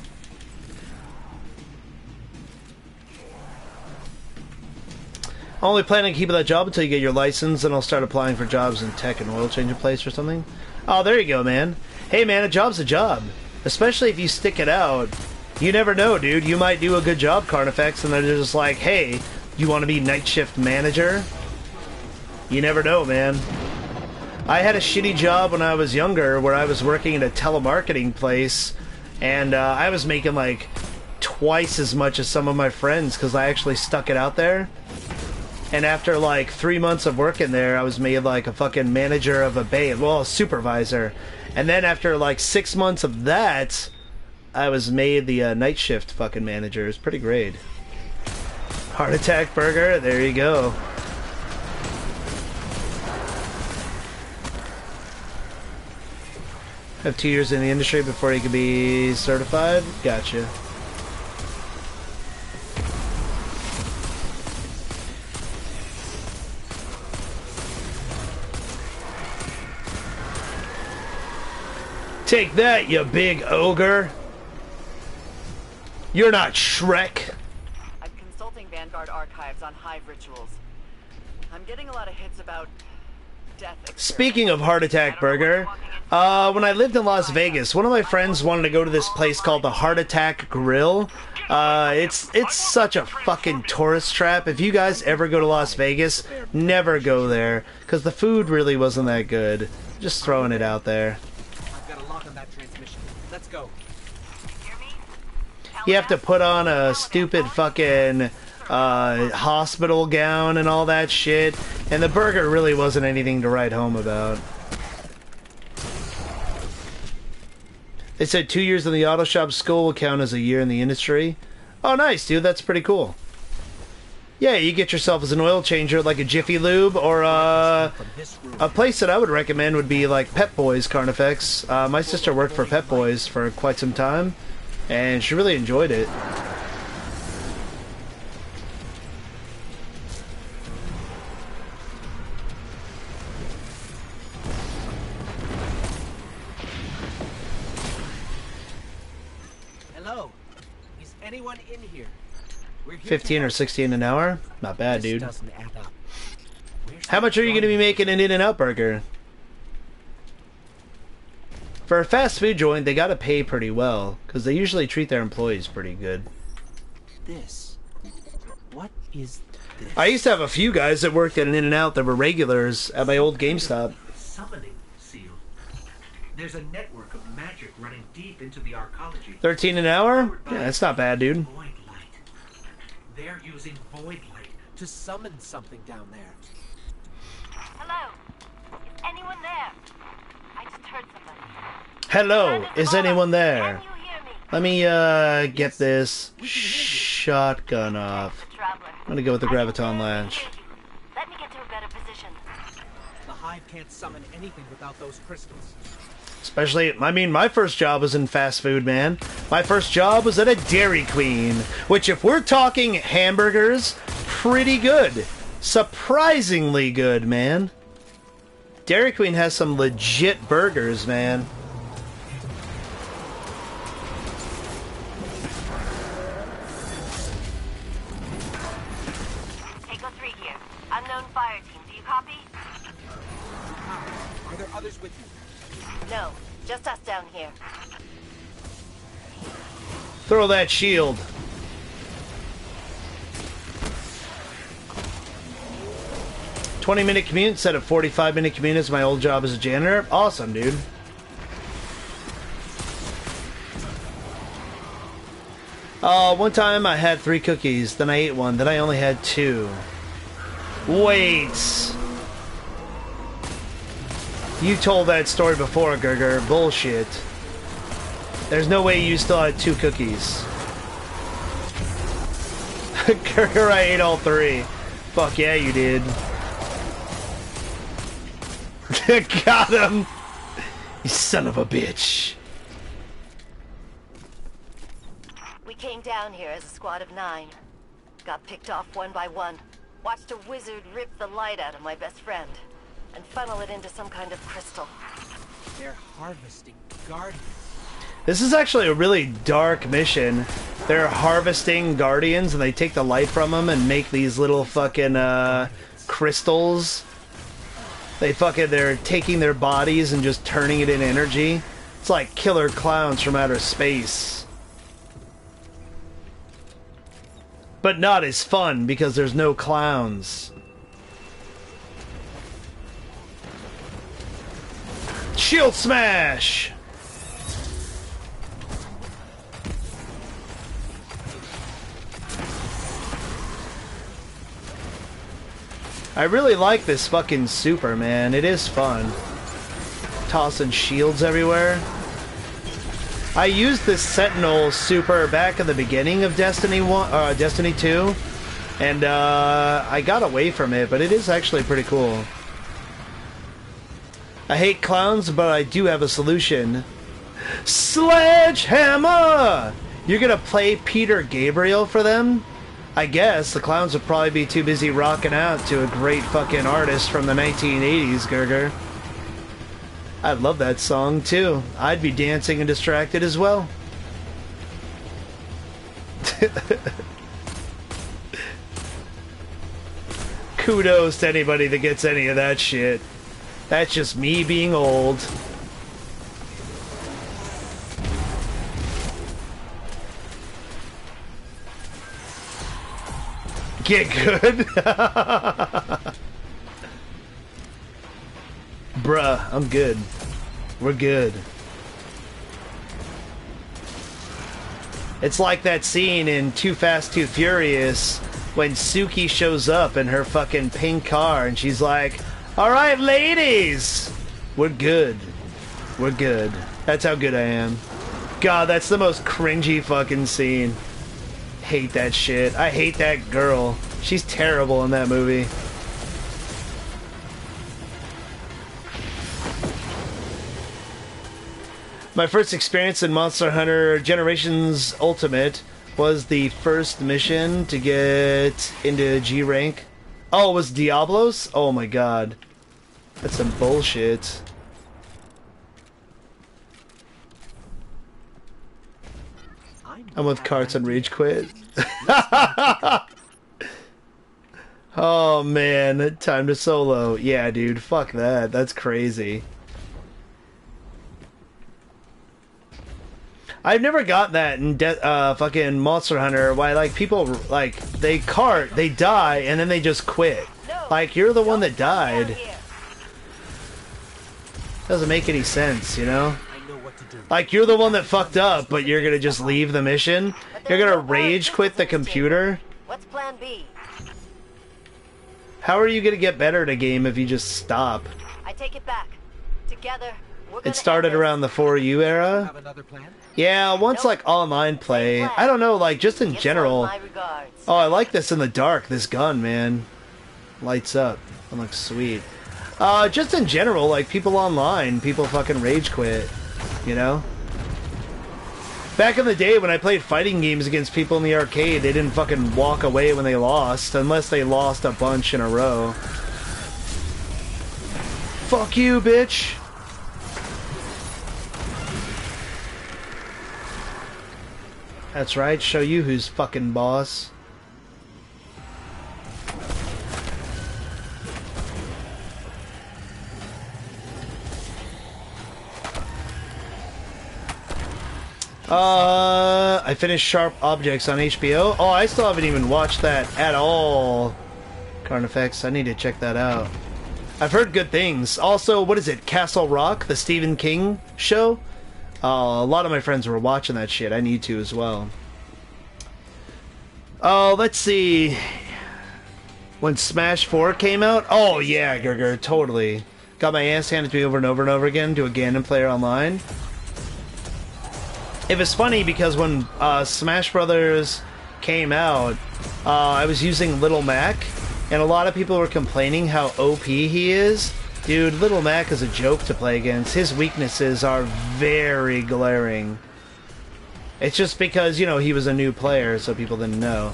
I'm only planning on keeping that job until you get your license, and I'll start applying for jobs in tech and oil change place or something. Oh, there you go, man. Hey, man, a job's a job. Especially if you stick it out. You never know, dude. You might do a good job, Carnifex, and they're just like, hey, you want to be night shift manager? You never know, man. I had a shitty job when I was younger where I was working at a telemarketing place, and I was making like twice as much as some of my friends because I actually stuck it out there. And after like 3 months of working there, I was made like a fucking manager of a bay, well, a supervisor. And then after like 6 months of that, I was made the night shift fucking manager. It was pretty great. Heart attack burger, there you go. Have 2 years in the industry before you can be certified? Gotcha. Take that, you big ogre. You're not Shrek. I'm consulting Vanguard archives on hive rituals. I'm getting a lot of hits about death. Speaking of Heart Attack Burger, when I lived in Las Vegas, one of my friends wanted to go to this place called the Heart Attack Grill. It's such a fucking tourist trap. If you guys ever go to Las Vegas, never go there, because the food really wasn't that good. Just throwing it out there. Let's go. You have to put on a stupid fucking hospital gown and all that shit, and the burger really wasn't anything to write home about. They said 2 years in the auto shop school will count as a year in the industry. Oh, nice, dude. That's pretty cool. Yeah, you get yourself as an oil changer like a Jiffy Lube, or a place that I would recommend would be like Pep Boys Carnifex. My sister worked for Pep Boys for quite some time, and she really enjoyed it. Hello. Is anyone in here? 15 or 16 an hour? Not bad, dude. Doesn't add up. How much are you going to be making an In-N-Out burger? For a fast food joint, they got to pay pretty well, because they usually treat their employees pretty good. This. What is this? I used to have a few guys that worked at an In-N-Out that were regulars at my old GameStop. Summoning seal. There's a network of magic running deep into the arcology. 13 an hour? Yeah, that's not bad, dude. Void light. They're using void light to summon something down there. Hello? Is anyone there? I just heard somebody. Hello, is anyone there? Let me, get this shotgun off. I'm gonna go with the Graviton Latch. Let me get to a better position. The Hive can't summon anything without those crystals. Especially, I mean, my first job was in fast food, man. My first job was at a Dairy Queen, which, if we're talking hamburgers, pretty good. Surprisingly good, man. Dairy Queen has some legit burgers, man. Echo 3 here. Unknown fire team. Do you copy? Are there others with you? No, just us down here. Throw that shield. "20-minute commute instead of 45-minute commute is my old job as a janitor." Awesome, dude. One time I had 3 cookies, then I ate one, then I only had 2. Wait. You told that story before, Gerger. Bullshit. There's no way you still had 2 cookies. Gerger, I ate all 3. Fuck yeah, you did. Got him! You son of a bitch. We came down here as a squad of 9. Got picked off one by one. Watched a wizard rip the light out of my best friend and funnel it into some kind of crystal. They're harvesting guardians. This is actually a really dark mission. They're harvesting guardians and they take the light from them and make these little fucking crystals. They're taking their bodies and just turning it into energy. It's like killer clowns from outer space. But not as fun because there's no clowns. Shield smash! I really like this fucking super, man. It is fun. Tossing shields everywhere. I used this Sentinel super back in the beginning of Destiny 2, and I got away from it, but it is actually pretty cool. I hate clowns, but I do have a solution. Sledgehammer! You're gonna play Peter Gabriel for them? I guess the clowns would probably be too busy rocking out to a great fucking artist from the 1980s, Gerger. I love that song too. I'd be dancing and distracted as well. Kudos to anybody that gets any of that shit. That's just me being old. Get good. Bruh, I'm good. We're good. It's like that scene in Too Fast, Too Furious when Suki shows up in her fucking pink car and she's like, "Alright, ladies! We're good. We're good." That's how good I am. God, that's the most cringy fucking scene. Hate that shit. I hate that girl. She's terrible in that movie. My first experience in Monster Hunter Generations Ultimate was the first mission to get into G rank. Oh, it was Diablos? Oh my god. That's some bullshit. I'm with Carts and Rage Quit. Oh man, time to solo. Yeah, dude, fuck that. That's crazy. I've never got that in fucking Monster Hunter. Why, like, people, like, they cart, they die, and then they just quit. Like, you're the one that died. Doesn't make any sense, you know? Like, you're the one that fucked up, but you're gonna just leave the mission? You're gonna rage quit the computer? What's plan B? How are you gonna get better at a game if you just stop? I take it back. Together, we're gonna It started around the 4U era? Have another plan? Yeah, once like online play, I don't know, like just in general. Oh, I like this in the dark, this gun, man. Lights up. It looks sweet. Just in general, like people online, people fucking rage quit, you know? Back in the day when I played fighting games against people in the arcade, they didn't fucking walk away when they lost, unless they lost a bunch in a row. Fuck you, bitch! That's right, show you who's fucking boss. I finished Sharp Objects on HBO. Oh, I still haven't even watched that at all. Carnifex, I need to check that out. I've heard good things. Also, what is it? Castle Rock, the Stephen King show? A lot of my friends were watching that shit. I need to as well. Oh, let's see. When Smash 4 came out? Oh, yeah, Gerger, totally. Got my ass handed to me over and over and over again to a Ganon player online. It was funny because when Smash Brothers came out, I was using Little Mac, and a lot of people were complaining how OP he is. Dude, Little Mac is a joke to play against. His weaknesses are very glaring. It's just because, you know, he was a new player, so people didn't know.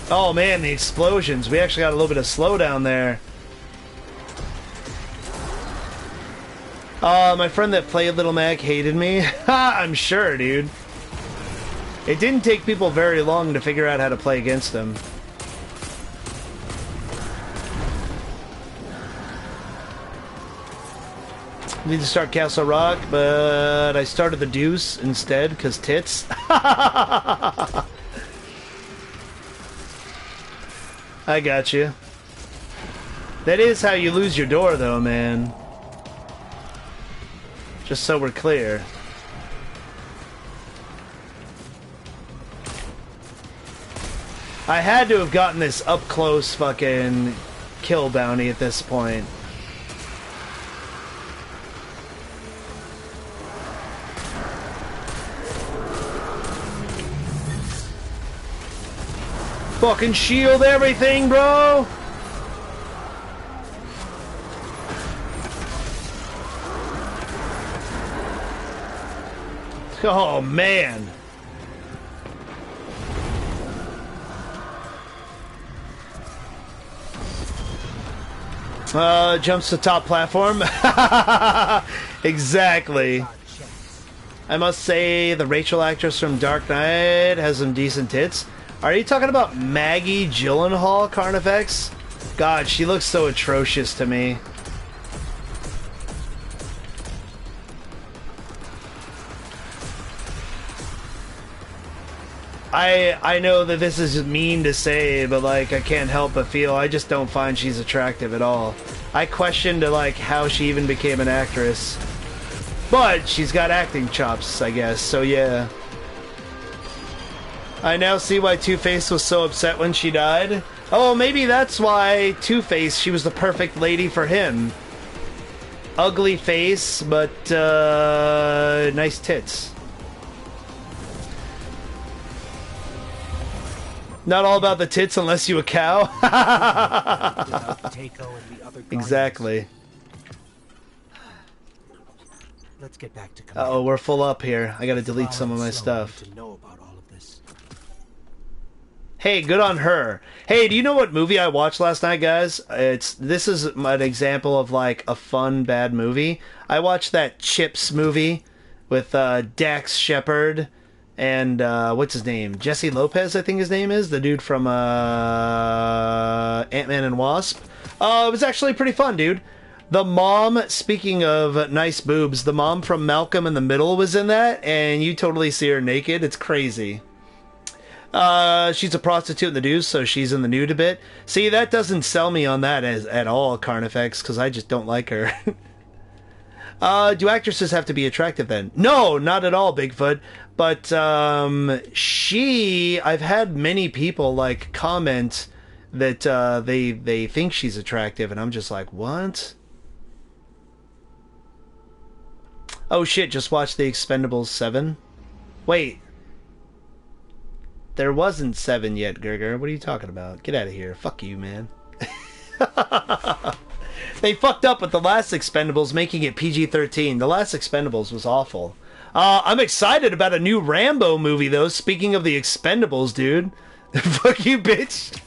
Oh man, the explosions. We actually got a little bit of slowdown there. My friend that played Little Mac hated me. I'm sure, dude. It didn't take people very long to figure out how to play against him. Need to start Castle Rock, but I started the Deuce instead, because tits. I got you. That is how you lose your door, though, man. Just so we're clear. I had to have gotten this up close fucking kill bounty at this point. Fucking shield everything, bro! Oh, man. Jumps to top platform. Exactly. I must say, the Rachel actress from Dark Knight has some decent tits. Are you talking about Maggie Gyllenhaal, Carnifex? God, she looks so atrocious to me. I know that this is mean to say, but like I can't help but feel I just don't find she's attractive at all. I questioned like how she even became an actress. But she's got acting chops, I guess, so yeah. I now see why Two-Face was so upset when she died. Oh, maybe that's why Two-Face, she was the perfect lady for him. Ugly face, but nice tits. Not all about the tits unless you a cow. Takeo and the other guardians. Exactly. Let's get back to Uh oh, we're full up here. I gotta delete some of my stuff. to know about all of this. Hey, good on her. Hey, do you know what movie I watched last night, guys? This is an example of like a fun bad movie. I watched that Chips movie with Dax Shepard and what's his name? Jesse Lopez, I think his name is, the dude from Ant-Man and Wasp. It was actually pretty fun, dude. The mom, speaking of nice boobs, the mom from Malcolm in the Middle was in that, and you totally see her naked. It's crazy. She's a prostitute in the news, so she's in the nude a bit. See, that doesn't sell me on that at all, Carnifex, because I just don't like her. Do actresses have to be attractive then? No, not at all, Bigfoot. But I've had many people like comment that they think she's attractive, and I'm just like, what? Oh shit, just watched The Expendables 7. Wait. There wasn't 7 yet, Gerger. What are you talking about? Get out of here. Fuck you, man. They fucked up with the last Expendables, making it PG-13. The last Expendables was awful. I'm excited about a new Rambo movie, though. Speaking of the Expendables, dude. Fuck you, bitch.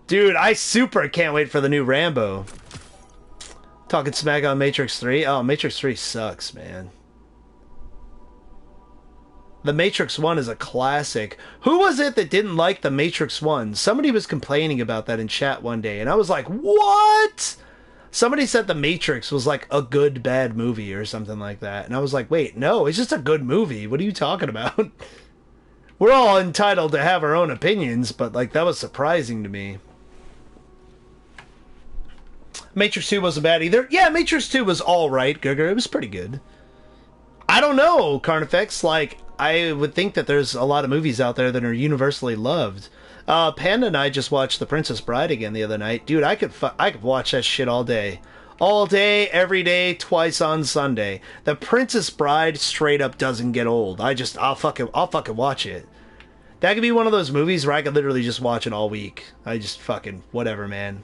Dude, I super can't wait for the new Rambo. Talking smack on Matrix 3. Oh, Matrix 3 sucks, man. The Matrix 1 is a classic. Who was it that didn't like the Matrix 1? Somebody was complaining about that in chat one day, and I was like, what? Somebody said the Matrix was like a good, bad movie or something like that. And I was like, wait, no, it's just a good movie. What are you talking about? We're all entitled to have our own opinions, but like that was surprising to me. Matrix 2 wasn't bad either. Yeah, Matrix 2 was alright, Gerger. It was pretty good. I don't know, Carnifex. Like, I would think that there's a lot of movies out there that are universally loved. Panda and I just watched The Princess Bride again the other night. Dude, I could watch that shit all day. All day, every day, twice on Sunday. The Princess Bride straight up doesn't get old. I'll fucking watch it. That could be one of those movies where I could literally just watch it all week. I just fucking, whatever, man.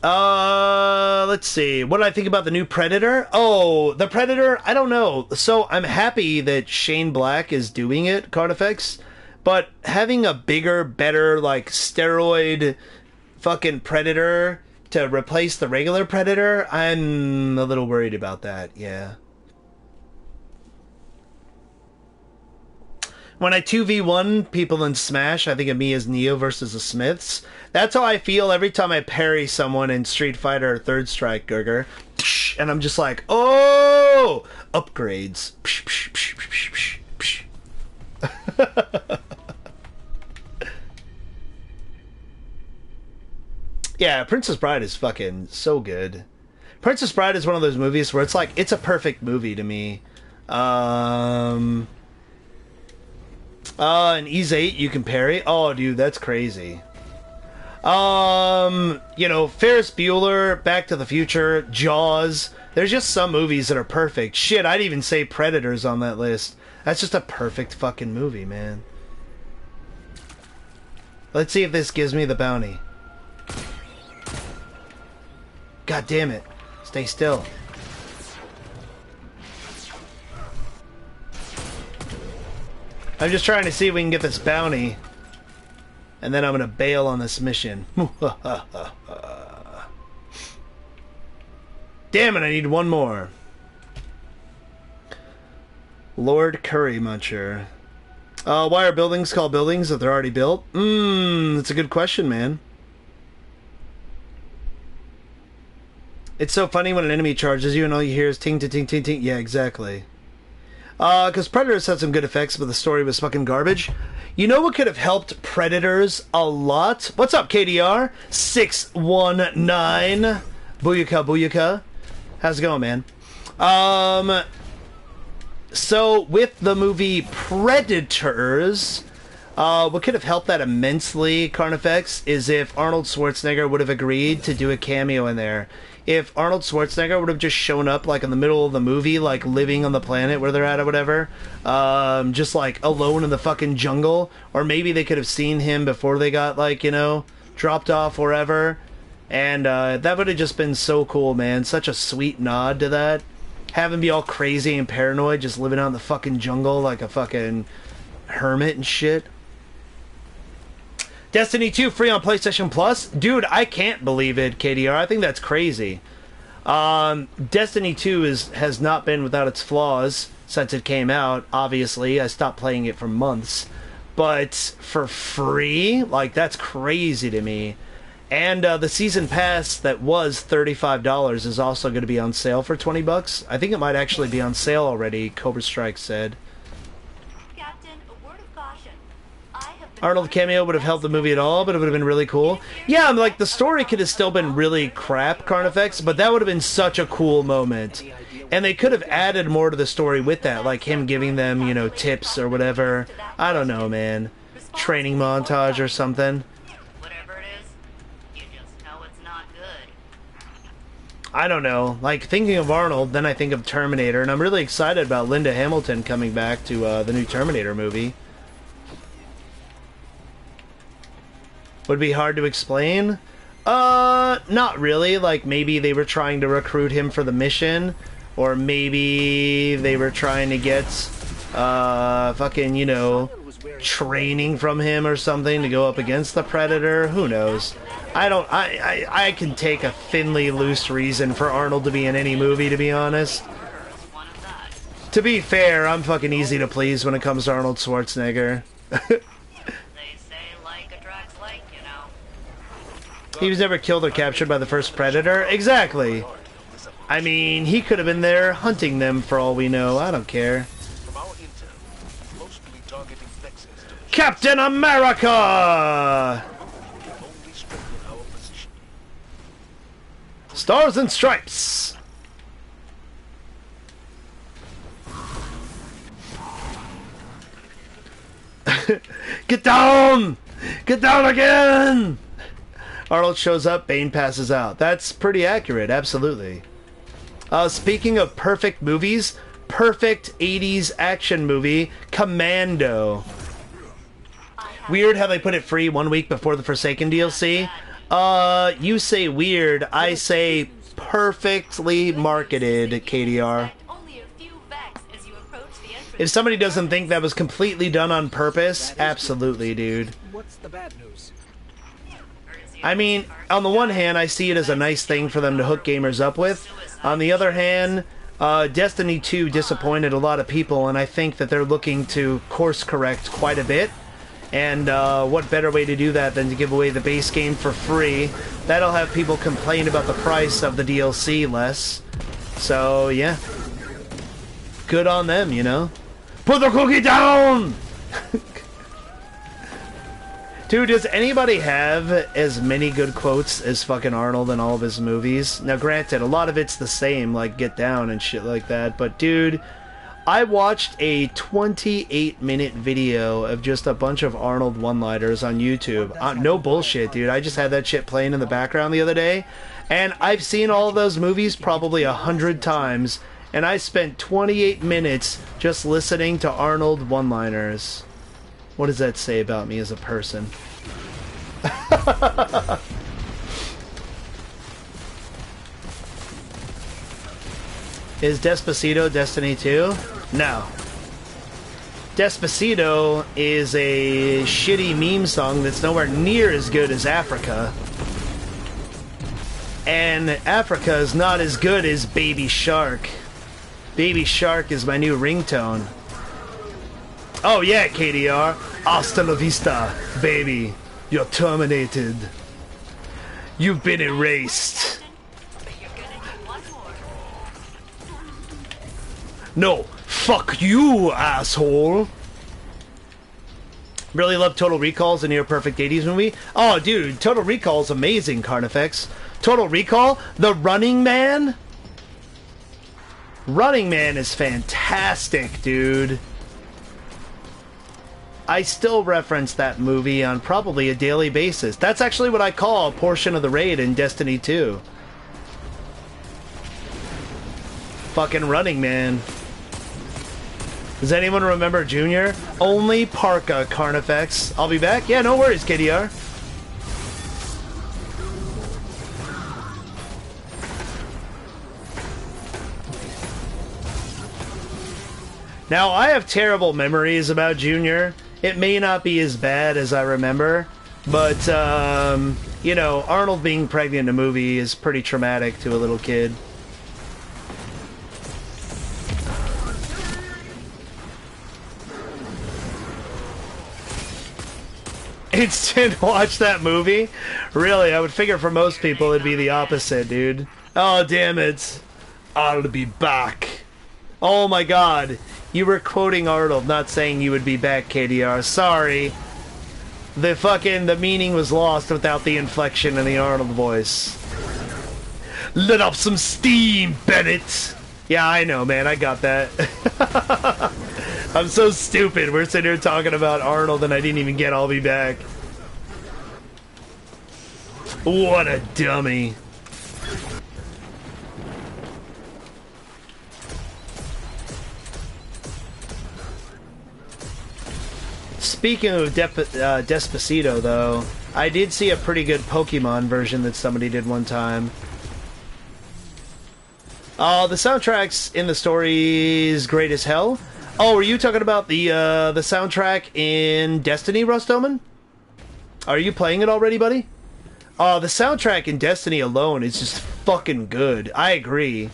Let's see. What did I think about the new Predator? Oh, the Predator? I don't know. So I'm happy that Shane Black is doing it, Carnifex. But having a bigger, better, like, steroid fucking Predator to replace the regular Predator, I'm a little worried about that, yeah. When I 2v1 people in Smash, I think of me as Neo versus the Smiths. That's how I feel every time I parry someone in Street Fighter or Third Strike, Gerger. And I'm just like, oh! Upgrades. Yeah, Princess Bride is fucking so good. Princess Bride is one of those movies where it's like, it's a perfect movie to me. And Ease 8 you can parry. Oh, dude, that's crazy. You know, Ferris Bueller, Back to the Future, Jaws. There's just some movies that are perfect. Shit, I'd even say Predators on that list. That's just a perfect fucking movie, man. Let's see if this gives me the bounty. God damn it. Stay still. I'm just trying to see if we can get this bounty. And then I'm going to bail on this mission. Damn it, I need one more. Lord Curry Muncher. Why are buildings called buildings if they're already built? That's a good question, man. It's so funny when an enemy charges you and all you hear is ting, ting, ting, ting, ting. Yeah, exactly. Because Predators had some good effects, but the story was fucking garbage. You know what could have helped Predators a lot? What's up, KDR? 619. Booyaka, booyaka. How's it going, man? So, with the movie Predators, What could have helped that immensely, Carnifex, is if Arnold Schwarzenegger would have agreed to do a cameo in there. If Arnold Schwarzenegger would have just shown up, like, in the middle of the movie, like, living on the planet where they're at or whatever, just, like, alone in the fucking jungle, or maybe they could have seen him before they got, like, you know, dropped off wherever, and that would have just been so cool, man. Such a sweet nod to that. Have him be all crazy and paranoid, just living out in the fucking jungle like a fucking hermit and shit. Destiny 2 free on PlayStation Plus? Dude, I can't believe it, KDR. I think that's crazy. Destiny 2 has not been without its flaws since it came out, obviously. I stopped playing it for months. But for free? Like, that's crazy to me. And the Season Pass that was $35 is also going to be on sale for $20. I think it might actually be on sale already, Cobra Strike said. Arnold cameo would have helped the movie at all, but it would have been really cool. Yeah, like, the story could have still been really crap, Carnifex, but that would have been such a cool moment. And they could have added more to the story with that, like him giving them, you know, tips or whatever. I don't know, man. Training montage or something. Whatever it is, you just know it's not good. I don't know. Like, thinking of Arnold, then I think of Terminator, and I'm really excited about Linda Hamilton coming back to the new Terminator movie. Would be hard to explain? Not really. Like, maybe they were trying to recruit him for the mission, or maybe they were trying to get, fucking, you know, training from him or something to go up against the Predator. Who knows? I can take a thinly loose reason for Arnold to be in any movie, to be honest. To be fair, I'm fucking easy to please when it comes to Arnold Schwarzenegger. He was never killed or captured by the first Predator. Exactly. I mean, he could have been there hunting them for all we know. I don't care. Captain America! Stars and Stripes. Get down! Get down again! Arnold shows up, Bane passes out. That's pretty accurate, absolutely. Speaking of perfect movies, perfect 80s action movie, Commando. Weird how they put it free 1 week before the Forsaken DLC. You say weird, I say perfectly marketed, KDR. If somebody doesn't think that was completely done on purpose, absolutely, dude. What's the bad news? I mean, on the one hand, I see it as a nice thing for them to hook gamers up with. On the other hand, Destiny 2 disappointed a lot of people, and I think that they're looking to course correct quite a bit. And what better way to do that than to give away the base game for free? That'll have people complain about the price of the DLC less. So, yeah. Good on them, you know? Put the cookie down! Dude, does anybody have as many good quotes as fucking Arnold in all of his movies? Now, granted, a lot of it's the same, like Get Down and shit like that, but dude, I watched a 28-minute video of just a bunch of Arnold one-liners on YouTube. No bullshit, dude. I just had that shit playing in the background the other day, and I've seen all of those movies probably 100 times, and I spent 28 minutes just listening to Arnold one-liners. What does that say about me as a person? Is Despacito Destiny 2? No. Despacito is a shitty meme song that's nowhere near as good as Africa. And Africa is not as good as Baby Shark. Baby Shark is my new ringtone. Oh yeah, KDR. Hasta la vista, baby. You're terminated. You've been erased. No, fuck you, asshole. Really love Total Recall's a near perfect 80s movie. Oh, dude, Total Recall's amazing, Carnifex. Total Recall, The Running Man. Running Man is fantastic, dude. I still reference that movie on probably a daily basis. That's actually what I call a portion of the raid in Destiny 2. Fucking Running Man. Does anyone remember Junior? Only Parka, Carnifex. I'll be back. Yeah, no worries, KDR. Now, I have terrible memories about Junior. It may not be as bad as I remember, but, you know, Arnold being pregnant in a movie is pretty traumatic to a little kid. Instant watch that movie? Really, I would figure for most people it'd be the opposite, dude. Oh, damn it. I'll be back. Oh my god. You were quoting Arnold, not saying you would be back, KDR. Sorry. The meaning was lost without the inflection in the Arnold voice. Let off some steam, Bennett! Yeah, I know, man. I got that. I'm so stupid. We're sitting here talking about Arnold and I didn't even get I'll be back. What a dummy. Speaking of Despacito, though, I did see a pretty good Pokemon version that somebody did one time. The soundtrack's in the story's great as hell. Oh, are you talking about the soundtrack in Destiny, Rustoman? Are you playing it already, buddy? The soundtrack in Destiny alone is just fucking good. I agree.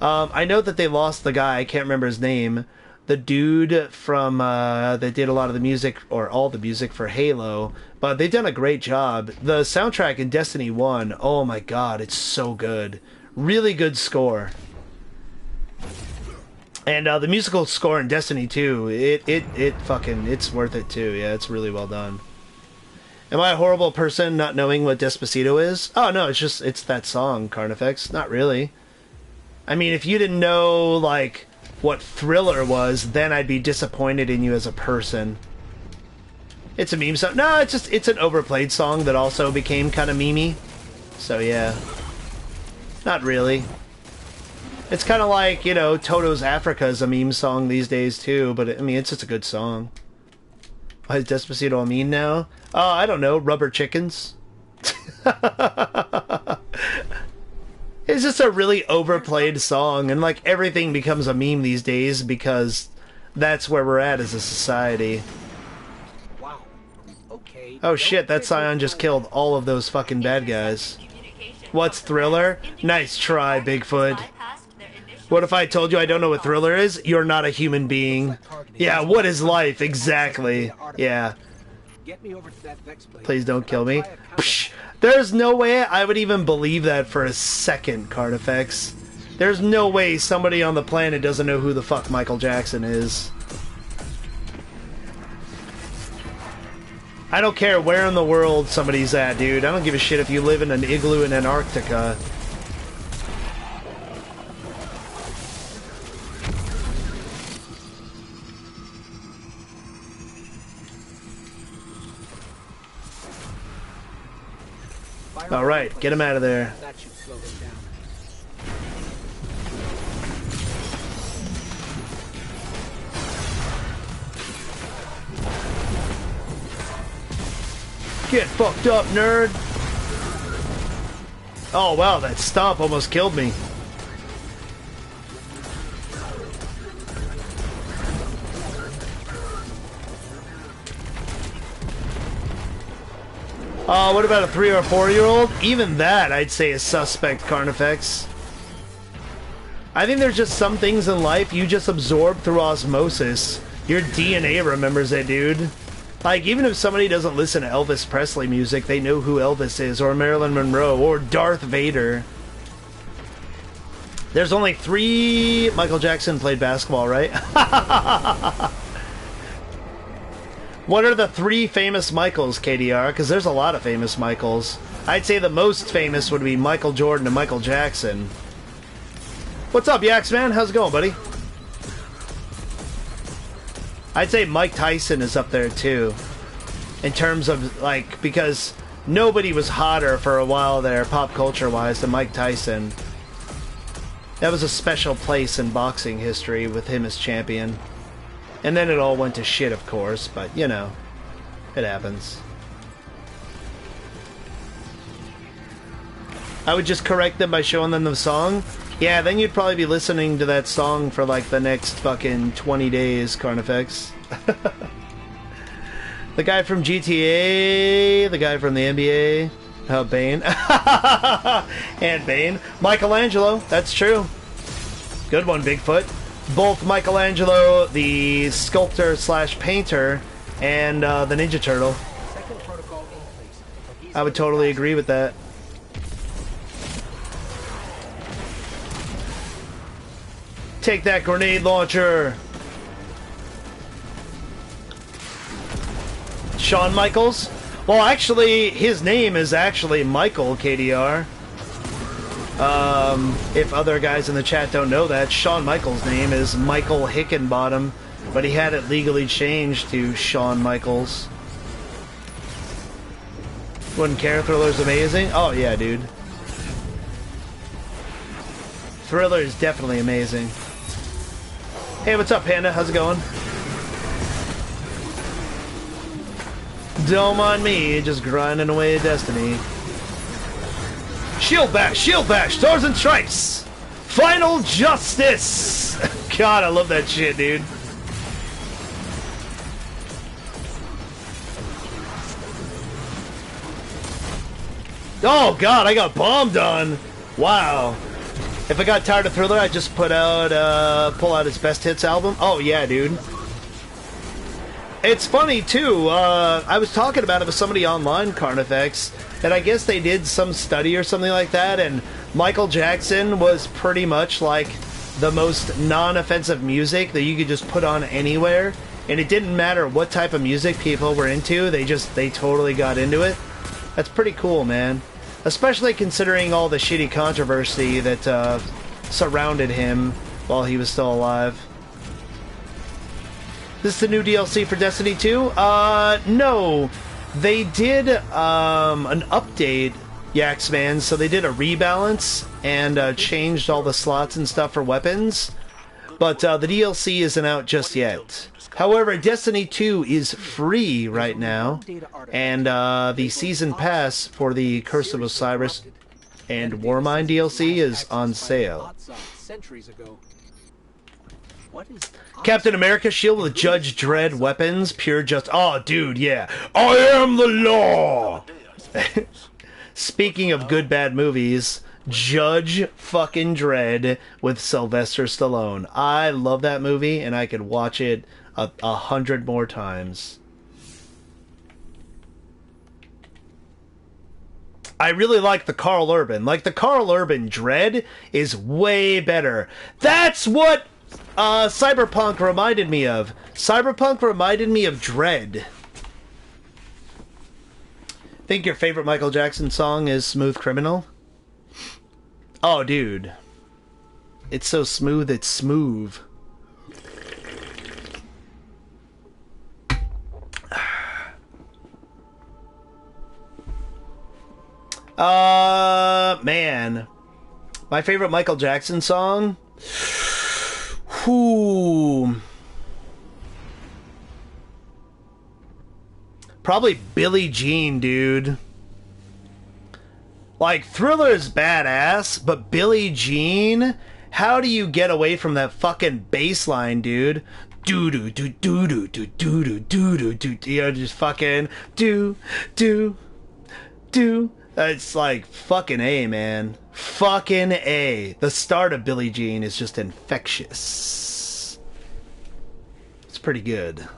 I know that they lost the guy, I can't remember his name. The dude from, that did a lot of the music, or all the music for Halo, but they've done a great job. The soundtrack in Destiny 1, oh my god, it's so good. Really good score. And the musical score in Destiny 2, it's worth it too. Yeah, it's really well done. Am I a horrible person not knowing what Despacito is? Oh no, it's that song, Carnifex. Not really. I mean, if you didn't know, like, what Thriller was, then I'd be disappointed in you as a person. It's a meme song. No, it's an overplayed song that also became kind of memey. So yeah. Not really. It's kind of like, you know, Toto's Africa is a meme song these days too, but I mean, it's just a good song. Why is Despacito a meme now? Oh, I don't know, rubber chickens? It's just a really overplayed song, and like everything becomes a meme these days because that's where we're at as a society. Wow. Okay. Oh shit, that Scion just killed all of those fucking bad guys. What's Thriller? Nice try, Bigfoot. What if I told you I don't know what Thriller is? You're not a human being. Yeah, what is life? Exactly. Yeah. Please don't kill me. Psh, there's no way I would even believe that for a second, Carnifex. There's no way somebody on the planet doesn't know who the fuck Michael Jackson is. I don't care where in the world somebody's at, dude. I don't give a shit if you live in an igloo in Antarctica. Alright, get him out of there. That should slow him down. Get fucked up, nerd! Oh wow, that stomp almost killed me. What about a 3 or 4-year-old? Even that, I'd say, is suspect, Carnifex. I think there's just some things in life you just absorb through osmosis. Your DNA remembers it, dude. Like, even if somebody doesn't listen to Elvis Presley music, they know who Elvis is, or Marilyn Monroe, or Darth Vader. There's only 3... Michael Jackson played basketball, right? What are the 3 famous Michaels, KDR? Because there's a lot of famous Michaels. I'd say the most famous would be Michael Jordan and Michael Jackson. What's up, Yax, man? How's it going, buddy? I'd say Mike Tyson is up there too. In terms of, like, because nobody was hotter for a while there, pop culture-wise, than Mike Tyson. That was a special place in boxing history with him as champion. And then it all went to shit, of course, but, you know, it happens. I would just correct them by showing them the song. Yeah, then you'd probably be listening to that song for, like, the next fucking 20 days, Carnifex. The guy from GTA, the guy from the NBA, Bane, and Bane, Michelangelo, that's true. Good one, Bigfoot. Both Michelangelo, the sculptor slash painter, and the Ninja Turtle. I would totally agree with that. Take that grenade launcher. Shawn Michaels? Well, actually, his name is actually Michael KDR. If other guys in the chat don't know that, Shawn Michaels' name is Michael Hickenbottom, but he had it legally changed to Shawn Michaels. Wouldn't care. Thriller's amazing? Oh, yeah, dude. Thriller is definitely amazing. Hey, what's up, Panda? How's it going? Don't mind me, just grinding away at Destiny. Shield bash, stars and stripes! Final justice! God, I love that shit, dude. Oh god, I got bombed on! Wow. If I got tired of Thriller, I'd just pull out his best hits album. Oh yeah, dude. It's funny, too, I was talking about it with somebody online, Carnifex, that I guess they did some study or something like that, and Michael Jackson was pretty much like the most non-offensive music that you could just put on anywhere, and it didn't matter what type of music people were into, they totally got into it. That's pretty cool, man. Especially considering all the shitty controversy that surrounded him while he was still alive. This is the new DLC for Destiny 2? No. They did an update, Yaxman, so they did a rebalance and changed all the slots and stuff for weapons. But the DLC isn't out just yet. However, Destiny 2 is free right now, and the Season Pass for the Curse of Osiris and Warmind DLC is on sale. Captain America shield with Judge Dredd weapons, pure just... Oh, dude, yeah. I am the law! Speaking of good bad movies, Judge fucking Dredd with Sylvester Stallone. I love that movie, and I could watch it 100 more times. I really like the Carl Urban. Like, the Carl Urban Dredd is way better. That's what Cyberpunk reminded me of. Cyberpunk reminded me of Dredd. Think your favorite Michael Jackson song is Smooth Criminal? Oh, dude. It's so smooth, it's smooth. Man. My favorite Michael Jackson song? Whoo. Probably Billie Jean, dude. Like, Thriller's badass, but Billie Jean? How do you get away from that fucking bass line, dude? Do do do do do do do do do do. You know, just fucking do. It's like fucking A, man. Fucking A. The start of Billie Jean is just infectious. It's pretty good.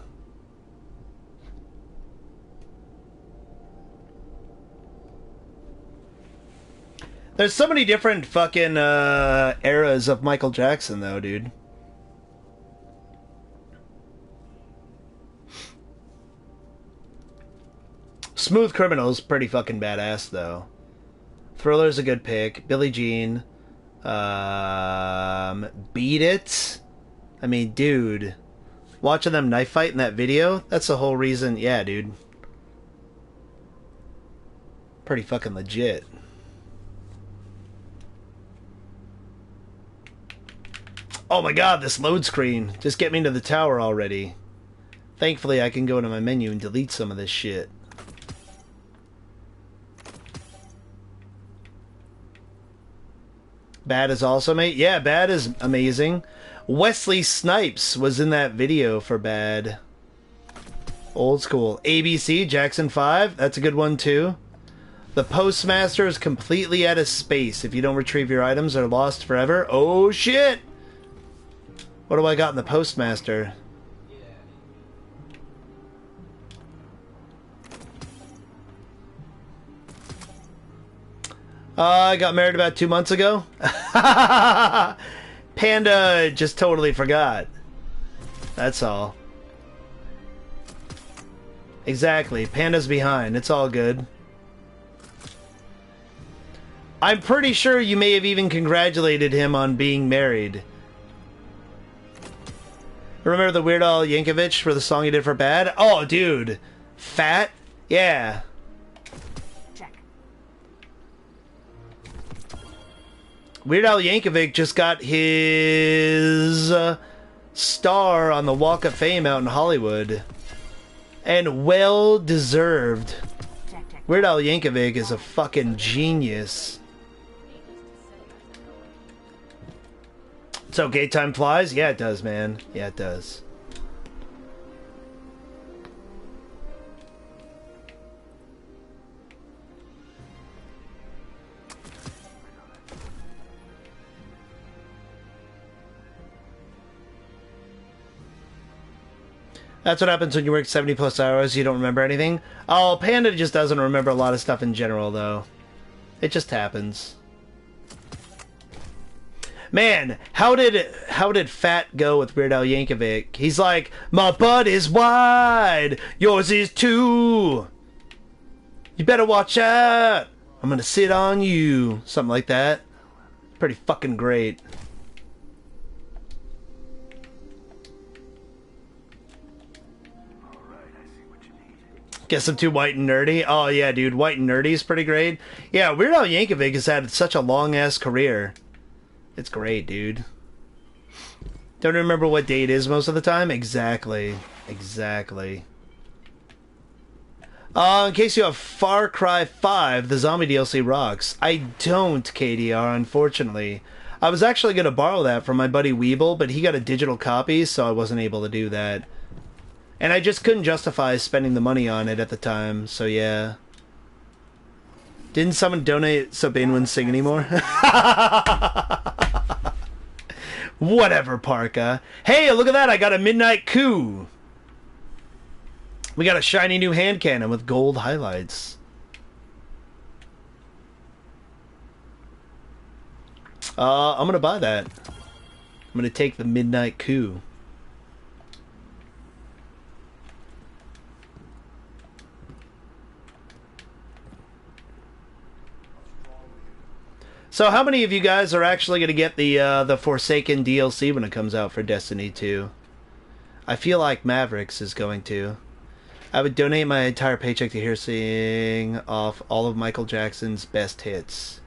There's so many different fucking eras of Michael Jackson, though, dude. Smooth Criminal's pretty fucking badass, though. Thriller's a good pick. Billie Jean. Beat It. I mean, dude. Watching them knife fight in that video, that's the whole reason. Yeah, dude. Pretty fucking legit. Oh my god, this load screen. Just get me to the tower already. Thankfully, I can go into my menu and delete some of this shit. Bad is also mate. Yeah, Bad is amazing. Wesley Snipes was in that video for Bad. Old school. ABC, Jackson 5. That's a good one too. The Postmaster is completely out of space. If you don't retrieve your items, they're lost forever. Oh shit! What do I got in the Postmaster? I got married about 2 months ago. Panda just totally forgot. That's all. Exactly. Panda's behind. It's all good. I'm pretty sure you may have even congratulated him on being married. Remember the Weird Al Yankovic for the song he did for Bad? Oh, dude. Fat? Yeah. Weird Al Yankovic just got his star on the Walk of Fame out in Hollywood. And well deserved. Weird Al Yankovic is a fucking genius. So okay, time flies? Yeah, it does, man. Yeah, it does. That's what happens when you work 70 plus hours, you don't remember anything. Oh, Panda just doesn't remember a lot of stuff in general, though. It just happens. Man, how did Fat go with Weird Al Yankovic? He's like, my butt is wide, yours is too. You better watch out. I'm gonna sit on you. Something like that. Pretty fucking great. Guess I'm too white and nerdy. Oh yeah, dude, white and nerdy is pretty great. Yeah, Weird Al Yankovic has had such a long-ass career. It's great, dude. Don't remember what day it is most of the time? Exactly. Exactly. In case you have Far Cry 5, the zombie DLC rocks. I don't, KDR, unfortunately. I was actually going to borrow that from my buddy Weeble, but he got a digital copy, so I wasn't able to do that. And I just couldn't justify spending the money on it at the time, so yeah. Didn't someone donate so Bane wouldn't sing anymore? Whatever, Parka. Hey, look at that, I got a Midnight Coup. We got a shiny new hand cannon with gold highlights. I'm gonna buy that. I'm gonna take the Midnight Coup. So how many of you guys are actually going to get the Forsaken DLC when it comes out for Destiny 2? I feel like Mavericks is going to. I would donate my entire paycheck to hear sing off all of Michael Jackson's best hits.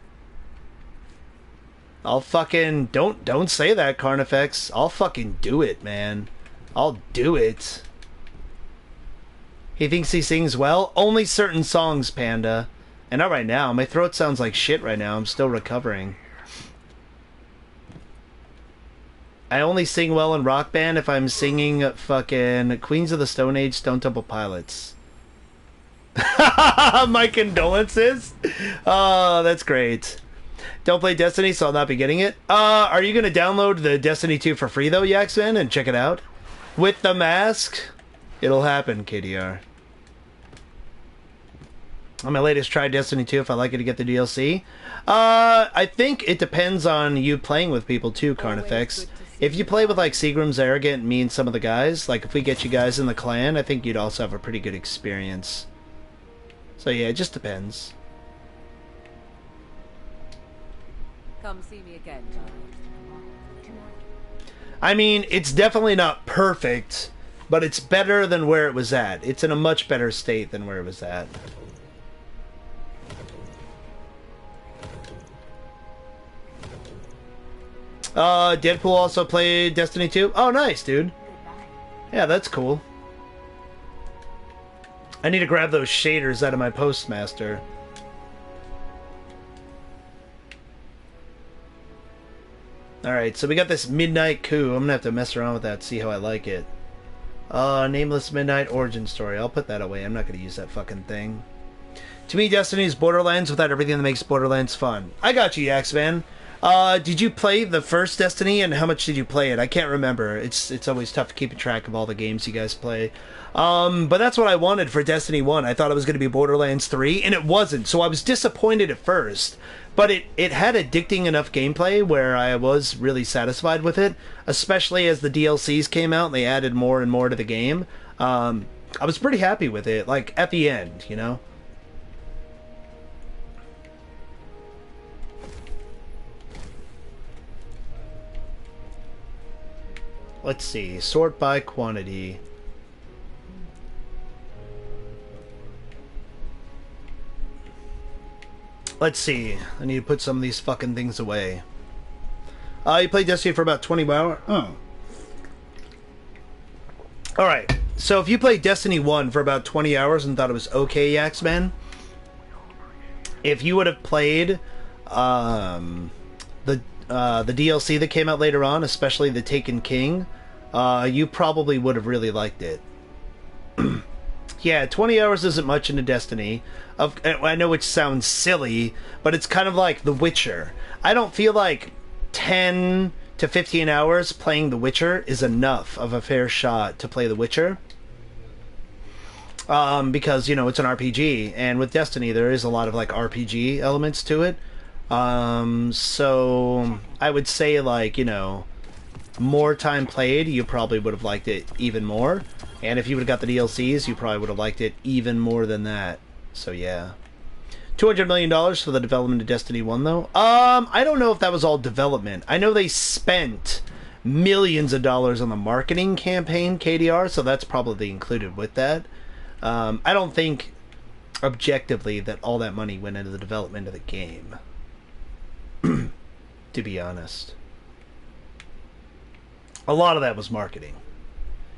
I'll fucking... Don't say that, Carnifex. I'll fucking do it, man. I'll do it. He thinks he sings well? Only certain songs, Panda. And not right now. My throat sounds like shit right now. I'm still recovering. I only sing well in Rock Band if I'm singing fucking Queens of the Stone Age, Stone Temple Pilots. My condolences. Oh, that's great. Don't play Destiny, so I'll not be getting it. Are you going to download the Destiny 2 for free, though, Yaxman, and check it out? With the mask? It'll happen, KDR. On my latest try Destiny 2, if I like it to get the DLC. I think it depends on you playing with people too, Carnifex. If you play with like Seagram's Arrogant, me and some of the guys, like if we get you guys in the clan, I think you'd also have a pretty good experience. So yeah, it just depends. Come see me again. I mean, it's definitely not perfect, but it's better than where it was at. It's in a much better state than where it was at. Deadpool also played Destiny 2. Oh, nice, dude. Yeah, that's cool. I need to grab those shaders out of my Postmaster. Alright, so we got this Midnight Coup. I'm gonna have to mess around with that, see how I like it. Nameless Midnight Origin Story. I'll put that away. I'm not gonna use that fucking thing. To me, Destiny is Borderlands without everything that makes Borderlands fun. I got you, Yaxman. Did you play the first Destiny, and how much did you play it? I can't remember. It's always tough to keep track of all the games you guys play. But that's what I wanted for Destiny 1. I thought it was going to be Borderlands 3, and it wasn't. So I was disappointed at first. But it had addicting enough gameplay where I was really satisfied with it, especially as the DLCs came out and they added more and more to the game. I was pretty happy with it, like, at the end, you know? Let's see. Sort by quantity. Let's see. I need to put some of these fucking things away. You played Destiny for about 20 hours? Oh. Alright. So if you played Destiny 1 for about 20 hours and thought it was okay, Yaxman, if you would have played the DLC that came out later on, especially the Taken King, you probably would have really liked it. Yeah, 20 hours isn't much into Destiny. I know it sounds silly, but it's kind of like The Witcher. I don't feel like 10 to 15 hours playing The Witcher is enough of a fair shot to play The Witcher. Because, you know, it's an RPG, and with Destiny there is a lot of, like, RPG elements to it. So I would say, like, you know, more time played, you probably would have liked it even more. And if you would have got the DLCs, you probably would have liked it even more than that. So yeah. $200 million for the development of Destiny 1, though. I don't know if that was all development. I know they spent millions of dollars on the marketing campaign, KDR, so that's probably included with that. I don't think, objectively, that all that money went into the development of the game. To be honest. A lot of that was marketing.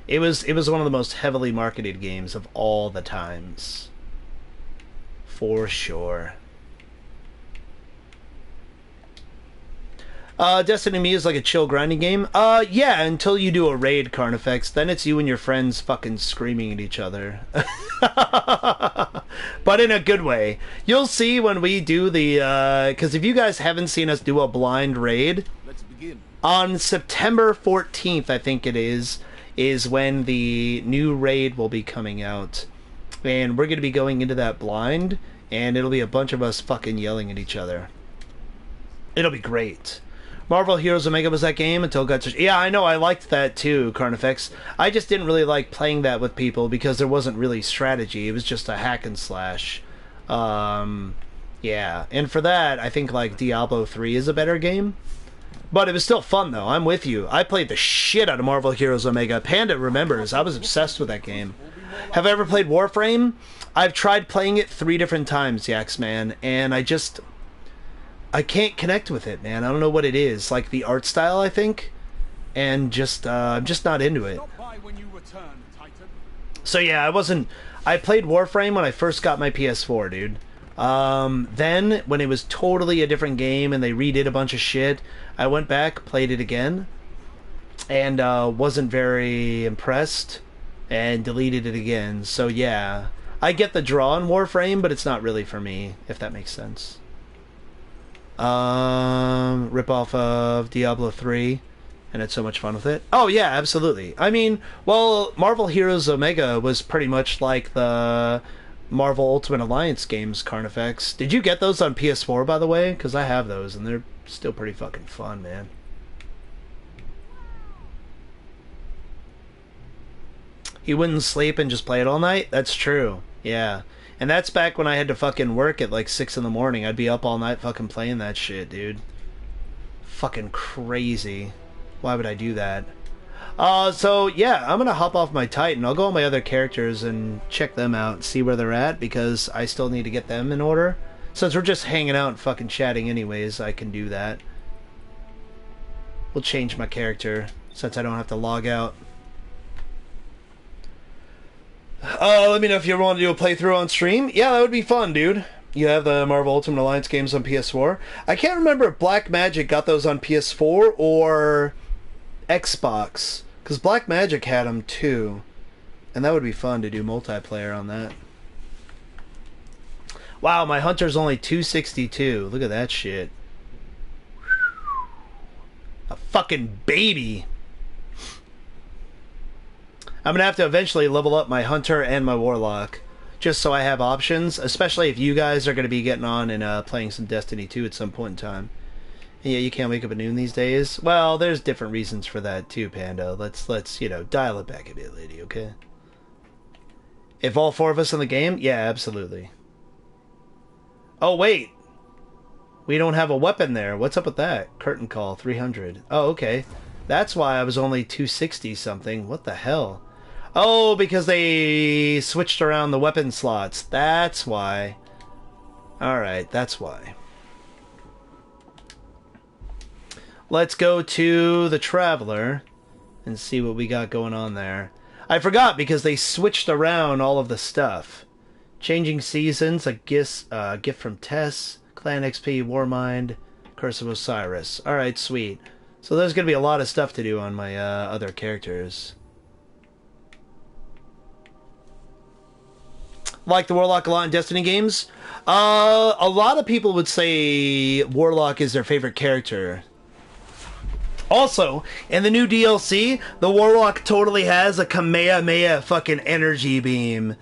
It was one of the most heavily marketed games of all the times. For sure. Destiny to me is like a chill grinding game. Yeah, until you do a raid, Carnifex. Then it's you and your friends fucking screaming at each other. But in a good way. You'll see when we do the, because if you guys haven't seen us do a blind raid, let's begin. On September 14th, I think it is when the new raid will be coming out. And we're going to be going into that blind, and it'll be a bunch of us fucking yelling at each other. It'll be great. Marvel Heroes Omega was that game until it got... Yeah, I know, I liked that too, Carnifex. I just didn't really like playing that with people because there wasn't really strategy. It was just a hack and slash. Yeah, and for that, I think like Diablo 3 is a better game. But it was still fun, though. I'm with you. I played the shit out of Marvel Heroes Omega. Panda remembers. I was obsessed with that game. Have I ever played Warframe? I've tried playing it 3 different times, Yaxman, and I can't connect with it, man. I don't know what it is. Like the art style, I think, and just I'm just not into it. So yeah, I played Warframe when I first got my PS4, dude. Then when it was totally a different game and they redid a bunch of shit, I went back, played it again, and wasn't very impressed, and deleted it again. So yeah, I get the draw on Warframe, but it's not really for me, if that makes sense. Rip off of Diablo 3, and had so much fun with it. Oh yeah, absolutely. I mean, well, Marvel Heroes Omega was pretty much like the Marvel Ultimate Alliance games, Carnifex. Did you get those on PS4, by the way? Because I have those, and they're still pretty fucking fun, man. He wouldn't sleep and just play it all night? That's true. Yeah. And that's back when I had to fucking work at like 6 in the morning. I'd be up all night fucking playing that shit, dude. Fucking crazy. Why would I do that? So yeah, I'm gonna hop off my Titan. I'll go on my other characters and check them out and see where they're at, because I still need to get them in order. Since we're just hanging out and fucking chatting anyways, I can do that. We'll change my character since I don't have to log out. Let me know if you ever want to do a playthrough on stream. Yeah, that would be fun, dude. You have the Marvel Ultimate Alliance games on PS4. I can't remember if Black Magic got those on PS4 or Xbox, because Black Magic had them too, and that would be fun to do multiplayer on that. Wow, my Hunter's only 262. Look at that shit. A fucking baby. I'm gonna have to eventually level up my Hunter and my Warlock, just so I have options, especially if you guys are gonna be getting on and playing some Destiny 2 at some point in time. Yeah, you can't wake up at noon these days. Well, there's different reasons for that too, Panda. Let's you know, dial it back a bit, lady, okay? If all four of us in the game? Yeah, absolutely. Oh, wait. We don't have a weapon there. What's up with that? Curtain call, 300. Oh, okay. That's why I was only 260 something. What the hell? Oh, because they switched around the weapon slots. That's why. Alright, that's why. Let's go to the Traveler and see what we got going on there. I forgot because they switched around all of the stuff. Changing Seasons, a gift from Tess, Clan XP, Warmind, Curse of Osiris. Alright, sweet. So there's going to be a lot of stuff to do on my other characters. Like the Warlock a lot in Destiny games? A lot of people would say Warlock is their favorite character. Also, in the new DLC, the Warlock totally has a Kamehameha fucking energy beam.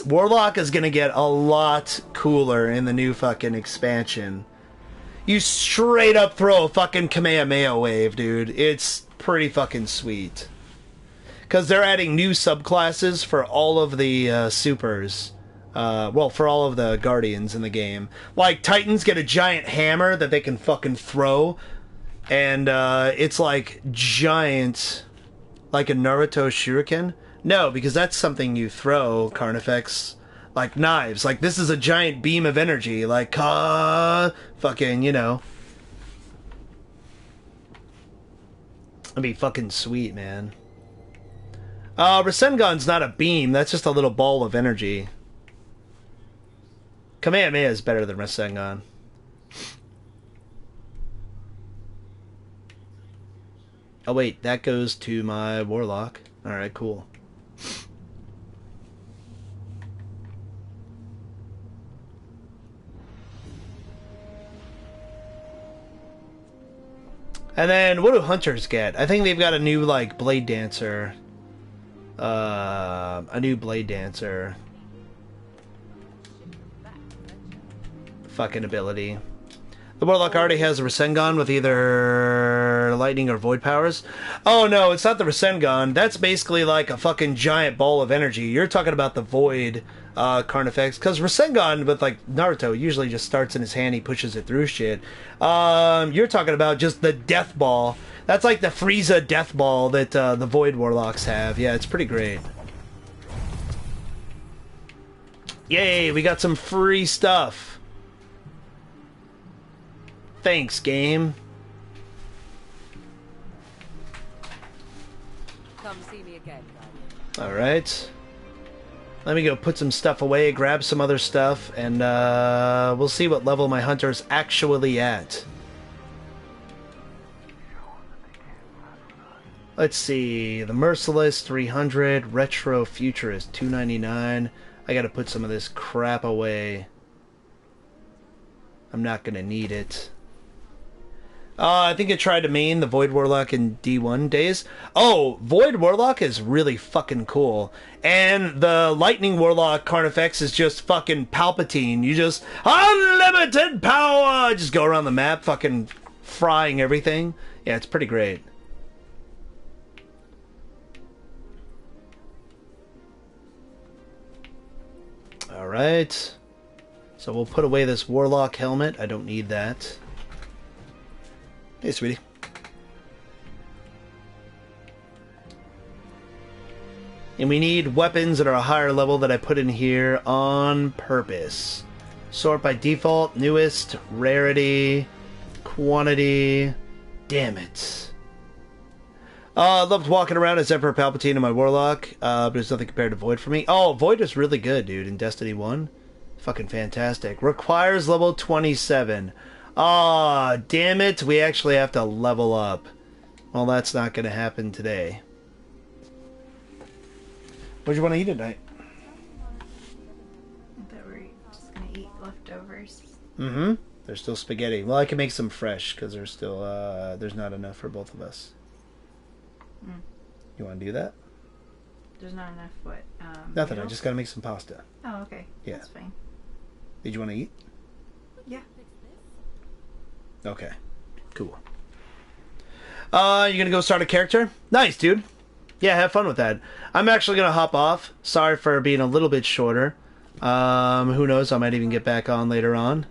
Warlock is gonna get a lot cooler in the new fucking expansion. You straight up throw a fucking Kamehameha wave, dude. It's pretty fucking sweet. Because they're adding new subclasses for all of the supers. Well, for all of the Guardians in the game. Like, Titans get a giant hammer that they can fucking throw. And it's like giant, like a Naruto shuriken. No, because that's something you throw, Carnifex. Like knives. Like, this is a giant beam of energy. Like, fucking, you know. That'd be fucking sweet, man. Rasengan's not a beam. That's just a little ball of energy. Kamehameha is better than Rasengan. Oh wait, that goes to my Warlock. Alright, cool. And then, what do Hunters get? I think they've got a new, like, Blade Dancer. A new Blade Dancer. Fucking ability. The Warlock already has a Rasengan with either lightning or void powers. Oh no, it's not the Rasengan. That's basically like a fucking giant ball of energy. You're talking about the void Carnifex. Because Rasengan with like Naruto usually just starts in his hand, he pushes it through shit. You're talking about just the death ball. That's like the Frieza death ball that the Void Warlocks have. Yeah, it's pretty great. Yay, we got some free stuff. Thanks, game. Come see me again. Alright. Let me go put some stuff away, grab some other stuff, and we'll see what level my Hunter's actually at. Let's see. The Merciless, 300. Retro Futurist, 299. I gotta put some of this crap away. I'm not gonna need it. I think I tried to main the Void Warlock in D1 days. Oh, Void Warlock is really fucking cool. And the Lightning Warlock Carnifex is just fucking Palpatine. You just, unlimited power! Just go around the map fucking frying everything. Yeah, it's pretty great. Alright. So we'll put away this Warlock helmet. I don't need that. Hey, sweetie. And we need weapons that are a higher level that I put in here on purpose. Sort by default, newest, rarity, quantity. Damn it. I loved walking around as Emperor Palpatine in my Warlock, but there's nothing compared to Void for me. Oh, Void is really good, dude, in Destiny 1. Fucking fantastic. Requires level 27. Aw, damn it, we actually have to level up. Well, that's not going to happen today. What do you want to eat tonight? I bet we're just gonna eat leftovers. Mm-hmm. There's still spaghetti. Well, I can make some fresh, because there's still, there's not enough for both of us. Mm. You want to do that? There's not enough what? Nothing, noodles? I just got to make some pasta. Oh, okay. Yeah. That's fine. Did you want to eat? Yeah. Okay. Cool. You gonna go start a character? Nice, dude. Yeah, have fun with that. I'm actually gonna hop off. Sorry for being a little bit shorter. Who knows? I might even get back on later on.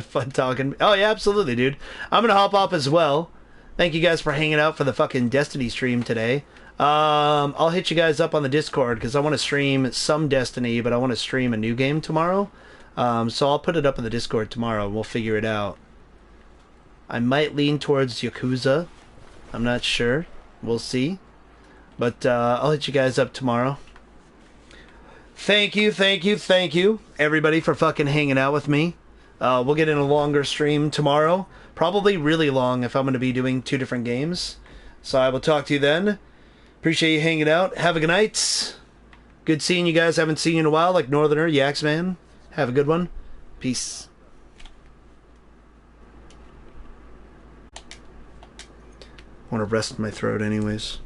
Fun talking. Oh yeah, absolutely, dude. I'm gonna hop off as well. Thank you guys for hanging out for the fucking Destiny stream today. I'll hit you guys up on the Discord because I want to stream some Destiny, but I want to stream a new game tomorrow. So I'll put it up in the Discord tomorrow and we'll figure it out. I might lean towards Yakuza. I'm not sure. We'll see. But I'll hit you guys up tomorrow. Thank you, everybody, for fucking hanging out with me. We'll get in a longer stream tomorrow. Probably really long if I'm going to be doing 2 different games. So I will talk to you then. Appreciate you hanging out. Have a good night. Good seeing you guys. Haven't seen you in a while, like Northerner, Yaxman. Have a good one. Peace. I want to rest my throat anyways.